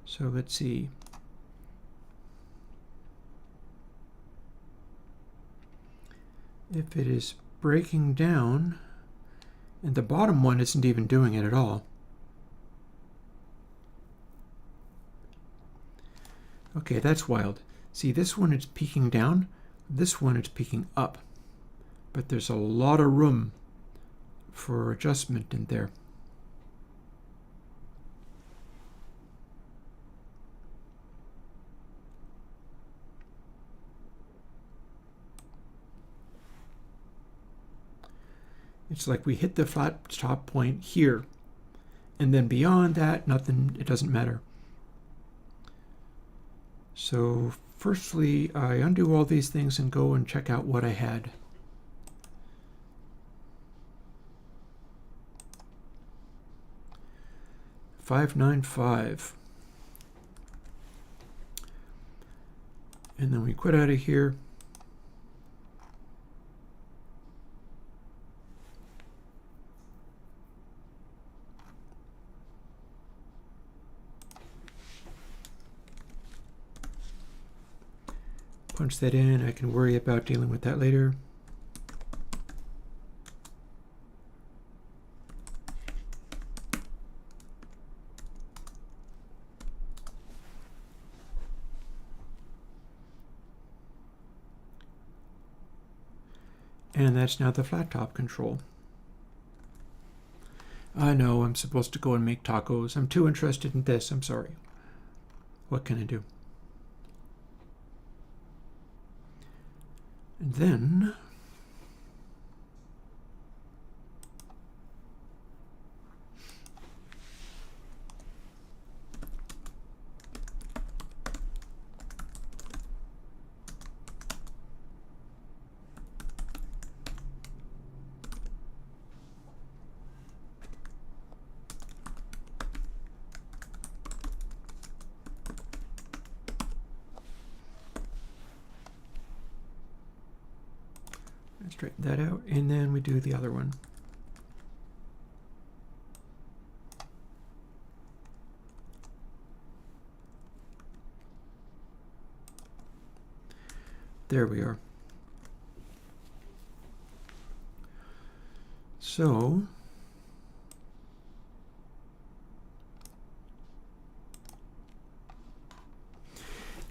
So let's see. If it is breaking down, and the bottom one isn't even doing it at all. Okay, that's wild. See, this one it's peaking down, this one it's peaking up. But there's a lot of room for adjustment in there. It's like we hit the flat top point here, and then beyond that, nothing, it doesn't matter. So firstly, I undo all these things and go and check out what I had. $595. And then we quit out of here. punch that in. I can worry about dealing with that later. And that's now the flat top control. I know I'm supposed to go and make tacos. I'm too interested in this. I'm sorry. What can I do? And then straighten that out, and then we do the other one. There we are. So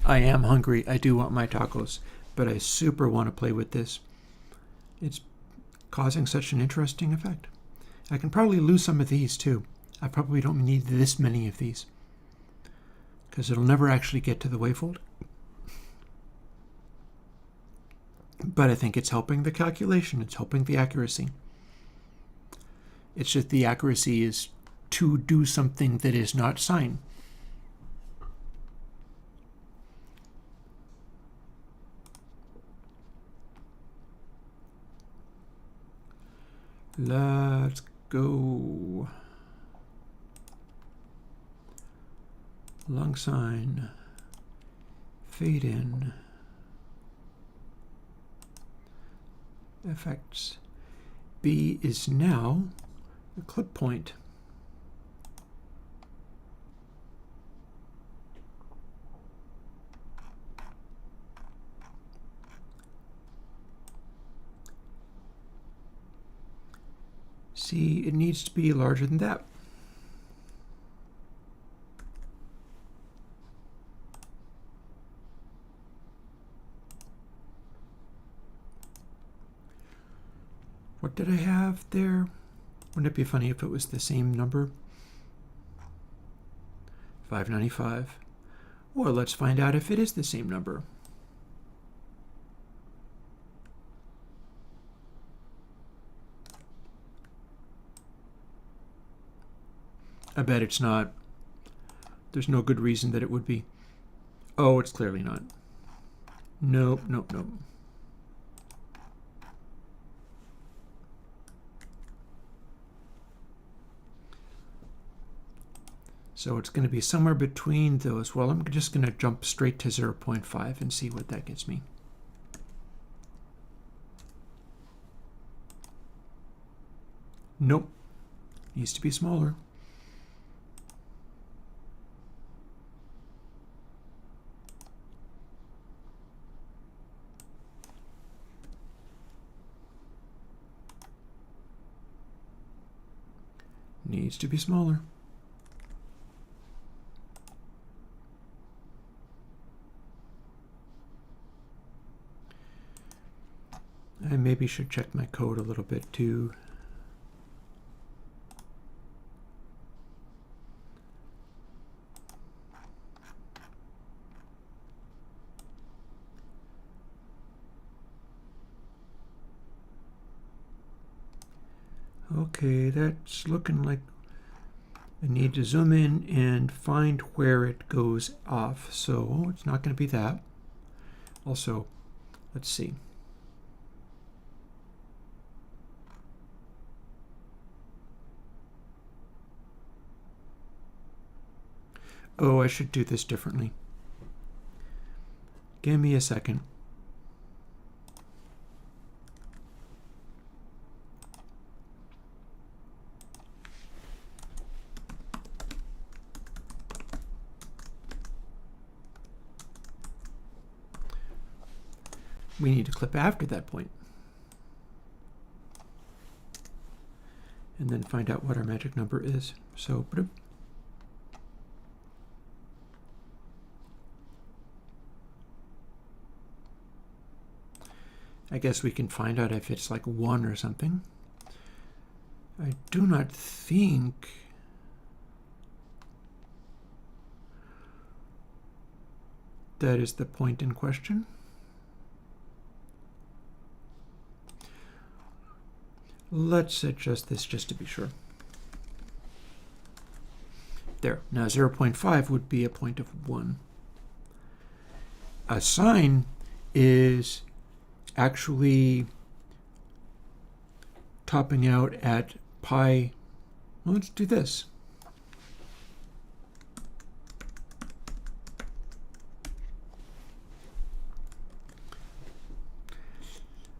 I am hungry. I do want my tacos, but I super want to play with this. It's causing such an interesting effect. I can probably lose some of these too. I probably don't need this many of these because it'll never actually get to the wavefold. But I think it's helping the calculation. It's helping the accuracy. It's just the accuracy is to do something that is not sine. Let's go. Long sine, fade in, effects. B is now the clip point. See, it needs to be larger than that. What did I have there? Wouldn't it be funny if it was the same number? 595. Well, let's find out if it is the same number. I bet it's not. There's no good reason that it would be. Oh, it's clearly not. Nope, nope, nope. So it's going to be somewhere between those. Well, I'm just going to jump straight to 0.5 and see what that gets me. Nope. Needs to be smaller. Needs to be smaller. I maybe should check my code a little bit too. Okay, that's looking like I need to zoom in and find where it goes off. So it's not going to be that. Also, let's see. Oh, I should do this differently. Give me a second. we need to clip after that point. And then find out what our magic number is. So, I guess we can find out if it's like 1 or something. I do not think that is the point in question. Let's adjust this just to be sure. There. Now 0.5 would be a point of 1. A sine is actually topping out at pi. Well, let's do this.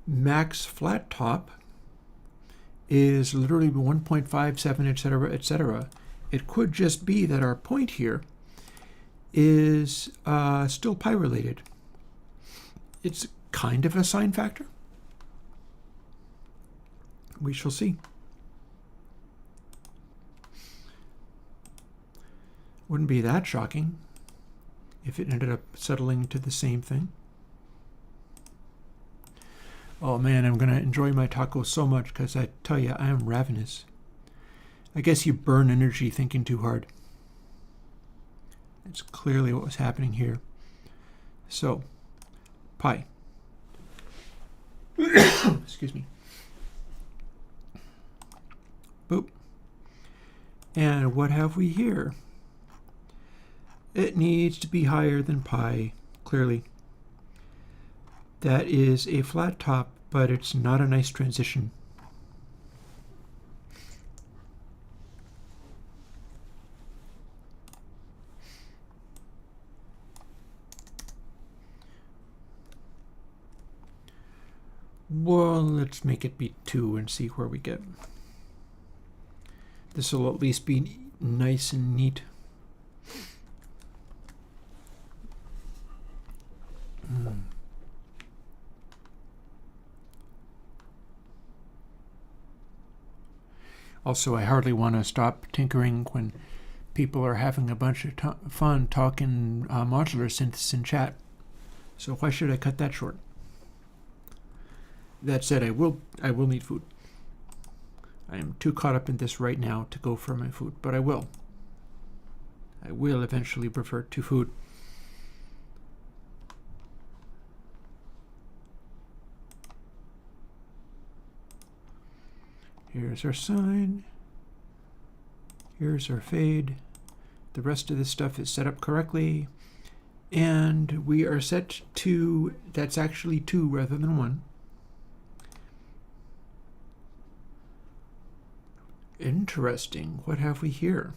Max flat top is literally 1.57, etc., etc. It could just be that our point here is still pi related. It's kind of a sine factor. We shall see. Wouldn't be that shocking if it ended up settling to the same thing. Oh man, I'm going to enjoy my tacos so much because I tell you, I am ravenous. I guess you burn energy thinking too hard. It's clearly what was happening here. So, pi. Excuse me. Boop. And what have we here? It needs to be higher than pi, clearly. That is a flat top, but it's not a nice transition. Well, let's make it be 2 and see where we get. This will at least be nice and neat. Also, I hardly want to stop tinkering when people are having a bunch of fun talking modular synths in chat. So why should I cut that short? That said, I will need food. I am too caught up in this right now to go for my food, but I will. I will eventually revert to food. Here's our sine. Here's our fade. The rest of this stuff is set up correctly. And we are set to, that's actually 2 rather than 1. Interesting. What have we here?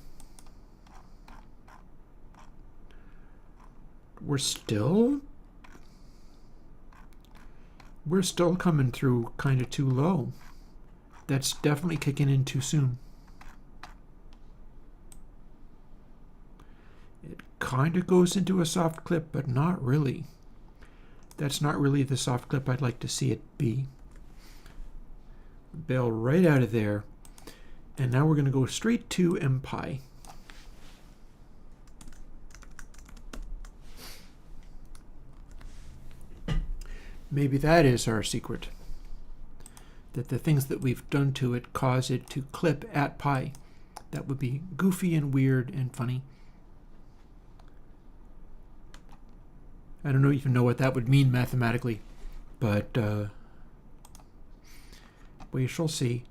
We're still coming through kind of too low. That's definitely kicking in too soon. It kind of goes into a soft clip, but not really. That's not really the soft clip I'd like to see it be. Bail right out of there. And now we're going to go straight to mpi. Maybe that is our secret. That the things that we've done to it cause it to clip at pi. That would be goofy and weird and funny. I don't even know what that would mean mathematically, but we shall see.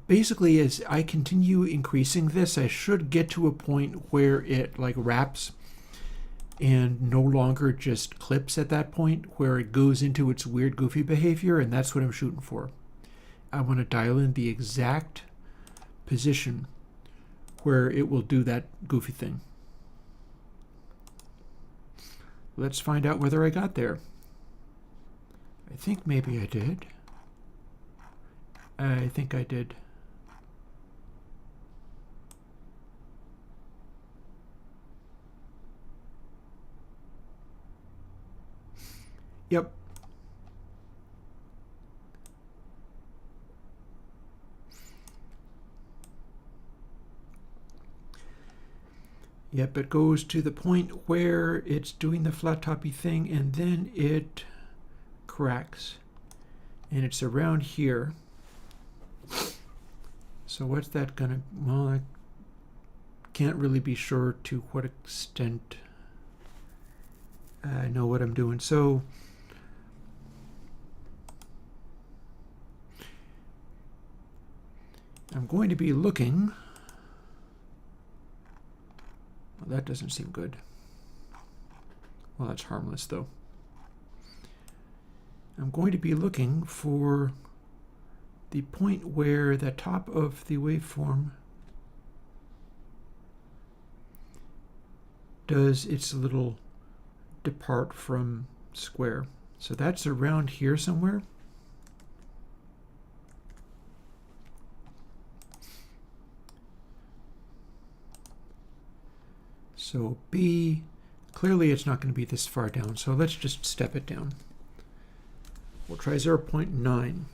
Basically, as I continue increasing this, I should get to a point where it like wraps and no longer just clips at that point, where it goes into its weird goofy behavior, and that's what I'm shooting for. I want to dial in the exact position where it will do that goofy thing. Let's find out whether I got there. I think maybe I did. I think I did. Yep, Yep, it goes to the point where it's doing the flat toppy thing and then it cracks. And it's around here. So what's that gonna, well, I can't really be sure to what extent I know what I'm doing. So I'm going to be looking. Well, that doesn't seem good. Well, that's harmless though. I'm going to be looking for the point where the top of the waveform does its little depart from square. So that's around here somewhere. So B, clearly it's not going to be this far down, so let's just step it down. We'll try 0.9.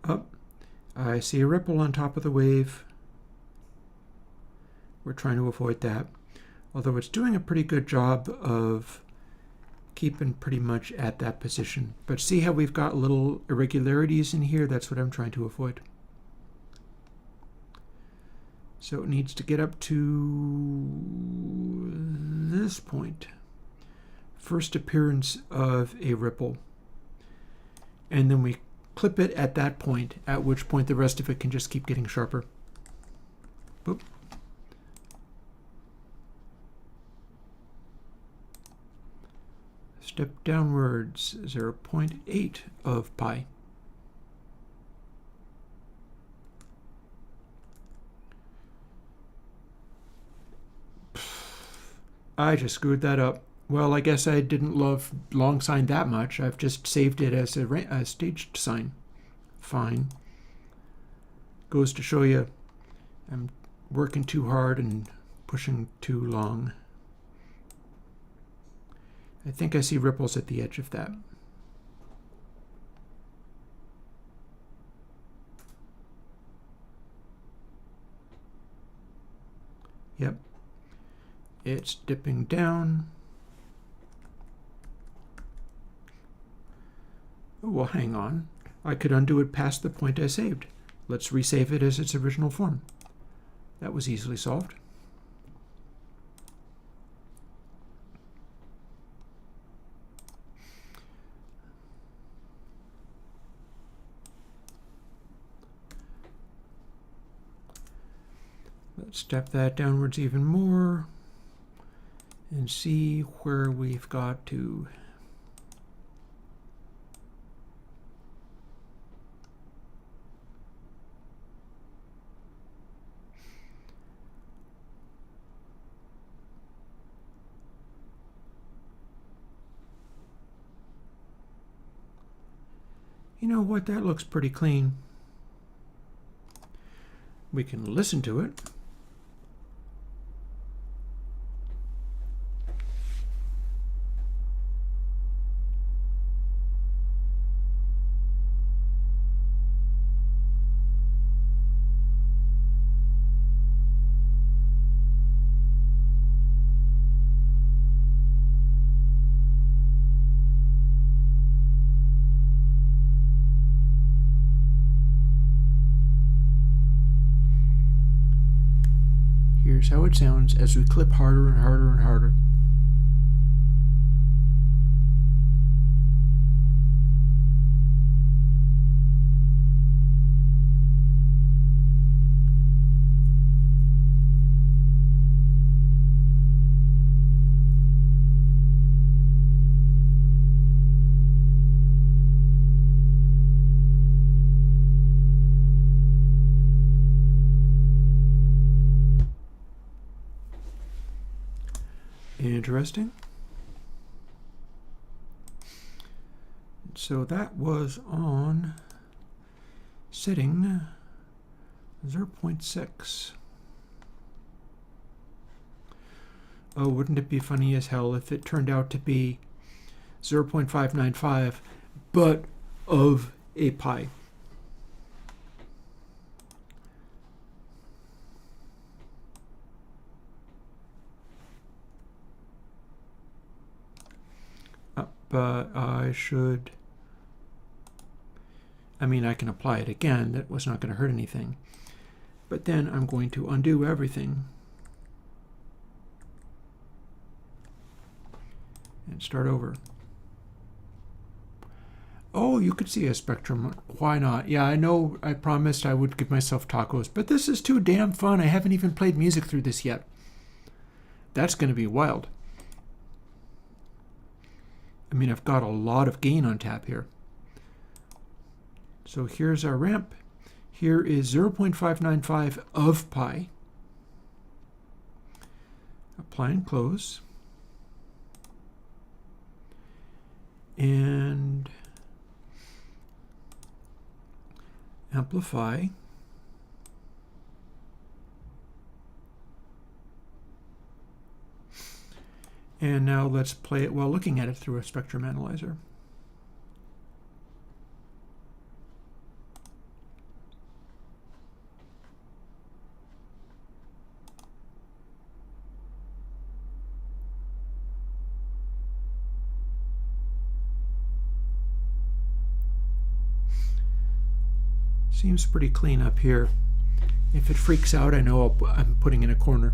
Up. I see a ripple on top of the wave. We're trying to avoid that, although it's doing a pretty good job of keeping pretty much at that position. But see how we've got little irregularities in here? That's what I'm trying to avoid. So it needs to get up to this point. First appearance of a ripple. And then we clip it at that point, at which point the rest of it can just keep getting sharper. Boop. Step downwards 0.8 of pi. I just screwed that up. Well, I guess I didn't love long sign that much. I've just saved it as a staged sign. Fine. Goes to show you I'm working too hard and pushing too long. I think I see ripples at the edge of that. Yep. It's dipping down. Oh, well, hang on. I could undo it past the point I saved. Let's resave it as its original form. That was easily solved. Let's step that downwards even more and see where we've got to. You know what, that looks pretty clean. We can listen to it. Here's how it sounds as we clip harder and harder and harder. Interesting. So that was on setting 0.6. Oh, wouldn't it be funny as hell if it turned out to be 0.595, but of a pi? But I can apply it again. That was not going to hurt anything. But then I'm going to undo everything and start over. Oh, you could see a spectrum. Why not? Yeah, I know I promised I would give myself tacos, but this is too damn fun. I haven't even played music through this yet. That's going to be wild. I've got a lot of gain on tap here. So here's our ramp. Here is 0.595 of pi. Apply and close. And amplify. And now let's play it while looking at it through a spectrum analyzer. Seems pretty clean up here. If it freaks out, I know I'm putting in a corner.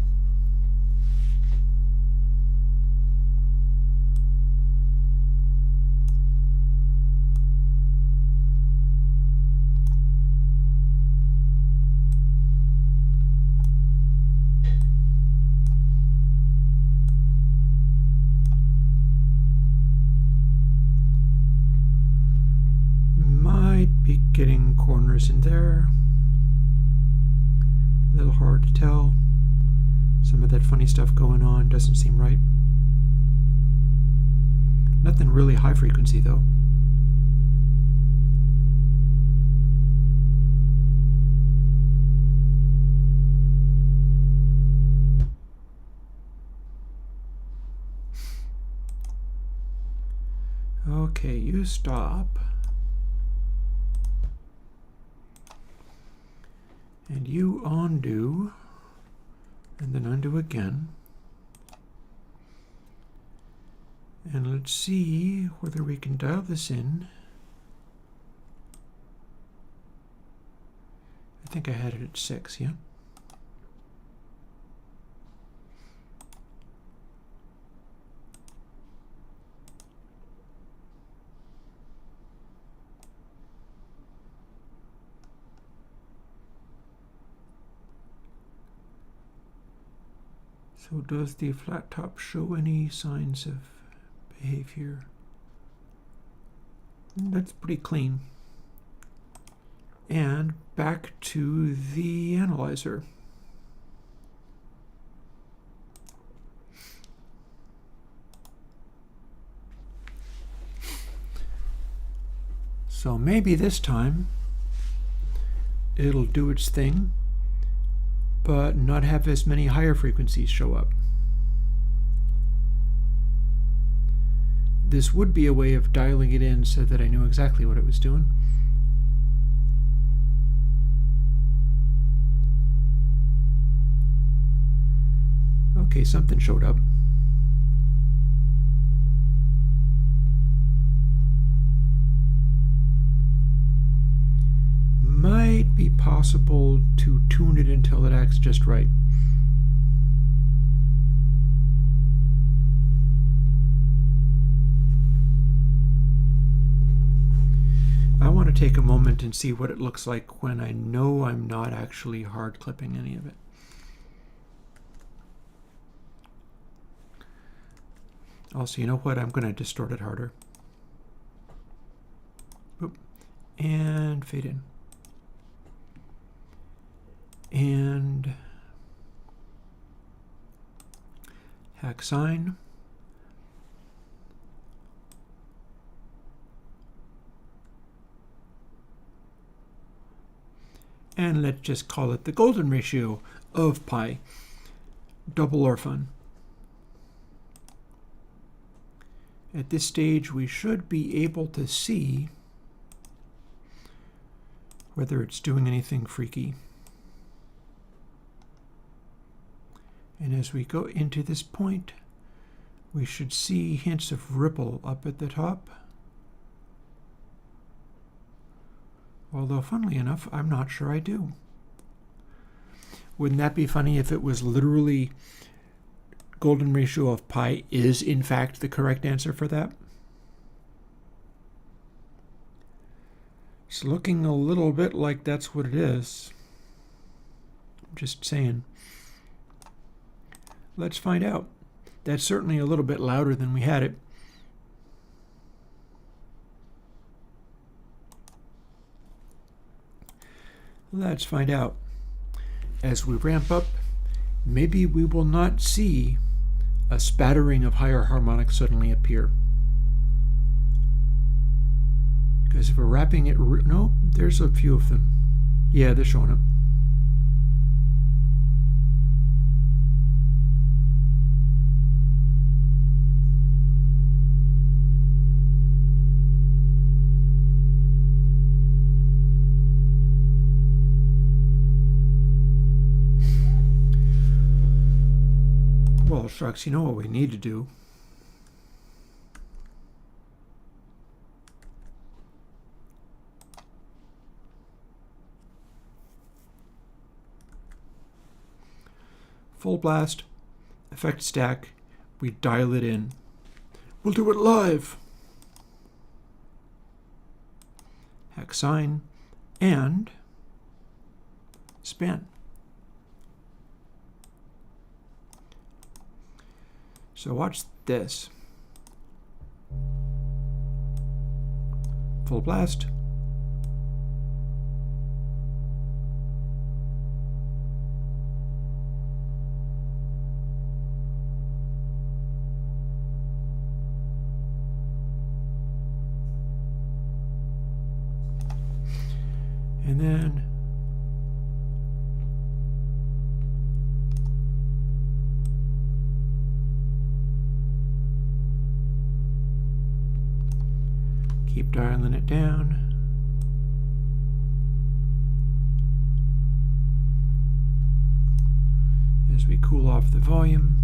Might be getting corners in there. A little hard to tell. Some of that funny stuff going on doesn't seem right. Nothing really high frequency though. Okay, you stop. And you undo, and then undo again. And let's see whether we can dial this in. I think I had it at 6, yeah? So does the flat top show any signs of behavior? That's pretty clean. And back to the analyzer. So maybe this time it'll do its thing, but not have as many higher frequencies show up. This would be a way of dialing it in so that I knew exactly what it was doing. Okay, something showed up. Might be possible to tune it until it acts just right. I want to take a moment and see what it looks like when I know I'm not actually hard clipping any of it. Also, you know what? I'm going to distort it harder. Boop. And fade in. And hack sign. And let's just call it the golden ratio of pi. Double or fun. At this stage, we should be able to see whether it's doing anything freaky. And as we go into this point, we should see hints of ripple up at the top. Although, funnily enough, I'm not sure I do. Wouldn't that be funny if it was literally golden ratio of pi is, in fact, the correct answer for that? It's looking a little bit like that's what it is. I'm just saying. Let's find out. That's certainly a little bit louder than we had it. Let's find out. As we ramp up, maybe we will not see a spattering of higher harmonics suddenly appear. Because if we're wrapping it, no, there's a few of them. Yeah, they're showing up. Well, shucks, you know what we need to do? Full blast, effect stack, we dial it in. We'll do it live. Hex sign and span. So watch this. Full blast. And then keep dialing it down. As we cool off the volume.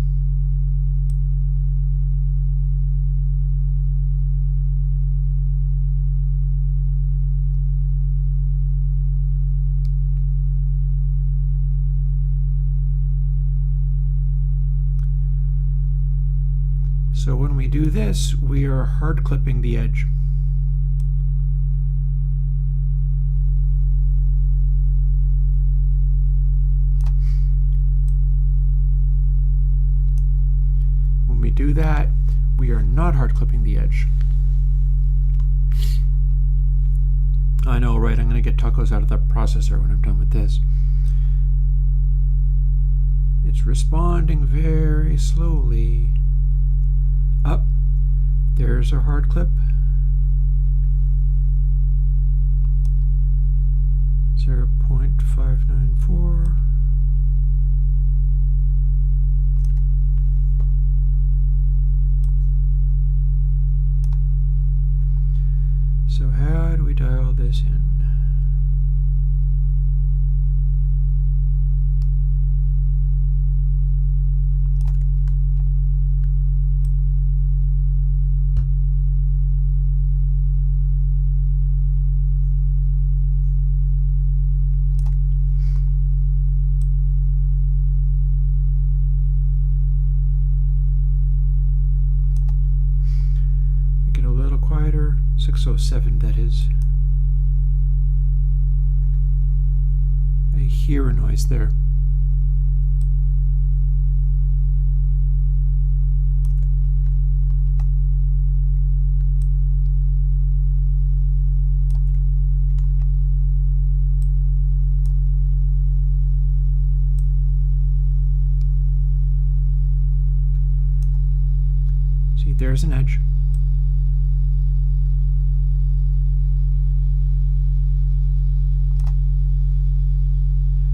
So when we do this, we are hard clipping the edge. When we do that, we are not hard clipping the edge. I know, right? I'm going to get tacos out of the processor when I'm done with this. It's responding very slowly. Up, there's a hard clip. 0.594. So how do we dial this in? Make it a little quieter. 607, that is. I hear a noise there. See, there's an edge.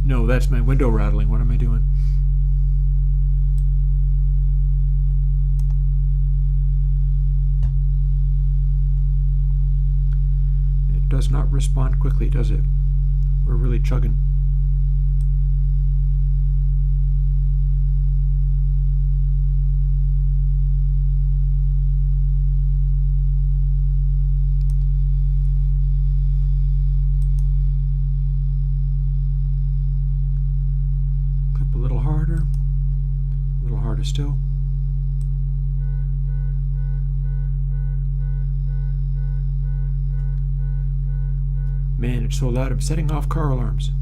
No, that's my window rattling. What am I doing? does not respond quickly, does it? We're really chugging. Clip a little harder still. Man, it's so loud, I'm setting off car alarms.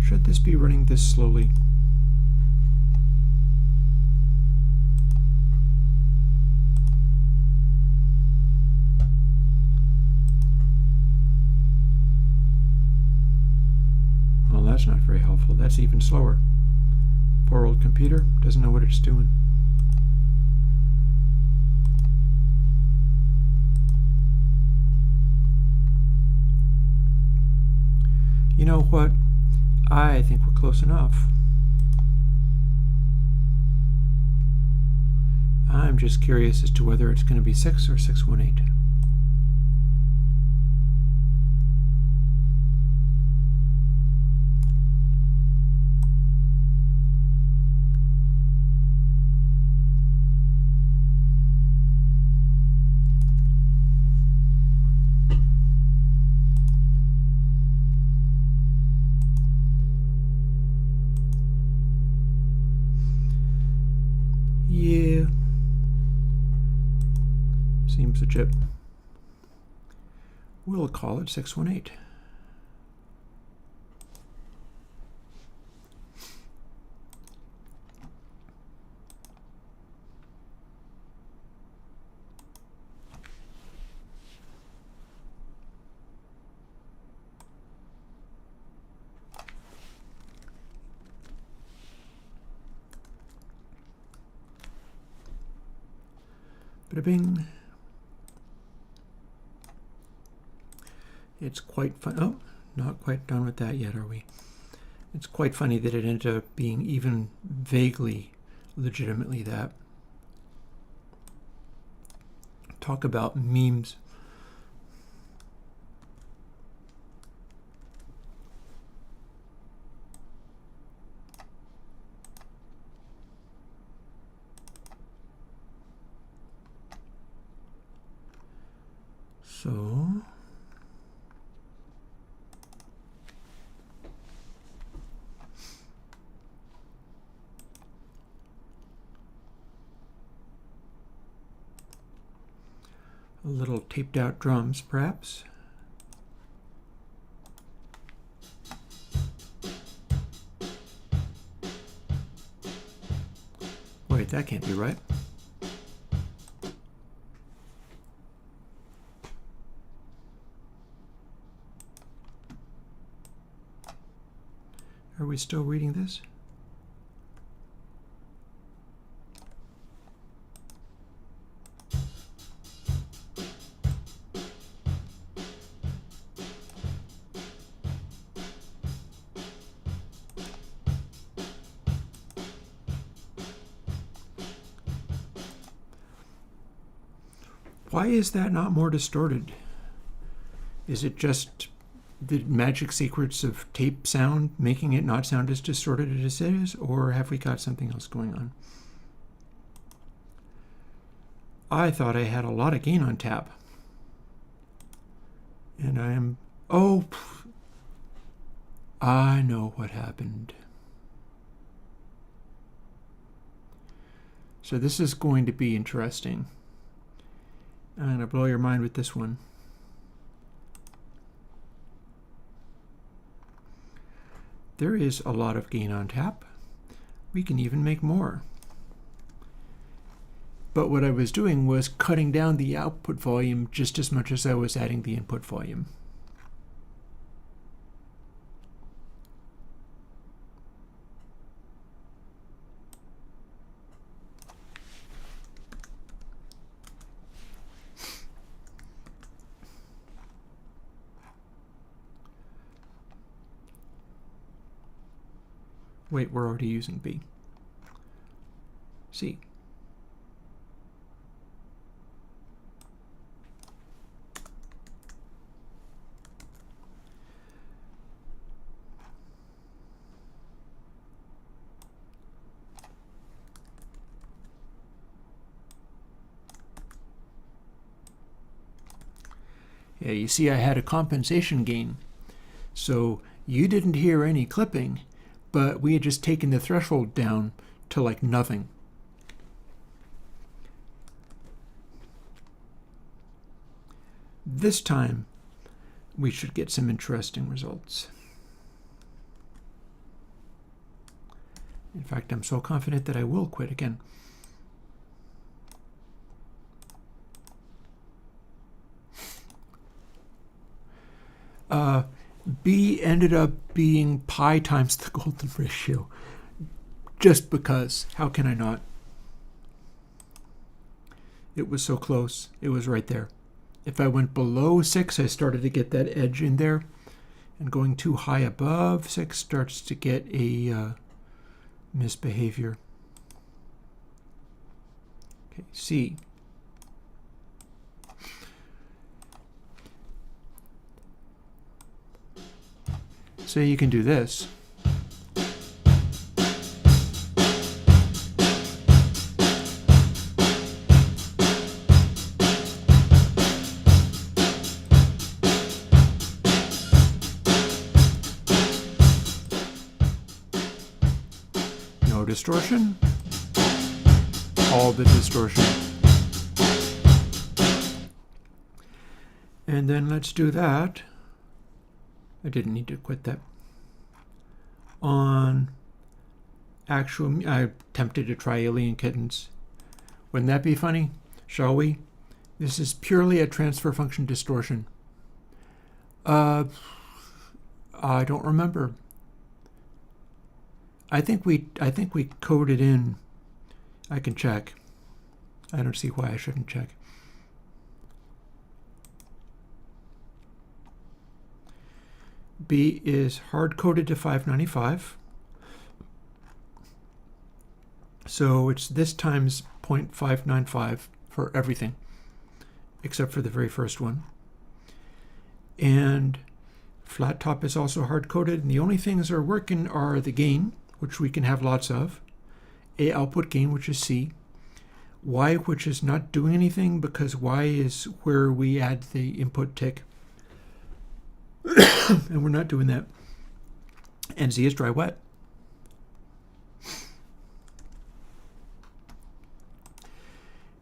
Should this be running this slowly? Well, that's not very helpful. That's even slower. Poor old computer doesn't know what it's doing. You know what? I think we're close enough. I'm just curious as to whether it's going to be 6 or 618. Yeah. Seems legit. We'll call it 618. Bada bing. It's quite fun. Oh, not quite done with that yet, are we? It's quite funny that it ended up being even vaguely, legitimately that. Talk about memes. So a little taped out drums, perhaps. Wait, that can't be right. Are we still reading this? Why is that not more distorted? Is it just the magic secrets of tape sound making it not sound as distorted as it is, or have we got something else going on? I thought I had a lot of gain on tap. And I am... Oh, I know what happened. So this is going to be interesting. I'm going to blow your mind with this one. There is a lot of gain on tap. We can even make more. But what I was doing was cutting down the output volume just as much as I was adding the input volume. Wait, we're already using B. C. Yeah, you see I had a compensation gain. So you didn't hear any clipping, but we had just taken the threshold down to like nothing. This time, we should get some interesting results. In fact, I'm so confident that I will quit again. B ended up being pi times the golden ratio. Just because. How can I not? It was so close. It was right there. If I went below 6, I started to get that edge in there. And going too high above 6 starts to get a misbehavior. Okay, C. So you can do this. No distortion. All the distortion. And then let's do that. I didn't need to quit that. On actual, I attempted to try Alien Kittens. Wouldn't that be funny? Shall we? This is purely a transfer function distortion. I don't remember. I think we coded in. I can check. I don't see why I shouldn't check. B is hard-coded to 595. So it's this times 0.595 for everything, except for the very first one. And flat top is also hard-coded, and the only things that are working are the gain, which we can have lots of, A output gain, which is C, Y, which is not doing anything because Y is where we add the input tick. And we're not doing that. And Z is dry wet.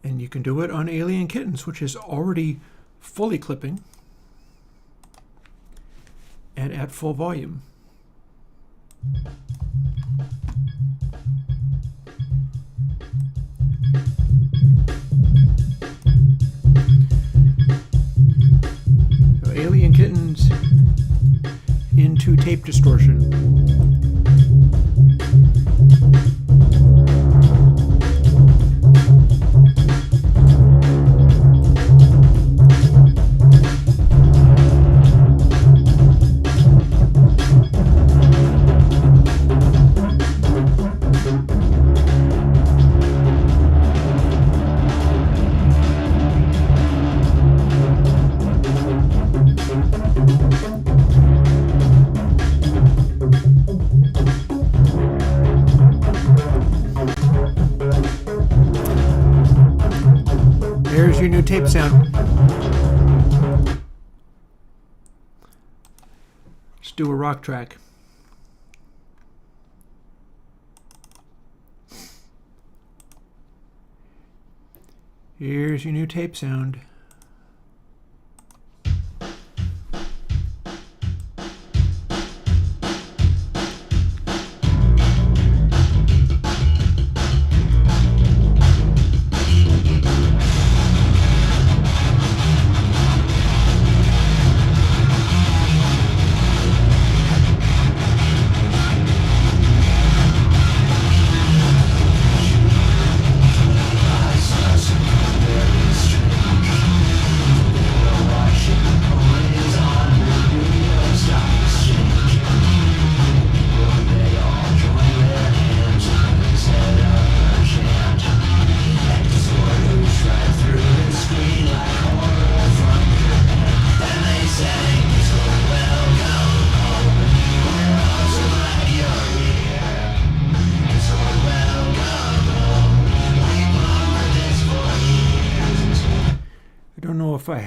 And you can do it on Alien Kittens, which is already fully clipping and at full volume. So Alien Kittens into tape distortion. There's your new tape sound. Let's do a rock track. Here's your new tape sound.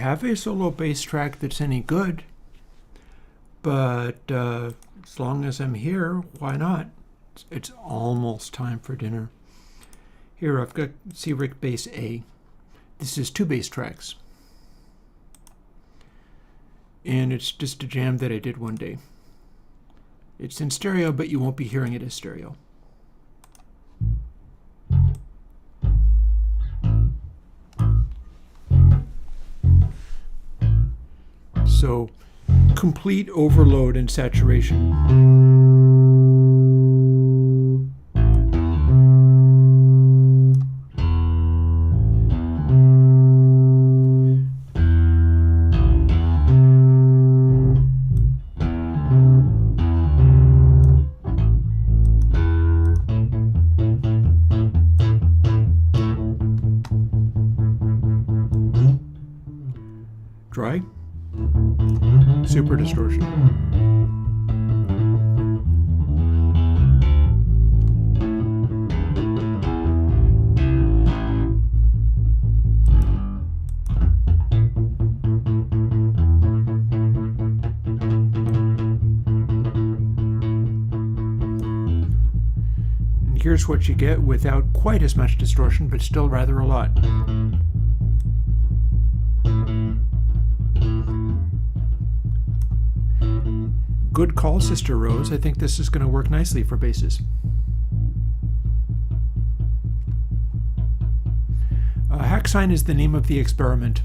have a solo bass track that's any good, but as long as I'm here, why not? It's almost time for dinner. Here I've got C-Rick Bass A. This is 2 bass tracks. And it's just a jam that I did one day. It's in stereo, but you won't be hearing it as stereo. So, complete overload and saturation. Dry. Super distortion. And here's what you get without quite as much distortion, but still rather a lot. Good call, Sister Rose. I think this is going to work nicely for basses. Hack sign is the name of the experiment.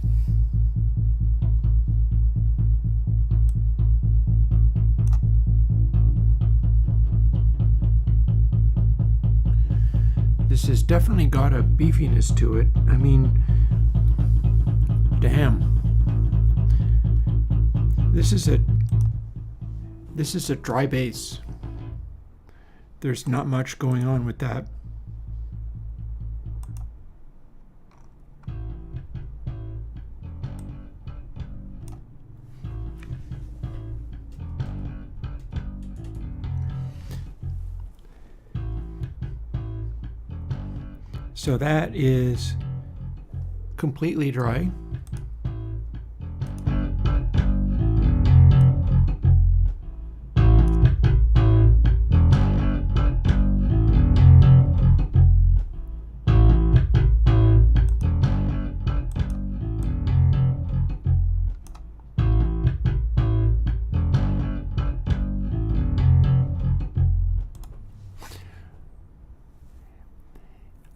This has definitely got a beefiness to it. I mean, damn. This is a dry bass. There's not much going on with that. So that is completely dry.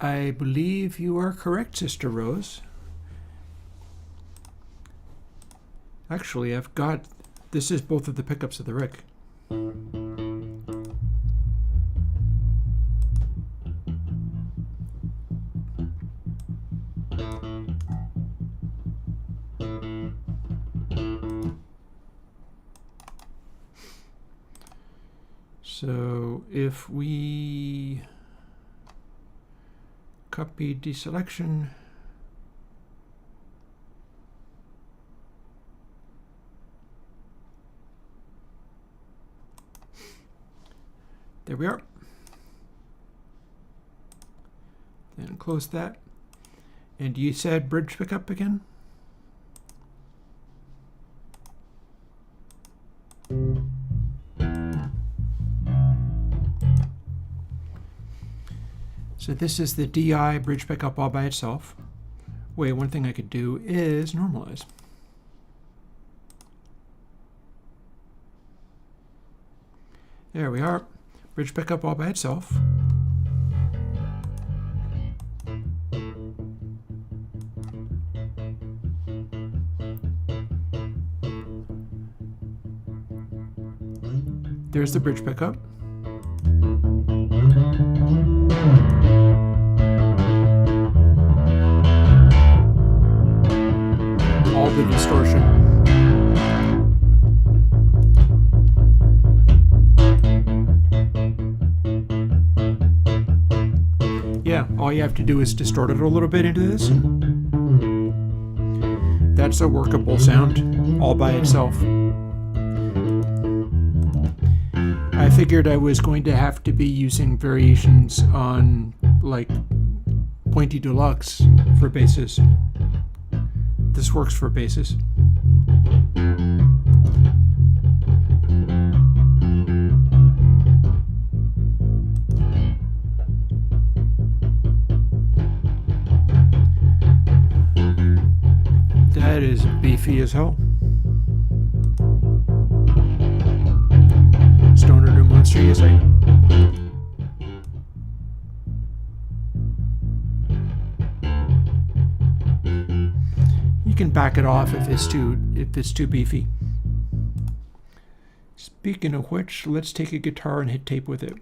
I believe you are correct, Sister Rose. Actually, this is both of the pickups of the Rick. So if we copy deselection, there we are. Then close that. And you said bridge pickup again? So this is the DI bridge pickup all by itself. Wait, one thing I could do is normalize. There we are. Bridge pickup all by itself. There's the bridge pickup. All the distortion. Yeah, all you have to do is distort it a little bit into this. That's a workable sound all by itself. I figured I was going to have to be using variations on like Pointy Deluxe for basses. this works for basses. That is beefy as hell. Stoner to monster, you say? You can back it off if it's too beefy. Speaking of which, let's take a guitar and hit tape with it.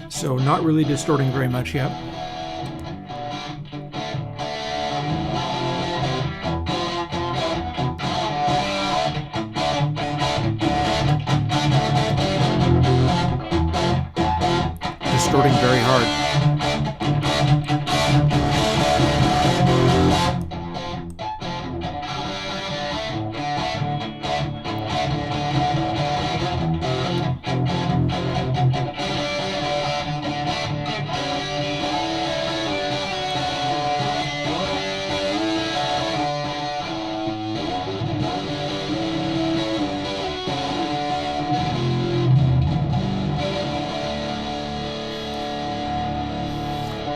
So not really distorting very much yet. Distorting very hard.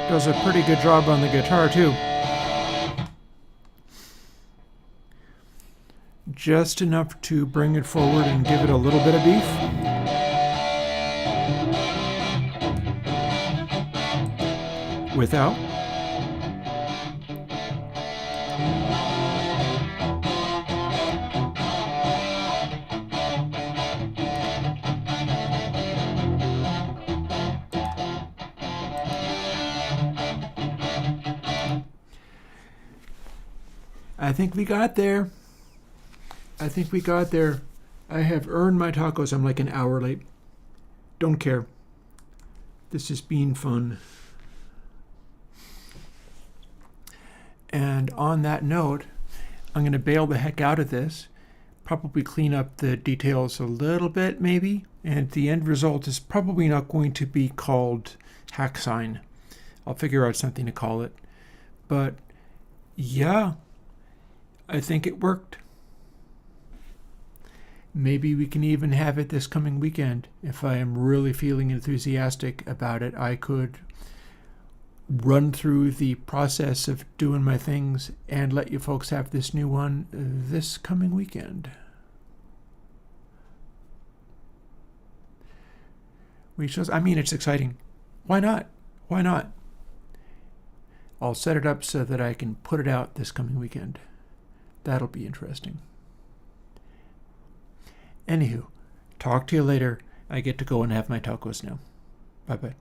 Does a pretty good job on the guitar too. Just enough to bring it forward and give it a little bit of beef. Without. I think we got there. I think we got there. I have earned my tacos. I'm like an hour late. Don't care. This is being fun. And on that note, I'm going to bail the heck out of this. Probably clean up the details a little bit, maybe. And the end result is probably not going to be called hack sign. I'll figure out something to call it. But yeah, I think it worked. Maybe we can even have it this coming weekend. If I am really feeling enthusiastic about it, I could run through the process of doing my things and let you folks have this new one this coming weekend. I mean, it's exciting. Why not? Why not? I'll set it up so that I can put it out this coming weekend. That'll be interesting. Anywho, talk to you later. I get to go and have my tacos now. Bye-bye.